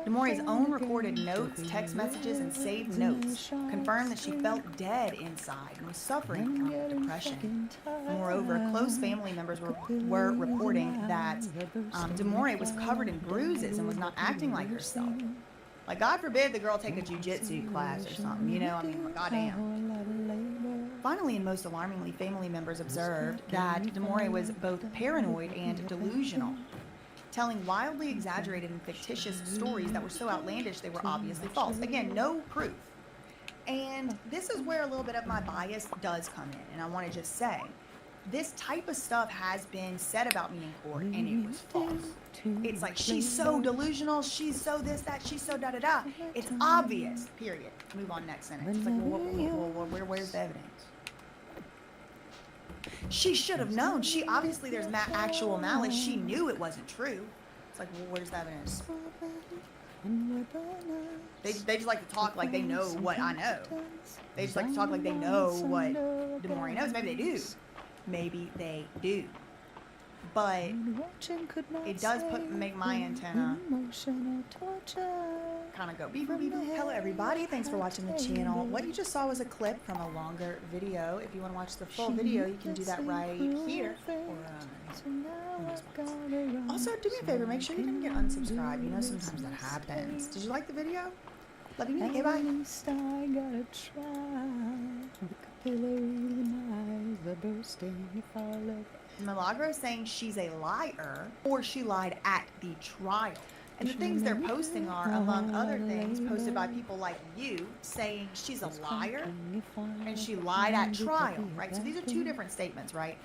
S10: Demore's own recorded notes, text messages, and saved notes confirmed that she felt dead inside and was suffering from depression. Moreover, close family members were reporting that Demore was covered in bruises and was not acting like herself. Like, God forbid the girl take a jujitsu class or something, you know? I mean, goddamn. Finally, and most alarmingly, family members observed that Demore was both paranoid and delusional, telling wildly exaggerated and fictitious stories that were so outlandish they were obviously false. Again, no proof. And this is where a little bit of my bias does come in, and I want to just say, this type of stuff has been said about me in court, and it was false. It's like, she's so delusional, she's so this, that, she's so da-da-da. It's obvious, period. Move on, next sentence. It's like, well, where's the evidence? She should have known. She, obviously, there's actual malice. She knew it wasn't true. It's like, well, where's the evidence? They just like to talk like they know what I know. They just like to talk like they know what Demore knows. Maybe they do. Maybe they do. But it does make my antenna kind of go beep, beep, beep. Hello everybody, thanks for watching the channel. What you just saw was a clip from a longer video. If you want to watch the full video, you can do that right here. Also, do me a favor, make sure you didn't get unsubscribed. You know, sometimes that happens. Did you like the video? Love you, okay, bye. Milagro saying she's a liar, or she lied at the trial. And the things they're posting are, among other things, posted by people like you, saying she's a liar and she lied at trial, right? So these are two different statements, right?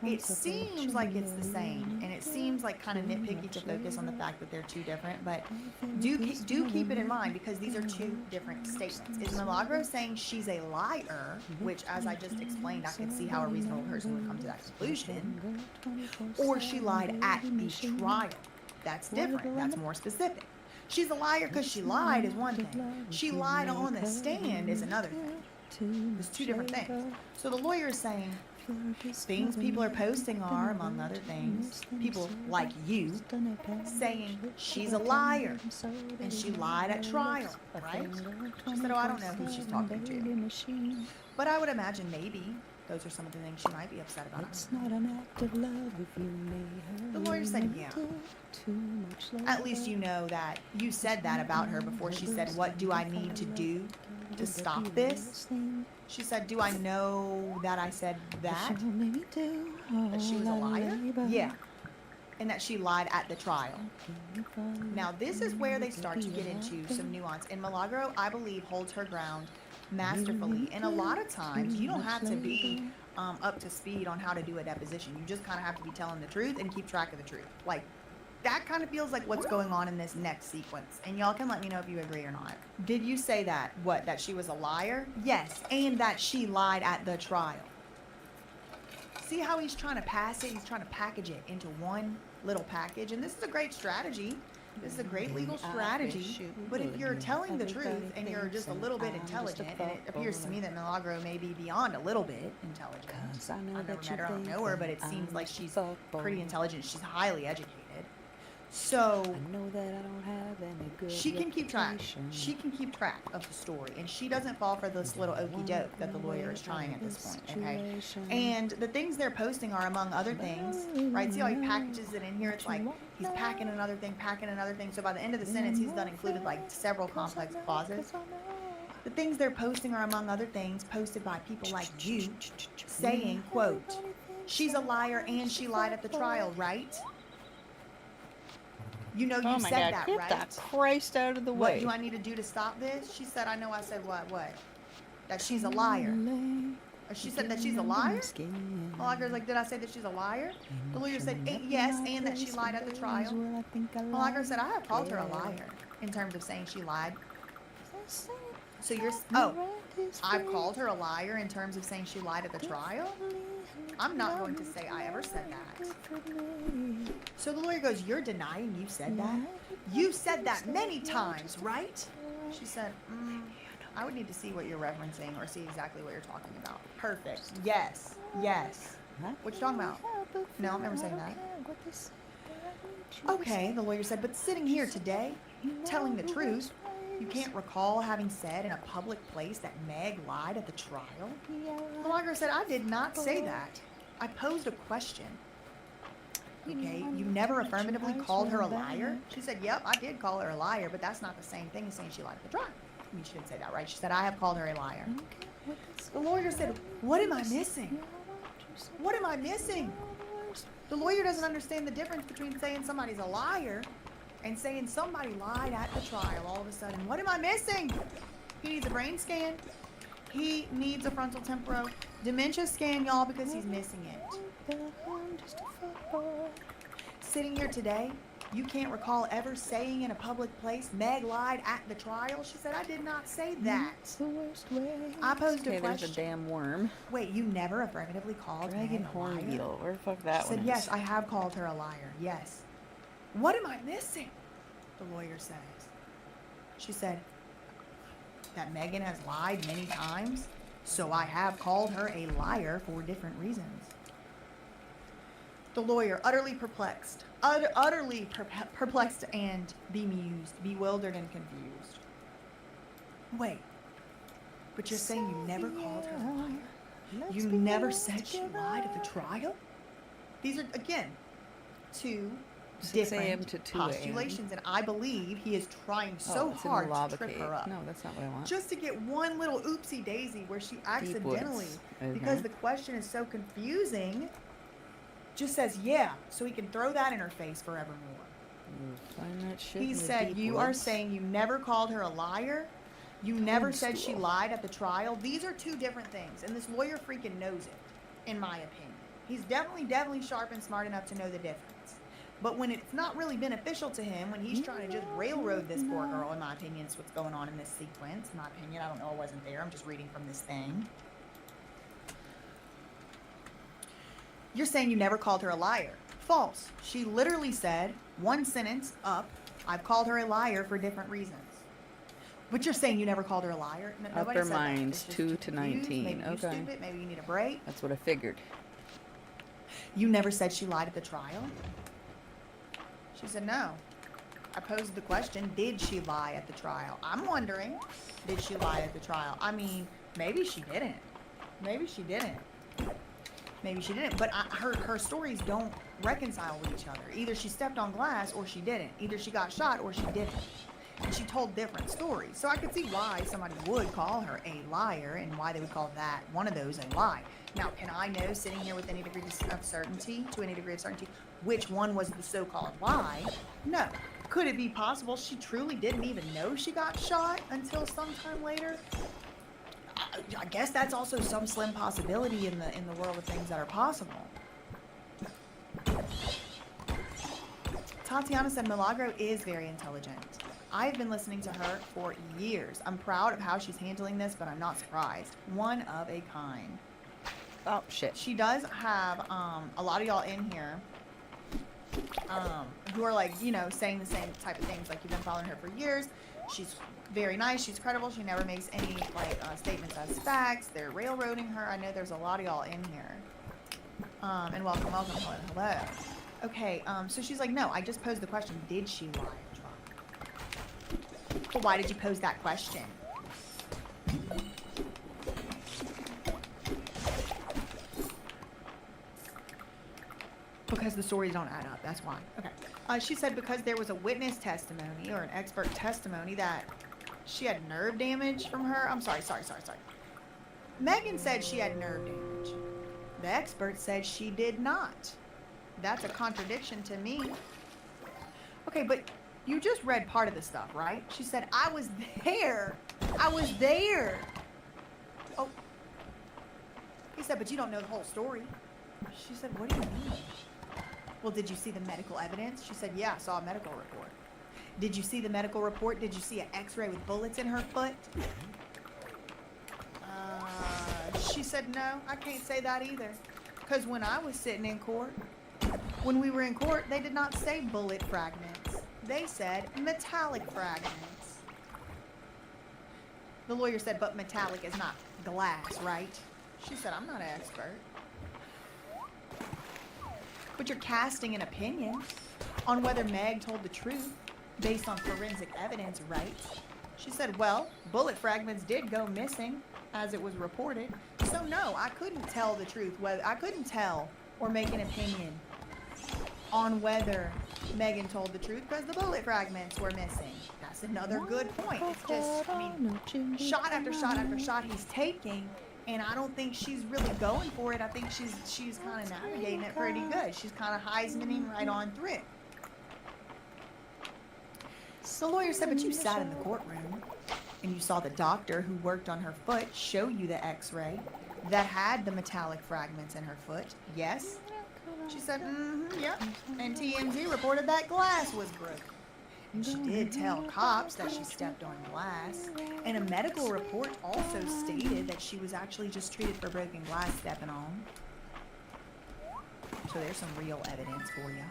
S10: It seems like it's the same, and it seems like kind of nitpicky to focus on the fact that they're two different, but do keep it in mind, because these are two different statements. Is Milagro saying she's a liar, which, as I just explained, I could see how a reasonable person would come to that conclusion, or she lied at the trial? That's different. That's more specific. She's a liar because she lied is one thing. She lied on the stand is another thing. There's two different things. So the lawyer is saying, things people are posting are, among other things, people like you saying she's a liar and she lied at trial, right? She said, oh, I don't know who she's talking to. But I would imagine maybe those are some of the things she might be upset about. It's not an act of love if you lay her. The lawyer said, yeah. At least you know that you said that about her before she said, what do I need to do to stop this? She said, do I know that I said that? That she was a liar? Yeah. And that she lied at the trial. Now, this is where they start to get into some nuance. And Milagro, I believe, holds her ground masterfully. And a lot of times, you don't have to be up to speed on how to do a deposition. You just kind of have to be telling the truth and keep track of the truth. Like, that kind of feels like what's going on in this next sequence. And y'all can let me know if you agree or not. Did you say that? What? That she was a liar? Yes. And that she lied at the trial. See how he's trying to pass it? He's trying to package it into one little package. And this is a great strategy. This is a great legal strategy. But if you're telling the truth and you're just a little bit intelligent, and it appears to me that Milagro may be beyond a little bit intelligent. I've never met her, I don't know her, but it seems like she's pretty intelligent. She's highly educated. So she can keep track. She can keep track of the story, and she doesn't fall for this little okie doke that the lawyer is trying at this point. Okay, and the things they're posting are, among other things, right? See how he packages it in here? It's like he's packing another thing, packing another thing. So by the end of the sentence, he's done included like several complex clauses. The things they're posting are, among other things, posted by people like you, saying, "quote, she's a liar and she lied at the trial, right?" You know you said that, right?
S1: Get that Christ out of the way.
S10: What do I need to do to stop this? She said, I know I said what? That she's a liar. Or she said that she's a liar? Malagra's like, did I say that she's a liar? The lawyer said, yes, and that she lied at the trial. Malagra said, I have called her a liar in terms of saying she lied. So you're, oh, I've called her a liar in terms of saying she lied at the trial? I'm not going to say I ever said that. So the lawyer goes, you're denying you said that? You said that many times, right? She said, I would need to see what you're referencing or see exactly what you're talking about. Perfect. Yes. Yes. What you talking about? No, I'm never saying that. Okay, the lawyer said, but sitting here today, telling the truth, you can't recall having said in a public place that Meg lied at the trial? The lawyer said, I did not say that. I posed a question. Okay, you never affirmatively called her a liar? She said, yep, I did call her a liar, but that's not the same thing as saying she lied at the trial. I mean, she didn't say that, right? She said, I have called her a liar. The lawyer said, what am I missing? What am I missing? The lawyer doesn't understand the difference between saying somebody's a liar and saying somebody lied at the trial all of a sudden. What am I missing? He needs a brain scan. He needs a frontal temporo dementia scan, y'all, because he's missing it. Sitting here today, you can't recall ever saying in a public place, Meg lied at the trial? She said, I did not say that. I posed a question.
S1: There's a damn worm.
S10: Wait, you never affirmatively called
S1: Dragon
S10: Meg a
S1: horn
S10: liar?
S1: beetle. Where the fuck that
S10: She
S1: one
S10: said,
S1: is?
S10: yes, I have called her a liar. Yes. What am I missing? The lawyer says. She said, that Megan has lied many times, so I have called her a liar for different reasons. The lawyer, utterly perplexed, utterly perplexed and bemused, bewildered and confused. Wait, but you're saying you never called her a liar? You never said she lied at the trial? These are, again, two
S1: 6 a.m.
S10: different
S1: to 2 a.m.
S10: postulations, and I believe he is trying so
S1: it's in the
S10: hard
S1: lava
S10: to trip
S1: cave.
S10: her up.
S1: No, that's not what I want.
S10: Just to get one little oopsie daisy where she accidentally,
S1: woods.
S10: because
S1: Okay.
S10: the question is so confusing, just says yeah, so he can throw that in her face forevermore.
S1: Find that shit
S10: He
S1: in the
S10: said,
S1: deep
S10: you are
S1: woods.
S10: saying you never called her a liar? You never said she
S1: Toadstool.
S10: lied at the trial? These are two different things, and this lawyer freaking knows it, in my opinion. He's definitely sharp and smart enough to know the difference. But when it's not really beneficial to him, when he's trying to just railroad this poor girl, in my opinion, is what's going on in this sequence. In my opinion, I don't know, I wasn't there. I'm just reading from this thing. You're saying you never called her a liar. False. She literally said, one sentence up, I've called her a liar for different reasons. But you're saying you never called her a liar? Nobody
S1: Upper
S10: said that.
S1: Minds,
S10: It's just
S1: 2
S10: too
S1: to
S10: confused.
S1: 19.
S10: Maybe you
S1: Okay.
S10: stupid. Maybe you need a break.
S1: That's what I figured.
S10: You never said she lied at the trial? She said no. I posed the question, did she lie at the trial? I'm wondering, did she lie at the trial? I mean, maybe she didn't. Maybe she didn't. Maybe she didn't. But her stories don't reconcile with each other. Either she stepped on glass or she didn't. Either she got shot or she didn't. And she told different stories. So I could see why somebody would call her a liar and why they would call that one of those a lie. Now, can I know, sitting here with any degree of certainty, which one was the so-called lie? No. Could it be possible she truly didn't even know she got shot until sometime later? I guess that's also some slim possibility in the world of things that are possible. Tatiana said Milagro is very intelligent. I've been listening to her for years. I'm proud of how she's handling this, but I'm not surprised. One of a kind.
S1: Oh, shit.
S10: She does have a lot of y'all in here who are like, you know, saying the same type of things. Like, you've been following her for years. She's very nice. She's credible. She never makes any like statements as facts. They're railroading her. I know there's a lot of y'all in here. And welcome. Hello. Okay, so she's like, no, I just posed the question, did she lie at trial? Well, why did you pose that question? Because the stories don't add up, that's why. Okay. She said because there was a witness testimony or an expert testimony that she had nerve damage from her. I'm sorry. Megan said she had nerve damage. The expert said she did not. That's a contradiction to me. Okay, but you just read part of the stuff, right? She said, I was there. Oh. He said, but you don't know the whole story. She said, what do you mean? Well, did you see the medical evidence? She said, yeah, I saw a medical report. Did you see the medical report? Did you see an x-ray with bullets in her foot? She said, no, I can't say that either. Because when I was sitting in court, when we were in court, they did not say bullet fragments. They said metallic fragments. The lawyer said, but metallic is not glass, right? She said, I'm not an expert. But you're casting an opinion on whether Meg told the truth based on forensic evidence, right? She said, well, bullet fragments did go missing, as it was reported. So no, I couldn't tell the truth. I couldn't tell or make an opinion on whether Megan told the truth because the bullet fragments were missing. That's another good point. It's just, I mean, shot after shot after shot he's taking, and I don't think she's really going for it. I think she's kind of navigating it pretty good. She's kind of Heismaning right on through. The lawyer said, but you sat in the courtroom and you saw the doctor who worked on her foot show you the x-ray that had the metallic fragments in her foot. Yes? She said, yep. And TMZ reported that glass was broken. And she did tell cops that she stepped on glass. And a medical report also stated that she was actually just treated for broken glass stepping on. So there's some real evidence for you.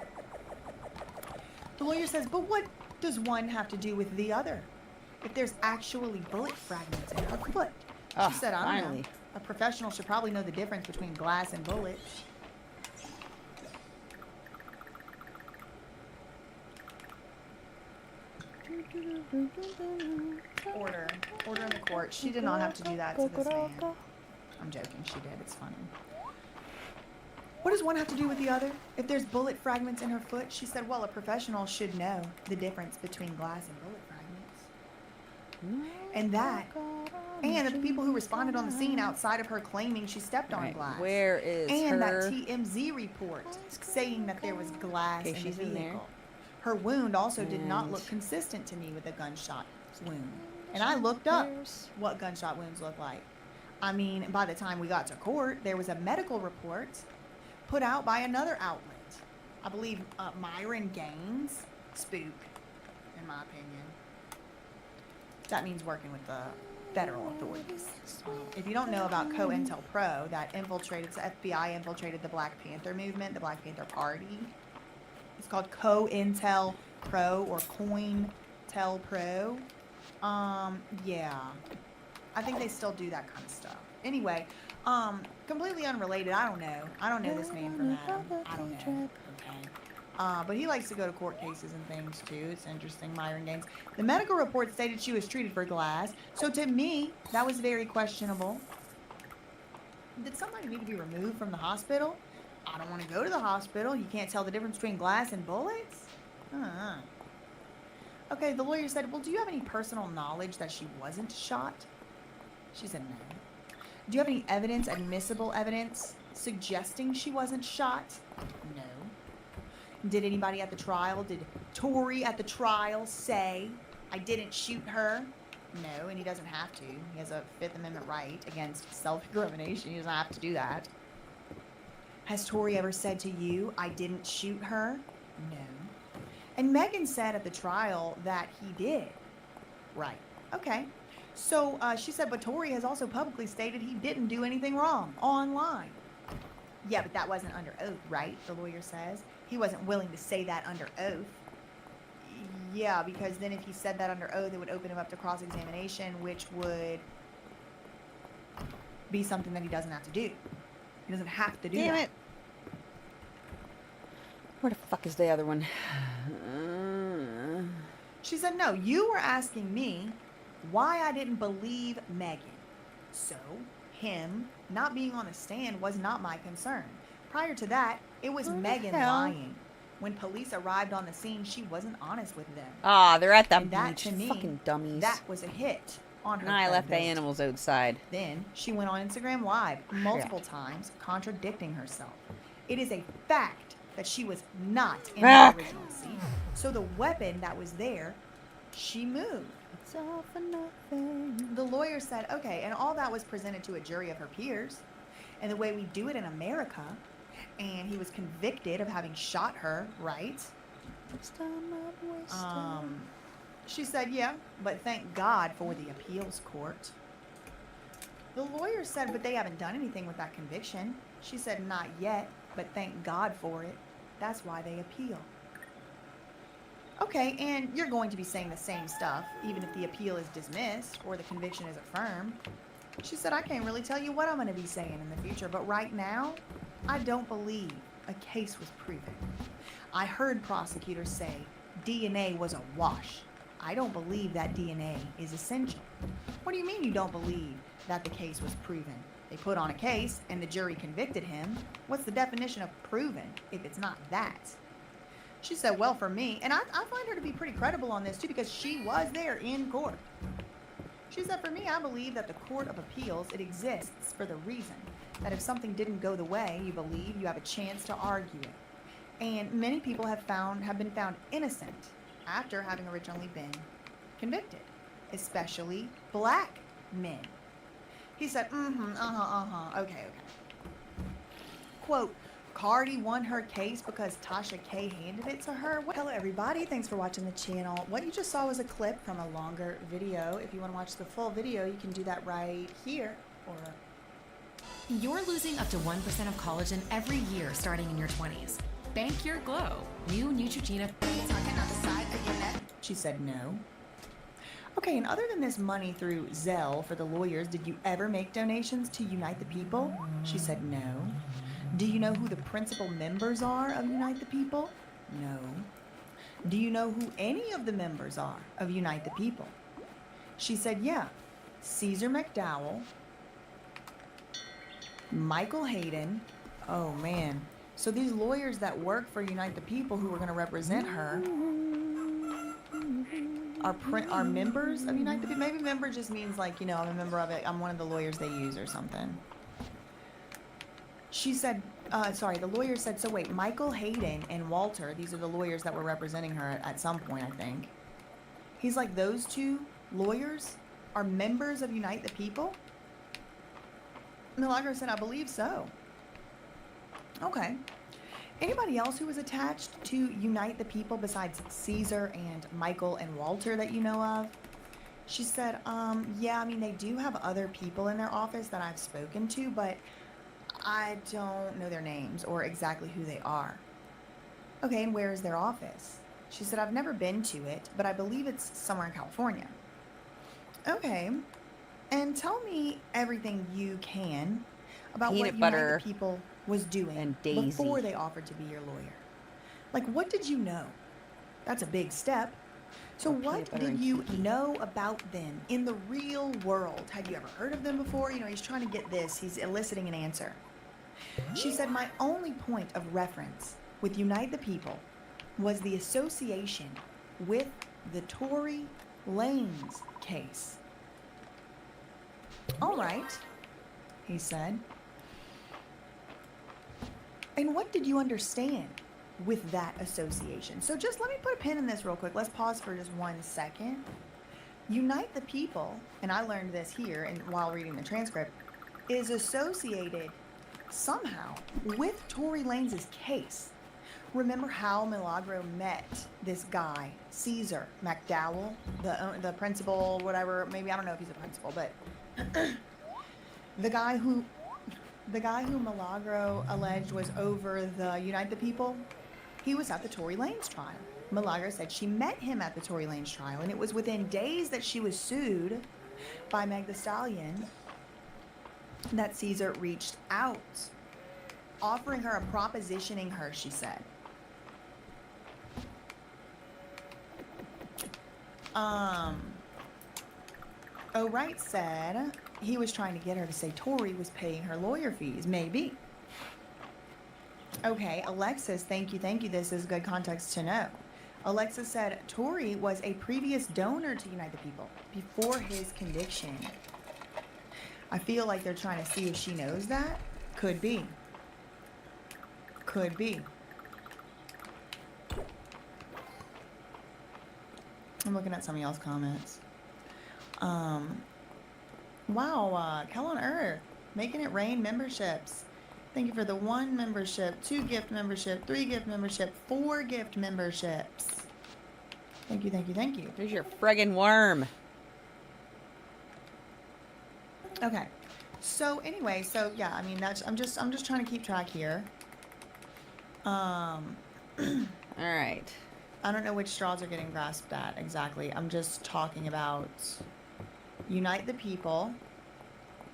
S10: The lawyer says, but what does one have to do with the other? If there's actually bullet fragments in her foot. She said, I don't know. A professional should probably know the difference between glass and bullets. Order in the court. She did not have to do that to this man. I'm joking, she did. It's funny. What does one have to do with the other? If there's bullet fragments in her foot, she said, well, a professional should know the difference between glass and bullet fragments. And that the people who responded on the scene outside of her claiming she stepped on glass.
S1: Where is
S10: and
S1: her?
S10: that TMZ report saying that there was glass in the vehicle. Her wound also did not look consistent to me with a gunshot wound. And I looked up what gunshot wounds look like. I mean, by the time we got to court, there was a medical report put out by another outlet. I believe Myron Gaines, spook, in my opinion. That means working with the federal authorities. If you don't know about COINTELPRO, that FBI infiltrated the Black Panther movement, the Black Panther Party. It's called COINTELPRO or COINTELPRO. Yeah. I think they still do that kind of stuff. Anyway, completely unrelated. I don't know. I don't know this man from Adam. I don't know. Okay. But he likes to go to court cases and things too. It's interesting. Myron Gaines. The medical report stated she was treated for glass. So to me, that was very questionable. Did somebody need to be removed from the hospital? I don't want to go to the hospital. You can't tell the difference between glass and bullets? Okay, the lawyer said, well, do you have any personal knowledge that she wasn't shot? She said no. Do you have any evidence, admissible evidence, suggesting she wasn't shot? No. Did anybody at the trial, did Tory at the trial say, I didn't shoot her? No, and he doesn't have to. He has a Fifth Amendment right against self-incrimination. He doesn't have to do that. Has Tory ever said to you, I didn't shoot her? No. And Megan said at the trial that he did. Right. Okay. So she said, but Tory has also publicly stated he didn't do anything wrong online. Yeah, but that wasn't under oath, right? The lawyer says. He wasn't willing to say that under oath. Yeah, because then if he said that under oath, it would open him up to cross-examination, which would be something that he doesn't have to do. He doesn't have to do that.
S1: Damn it. Where the fuck is the other one?
S10: She said, no, you were asking me why I didn't believe Megan. So, him not being on the stand was not my concern. Prior to that, it was Megan lying. When police arrived on the scene, she wasn't honest with them.
S1: Ah, they're at the
S10: And that,
S1: beach.
S10: to me,
S1: Fucking dummies.
S10: that was a hit on her.
S1: And I left the
S10: credibility.
S1: animals outside.
S10: Then she went on Instagram Live multiple times, contradicting herself. It is a fact that she was not in the original scene. So the weapon that was there, she moved.
S1: It's all for nothing.
S10: The lawyer said, okay, and all that was presented to a jury of her peers. And the way we do it in America, and he was convicted of having shot her, right? She said, yeah, but thank God for the appeals court. The lawyer said, but they haven't done anything with that conviction. She said, not yet, but thank God for it. That's why they appeal. Okay, and you're going to be saying the same stuff, even if the appeal is dismissed or the conviction is affirmed. She said, I can't really tell you what I'm going to be saying in the future, but right now, I don't believe a case was proven. I heard prosecutors say DNA was a wash. I don't believe that DNA is essential. What do you mean you don't believe that the case was proven? They put on a case and the jury convicted him. What's the definition of proven if it's not that? She said, well, for me, and I find her to be pretty credible on this too, because she was there in court. She said, for me, I believe that the Court of Appeals, it exists for the reason that if something didn't go the way you believe, you have a chance to argue it. And many people have been found innocent after having originally been convicted, especially black men. He said, okay. Quote, Cardi won her case because Tasha K handed it to her. Hello everybody, thanks for watching the channel. What you just saw was a clip from a longer video. If you want to watch the full video, you can do that right here or
S6: You're losing up to 1% of collagen every year starting in your 20s. Bank your glow. New Neutrogena.
S10: She said no. Okay, and other than this money through Zelle for the lawyers, did you ever make donations to Unite the People? She said no. Do you know who the principal members are of Unite the People? No. Do you know who any of the members are of Unite the People? She said yeah. Caesar McDowell, Michael Hayden. Oh man. So these lawyers that work for Unite the People who are going to represent her are members of Unite the People. Maybe member just means like, you know, I'm a member of it. I'm one of the lawyers they use or something. She said, the lawyer said, so wait, Michael Hayden and Walter, these are the lawyers that were representing her at some point, I think. He's like, those two lawyers are members of Unite the People? Milagro said, I believe so. Okay. Anybody else who was attached to Unite the People besides Caesar and Michael and Walter that you know of? She said, yeah, I mean, they do have other people in their office that I've spoken to, but I don't know their names or exactly who they are. Okay, and where is their office? She said, I've never been to it, but I believe it's somewhere in California. Okay, and tell me everything you can about what Unite the People was doing
S1: and Daisy
S10: before they offered to be your lawyer. Like, what did you know? That's a big step. So what did you know about them in the real world? Had you ever heard of them before? You know, he's trying to get this. He's eliciting an answer. She said, my only point of reference with Unite the People was the association with the Tory Lanez case. All right, he said. And what did you understand with that association? So just let me put a pin in this real quick. Let's pause for just 1 second. Unite the People, and I learned this here and while reading the transcript, is associated somehow with Tory Lanez's case. Remember how Milagro met this guy, Caesar McDowell, the principal, whatever, maybe, I don't know if he's a principal, but the guy who Milagro alleged was over the Unite the People, he was at the Tory Lanez trial. Milagro said she met him at the Tory Lanez trial, and it was within days that she was sued by Meg Thee Stallion that Caesar reached out, offering her a propositioning her, she said. O'Wright said he was trying to get her to say Tory was paying her lawyer fees. Maybe. Okay, Alexis, thank you. This is good context to know. Alexis said Tory was a previous donor to Unite the People before his conviction. I feel like they're trying to see if she knows that. Could be. Could be. I'm looking at some of y'all's comments. Wow, Hell on Earth, making it rain memberships. Thank you for the 1 membership, 2 gift membership, 3 gift membership, 4 gift memberships. Thank you.
S1: There's your friggin' worm.
S10: Okay, So anyway, so yeah, I mean that's I'm just trying to keep track here.
S1: All right.
S10: I don't know which straws are getting grasped at exactly. I'm just talking about Unite the People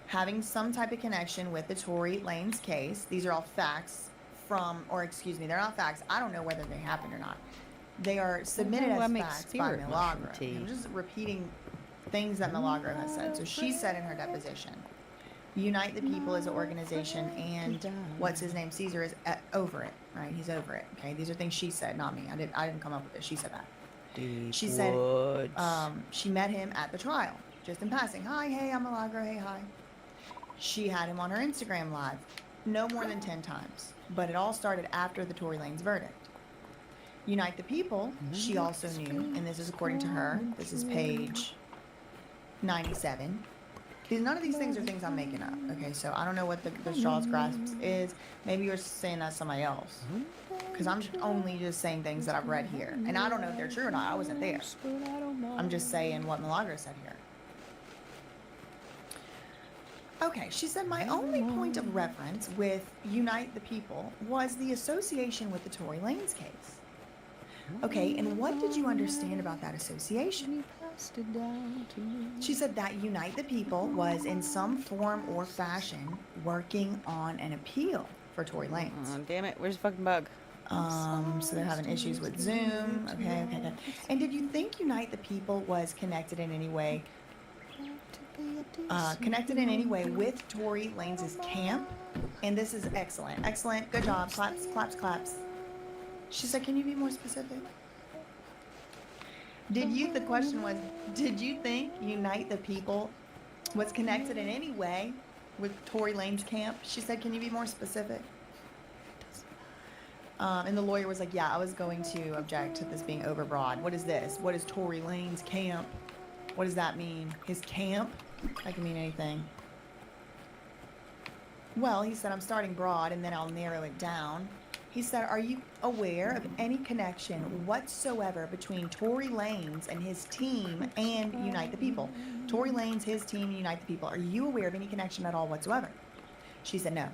S10: having some type of connection with the Tory Lanez case. These are all facts from, or excuse me, they're not facts. I don't know whether they happened or not. They are submitted as facts by Milagro. I'm just repeating things that Milagro has said. So she said in her deposition, Unite the People is an organization, and what's his name, Caesar, is over it, right? He's over it. Okay, these are things she said, not me. I didn't come up with this. She said that. She said she met him at the trial, just in passing. Hi, hey, I'm Milagro. Hey, hi. She had him on her Instagram live, no more than 10 times. But it all started after the Tory Lanez verdict. Unite the People, she also knew, and this is according to her. This is page 97. None of these things are things I'm making up, okay? So I don't know what the straws grasps is. Maybe you're saying that somebody else. Because I'm only just saying things that I've read here. And I don't know if they're true or not. I wasn't there. I'm just saying what Milagro said here. Okay, she said, my only point of reference with Unite the People was the association with the Tory Lanez case. Okay, and what did you understand about that association? She said that Unite the People was in some form or fashion working on an appeal for Tory Lanez.
S1: Oh, damn it, where's the fucking bug?
S10: So they're having issues with Zoom. Okay. And did you think Unite the People was connected in any way with Tory Lanez's camp? And this is excellent. Excellent. Good job. Claps, claps, claps. She said, can you be more specific? The question was, did you think Unite the People was connected in any way with Tory Lanez's camp? She said, can you be more specific? And the lawyer was like, yeah, I was going to object to this being overbroad. What is this? What is Tory Lanez's camp? What does that mean? His camp? That can mean anything. Well, he said, I'm starting broad and then I'll narrow it down. He said, are you aware of any connection whatsoever between Tory Lanez and his team and Unite the People? Tory Lanez, his team, and Unite the People. Are you aware of any connection at all whatsoever? She said, no.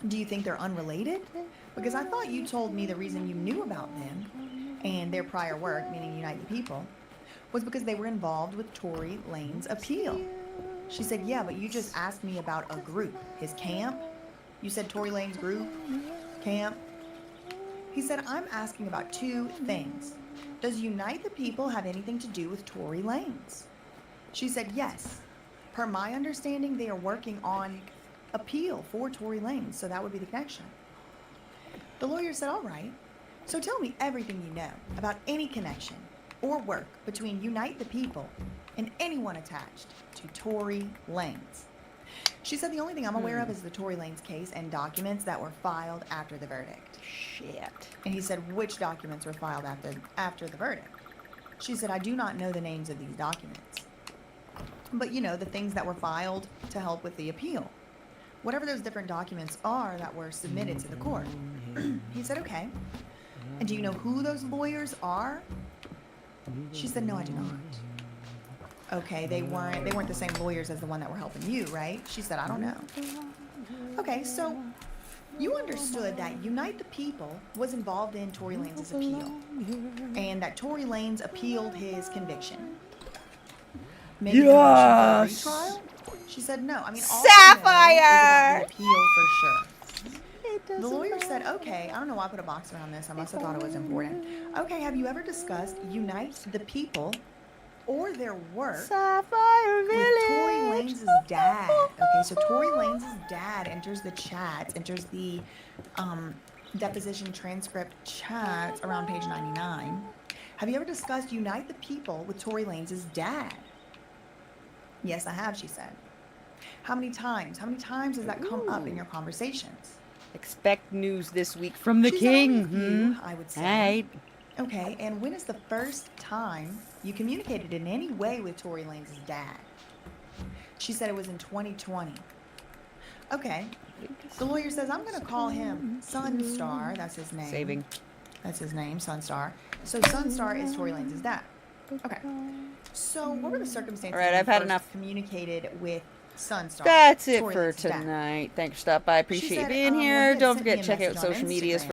S10: Do you think they're unrelated? Because I thought you told me the reason you knew about them and their prior work, meaning Unite the People, was because they were involved with Tory Lanez's appeal. She said, yeah, but you just asked me about a group, his camp. You said Tory Lanez's group, camp. He said, I'm asking about two things. Does Unite the People have anything to do with Tory Lanez? She said, yes. Per my understanding, they are working on appeal for Tory Lanez, so that would be the connection. The lawyer said, all right. So tell me everything you know about any connection or work between Unite the People and anyone attached to Tory Lanez. She said the only thing I'm aware of is the Tory Lanez case and documents that were filed after the verdict.
S1: Shit.
S10: And he said, which documents were filed after the verdict? She said, I do not know the names of these documents. But, you know, the things that were filed to help with the appeal. Whatever those different documents are that were submitted to the court. He said, okay. And do you know who those lawyers are? She said, no, I do not. Okay, they weren't the same lawyers as the one that were helping you, right? She said, I don't know. Okay, so you understood that Unite the People was involved in Tory Lanez's appeal, and that Tory Lanez appealed his conviction. Maybe
S1: yes.
S10: For a retrial? She said no. I mean, all
S1: Sapphire.
S10: is about the appeal for sure. The lawyer said, okay, I don't know why I put a box around this. I must have thought it was important. Okay, have you ever discussed Unite the People or their work with Tory Lanez's dad? Okay, so Tory Lanez's dad enters the chat, enters the deposition transcript chat around page 99. Have you ever discussed Unite the People with Tory Lanez's dad? Yes, I have, she said. How many times? How many times has that come up in your conversations?
S1: Expect news this week from the king.
S10: I would say.
S1: Right.
S10: Okay, and when is the first time you communicated in any way with Tory Lanez's dad? She said it was in 2020. Okay. The lawyer says, I'm going to call him Sunstar. That's his name.
S1: Saving.
S10: That's his name, Sunstar. So Sunstar is Tory Lanez's dad. Okay. So what were the circumstances?
S1: All right, I've had enough.
S10: Communicated with Sunstar.
S1: That's it
S10: Tori
S1: for
S10: Lance's dad.
S1: tonight. Thanks for stopping by. Appreciate you
S10: said,
S1: being
S10: well,
S1: here.
S10: he
S1: Don't
S10: had
S1: forget to
S10: sent
S1: check
S10: me a
S1: out
S10: message on
S1: social medias
S10: Instagram.